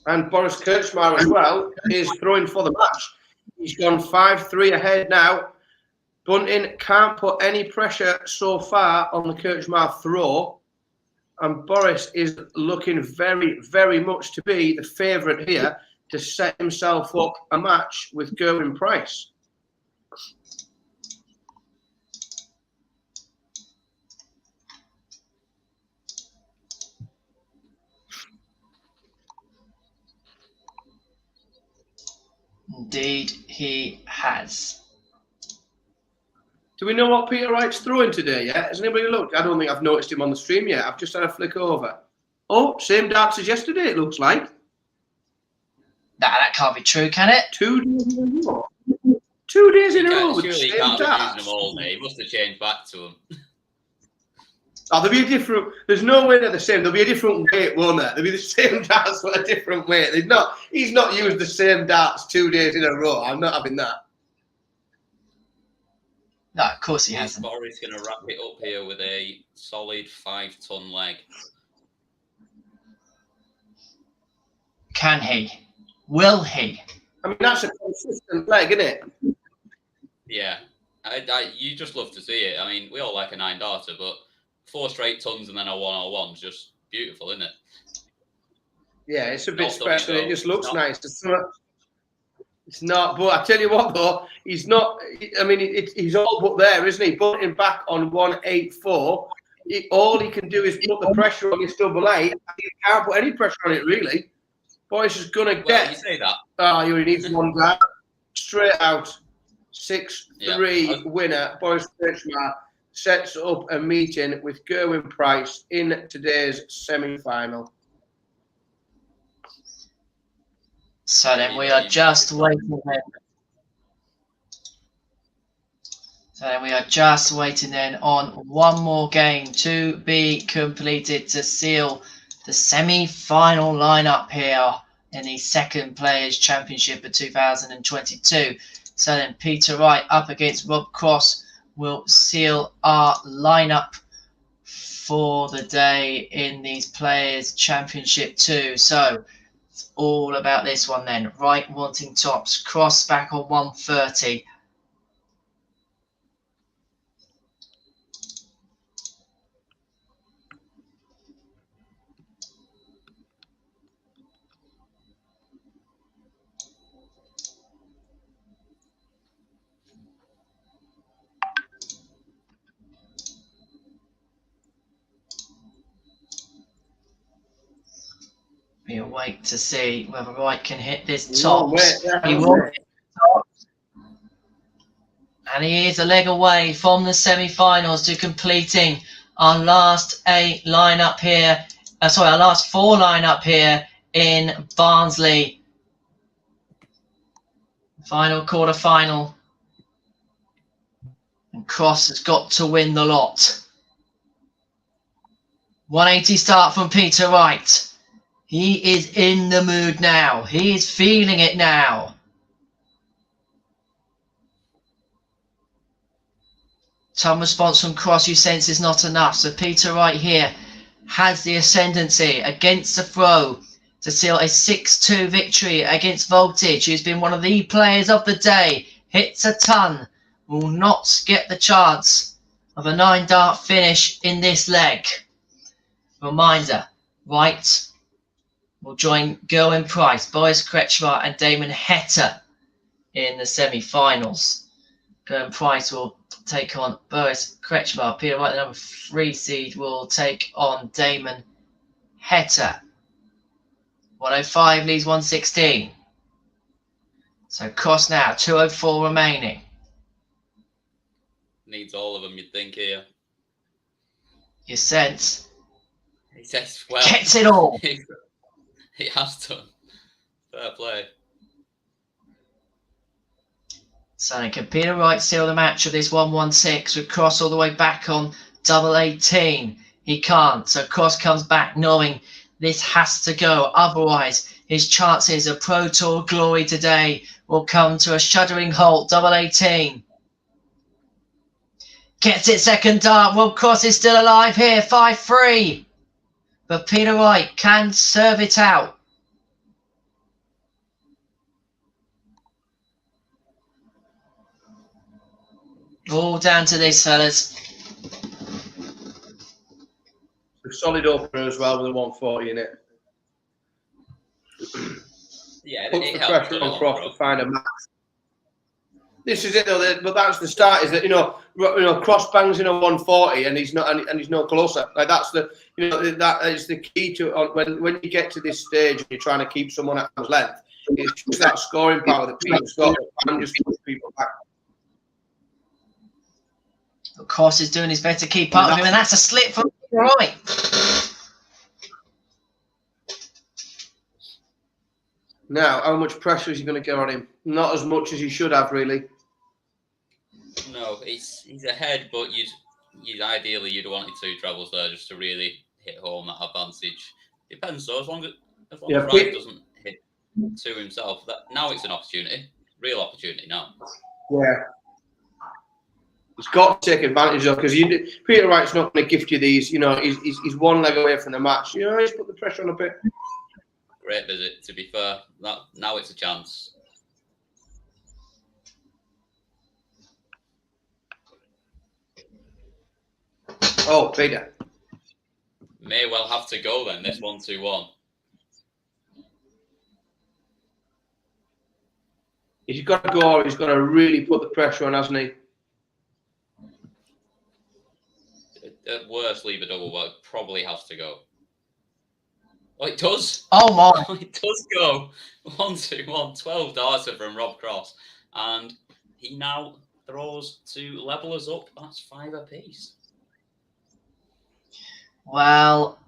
And Boris Kirchmar as well is throwing for the match. He's gone 5-3 ahead now. Bunting can't put any pressure so far on the Kirchmar throw. And Boris is looking very, very much to be the favourite here to set himself up a match with Gerwin Price. Indeed, he has. Do we know what Peter Wright's throwing today yet? Has anybody looked? I don't think I've noticed him on the stream yet. I've just had a flick over. Oh, same darts as yesterday, it looks like. That can't be true, can it? 2 days in a row. 2 days in a row with the Surely he same can't be using darts. them all, mate. He must have changed back to them. Oh, there'll be a different. There's no way they're the same. There'll be a different weight, won't there? There'll be the same darts but a different weight. He's not used the same darts 2 days in a row. I'm not having that. No, of course he Is hasn't. Boris going to wrap it up here with a solid 5-ton leg? Can he? Will he? I mean, that's a consistent leg, isn't it? Yeah. You just love to see it. I mean, we all like a 9-darter, but 4 straight tons and then a 101 is just beautiful, isn't it? Yeah, it's a bit Not special. double, It just looks not- nice. It's not, but I tell you what, though, he's not. I mean, he's all but there, isn't he? Putting back on 184. All he can do is put the pressure on his double 8. He can't put any pressure on it, really. Boyce is going to Well, you get. say that. Oh, he only needs one down. Straight out. 6-3 winner. Boyce Kirchmar sets up a meeting with Gerwin Price in today's semi-final. So then we are just waiting then. So then we are just waiting then on one more game to be completed to seal the semi-final lineup here in the second Players' Championship of 2022. So then Peter Wright up against Rob Cross will seal our lineup for the day in these Players' Championship 2. So it's all about this one then. Wright wanting tops, Cross back on 130. We'll wait to see whether Wright can hit this tops. He will hit tops. And he is a leg away from the semi-finals to completing our last 8 lineup here. Our last 4 lineup here in Barnsley. Final quarter-final. And Cross has got to win the lot. 180 start from Peter Wright. He is in the mood now. He is feeling it now. Some response from Cross, you sense is not enough. So Peter Wright here has the ascendancy against the throw to seal a 6-2 victory against Voltage, who's been one of the players of the day. Hits a ton. Will not get the chance of a 9-dart finish in this leg. Reminder, Wright will join Gerwin Price, Boris Kretschmar and Damon Heta in the semi-finals. Gerwin Price will take on Boris Kretschmar. Peter Wright, the number 3 seed, will take on Damon Heta. 105 leaves 116. So cross now, 2:04 remaining. Needs all of them, you'd think, here. Your sense. He says, well, Gets it all. He has done. Fair play. So can Peter Wright seal the match of this 116 with Cross all the way back on double 18? He can't. So Cross comes back knowing this has to go. Otherwise, his chances of Pro Tour glory today will come to a shuddering halt. Double 18. Gets it second dart. Rob Cross is still alive here. 5-3. But Peter Wright can serve it out. All down to this, fellas. A solid opener as well with a 140 in it. Yeah, Puts the pressure on Cross to find a match. This is it, though. But that's the start. Is that Cross bangs in a 140 and he's not, and he's no closer. Like that's the, that is the key to when you get to this stage and you're trying to keep someone at arm's length. It's just that scoring power that Peter's got and just push people back. Cross is doing his best to keep up with him, and that's a slip from Wright. Now, how much pressure is he going to get on him? Not as much as he should have, really. No, he's ahead, but you'd ideally you'd want two trebles there just to really hit home that advantage. Depends though, as long as Wright doesn't hit two himself. Now it's an opportunity, real opportunity now. Yeah. He's got to take advantage of because Peter Wright's not going to gift you these. He's one leg away from the match. He's put the pressure on a bit. Great visit, to be fair. Now it's a chance. Oh, Peter. May well have to go then, this 1-2-1. He's got to go or he's got to really put the pressure on, hasn't he? At worst, leave a double, but it probably has to go. Oh, it does. Oh, my. It does go. 1-2-1, 12 darter from Rob Cross. And he now throws to level us up. That's 5 apiece. Well.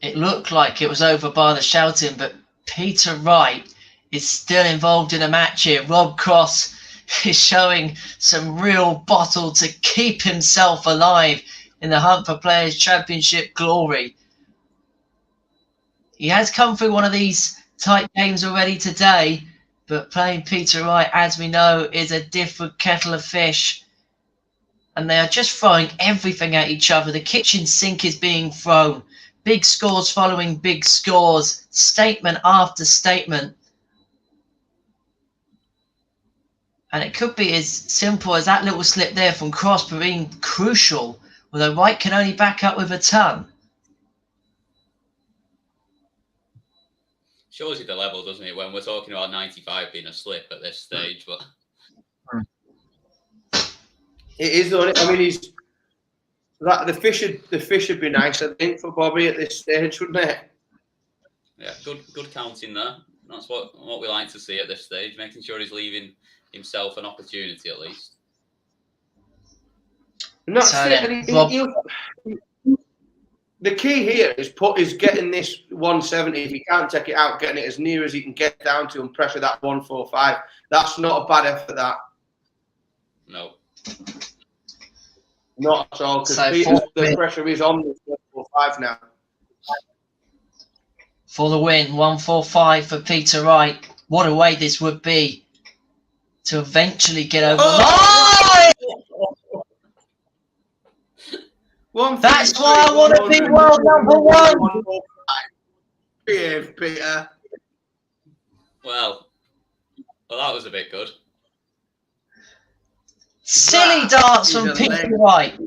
It looked like it was over by the shouting, but Peter Wright is still involved in a match here. Rob Cross is showing some real bottle to keep himself alive in the hunt for Players' Championship glory. He has come through one of these tight games already today, but playing Peter Wright, as we know, is a different kettle of fish. And they are just throwing everything at each other. The kitchen sink is being thrown. Big scores following big scores. Statement after statement. And it could be as simple as that little slip there from Cross being crucial, although Wright can only back up with a ton. Shows you the level, doesn't it, when we're talking about 95 being a slip at this stage. But it is, though. I mean, the fish would be nice, I think, for Bobby at this stage, wouldn't it? Yeah, good counting there. That's what we like to see at this stage, making sure he's leaving himself an opportunity at least. And that's it. The key here is getting this 170. If he can't take it out, getting it as near as he can get down to and pressure that 145. That's not a bad effort, that. No. Not at all, because the pressure is on the 145 now. For the win, 145 for Peter Wright. What a way this would be to eventually get over the line. That's why I want to be world number one. Behave, Peter. Well, that was a bit good. Silly darts from Peter Wright.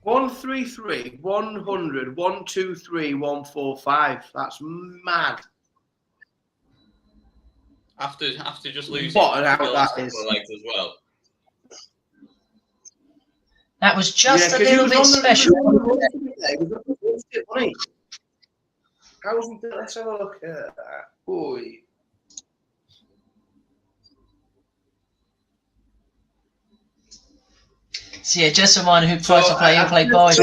133, 100, 123, 145. That's mad. After just losing what an out that is. Legs as well. That was just a little bit special. Let's have a look at that. Boy. So yeah, just a reminder who Price will play. He'll play boys.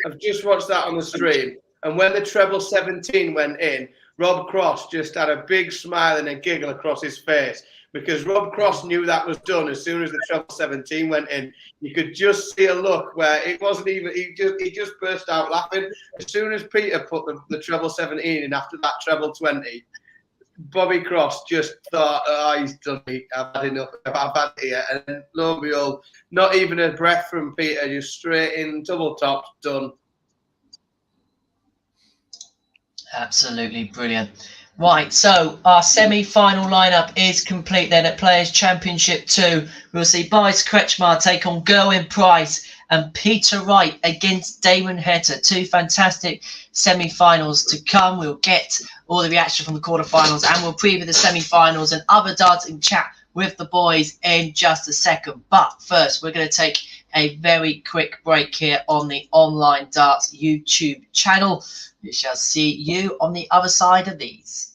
I've just watched that on the stream, and when the treble 17 went in, Rob Cross just had a big smile and a giggle across his face because Rob Cross knew that was done as soon as the treble 17 went in. You could just see a look where it wasn't even. He just burst out laughing as soon as Peter put the treble 17 in after that treble 20. Bobby Cross just thought, oh, he's done it. I've had enough. I've had it here. And then lo and behold, not even a breath from Peter, just straight in, double tops, done. Absolutely brilliant. Right, so our semi-final lineup is complete then at Players Championship 2. We'll see Boris Kretschmar take on Gerwin Price and Peter Wright against Damon Hetter. Two fantastic semi-finals to come. We'll get all the reaction from the quarterfinals and we'll preview the semi-finals and other darts and chat with the boys in just a second. But first, we're going to take a very quick break here on the Online Darts YouTube channel. We shall see you on the other side of these.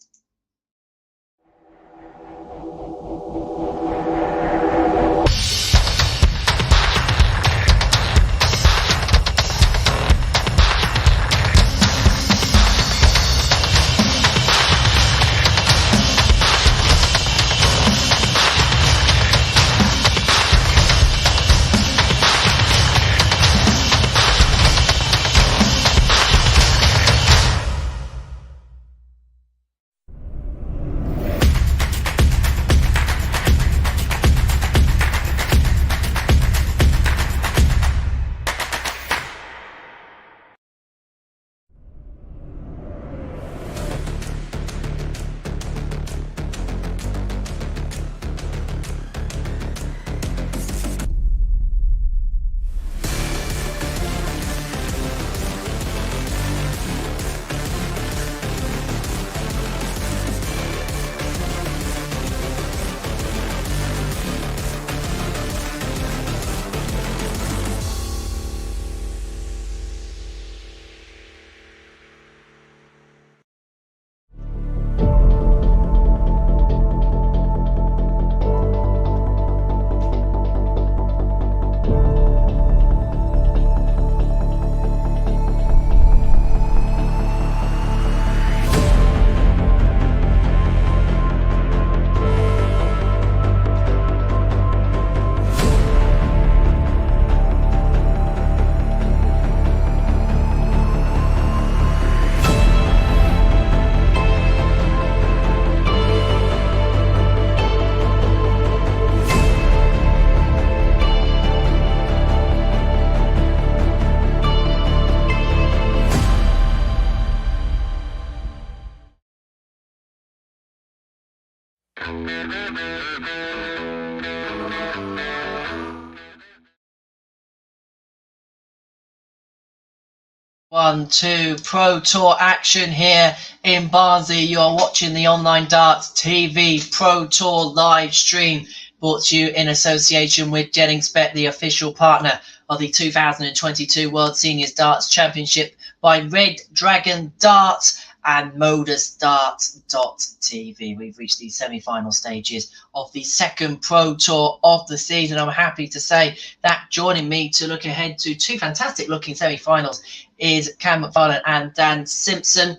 One, two, Pro Tour action here in Barnsley. You are watching the Online Darts TV Pro Tour live stream brought to you in association with JenningsBet, the official partner of the 2022 World Seniors Darts Championship by Red Dragon Darts and ModusDarts.tv. We've reached the semi-final stages of the second Pro Tour of the season. I'm happy to say that joining me to look ahead to two fantastic looking semi-finals is Cam McFarlane and Dan Simpson.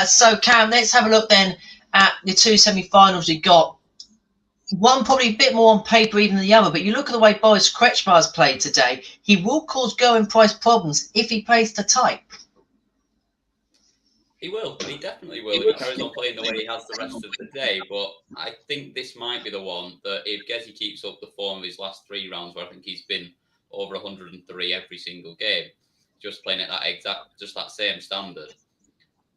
So Cam, let's have a look then at the two semi-finals we got. One probably a bit more on paper even than the other, but you look at the way Boris Kretschmar's played today, he will cause Gerwin Price problems if he plays to type. He will. He definitely will. If he carries on playing the way he has the rest of the day. But I think this might be the one that if Gezi keeps up the form of his last three rounds, where I think he's been over 103 every single game, just playing at that same standard,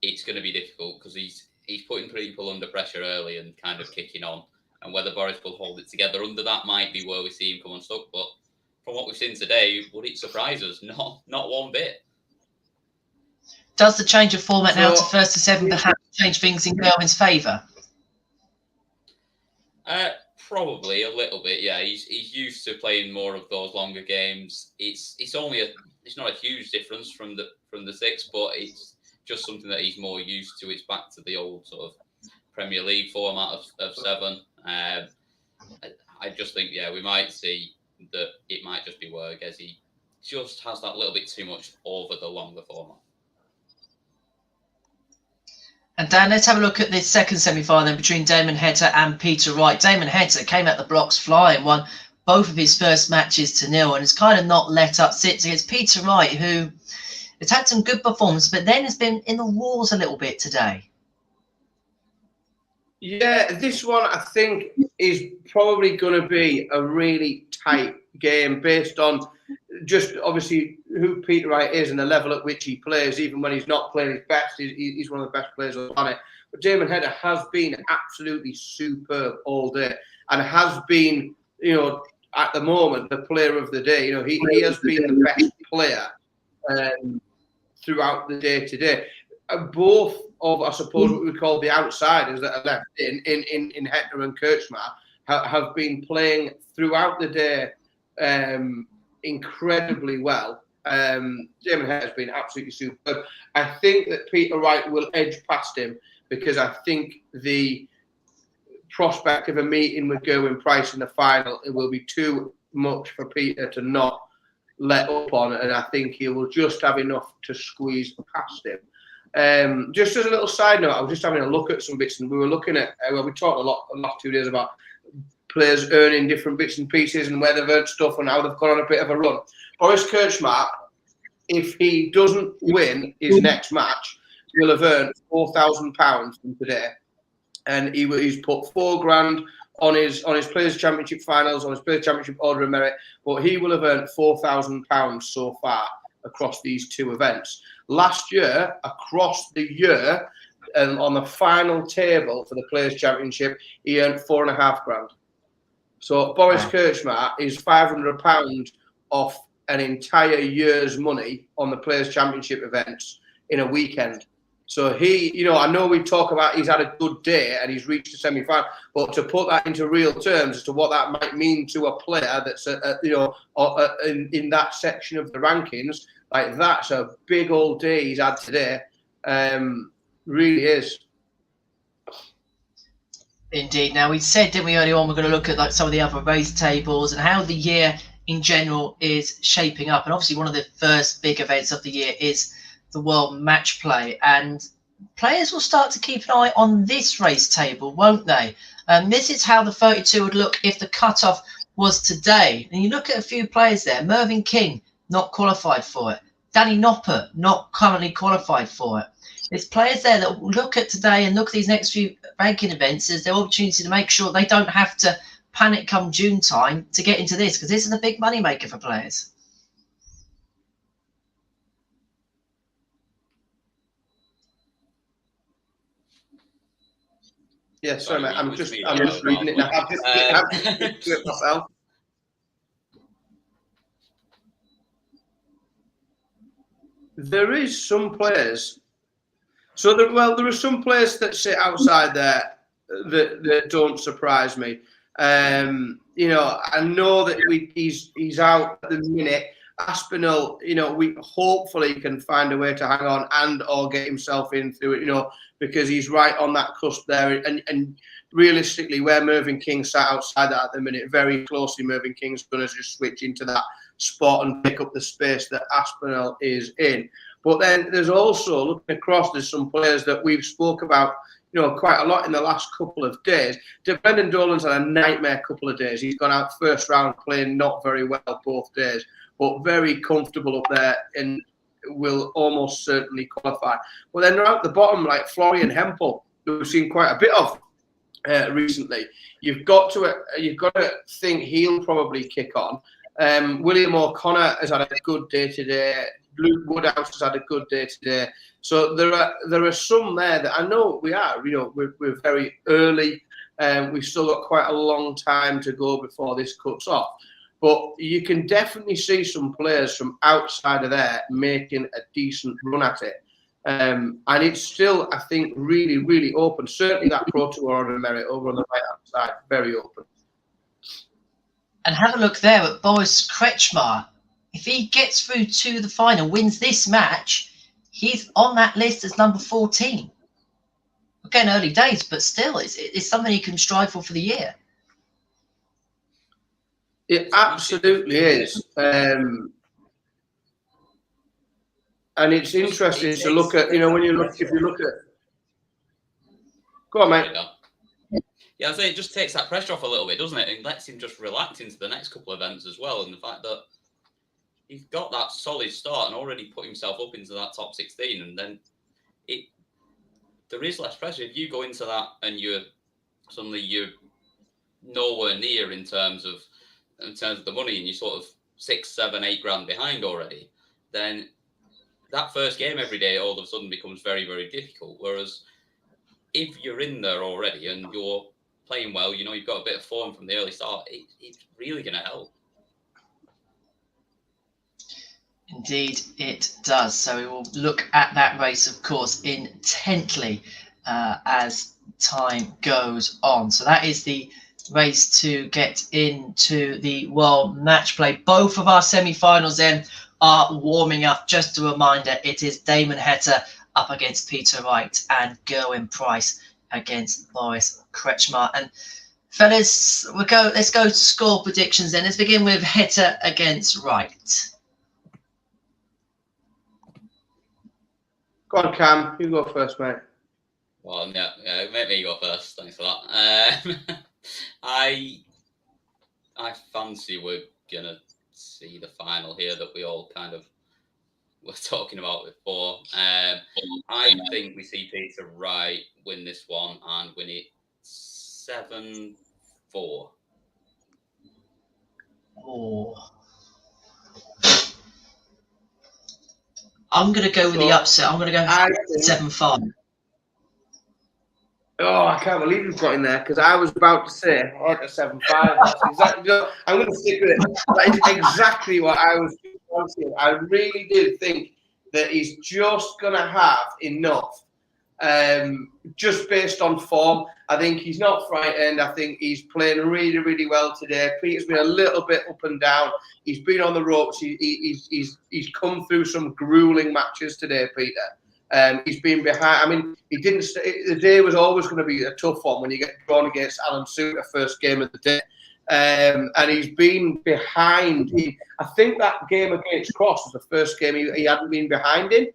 it's going to be difficult because he's putting people under pressure early and kind of kicking on. And whether Boris will hold it together under that might be where we see him come unstuck. But from what we've seen today, would it surprise us? Not one bit. Does the change of format now to 1st to 7 perhaps change things in Gerwin's favour? Probably a little bit, yeah. He's used to playing more of those longer games. It's not a huge difference from the 6, but just something that he's more used to. It's back to the old sort of Premier League format of 7. I just think, we might see that it might just be Werges. He just has that little bit too much over the longer format. And Dan, let's have a look at this second semi-final between Damon Heta and Peter Wright. Damon Heta came out the blocks flying, won both of his first matches to 0, and has kind of not let up sits against Peter Wright, who has had some good performance, but then has been in the walls a little bit today. Yeah, this one I think is probably going to be a really tight game based on just obviously who Peter Wright is and the level at which he plays. Even when he's not playing his best, he's one of the best players on the planet. But Damon Heta has been absolutely superb all day and has been, at the moment, the player of the day. He has been the best player throughout the day today. Both of, I suppose, what we call the outsiders that are left in Heta and Kirchmar have been playing throughout the day incredibly well. Damon Heta has been absolutely superb. I think that Peter Wright will edge past him because I think the prospect of a meeting with Gerwin Price in the final, it will be too much for Peter to not let up on, and I think he will just have enough to squeeze past him. Just as a little side note, I was just having a look at some bits, and we were looking at, we talked a lot the last 2 days about players earning different bits and pieces and where they've earned stuff and how they've gone on a bit of a run. Boris Kirchmar, if he doesn't win his next match, will have earned £4,000 from today, and he's put £4,000 on his Players' Championship finals, on his Players' Championship Order of Merit, but he will have earned £4,000 so far across these 2 events. Last year, across the year, on the final table for the Players' Championship, he earned £4,500. So Boris Kirchmar is £500 off an entire year's money on the Players' Championship events in a weekend. So he, I know we talk about he's had a good day and he's reached the semi-final, but to put that into real terms as to what that might mean to a player that's, in that section of the rankings, like that's a big old day he's had today. Really is. Indeed. Now, we said, didn't we, earlier on, we're going to look at some of the other race tables and how the year in general is shaping up. And obviously one of the first big events of the year is the World Match Play. And players will start to keep an eye on this race table, won't they? This is how the 32 would look if the cutoff was today. And you look at a few players there. Mervyn King, not qualified for it. Danny Nopper, not currently qualified for it. There's players there that will look at today and look at these next few ranking events as their opportunity to make sure they don't have to panic come June time to get into this, because this is a big money maker for players. Yeah, sorry, mate. I'm just reading it now. I've just do it myself. There is some players. So there are some players that sit outside there that don't surprise me. I know that he's out at the minute. Aspinall, we hopefully can find a way to hang on and or get himself in through it, because he's right on that cusp there. And realistically, where Mervyn King sat outside that at the minute, very closely, Mervyn King's going to just switch into that spot and pick up the space that Aspinall is in. But then there's also, looking across, there's some players that we've spoke about, quite a lot in the last couple of days. Brendan Dolan's had a nightmare couple of days. He's gone out first round playing not very well both days, but very comfortable up there and will almost certainly qualify. But then around the bottom, like Florian Hempel, who we've seen quite a bit of recently, you've got to think he'll probably kick on. William O'Connor has had a good day today. Luke Woodhouse has had a good day today. So there are some there that I know we're very early. We've still got quite a long time to go before this cuts off. But you can definitely see some players from outside of there making a decent run at it. And it's still, I think, really, really open. Certainly that Pro Tour Order of Merit over on the right-hand side, very open. And have a look there at Boris Kretschmar. If he gets through to the final, wins this match, he's on that list as number 14. Again, early days, but still, it's something he can strive for the year. It absolutely is. And it's interesting to look at, when if you look at. Go on, mate. Yeah, I say it just takes that pressure off a little bit, doesn't it? And lets him just relax into the next couple of events as well. And the fact that he's got that solid start and already put himself up into that top 16, and then there is less pressure. If you go into that and you're nowhere near in terms of the money, and you're sort of 6, 7, 8 grand behind already, then that first game every day all of a sudden becomes very, very difficult. Whereas if you're in there already and you're playing well, you've got a bit of form from the early start, it's really going to help. Indeed, it does. So we will look at that race, of course, intently as time goes on. So that is the race to get into the World Match Play. Both of our semi-finals then are warming up. Just a reminder, it is Damon Heta up against Peter Wright and Gerwin Price against Boris Kretschmar. And fellas, let's go to score predictions then. Let's begin with Heta against Wright. Go on, Cam. You go first, mate. Well, yeah, make me go first. Thanks for that. I fancy we're gonna see the final here that we all kind of were talking about before. I think we see Peter Wright win this one and win it 7-4. Oh. I'm going to go with the upset. I'm going to go 7-5. Oh, I can't believe you've got in there, because I was about to say 7-5. That's exactly. I'm going to stick with it. That is exactly what I was wanting. I really did think that he's just going to have enough, just based on form. I think he's not frightened. I think he's playing really, really well today. Peter's been a little bit up and down. He's been on the ropes. He's come through some grueling matches today, Peter. He's been behind. I mean, he didn't. The day was always going to be a tough one when you get drawn against Alan Suter first game of the day, and he's been behind. I think that game against Cross was the first game he hadn't been behind in.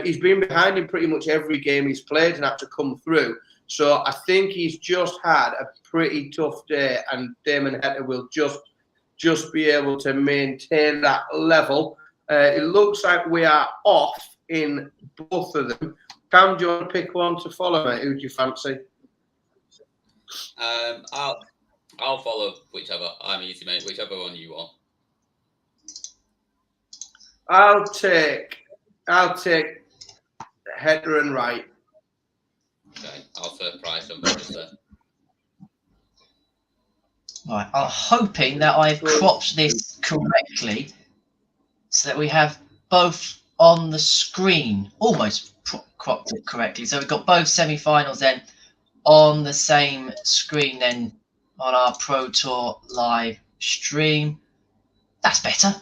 He's been behind in pretty much every game he's played and had to come through. So I think he's just had a pretty tough day, and Damon Heta will just be able to maintain that level. It looks like we are off in both of them. Cam, do you want to pick one to follow, mate? Who do you fancy? I'll follow whichever. I'm easy, mate. Whichever one you want. I'll take Heta and Wright. Okay, I'll take Price and MODUS then. Right, I'm hoping that I've cropped this correctly so that we have both on the screen, almost cropped it correctly. So we've got both semi-finals then on the same screen then on our Pro Tour live stream. That's better.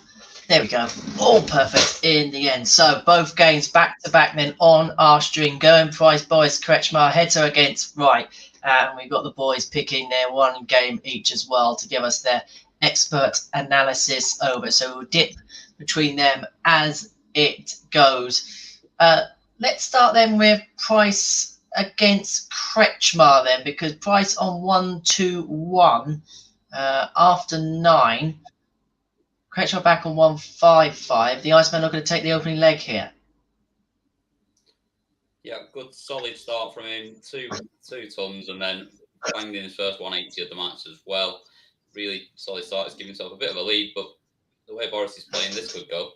There we go. All perfect in the end. So both games back-to-back then on our stream. Gerwin Price, Boris Kretschmar, Heta against Wright. And we've got the boys picking their one game each as well to give us their expert analysis over. So we'll dip between them as it goes. Let's start then with Price against Kretschmar then, because Price on 1-2-1 after 9. Kretschmar back on 1-5-5. The Iceman not going to take the opening leg here. Yeah, good solid start from him. Two tons, and then banged in his first 180 of the match as well. Really solid start. He's giving himself a bit of a lead, but the way Boris is playing, this could go.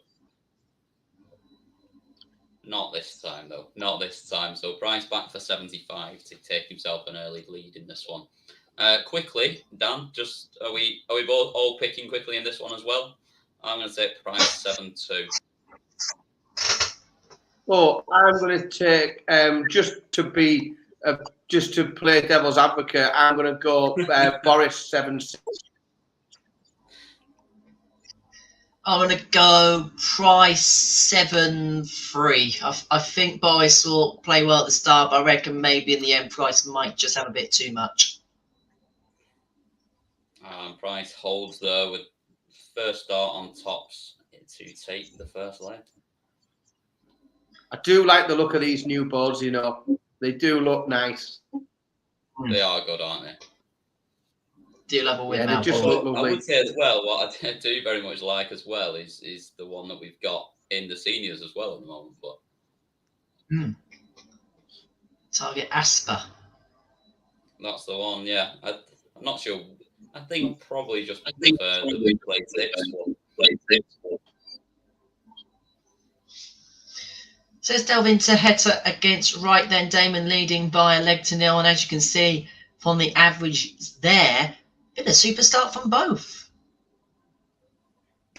Not this time, though. Not this time. So Price back for 75 to take himself an early lead in this one. Quickly, Dan, just are we both all picking quickly in this one as well? I'm going to take Price 7-2. Well, I'm going to take just to play devil's advocate. I'm going to go Boris 7-6. I'm going to go Price 7-3. I think Boris will play well at the start, but I reckon maybe in the end Price might just have a bit too much. Price holds there with first start on tops to take the first leg. I do like the look of these new boards, you know. They do look nice. They are good, aren't they? Do love a win Yeah, they now. just look lovely. I would say as well, what I do very much like as well is the one that we've got in the seniors as well at the moment. But Target Asper. That's the one, yeah. I'm not sure. I think probably just prefer that we play six. So let's delve into Heta against Wright, then Damon leading by a leg to nil. And as you can see from the average there, bit of super start from both.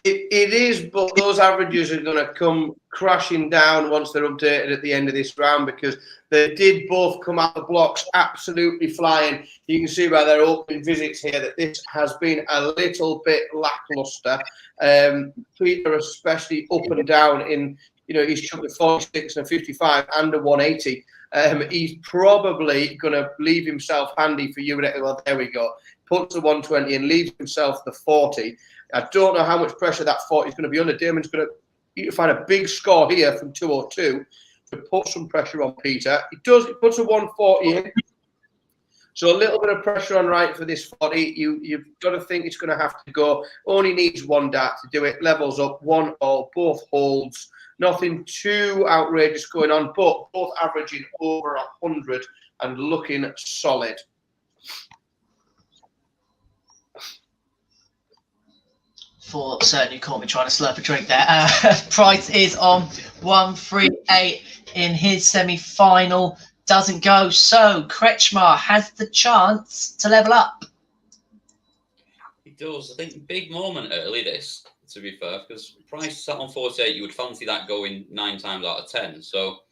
It is, but those averages are going to come crashing down once they're updated at the end of this round, because they did both come out the blocks absolutely flying. You can see by their opening visits here that this has been a little bit lackluster. Peter especially up and down in, you know, he's chucked a 46 and a 55 and a 180. He's probably going to leave himself handy for you. Well, there we go. Puts the 120 and leaves himself the 40. I don't know how much pressure that 40 is going to be under. Damon's going to find a big score here from 202 to put some pressure on Peter. He does. He puts a 140 in. So a little bit of pressure on Wright for this 40. You've got to think it's going to have to go. Only needs one dart to do it. Levels up, 1-all, both holds. Nothing too outrageous going on, but both averaging over 100 and looking solid. For certain, you caught me trying to slurp a drink there. Price is on 138 in his semi-final. Doesn't go. So Kretschmar has the chance to level up. He does. I think big moment early this, to be fair, because Price sat on 48. You would fancy that going 9 times out of 10. So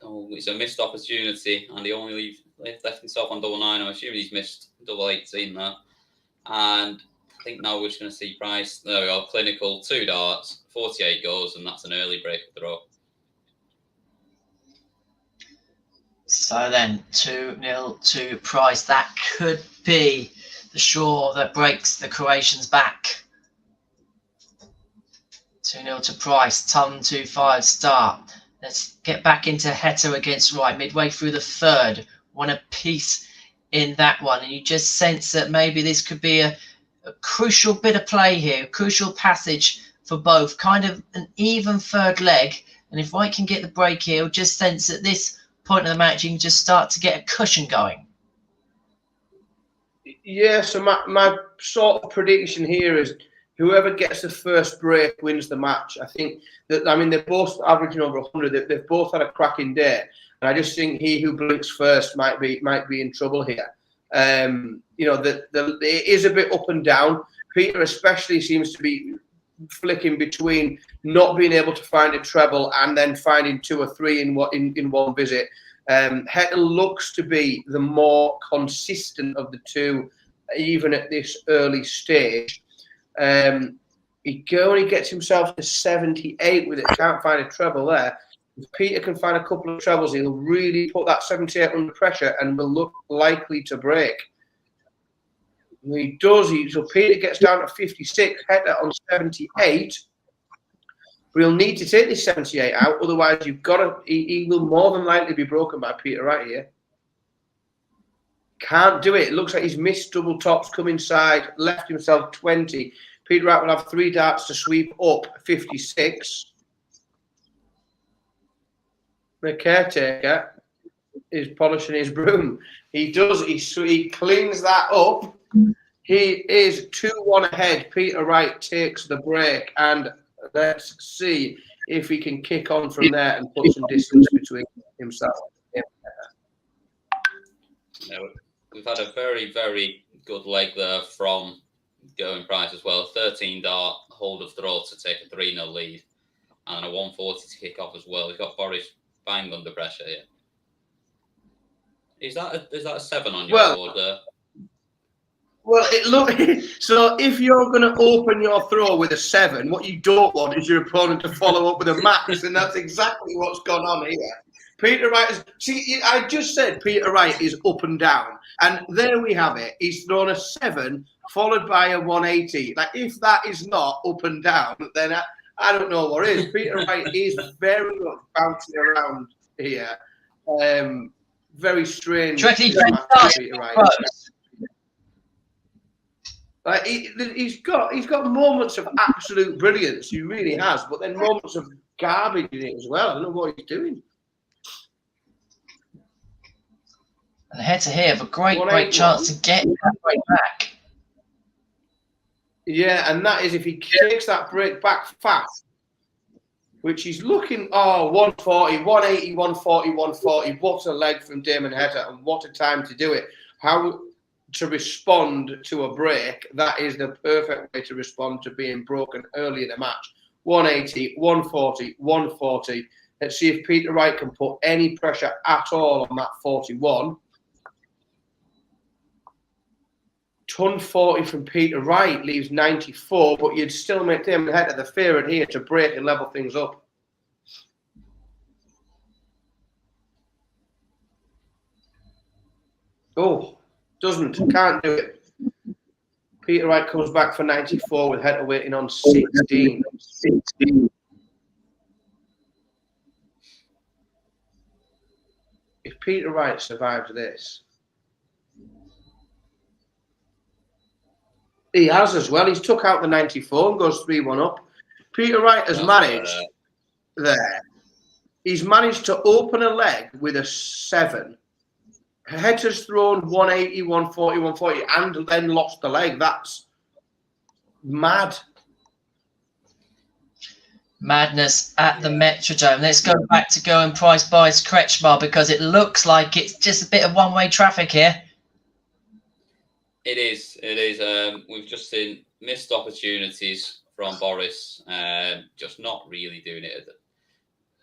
it's a missed opportunity, and he only left himself on 99. I'm assuming he's missed 18 there. And I think now we're just going to see Price. There we go. Clinical, 2 darts, 48 goes, and that's an early break throw. So then 2-0 to Price. That could be the straw that breaks the Croatians back. 2-0 to Price. Ton 2-5 start. Let's get back into Heta against Wright. Midway through the third. One apiece in that one. And you just sense that maybe this could be a crucial bit of play here. A crucial passage for both. Kind of an even third leg. And if Wright can get the break here, you'll just sense that this point of the match, you can just start to get a cushion going. Yeah, so my sort of prediction here is whoever gets the first break wins the match. I think that, I mean, they're both averaging over 100. They've both had a cracking day, and I just think he who blinks first might be in trouble here. You know, it is a bit up and down. Peter especially seems to be flicking between not being able to find a treble and then finding 2 or 3 in one visit. Heta looks to be the more consistent of the two, even at this early stage. He only gets himself to 78 with it. Can't find a treble there. If Peter can find a couple of trebles, he'll really put that 78 under pressure and will look likely to break. He does. So Peter gets down to 56, Heta on 78. We'll need to take this 78 out, otherwise you've got to. He will more than likely be broken by Peter right here. Can't do it. It looks like he's missed double tops, come inside, left himself 20. Peter Wright will have 3 darts to sweep up 56. The caretaker is polishing his broom. He does. He cleans that up. He is 2-1 ahead. Peter Wright takes the break, and let's see if he can kick on from there and put some distance between himself. Yeah, we've had a very, very good leg there from Gerwin Price as well. 13 dart hold of throw to take a 3-0 lead, and a 140 to kick off as well. He's got Boris bang under pressure here. Is that a 7 on your board there? Well, so if you're going to open your throw with a 7, what you don't want is your opponent to follow up with a max, and that's exactly what's gone on here. Peter Wright I just said Peter Wright is up and down, and there we have it. He's thrown a 7 followed by a 180. Like, if that is not up and down, then I don't know what is. Peter Wright is very much bouncing around here. Very strange. Peter Wright. Like, he's got moments of absolute brilliance. He really has, but then moments of garbage in it as well. I don't know what he's doing. And head to here, have a great chance to get that break back. Yeah, and that is if he takes that break back fast, which he's looking, 140, 180, 140, 140. What a leg from Damon Heta, and what a time to do it. How to respond to a break, that is the perfect way to respond to being broken early in the match. 180, 140, 140. Let's see if Peter Wright can put any pressure at all on that 41. Ton 40 from Peter Wright leaves 94, but you'd still make Damon Heta the favourite here to break and level things up. Oh, can't do it. Peter Wright comes back for 94 with Heta waiting on 16. If Peter Wright survives this, he has as well. He's took out the 94 and goes 3-1 up. Peter Wright has managed there. He's managed to open a leg with a 7. Heta's thrown 180, 140, 140, and then lost the leg. That's mad. Madness at the Metrodome. Let's go back to Gerwin Price buys Kretschmar, because it looks like it's just a bit of one-way traffic here. It is. We've just seen missed opportunities from Boris, just not really doing it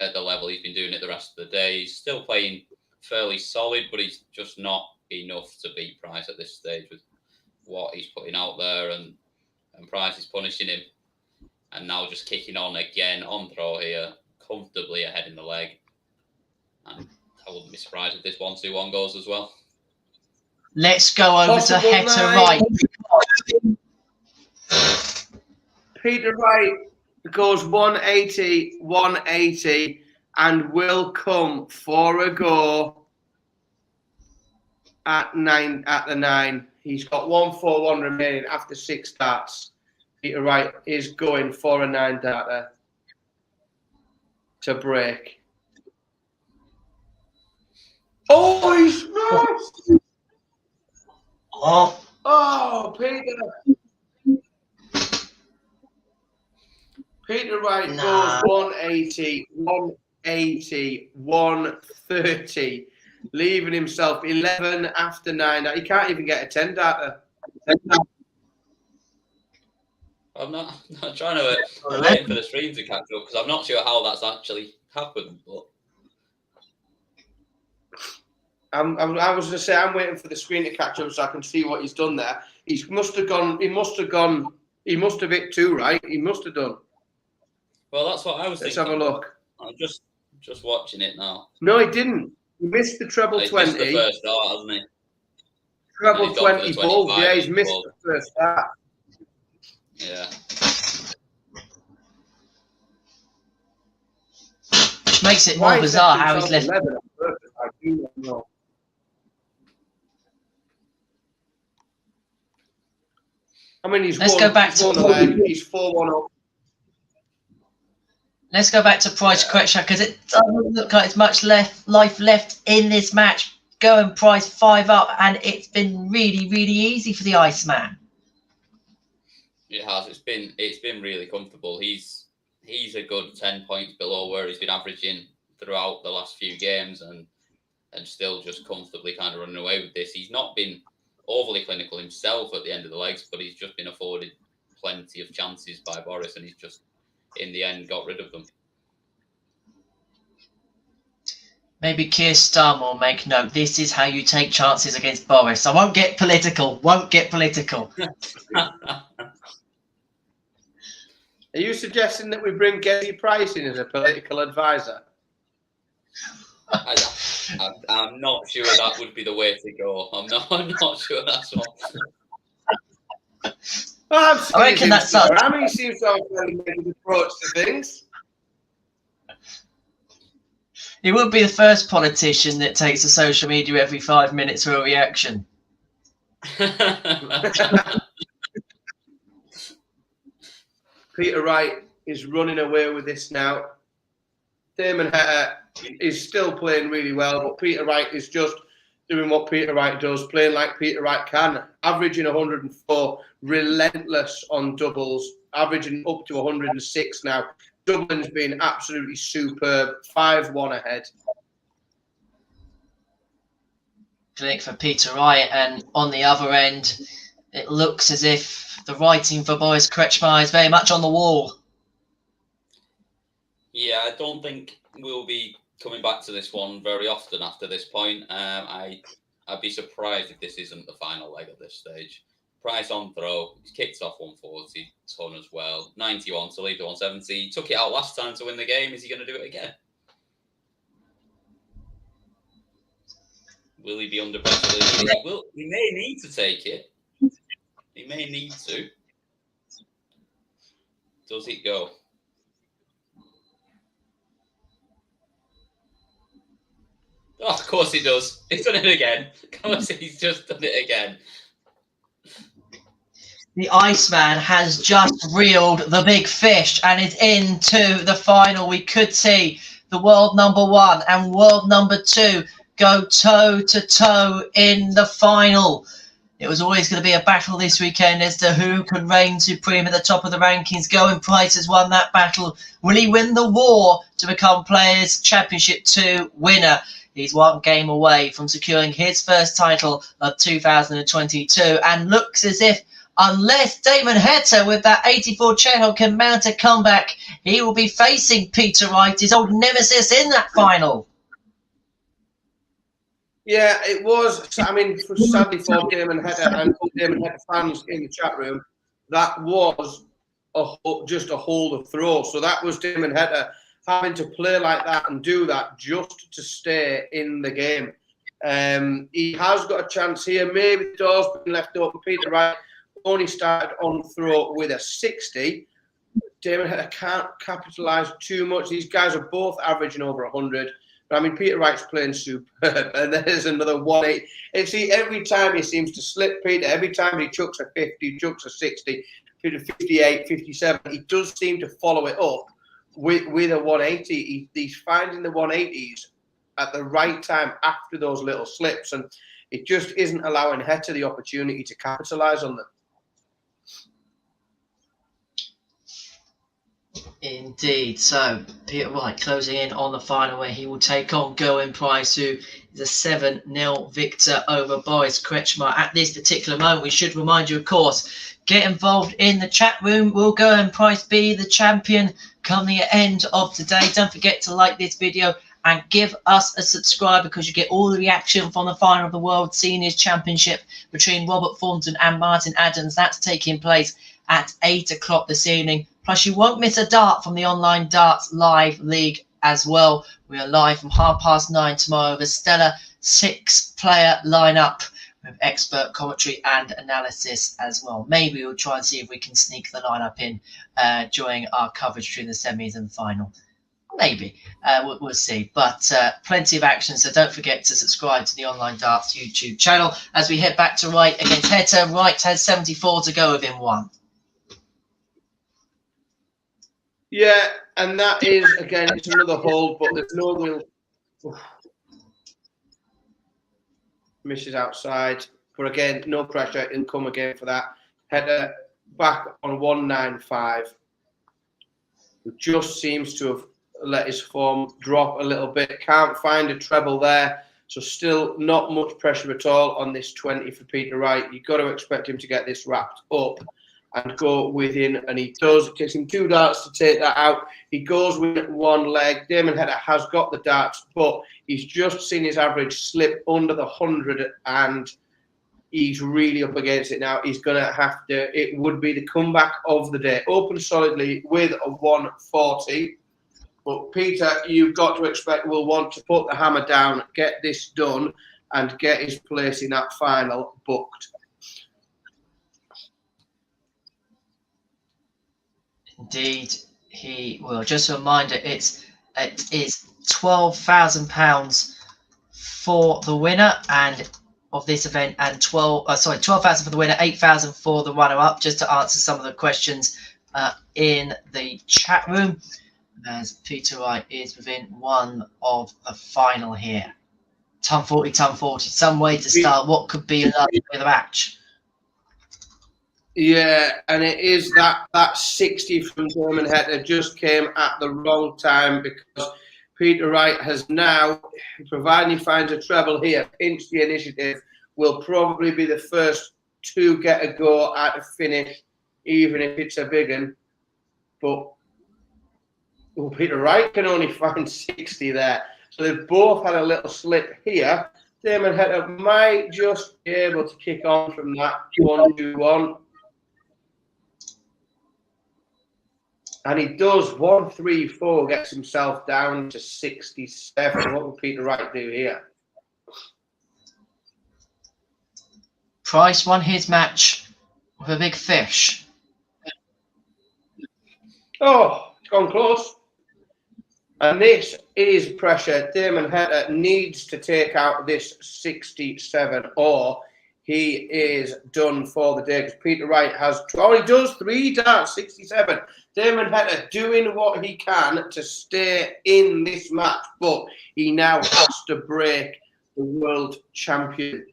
at the level he's been doing it the rest of the day. He's still playing fairly solid, but he's just not enough to beat Price at this stage with what he's putting out there, and Price is punishing him, and now just kicking on again on throw here, comfortably ahead in the leg. And I wouldn't be surprised if this 1-2-1 goes as well. Let's go over to Heta Wright. Peter Wright goes 180, 180, and will come for a go at the 9. He's got 141 remaining after 6 starts. Peter Wright is going for a 9 darter to break. Oh, he's smashed! Oh, Peter. Peter Wright goes 180, 180, 130, leaving himself 11 after 9. He can't even get a 10 darter. I'm not trying to wait for the stream to catch up, because I'm not sure how that's actually happened. But I was going to say, I'm waiting for the screen to catch up so I can see what he's done there. He must have hit 2, right? He must have done. Well, that's what I was thinking. Let's have a look. I'm just watching it now. No, he didn't. He missed the treble 20. He's missed the first start, hasn't he? Treble 20 ball. Yeah, he's missed the first start. Yeah. Which makes it more bizarre how he's left. 11 I do not know. I mean, he's Let's go back to he's 4-1 up. Let's go back to Price Kretschmar, because it doesn't look like there's much life left in this match. Gerwin Price 5 up, and it's been really, really easy for the Iceman. It has. It's been really comfortable. He's a good 10 points below where he's been averaging throughout the last few games, and still just comfortably kind of running away with this. He's not been overly clinical himself at the end of the legs, but he's just been afforded plenty of chances by Boris, and he's just in the end got rid of them. Maybe Keir Starmer will make note. This is how you take chances against Boris. I won't get political. Won't get political. Are you suggesting that we bring Gezi Price in as a political advisor? I'm not sure that would be the way to go. I'm not sure that's what. Well, I reckon that's something. I mean, he seems to have a very negative approach to things. He would be the first politician that takes to social media every 5 minutes for a reaction. Peter Wright is running away with this now. Damon Heta is still playing really well, but Peter Wright is just doing what Peter Wright does, playing like Peter Wright can, averaging 104, relentless on doubles, averaging up to 106 now. Dublin's been absolutely superb, 5-1 ahead. Clinic for Peter Wright, and on the other end, it looks as if the writing for Boris Kretschmar is very much on the wall. Yeah, I don't think we'll be coming back to this one very often after this point. I'd be surprised if this isn't the final leg at this stage. Price on throw, he's kicked off 140 ton as well, 91 to lead to 170. He took it out last time to win the game. Is he going to do it again? Will he be under pressure? He may need to take it. He may need to. Does it go? Oh, of course he does. He's done it again. Of course he's just done it again. The Iceman has just reeled the big fish and is into the final. We could see the world number 1 and world number 2 go toe to toe in the final. It was always going to be a battle this weekend as to who can reign supreme at the top of the rankings. Gaal Price has won that battle. Will he win the war to become Players' Championship 2 winner? He's 1 game away from securing his first title of 2022 and looks as if, unless Damon Heta with that 84 chainhold can mount a comeback, he will be facing Peter Wright, his old nemesis, in that final. Yeah, it was. I mean, sadly for Damon Heta and Damon Heta fans in the chat room, that was just a hold of throw. So that was Damon Heta having to play like that and do that just to stay in the game. He has got a chance here. Maybe the door's been left open. Peter Wright only started on throw with a 60. Damon Heta can't capitalise too much. These guys are both averaging over 100. But I mean, Peter Wright's playing superb. And there's another 180. And see, every time he seems to slip, Peter, every time he chucks a 50, chucks a 60, 58, 57, he does seem to follow it up with a 180. He's finding the 180s at the right time after those little slips. And it just isn't allowing Heta the opportunity to capitalise on them. Indeed. So Peter Wright closing in on the final where he will take on Gerwin Price, who is a 7-0 victor over Boris Kretschmar. At this particular moment, we should remind you, of course, get involved in the chat room. Will Gerwin Price be the champion come the end of today? Don't forget to like this video and give us a subscribe because you get all the reaction from the final of the World Seniors Championship between Robert Thornton and Martin Adams. That's taking place at 8 o'clock this evening. Plus, you won't miss a dart from the Online Darts Live League as well. We are live from 9:30 tomorrow with a stellar 6-player lineup with expert commentary and analysis as well. Maybe we'll try and see if we can sneak the lineup in during our coverage between the semis and final. Maybe. We'll see. But plenty of action, so don't forget to subscribe to the Online Darts YouTube channel. As we head back to Wright against Heta, Wright has 74 to go within 1. Yeah, and that is, again, it's another hold, but there's no real... Misses outside. But again, no pressure. He'll come again for that. Heta back on 195. Who just seems to have let his form drop a little bit. Can't find a treble there. So still not much pressure at all on this 20 for Peter Wright. You've got to expect him to get this wrapped up. and go within, and he does. It takes him 2 darts to take that out. He goes with one leg. Damon Hedder has got the darts, but he's just seen his average slip under the 100, and he's really up against it now. He's going to have to, it would be the comeback of the day. Open solidly with a 140. But Peter, you've got to expect will want to put the hammer down, get this done, and get his place in that final booked. Indeed, he will. Just a reminder, it is £12,000 for the winner and of this event, and 12,000 for the winner, 8,000 for the runner-up. Just to answer some of the questions in the chat room, as Peter Wright is within one of the final here. Ton 40, some way to start what could be another way of the match. Yeah, and it is that 60 from Damon Hedder just came at the wrong time, because Peter Wright has now, providing he finds a treble here, pinched the initiative, will probably be the first to get a go at a finish, even if it's a big one. But Peter Wright can only find 60 there. So they've both had a little slip here. Damon Hedder might just be able to kick on from that 1-2-1. And he does 1-3-4, gets himself down to 67. What will Peter Wright do here? Price won his match with a big fish. Oh, it's gone close. And this is pressure. Damon Hedder needs to take out this 67, or he is done for the day, because Peter Wright has, he does 3 darts, 67. Damon Hedder doing what he can to stay in this match, but he now has to break the world champion.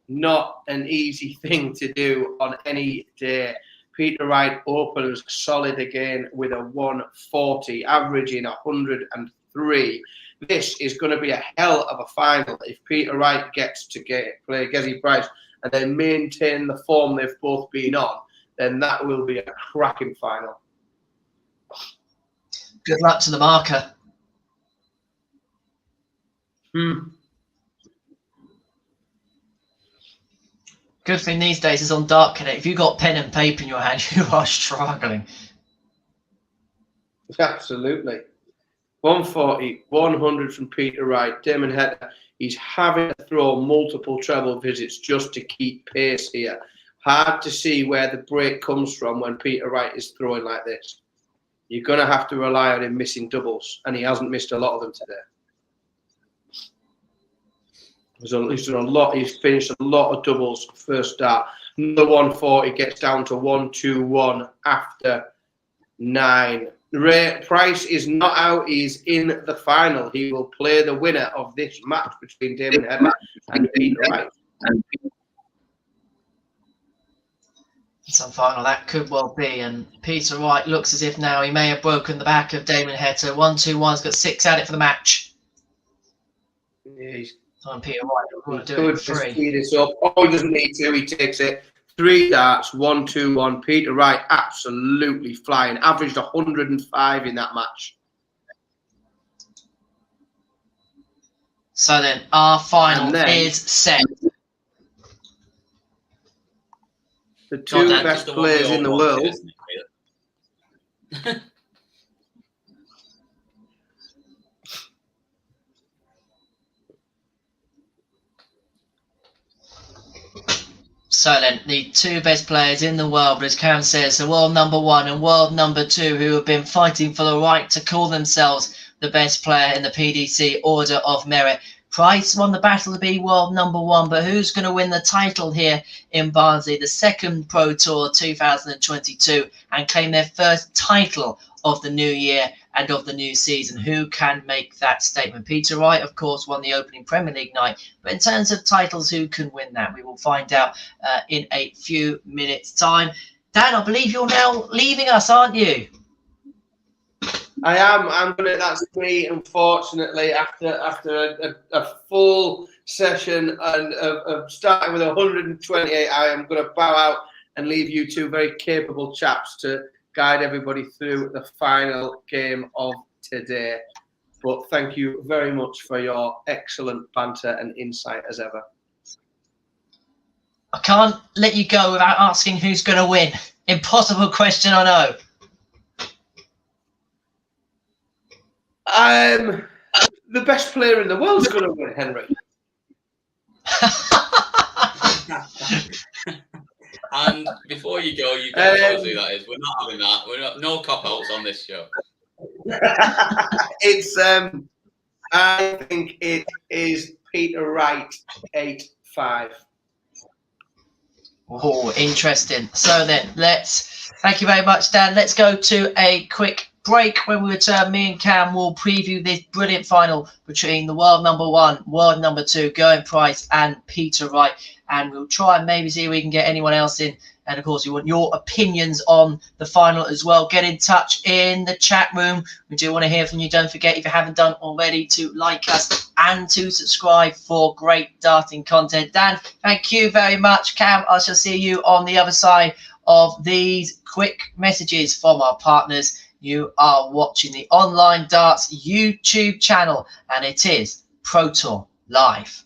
Not an easy thing to do on any day. Peter Wright opens solid again with a 140, averaging 103. This is going to be a hell of a final if Peter Wright gets to play Gezi Price and they maintain the form they've both been on. Then that will be a cracking final. Good luck to the marker. Good thing these days is on Dark Connect. If you've got pen and paper in your hand, you are struggling. Absolutely. 140, 100 from Peter Wright. Damon Hedder, he's having to throw multiple treble visits just to keep pace here. Hard to see where the break comes from when Peter Wright is throwing like this. You're going to have to rely on him missing doubles, and he hasn't missed a lot of them today. He's done a lot. He's finished a lot of doubles first start. Another 140 gets down to 1-2-1 after 9. Price is not out. He's in the final. He will play the winner of this match between Damon Hedder and Peter Wright. Some final that could well be, and Peter Wright looks as if now he may have broken the back of Damon Hedder. 1-2-1's got 6 at it for the match. Yeah, he's Peter Wright will do good it to for 3. speed this up. Oh, he doesn't need to. He takes it. 3 darts, 1-2-1. Peter Wright absolutely flying. Averaged 105 in that match. So then our final is set. The 2 best players in the world. So then, the 2 best players in the world, as Karen says, the world number 1 and world number 2, who have been fighting for the right to call themselves the best player in the PDC Order of Merit. Price won the battle to be world number 1, but who's going to win the title here in Barnsley, the 2nd Pro Tour 2022, and claim their first title of the new year and of the new season? Who can make that statement? Peter Wright, of course, won the opening Premier League night, but in terms of titles, who can win that? We will find out in a few minutes' time. Dan, I believe you're now leaving us, aren't you? I am. I'm gonna. That's me. Unfortunately, after a full session and of starting with 128, I am going to bow out. and leave you two very capable chaps to guide everybody through the final game of today. But thank you very much for your excellent banter and insight as ever. I can't let you go without asking who's going to win. Impossible question, I know. The best player in the world's going to win, Henry. And before you go, you can tell us who that is. We're not having that. No cop-outs on this show. It's I think it is Peter Wright, 8-5. Oh, interesting. So then, thank you very much, Dan. Let's go to a quick break. When we return, me and Cam will preview this brilliant final between the world number 1, world number 2, Gerwin Price and Peter Wright. And we'll try and maybe see if we can get anyone else in. And of course, we want your opinions on the final as well. Get in touch in the chat room. We do want to hear from you. Don't forget, if you haven't done already, to like us and to subscribe for great darting content. Dan, thank you very much. Cam, I shall see you on the other side of these quick messages from our partners. You are watching the Online Darts YouTube channel, and it is Pro Tour Live.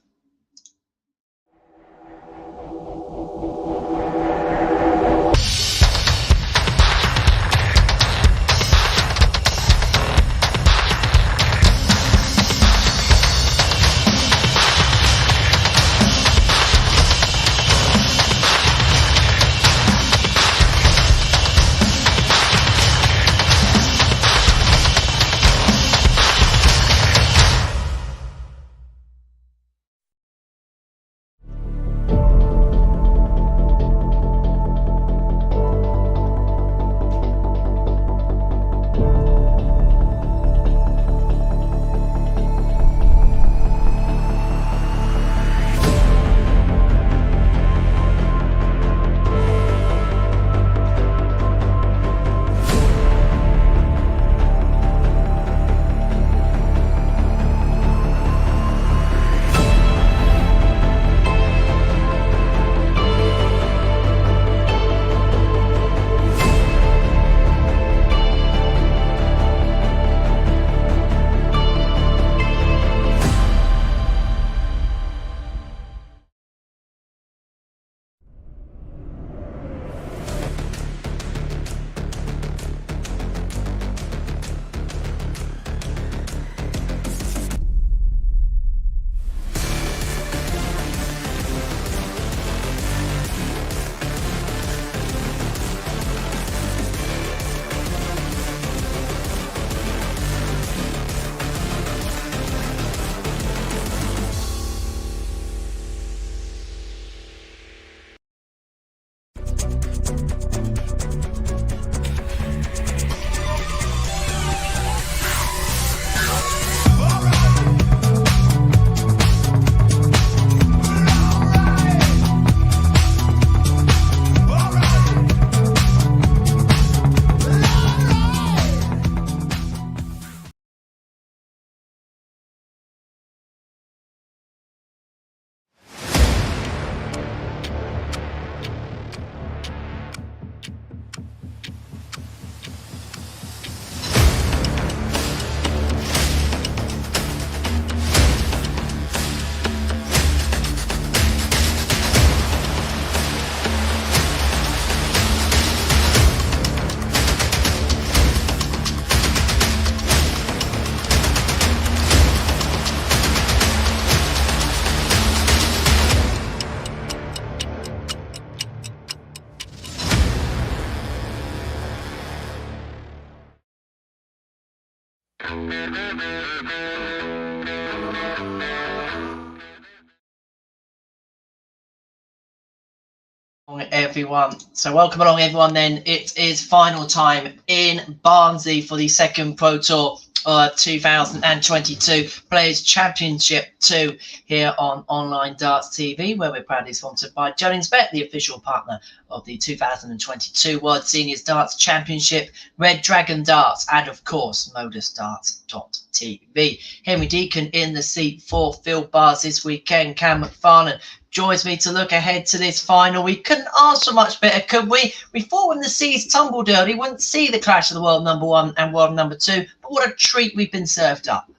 Everyone, so welcome along everyone. Then it is final time in Barnsley for the second Pro Tour 2022 Players Championship 2 here on Online Darts TV, where we're proudly sponsored by Jones Bet, the official partner of the 2022 World Seniors Darts Championship, Red Dragon Darts, and of course ModusDarts.tv. Henry Deacon in the seat for Phil Bars this weekend. Cam McFarlane joins me to look ahead to this final. We couldn't ask for much better, could we? We thought when the seas tumbled early, we wouldn't see the clash of the world number 1 and world number 2, but what a treat we've been served up.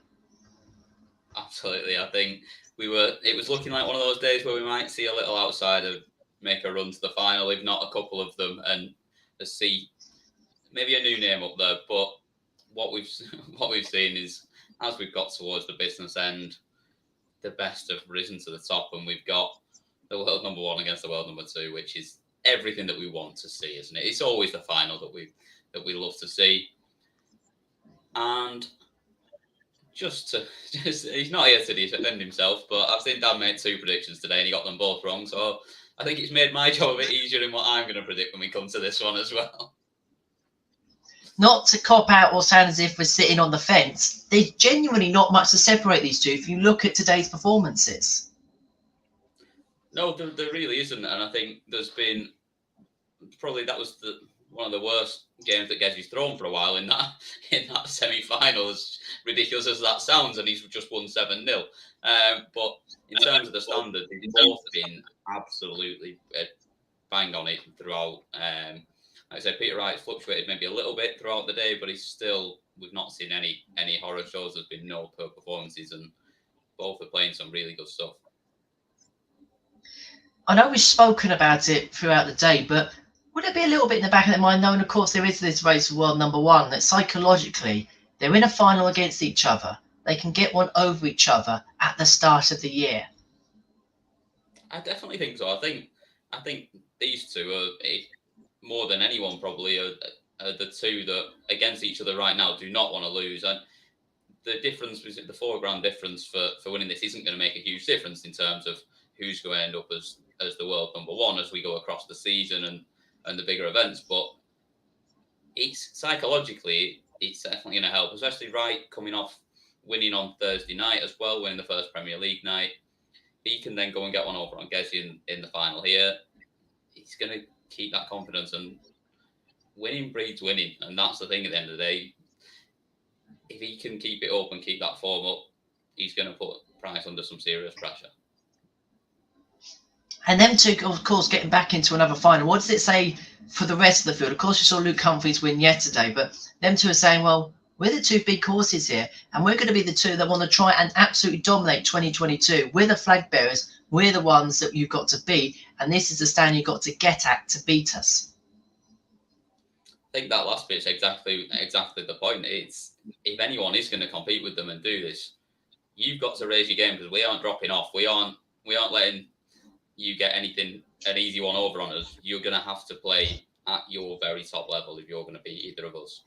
Absolutely. I think it was looking like one of those days where we might see a little outsider make a run to the final, if not a couple of them, and see maybe a new name up there. But what we've seen is, as we've got towards the business end, the best have risen to the top, and we've got the world number 1 against the world number 2, which is everything that we want to see, isn't it? It's always the final that we love to see. And he's not here to defend himself, but I've seen Dan make 2 predictions today and he got them both wrong. So I think it's made my job a bit easier in what I'm going to predict when we come to this one as well. Not to cop out or sound as if we're sitting on the fence, there's genuinely not much to separate these two if you look at today's performances. No, there really isn't. And I think there's been probably one of the worst games that Gezzy's thrown for a while in that semi-final, as ridiculous as that sounds, and he's just won 7-0. But in terms of the standard, they've both been absolutely bang on it throughout. Like I said, Peter Wright's fluctuated maybe a little bit throughout the day, but we've not seen any horror shows. There's been no poor performances, and both are playing some really good stuff. I know we've spoken about it throughout the day, but would it be a little bit in the back of their mind, knowing, of course, there is this race for world number 1, that psychologically they're in a final against each other, they can get one over each other at the start of the year? I definitely think so. I think these two are, more than anyone probably, are the two that against each other right now do not want to lose. And the difference, the £4 difference for winning this isn't going to make a huge difference in terms of who's going to end up as the world number 1 as we go across the season and the bigger events. But it's psychologically, it's definitely going to help, especially Wright coming off winning on Thursday night as well, winning the first Premier League night. He can then go and get one over on Gezzy in the final here. He's going to keep that confidence, and winning breeds winning. And that's the thing at the end of the day. If he can keep it up and keep that form up, he's going to put Price under some serious pressure. And them two, of course, getting back into another final. What does it say for the rest of the field? Of course, you saw Luke Humphreys win yesterday, but them two are saying, well, we're the 2 big horses here, and we're going to be the 2 that want to try and absolutely dominate 2022. We're the flag bearers. We're the ones that you've got to beat, and this is the stand you've got to get at to beat us. I think that last bit's exactly the point. It's, if anyone is going to compete with them and do this, you've got to raise your game, because we aren't dropping off. We aren't letting you get an easy one over on us. You're going to have to play at your very top level if you're going to beat either of us.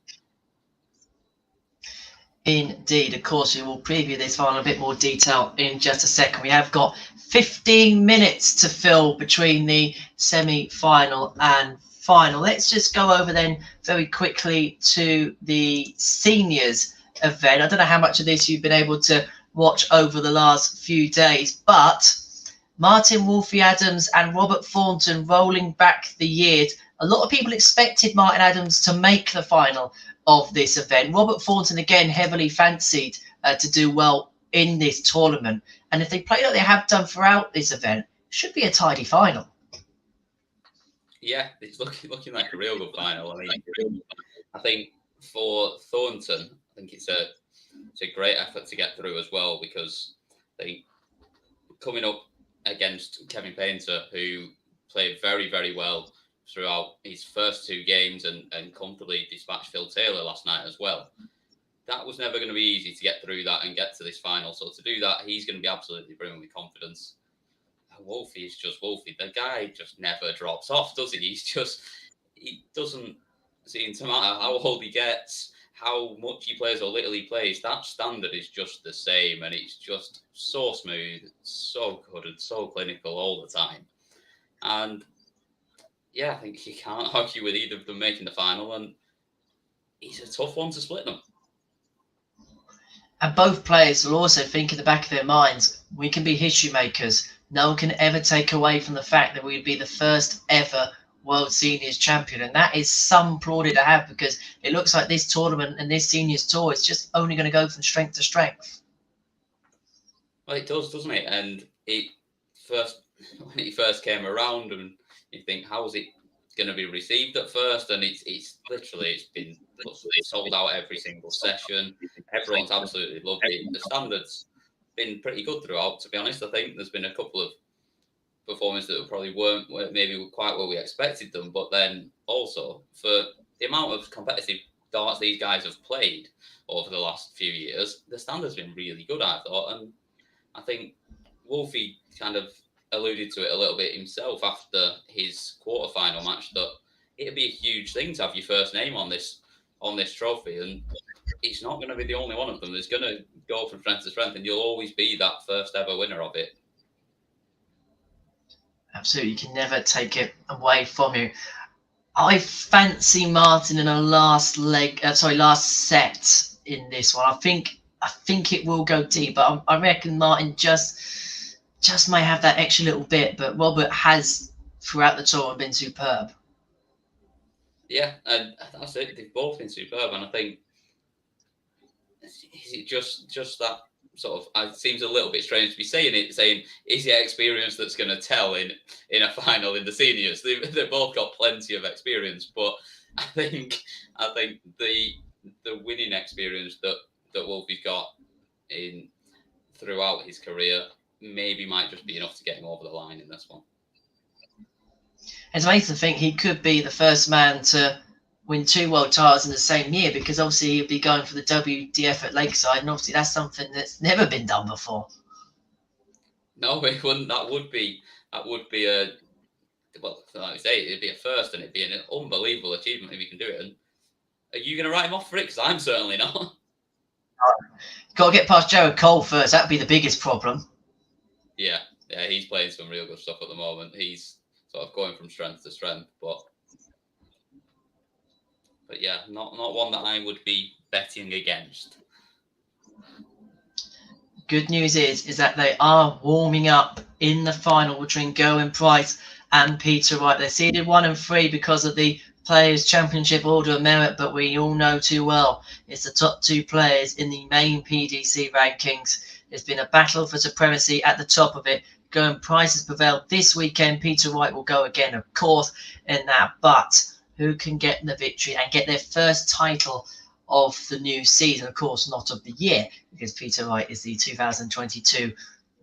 Indeed, of course, we will preview this final in a bit more detail in just a second. We have got 15 minutes to fill between the semi-final and final. Let's just go over then very quickly to the seniors event. I don't know how much of this you've been able to watch over the last few days, but Martin Wolfie-Adams and Robert Thornton rolling back the years. A lot of people expected Martin Adams to make the final of this event. Robert Thornton, again, heavily fancied to do well in this tournament. And if they play like they have done throughout this event, it should be a tidy final. Yeah, it's looking like a real good final. I mean, I think for Thornton, I think it's a great effort to get through as well, because they coming up against Kevin Painter, who played very, very well throughout his first 2 games and comfortably dispatched Phil Taylor last night as well. That was never going to be easy to get through that and get to this final. So to do that, he's going to be absolutely brimming with confidence. And Wolfie is just Wolfie. The guy just never drops off, does he? He doesn't seem to matter how old he gets, how much he plays or little he plays. That standard is just the same, and it's just so smooth, so good, and so clinical all the time. And yeah, I think you can't argue with either of them making the final, and he's a tough one to split them. And both players will also think in the back of their minds, we can be history makers. No one can ever take away from the fact that we'd be the first ever World Seniors champion. And that is some plaudit to have, because it looks like this tournament and this Seniors tour is just only going to go from strength to strength. Well, it does, doesn't it? And it when it first came around, and you think, how is it going to be received at first? And it's been sold out every single session. Everyone's absolutely loved it. The standards been pretty good throughout, to be honest. I think there's been a couple of performances that probably weren't maybe quite where we expected them, but then also for the amount of competitive darts these guys have played over the last few years, the standard's been really good, I thought. And I think Wolfie kind of alluded to it a little bit himself after his quarterfinal match, that it'd be a huge thing to have your first name on this trophy, and it's not going to be the only one of them. It's going to go from strength to strength, and you'll always be that first ever winner of it. Absolutely, you can never take it away from you. I fancy Martin in a last set in this one. I think it will go deep, but I reckon Martin just may have that extra little bit. But Robert has throughout the tour been superb. Yeah, and that's it. They've both been superb, and I think is it just that sort of, it seems a little bit strange to be saying is it experience that's going to tell in a final in the seniors? They've both got plenty of experience, but I think the winning experience that Wolfie's got throughout his career maybe might just be enough to get him over the line in this one. It's amazing to think he could be the first man to win 2 world titles in the same year, because obviously he'd be going for the WDF at Lakeside, and obviously that's something that's never been done before. No, it wouldn't. That would be a, well, like I say, it'd be a first, and it'd be an unbelievable achievement if he can do it. And are you going to write him off for it? Because I'm certainly not. You've got to get past Jared Cole first. That'd be the biggest problem. Yeah, he's playing some real good stuff at the moment. He's sort of going from strength to strength, but yeah, not one that I would be betting against. Good news is that they are warming up in the final between Gerwin Price and Peter Wright. They're seeded 1 and 3 because of the Players' Championship Order of Merit, but we all know too well it's the top 2 players in the main PDC rankings. There's been a battle for supremacy at the top of it. Gerwin Price has prevailed this weekend. Peter Wright will go again, of course, in that. But who can get the victory and get their first title of the new season? Of course, not of the year, because Peter Wright is the 2022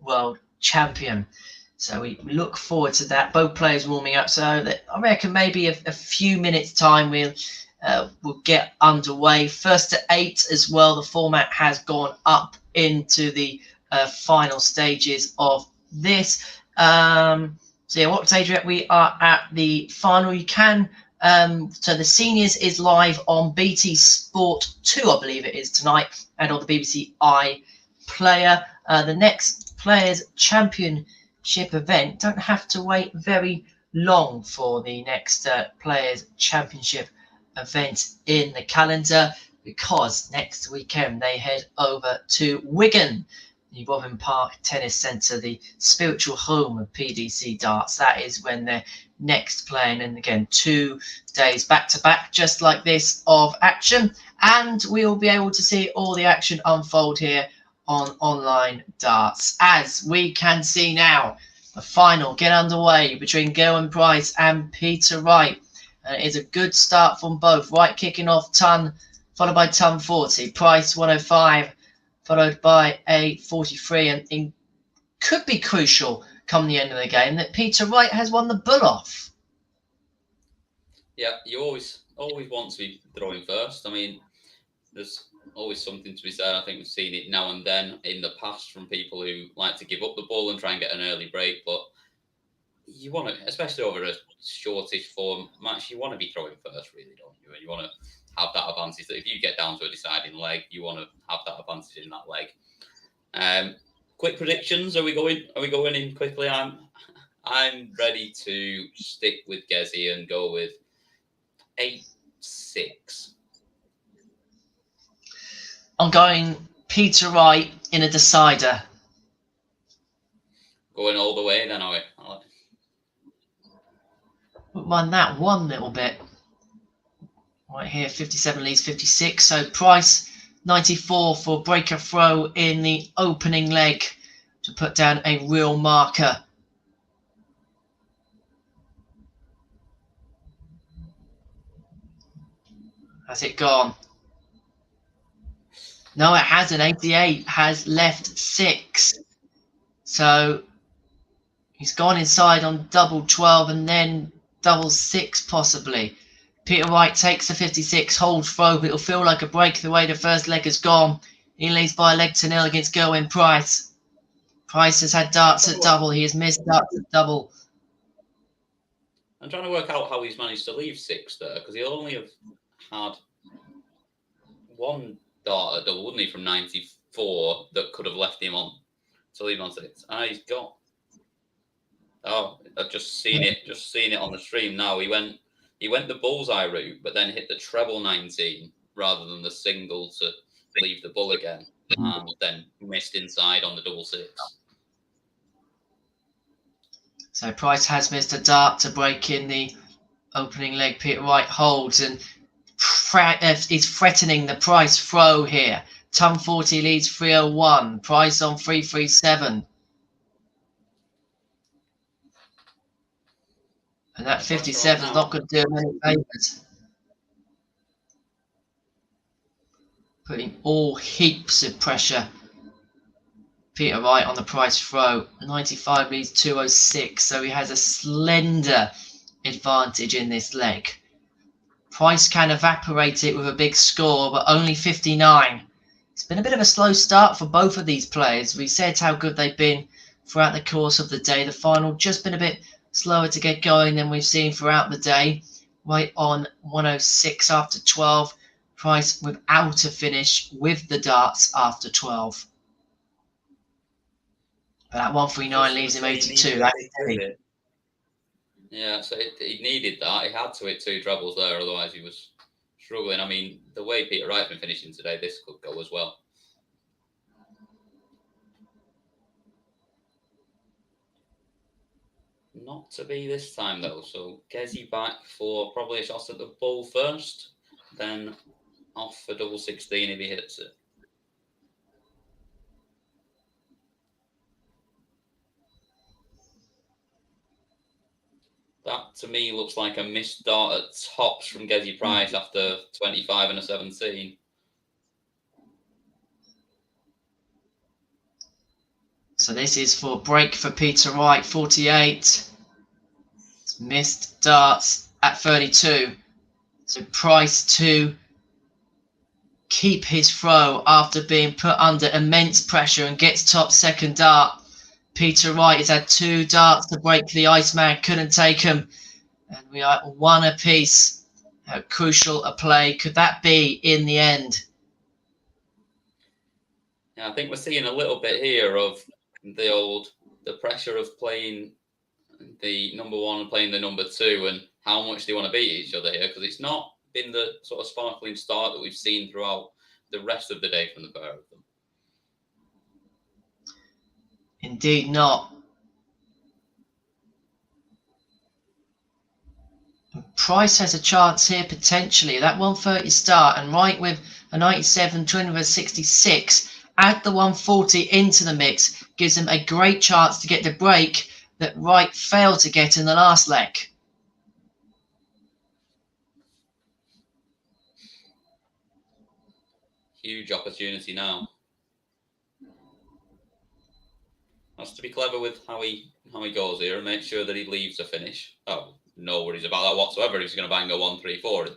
World Champion. So we look forward to that. Both players warming up. So that, I reckon maybe a few minutes' time we'll get underway. First to 8 as well. The format has gone up into the final stages of this. So yeah, what's Adrian? We are at the final. You can. So the seniors is live on BT Sport 2, I believe it is tonight, and on the BBC iPlayer. The next Players' Championship event, don't have to wait very long for the next Players' Championship event in the calendar, because next weekend they head over to Wigan, the Robin Park Tennis Centre, the spiritual home of PDC darts. That is when they're next playing, and again 2 days back to back just like this of action, and we'll be able to see all the action unfold here on Online Darts. As we can see now, the final get underway between Gerwin Price and Peter Wright. It's a good start from both. Wright kicking off ton, followed by ton 40, Price 105, followed by a 43, and it could be crucial come the end of the game that Peter Wright has won the bull off. Yeah, you always want to be throwing first. I mean, there's always something to be said. I think we've seen it now and then in the past from people who like to give up the ball and try and get an early break, but you want to, especially over a shortish form match, you want to be throwing first, really, don't you? And you want to have that advantage that if you get down to a deciding leg, you want to have that advantage in that leg. Quick predictions. Are we going in quickly? I'm ready to stick with Gezi and go with 8-6. I'm going Peter Wright in a decider. Going all the way then, are we? Won that one little bit. Right here, 57 leads 56. So Price 94 for breaker throw in the opening leg to put down a real marker Has it gone? No, it hasn't. 88 has left 6. So he's gone inside on double 12 and then double 6 possibly. Peter Wright takes the 56, holds throw, but it'll feel like a break the way the first leg has gone. He leads by a leg to nil against Gerwin Price. Price has had darts at double. He has missed darts at double. I'm trying to work out how he's managed to leave 6 there, because he'll only have had 1 dart at double, wouldn't he, from 94 that could have left him on to leave on 6. Ah, he's got. Oh, I've just seen it on the stream now. He went the bullseye route, but then hit the treble 19 rather than the single to leave the bull again, and then missed inside on the double 6. So Price has missed a dart to break in the opening leg. Peter Wright holds and is threatening the Price throw here. Ton 40 leads 301. Price on 337. And that 57 is not going to do him any favours. Putting all heaps of pressure. Peter Wright on the Price throw. 95 leads 206. So he has a slender advantage in this leg. Price can evaporate it with a big score, but only 59. It's been a bit of a slow start for both of these players. We said how good they've been throughout the course of the day. The final just been a bit slower to get going than we've seen throughout the day. Right on 106 after 12. Price without a finish with the darts after 12. But that 139 leaves him 82. That's heavy. Yeah, so he needed that. He had to hit 2 trebles there, otherwise he was struggling. I mean, the way Peter Wright's been finishing today, this could go as well. Not to be this time, though. So Gezi back for probably a shot at the bull first, then off for double 16 if he hits it. That, to me, looks like a missed dart at tops from Gezi Price after 25 and a 17. So this is for break for Peter Wright, 48. It's missed darts at 32. So Price to keep his throw after being put under immense pressure and gets top second dart. Peter Wright has had 2 darts to break. The Iceman couldn't take them. And we are 1 apiece. How crucial a play could that be in the end? Yeah, I think we're seeing a little bit here of the pressure of playing the number 1 and playing the number 2 and how much they want to beat each other here, because it's not been the sort of sparkling start that we've seen throughout the rest of the day from the pair of them. Indeed not. Price has a chance here potentially. That 130 start and Wright with a 97, twin with a 66. Add the 140 into the mix, gives him a great chance to get the break that Wright failed to get in the last leg. Huge opportunity now. Has to be clever with how he goes here and make sure that he leaves a finish. Oh, no worries about that whatsoever. He's going to bang a 1-3-4.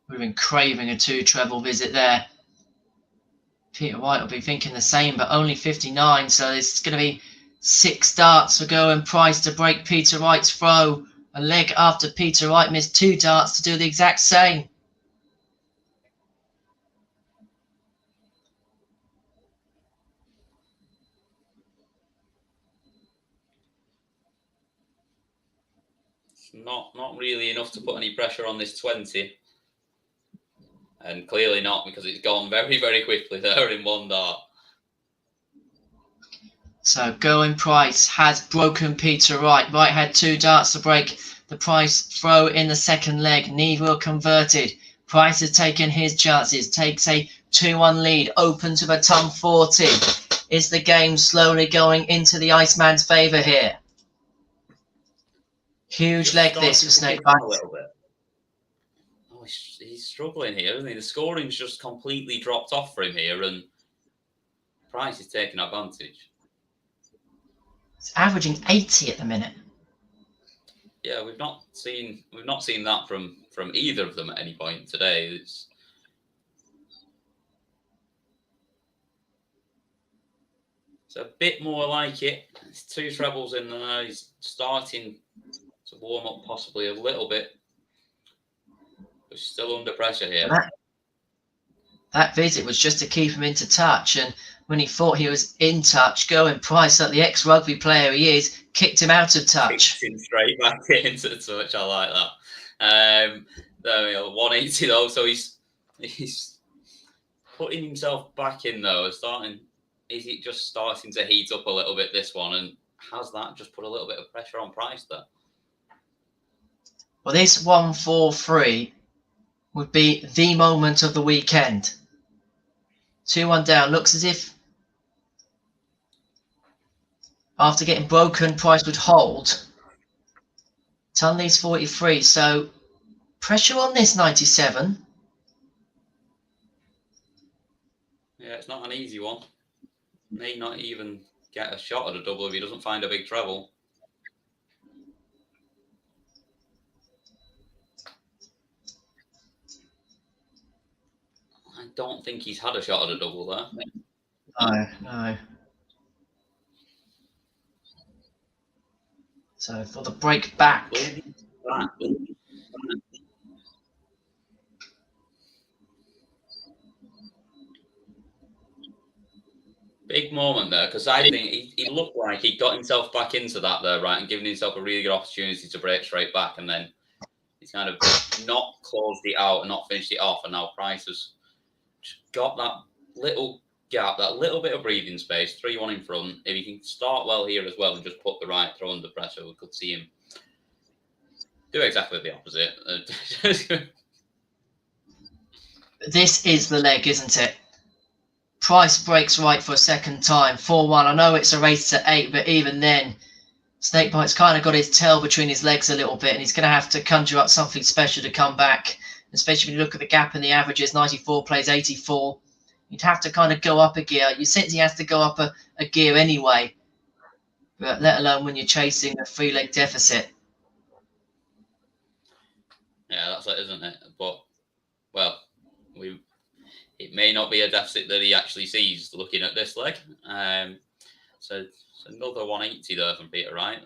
We've been craving a 2 treble visit there. Peter Wright will be thinking the same, but only 59. So it's going to be 6 darts for Gerwin Price to break Peter Wright's throw. A leg after Peter Wright missed 2 darts to do the exact same. Not really enough to put any pressure on this 20. And clearly not, because it's gone very, very quickly there in 1 dart. So Gerwin Price has broken Peter Wright. Wright had 2 darts to break the Price throw in the second leg. Neither were converted. Price has taken his chances. Takes a 2-1 lead. Opens with a ton 40. Is the game slowly going into the Iceman's favour here? Huge leg this for Snake Bites. he's struggling here, isn't he? The scoring's just completely dropped off for him here, and Price is taking advantage. It's averaging 80 at the minute. Yeah, we've not seen that from either of them at any point today. It's a bit more like it. It's 2 trebles in there. He's starting to warm up possibly a little bit. But still under pressure here. That visit was just to keep him into touch, and when he thought he was in touch, Gerwin Price, like the ex-rugby player he is, kicked him out of touch. Kicked him straight back into the touch. I like that. There we go, 180 though, so he's putting himself back in though. Is it just starting to heat up a little bit, this one, and has that just put a little bit of pressure on Price there? Well, this 1-4-3 would be the moment of the weekend. 2-1 down. Looks as if after getting broken, Price would hold. Tunley's 43, so pressure on this 97. Yeah, it's not an easy one. May not even get a shot at a double if he doesn't find a big treble. I don't think he's had a shot at a double there. No. So for the break back. Big moment there, because I think he looked like he got himself back into that there, right, and giving himself a really good opportunity to break straight back, and then he's kind of not closed it out and not finished it off, and now Price has got that little gap, that little bit of breathing space, 3-1 in front. If he can start well here as well and just put the right throw under pressure, we could see him do exactly the opposite. This is the leg, isn't it? Price breaks Wright for a second time, 4-1. I know it's a race to 8, but even then, Snakebite's kind of got his tail between his legs a little bit, and he's going to have to conjure up something special to come back, especially when you look at the gap in the averages. 94 plays 84. You'd have to kind of go up a gear. You sense he has to go up a gear anyway, but let alone when you're chasing a 3-leg deficit. Yeah, that's it, isn't it? But, well, it may not be a deficit that he actually sees looking at this leg. So it's another 180 there from Peter Wright.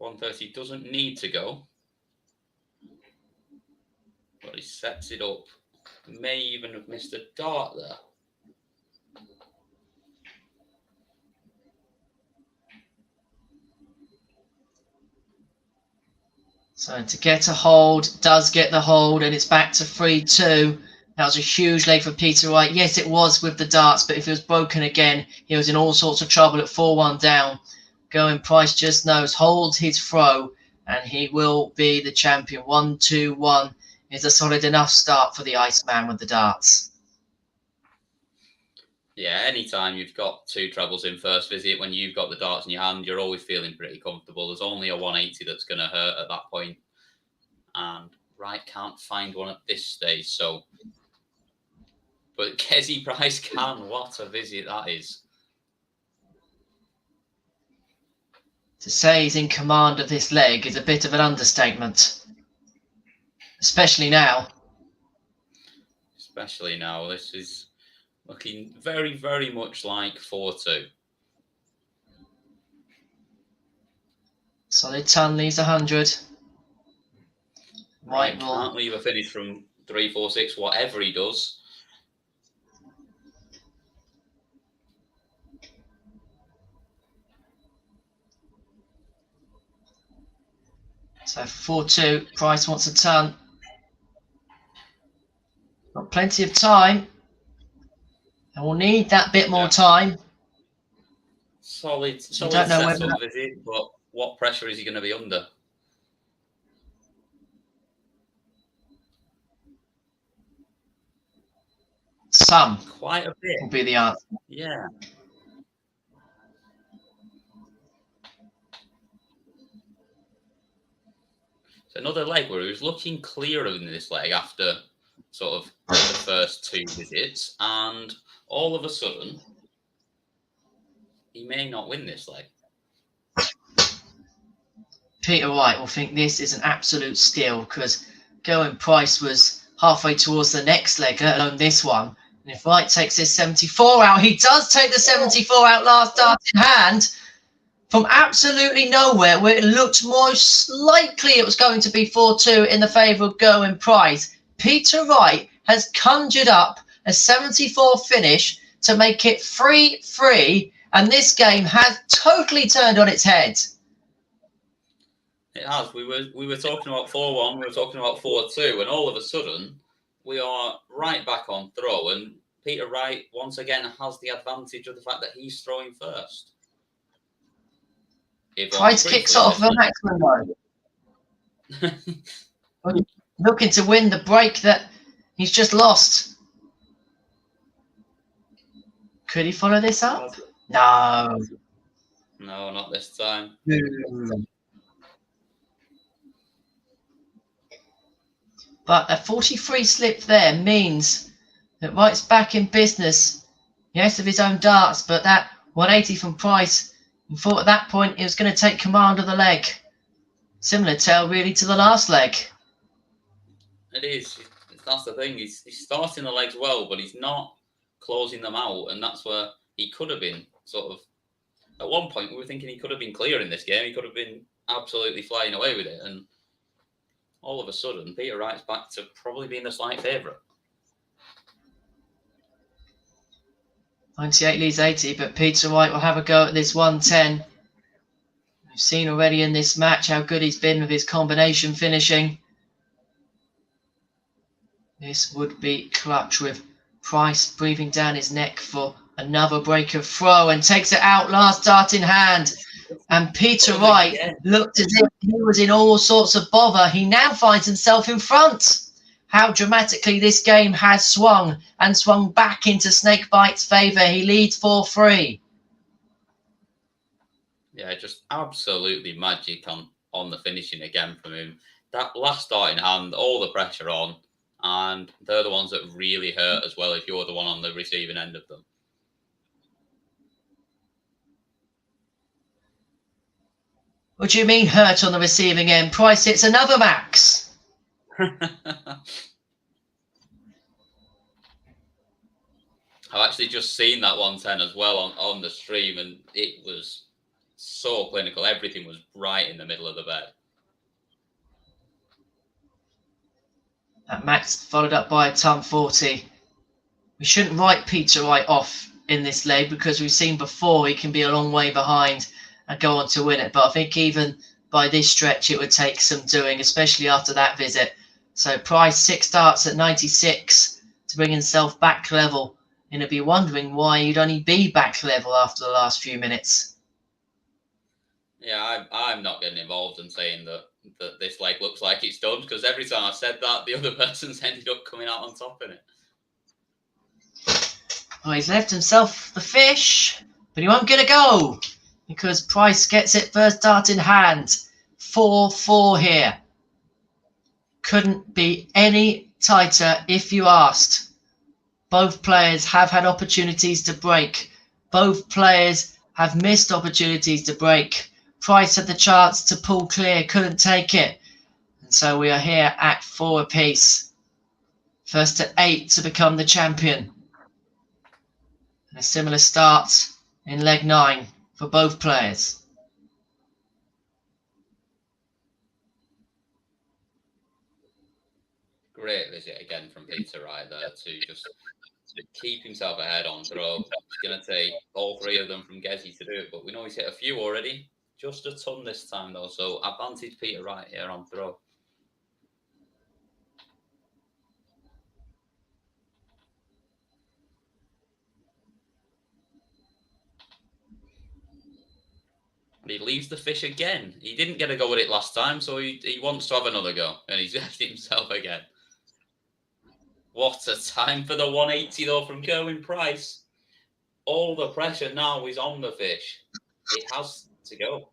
$130 doesn't need to go, but he sets it up. May even have missed a dart there. So to get a hold, does get the hold, and it's back to 3-2. That was a huge leg for Peter Wright. Yes, it was with the darts, but if it was broken again, he was in all sorts of trouble at 4-1 down. Gerwin Price just knows, holds his throw, and he will be the champion. 1-2-1 is a solid enough start for the Iceman with the darts. Yeah, anytime you've got 2 trebles in first visit, when you've got the darts in your hand, you're always feeling pretty comfortable. There's only a 180 that's going to hurt at that point. And Wright can't find one at this stage. So, but Kessie Price can. What a visit that is. To say he's in command of this leg is a bit of an understatement. Especially now. Especially now. This is looking very, very much like 4-2. Solid ton leaves 100. Right, can't leave a finish from 3-4-6, whatever he does. So 4-2, Price wants a ton. Got plenty of time. And we'll need that bit more time. Solid don't know whether setup visit, but what pressure is he going to be under? Some Quite a bit. will be the answer. Yeah. So another leg where he was looking clearer in this leg after sort of the first 2 visits, and all of a sudden, he may not win this leg. Peter Wright will think this is an absolute steal because Gerwin Price was halfway towards the next leg, let alone this one. And if Wright takes this 74 out, he does take the 74 out last start in hand from absolutely nowhere, where it looked most likely it was going to be 4-2 in the favour of Gerwin Price. Peter Wright has conjured up a 74 finish to make it 3-3, and this game has totally turned on its head. It has. We were talking about 4-1, we were talking about 4-2, and all of a sudden we are right back on throw, and Peter Wright once again has the advantage of the fact that he's throwing first. Price kicks off the Mcewen though. Looking to win the break that he's just lost. Could he follow this up? No. No, not this time. But a 43 slip there means that Wright's back in business. Yes, of his own darts, but that 180 from Price, he thought at that point he was going to take command of the leg. Similar tale really to the last leg. It is. That's the thing. He's starting the legs well, but he's not closing them out, and that's where he could have been sort of. At one point, we were thinking he could have been clear in this game. He could have been absolutely flying away with it, and all of a sudden, Peter Wright's back to probably being the slight favourite. 98 leads 80, but Peter Wright will have a go at this 110. We've seen already in this match how good he's been with his combination finishing. This would be clutch with Price breathing down his neck for another break of throw and takes it out last dart in hand. And Peter Wright looked as if he was in all sorts of bother. He now finds himself in front. How dramatically this game has swung and swung back into Snakebite's favour. He leads 4-3. Yeah, just absolutely magic on the finishing again from him. That last start in hand, all the pressure on, and they're the ones that really hurt as well if you're the one on the receiving end of them. What do you mean hurt on the receiving end? Price hits another max. I've actually just seen that 110 as well on the stream, and it was so clinical. Everything was right in the middle of the bed. That max followed up by a ton 40. We shouldn't write Peter Wright off in this leg because we've seen before he can be a long way behind and go on to win it. But I think even by this stretch, it would take some doing, especially after that visit. So Price 6 starts at 96 to bring himself back level. And he'd be wondering why he'd only be back level after the last few minutes. Yeah, I'm not getting involved in saying that this leg looks like it's done, because every time I've said that, the other person's ended up coming out on top in it. Well, he's left himself the fish, but he won't get a go because Price gets it first dart in hand. 4-4 here. Couldn't be any tighter if you asked. Both players have had opportunities to break. Both players have missed opportunities to break. Price had the chance to pull clear, couldn't take it. And so we are here at 4 apiece. First to 8 to become the champion. And a similar start in leg 9 for both players. Great visit again from Peter Wright there to just keep himself ahead on throw. It's going to take all 3 of them from Gezi to do it, but we know he's hit a few already. Just a ton this time though, so advantage Peter Wright here on throw. And he leaves the fish again. He didn't get a go at it last time, so he wants to have another go, and he's left himself again. What a time for the 180 though from Gerwin Price. All the pressure now is on the fish. It has to go.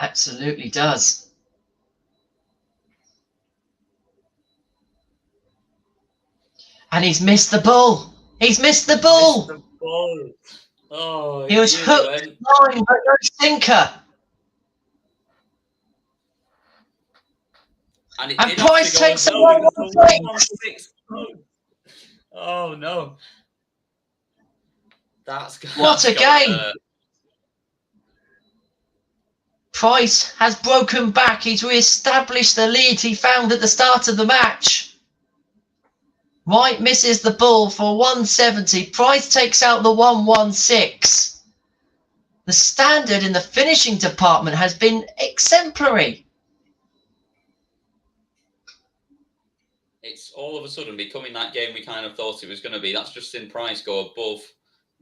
Absolutely does. And he's missed the bull. He's missed the bull. Missed the ball. Oh, He was hooked, line, but no sinker. And Price takes the one on six. Oh no. What a game. Price has broken back. He's re-established the lead he found at the start of the match. Wright misses the ball for 170. Price takes out the 116. The standard in the finishing department has been exemplary. It's all of a sudden becoming that game we kind of thought it was going to be. That's just seen Price go above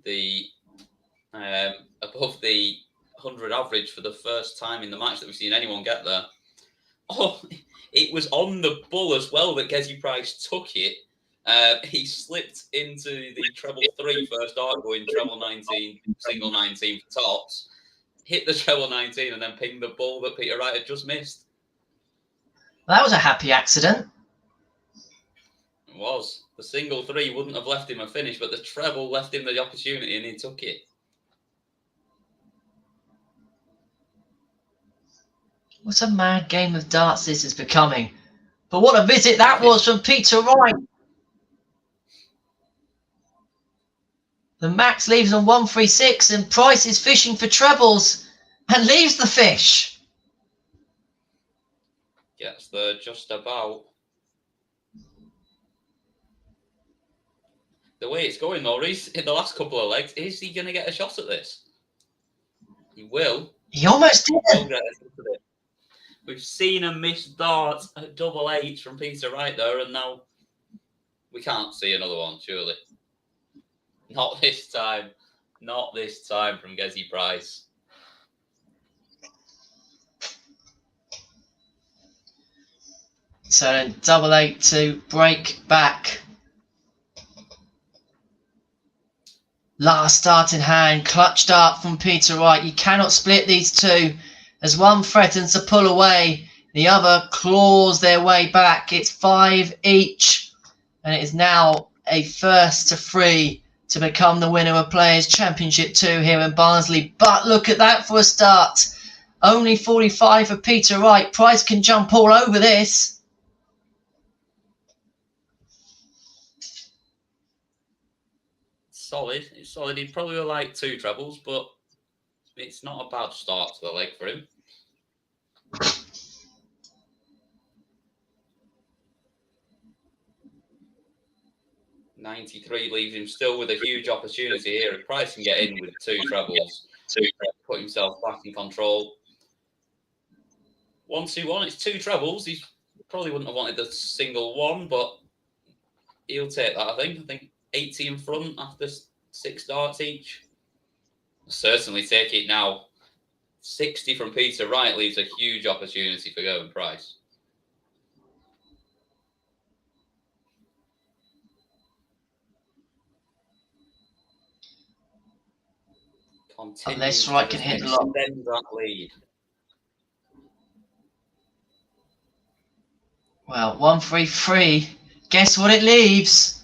the 100 average for the first time in the match that we've seen anyone get there. Oh, it was on the bull as well that Gezi Price took it. He slipped into the treble 3 first start, going treble 19, single 19 for tops, hit the treble 19 and then pinged the bull that Peter Wright had just missed. That was a happy accident. It was. The single 3 wouldn't have left him a finish, but the treble left him the opportunity and he took it. What a mad game of darts this is becoming. But what a visit that was from Peter Wright. The max leaves on 136 and Price is fishing for trebles and leaves the fish. Gets there just about. The way it's going, though, Reece, in the last couple of legs, is he going to get a shot at this? He will. He almost did. We've seen a missed dart at double 8 from Peter Wright there, and now we can't see another one, surely. Not this time. Not this time from Gezi Price. So double 8 to break back. Last start in hand, clutch dart from Peter Wright. You cannot split these two as one threatens to pull away. The other claws their way back. It's 5 each. And it is now a first to 3 to become the winner of Players Championship 2 here in Barnsley. But look at that for a start. Only 45 for Peter Wright. Price can jump all over this. Solid. It's solid. He'd probably like 2 trebles, but it's not a bad start to the leg for him. $93 leaves him still with a huge opportunity here. If Price can get in with 2 trebles to put himself back in control. 1-2-1. It's 2 trebles. He probably wouldn't have wanted the single 1, but he'll take that, I think. I think 80 in front after 6 darts each. Certainly take it now. 60 from Peter Wright leaves a huge opportunity for Gerwin Price. Unless Wright can hit the lock. That lead. Well, 1-3-3. Guess what it leaves?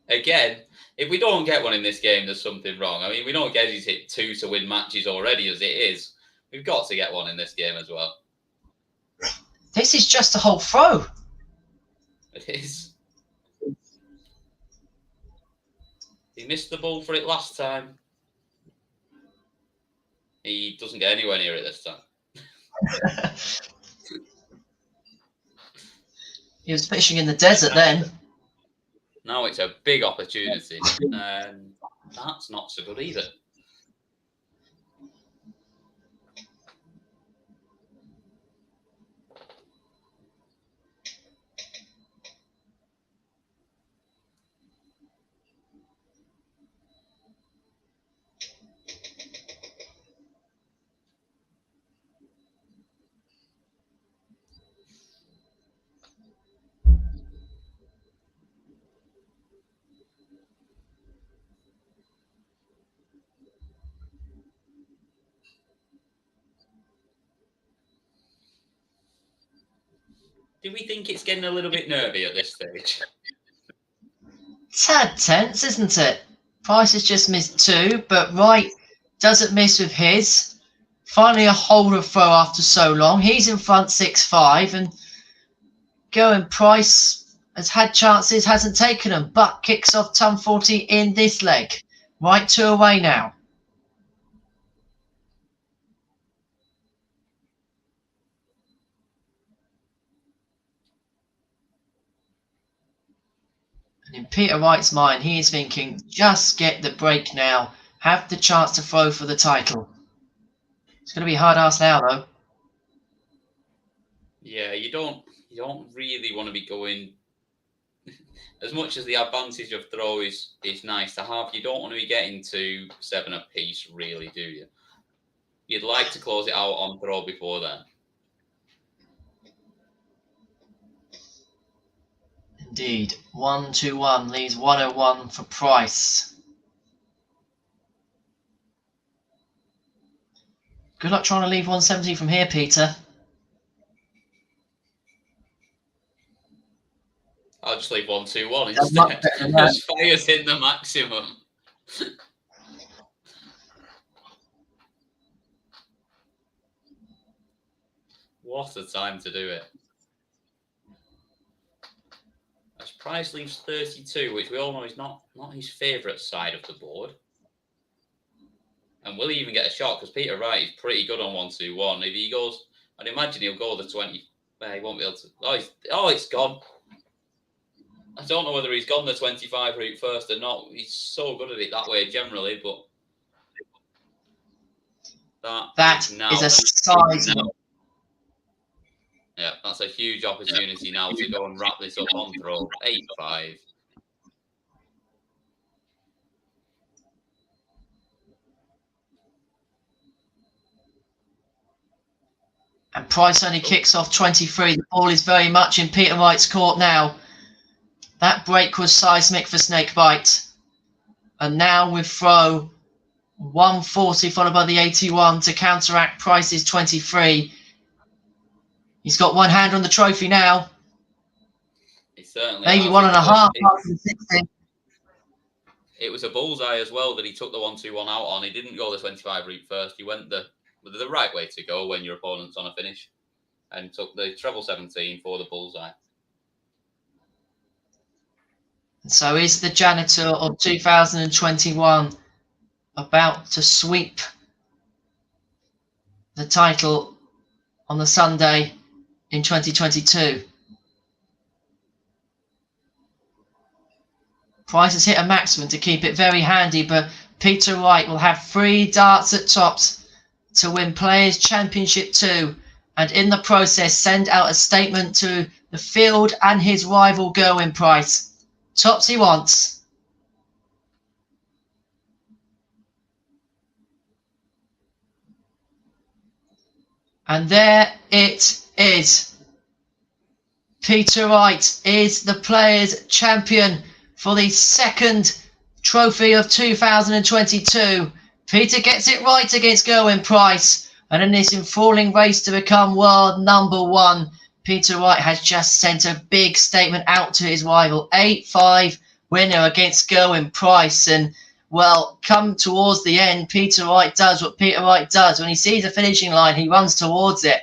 Again, if we don't get one in this game, there's something wrong. I mean, we know Gezi's hit 2 to win matches already as it is. We've got to get one in this game as well. This is just a whole throw. It is. He missed the ball for it last time. He doesn't get anywhere near it this time. He was fishing in the desert then. Now it's a big opportunity. And that's not so good either. Do we think it's getting a little bit nervy at this stage? Tad tense, isn't it? Price has just missed 2, but Wright doesn't miss with his. Finally a holder throw after so long. He's in front 6-5, and Gerwin Price has had chances, hasn't taken them, but kicks off ton 40 in this leg. Wright 2 away now. And in Peter Wright's mind, he is thinking, just get the break now. Have the chance to throw for the title. It's going to be hard ass now, though. Yeah, you don't really want to be going as much as the advantage of throw is nice to have. You don't want to be getting to 7 apiece, really, do you? You'd like to close it out on throw before then. Indeed, 1-2-1 leaves 101 for Price. Good luck trying to leave 170 from here, Peter. I'll just leave 1-2-1 instead. Just fires in the maximum. What a time to do it. As Price leaves 32, which we all know is not his favourite side of the board. And will he even get a shot? Because Peter Wright is pretty good on 1-2-1. If he goes, I'd imagine he'll go the 20. He won't be able to. Oh, it's gone. I don't know whether he's gone the 25 route first or not. He's so good at it that way generally, but that is a size. Yeah, that's a huge opportunity now to go and wrap this up on throw. 8-5. And Price only kicks off 23. The ball is very much in Peter Wright's court now. That break was seismic for Snakebite. And now with throw 140 followed by the 81 to counteract Price's 23. He's got one hand on the trophy now. He certainly maybe has. 1.5. It was a bullseye as well that he took the 1-2-1 out on. He didn't go the 25 route first. He went the right way to go when your opponent's on a finish and took the treble 17 for the bullseye. So is the janitor of 2021 about to sweep the title on the Sunday in 2022? Price has hit a Mcewen to keep it very handy, but Peter Wright will have 3 darts at tops to win Players Championship 2, and in the process send out a statement to the field and his rival Gerwin Price. Tops he wants. And there it is. Peter Wright is the Players Champion for the second trophy of 2022. Peter gets it right against Gerwin Price, and in this enthralling race to become world number 1, Peter Wright has just sent a big statement out to his rival. 8-5 winner against Gerwin Price. And, well, come towards the end, Peter Wright does what Peter Wright does. When he sees a finishing line, he runs towards it.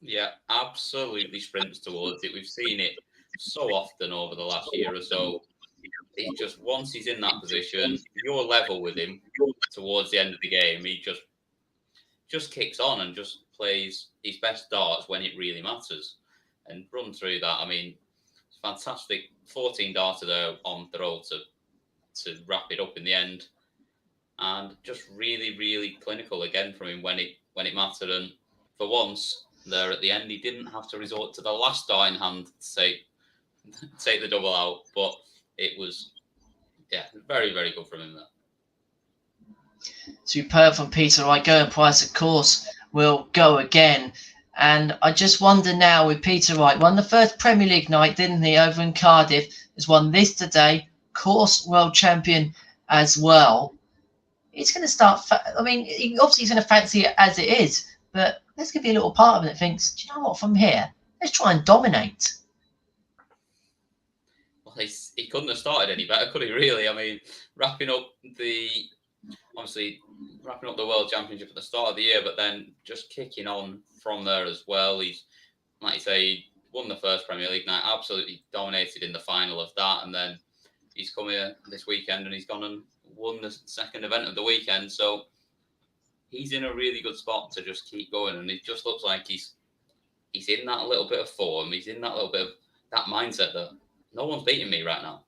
Yeah, absolutely sprints towards it. We've seen it so often over the last year or so. He just, once he's in that position, you're level with him towards the end of the game. He just kicks on and just plays his best darts when it really matters. And run through that. I mean, it's fantastic. 14 darter there on throw to wrap it up in the end. And just really, really clinical again from him when it mattered. And for once, there at the end, he didn't have to resort to the last dart in hand to take the double out. But it was, yeah, very, very good from him there. Superb from Peter Wright. Gerwin Price, of course, will go again. And I just wonder now with Peter Wright, won the first Premier League night, didn't he, over in Cardiff, has won this today, course world champion as well. He's going to start, obviously he's going to fancy it as it is, but there's going to be a little part of it that thinks, do you know what, from here, let's try and dominate. Well, he couldn't have started any better, could he? Really? I mean, wrapping up the World Championship at the start of the year, but then just kicking on from there as well. He's, like you say, he won the first Premier League night, absolutely dominated in the final of that, and then he's come here this weekend and he's gone and won the second event of the weekend. So he's in a really good spot to just keep going, and it just looks like he's in that little bit of form. He's in that little bit of that mindset that no one's beating me right now.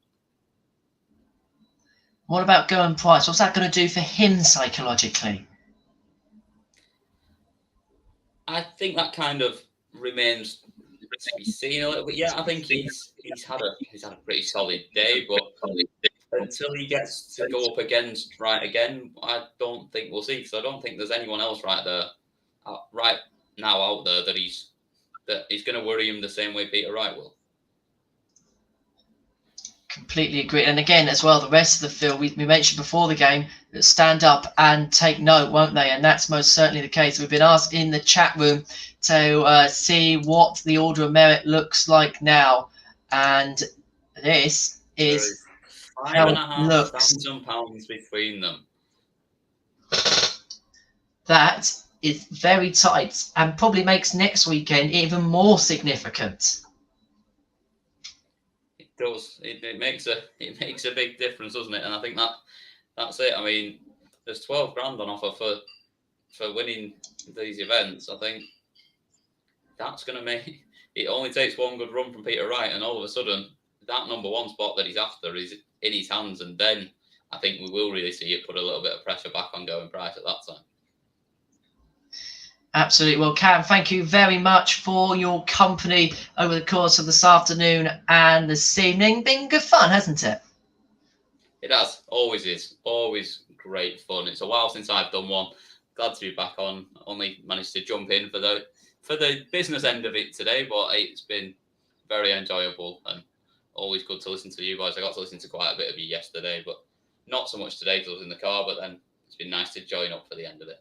What about Gerwin Price? What's that going to do for him psychologically? I think that kind of remains to be seen a little bit. Yeah, I think he's had a pretty solid day, but until he gets to go up against Wright again, I don't think we'll see, because I don't think there's anyone else right now out there that he's going to worry him the same way Peter Wright will. Completely agree. And again, as well, the rest of the field, we mentioned before the game, that stand up and take note, won't they? And that's most certainly the case. We've been asked in the chat room to see what the order of merit looks like now. And this is how it looks. £5,500 between them. That is very tight and probably makes next weekend even more significant. Does it makes a big difference, doesn't it? And I think that's it. I mean, there's 12 grand on offer for winning these events. I think that's going to make it. Only takes one good run from Peter Wright, and all of a sudden that number one spot that he's after is in his hands, and then I think we will really see it put a little bit of pressure back on Gerwin Price at that time. Absolutely. Well, Cam, thank you very much for your company over the course of this afternoon and this evening. Been good fun, hasn't it? It has. Always is. Always great fun. It's a while since I've done one. Glad to be back on. Only managed to jump in for the business end of it today, but it's been very enjoyable and always good to listen to you guys. I got to listen to quite a bit of you yesterday, but not so much today because I was in the car, but then it's been nice to join up for the end of it.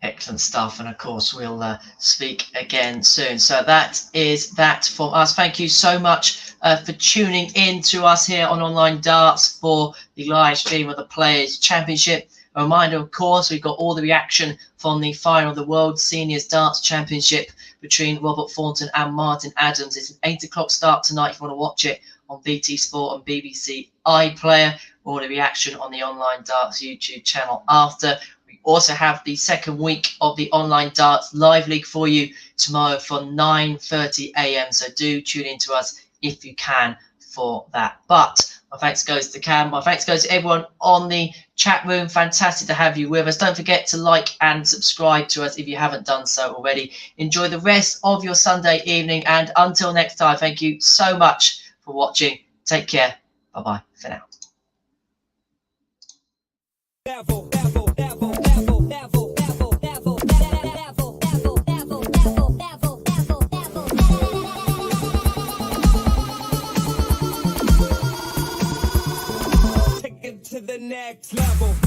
Excellent stuff. And of course, we'll speak again soon. So that is that from us. Thank you so much for tuning in to us here on Online Darts for the live stream of the Players Championship. A reminder, of course, we've got all the reaction from the final of the World Seniors Darts Championship between Robert Thornton and Martin Adams. It's an 8 o'clock start tonight if you want to watch it on BT Sport and BBC iPlayer. All the reaction on the Online Darts YouTube channel after. We also have the second week of the Online Darts Live League for you tomorrow from 9:30 a.m. So do tune in to us if you can for that. But my thanks goes to Cam. My thanks goes to everyone on the chat room. Fantastic to have you with us. Don't forget to like and subscribe to us if you haven't done so already. Enjoy the rest of your Sunday evening. And until next time, thank you so much for watching. Take care. Bye-bye for now. To the next level.